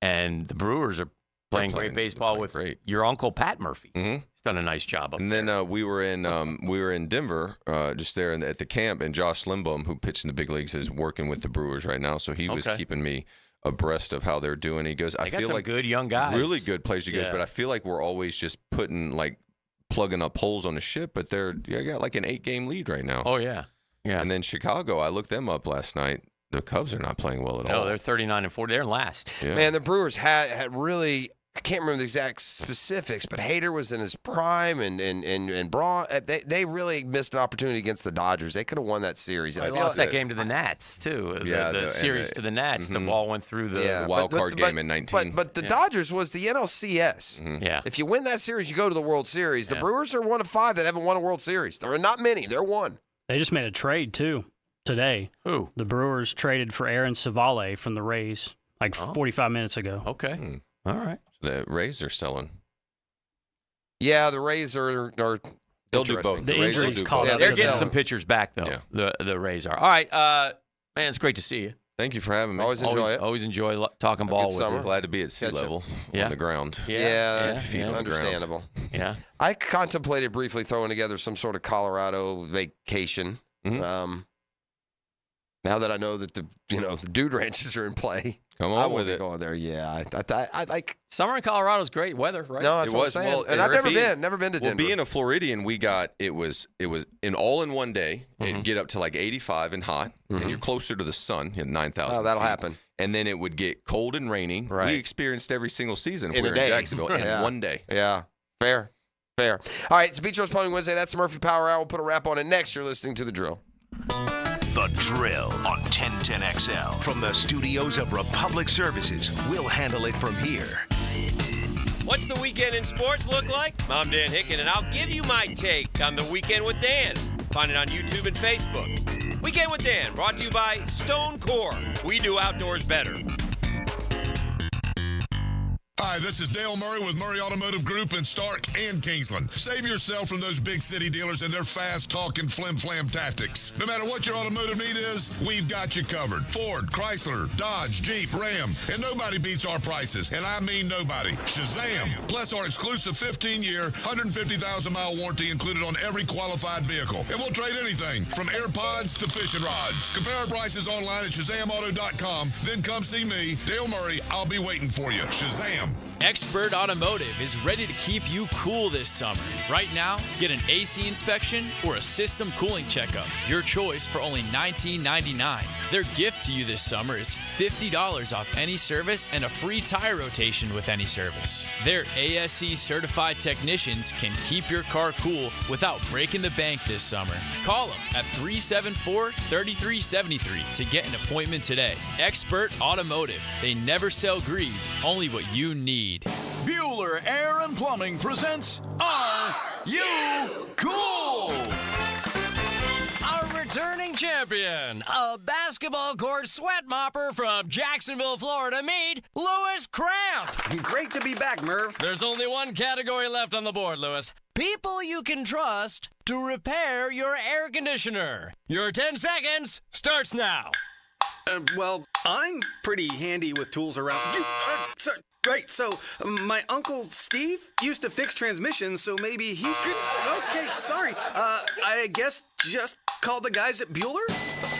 and the Brewers are playing great baseball with your uncle Pat Murphy. Mm-hmm. He's done a nice job up there. And then we were in Denver, just there at the camp, and Josh Lindblom, who pitched in the big leagues, is working with the Brewers right now. So he was keeping me abreast of how they're doing. He goes, I feel got some like good young guys, really good players. He goes, but I feel like we're always just plugging up holes on the ship. But they got like an 8-game lead right now. Oh yeah. Yeah. And then Chicago, I looked them up last night. The Cubs are not playing well at all. No, they're 39-40. They're in last. Yeah. Man, the Brewers had really, I can't remember the exact specifics, but Hader was in his prime, and Braun, they really missed an opportunity against the Dodgers. They could have won that series. They lost that game to the Nats, too. The series to the Nats. The ball went through the wild card game in 19. But the Dodgers was the NLCS. Mm-hmm. Yeah. If you win that series, you go to the World Series. The Brewers are one of 5 that haven't won a World Series. There are not many. They're one. They just made a trade, too, today. Who? The Brewers traded for Aaron Savale from the Rays 45 minutes ago. Okay. All right. The Rays are selling. Yeah, the Rays are they'll do both. The Rays will injuries do caught both. up. They're getting some pitchers back, though. Yeah. The Rays are. All right. Man, it's great to see you. Thank you for having me. Always enjoy it. Always enjoy talking ball with you. Glad to be at sea level on the ground. Understandable. Yeah. I contemplated briefly throwing together some sort of Colorado vacation. Mm-hmm. Now that I know that the dude ranches are in play, come on with it. Going there, yeah. I like summer in Colorado is great weather, right? No, that's what I'm saying. Well, and I've never been to Denver. Well, being a Floridian, it was in all in one day. It'd get up to like 85 and hot, and you're closer to the sun. You had 9,000. Oh, that'll happen. And then it would get cold and raining. Right. We experienced every single season in we were a day. in Jacksonville in one day. Yeah, fair. All right, it's Beach Roast Plumbing Wednesday. That's the Murphy Power Hour. We'll put a wrap on it next. You're listening to The Drill. The Drill on 1010XL. From the studios of Republic Services, we'll handle it from here. What's the weekend in sports look like? I'm Dan Hicken, and I'll give you my take on the Weekend with Dan. Find it on YouTube and Facebook. Weekend with Dan, brought to you by Stone Core. We do outdoors better. Hi, this is Dale Murray with Murray Automotive Group in Stark and Kingsland. Save yourself from those big city dealers and their fast-talking flim-flam tactics. No matter what your automotive need is, we've got you covered. Ford, Chrysler, Dodge, Jeep, Ram, and nobody beats our prices, and I mean nobody. Shazam! Plus our exclusive 15-year, 150,000-mile warranty included on every qualified vehicle. And we'll trade anything from AirPods to fishing rods. Compare our prices online at ShazamAuto.com. Then come see me, Dale Murray. I'll be waiting for you. Shazam! Expert Automotive is ready to keep you cool this summer. Right now, get an AC inspection or a system cooling checkup. Your choice for only $19.99. Their gift to you this summer is $50 off any service and a free tire rotation with any service. Their ASE certified technicians can keep your car cool without breaking the bank this summer. Call them at 374-3373 to get an appointment today. Expert Automotive. They never sell greed, only what you need. Bueller Air and Plumbing presents Are You Cool? Our returning champion, a basketball court sweat mopper from Jacksonville, Florida. Meet Louis Cramp. Great to be back, Merv. There's only one category left on the board, Louis. People you can trust to repair your air conditioner. Your 10 seconds starts now. Well, I'm pretty handy with tools around. Right, so my Uncle Steve used to fix transmissions, so maybe he could... Okay, sorry. I guess just call the guys at Bueller?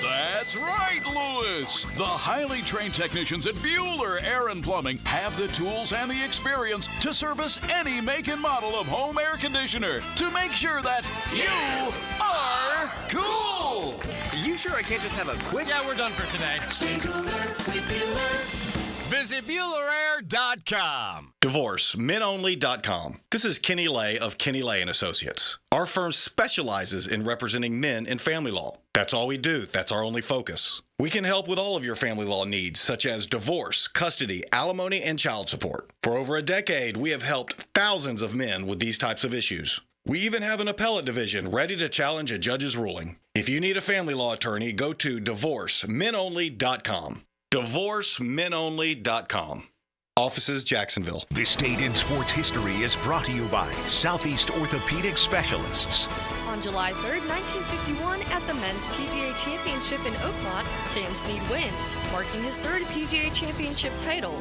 That's right, Louis. The highly trained technicians at Bueller Air and Plumbing have the tools and the experience to service any make and model of home air conditioner to make sure that you are cool. You sure I can't just have a quick... Yeah, we're done for today. Stay cooler with Bueller. Visit BuellerAir.com. DivorceMenOnly.com. This is Kenny Lay of Kenny Lay & Associates. Our firm specializes in representing men in family law. That's all we do. That's our only focus. We can help with all of your family law needs, such as divorce, custody, alimony, and child support. For over a decade, we have helped thousands of men with these types of issues. We even have an appellate division ready to challenge a judge's ruling. If you need a family law attorney, go to DivorceMenOnly.com. DivorceMenOnly.com. Offices, Jacksonville. This date in sports history is brought to you by Southeast Orthopedic Specialists. On July 3rd, 1951, at the Men's PGA Championship in Oakmont, Sam Snead wins, marking his third PGA Championship title.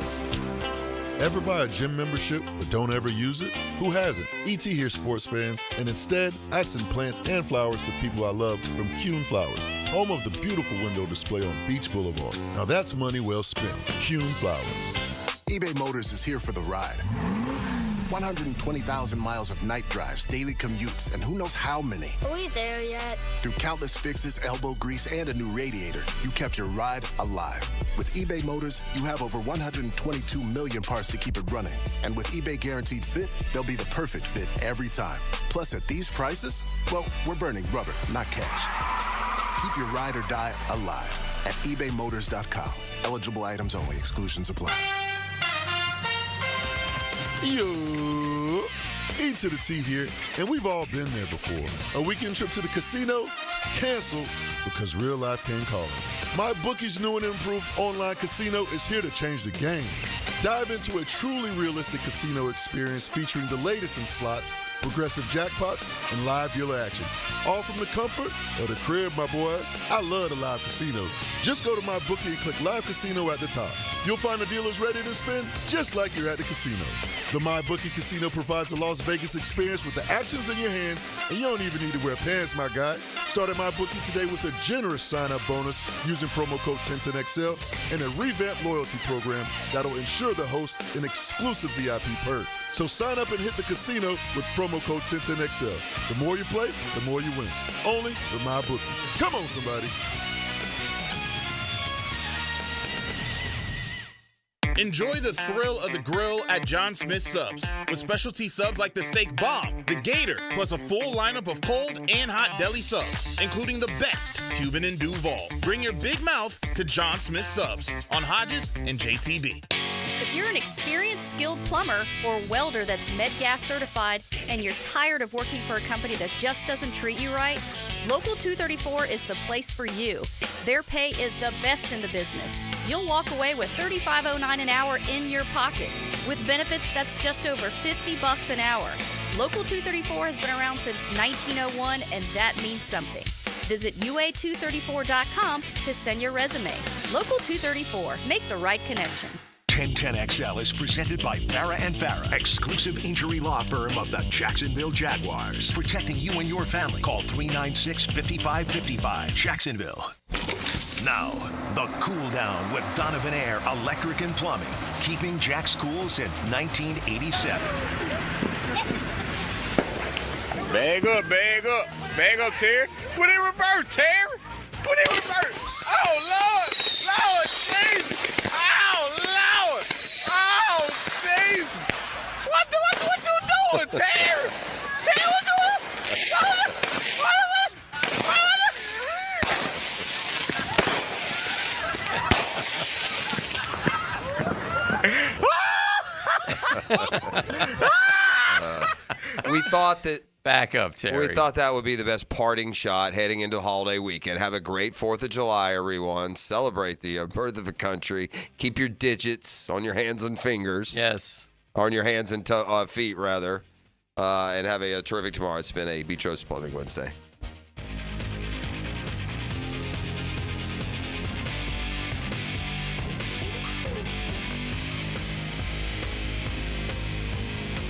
Ever buy a gym membership but don't ever use it? Who hasn't? ET here, sports fans, and instead, I send plants and flowers to people I love from Kuhn Flowers, home of the beautiful window display on Beach Boulevard. Now that's money well spent. Kuhn Flowers. eBay Motors is here for the ride. 120,000 miles of night drives, daily commutes, and who knows how many. Are we there yet? Through countless fixes, elbow grease, and a new radiator, you kept your ride alive. With eBay Motors, you have over 122 million parts to keep it running. And with eBay Guaranteed Fit, they'll be the perfect fit every time. Plus, at these prices, well, we're burning rubber, not cash. Keep your ride or die alive at ebaymotors.com. Eligible items only. Exclusions apply. Yo, E to the T here, and we've all been there before. A weekend trip to the casino? Canceled because real life came calling. MyBookie's new and improved online casino is here to change the game. Dive into a truly realistic casino experience featuring the latest in slots, progressive jackpots, and live dealer action. All from the comfort of the crib, my boy. I love the live casino. Just go to MyBookie and click Live Casino at the top. You'll find the dealers ready to spin just like you're at the casino. The MyBookie Casino provides a Las Vegas experience with the actions in your hands, and you don't even need to wear pants, my guy. Start at MyBookie today with a generous sign-up bonus using promo code 1010XL and a revamped loyalty program that'll ensure the host an exclusive VIP perk. So sign up and hit the casino with promo code 1010XL. The more you play, the more you win. Only with MyBookie. Come on, somebody. Enjoy the thrill of the grill at John Smith Subs with specialty subs like the Steak Bomb, the Gator, plus a full lineup of cold and hot deli subs, including the best Cuban and Duval. Bring your big mouth to John Smith Subs on Hodges and JTB. If you're an experienced, skilled plumber or welder that's MedGas certified and you're tired of working for a company that just doesn't treat you right, Local 234 is the place for you. Their pay is the best in the business. You'll walk away with $35.09 an hour in your pocket. With benefits, that's just over $50 an hour. Local 234 has been around since 1901, and that means something. Visit UA234.com to send your resume. Local 234. Make the right connection. 1010XL is presented by Farah & Farah, exclusive injury law firm of the Jacksonville Jaguars. Protecting you and your family. Call 396-5555. Jacksonville. Now, the Cool Down with Donovan Air Electric and Plumbing. Keeping Jack's cool since 1987. Bag up, bag up. Bag up, Terry. Put it in reverse, Terry. Put it in reverse. Oh, Lord. Lord, Jesus. Oh, Lord. Oh, Jesus. What you doing, Terry? Terry, what you doing? We thought that Back up, Terry. We thought that would be the best parting shot heading into the holiday weekend. Have a great 4th of July, everyone. Celebrate the birth of the country. Keep your digits on your hands and fingers. Yes. On your hands and feet, rather. And have a terrific tomorrow. It's been a Beach Rose Plumbing Wednesday.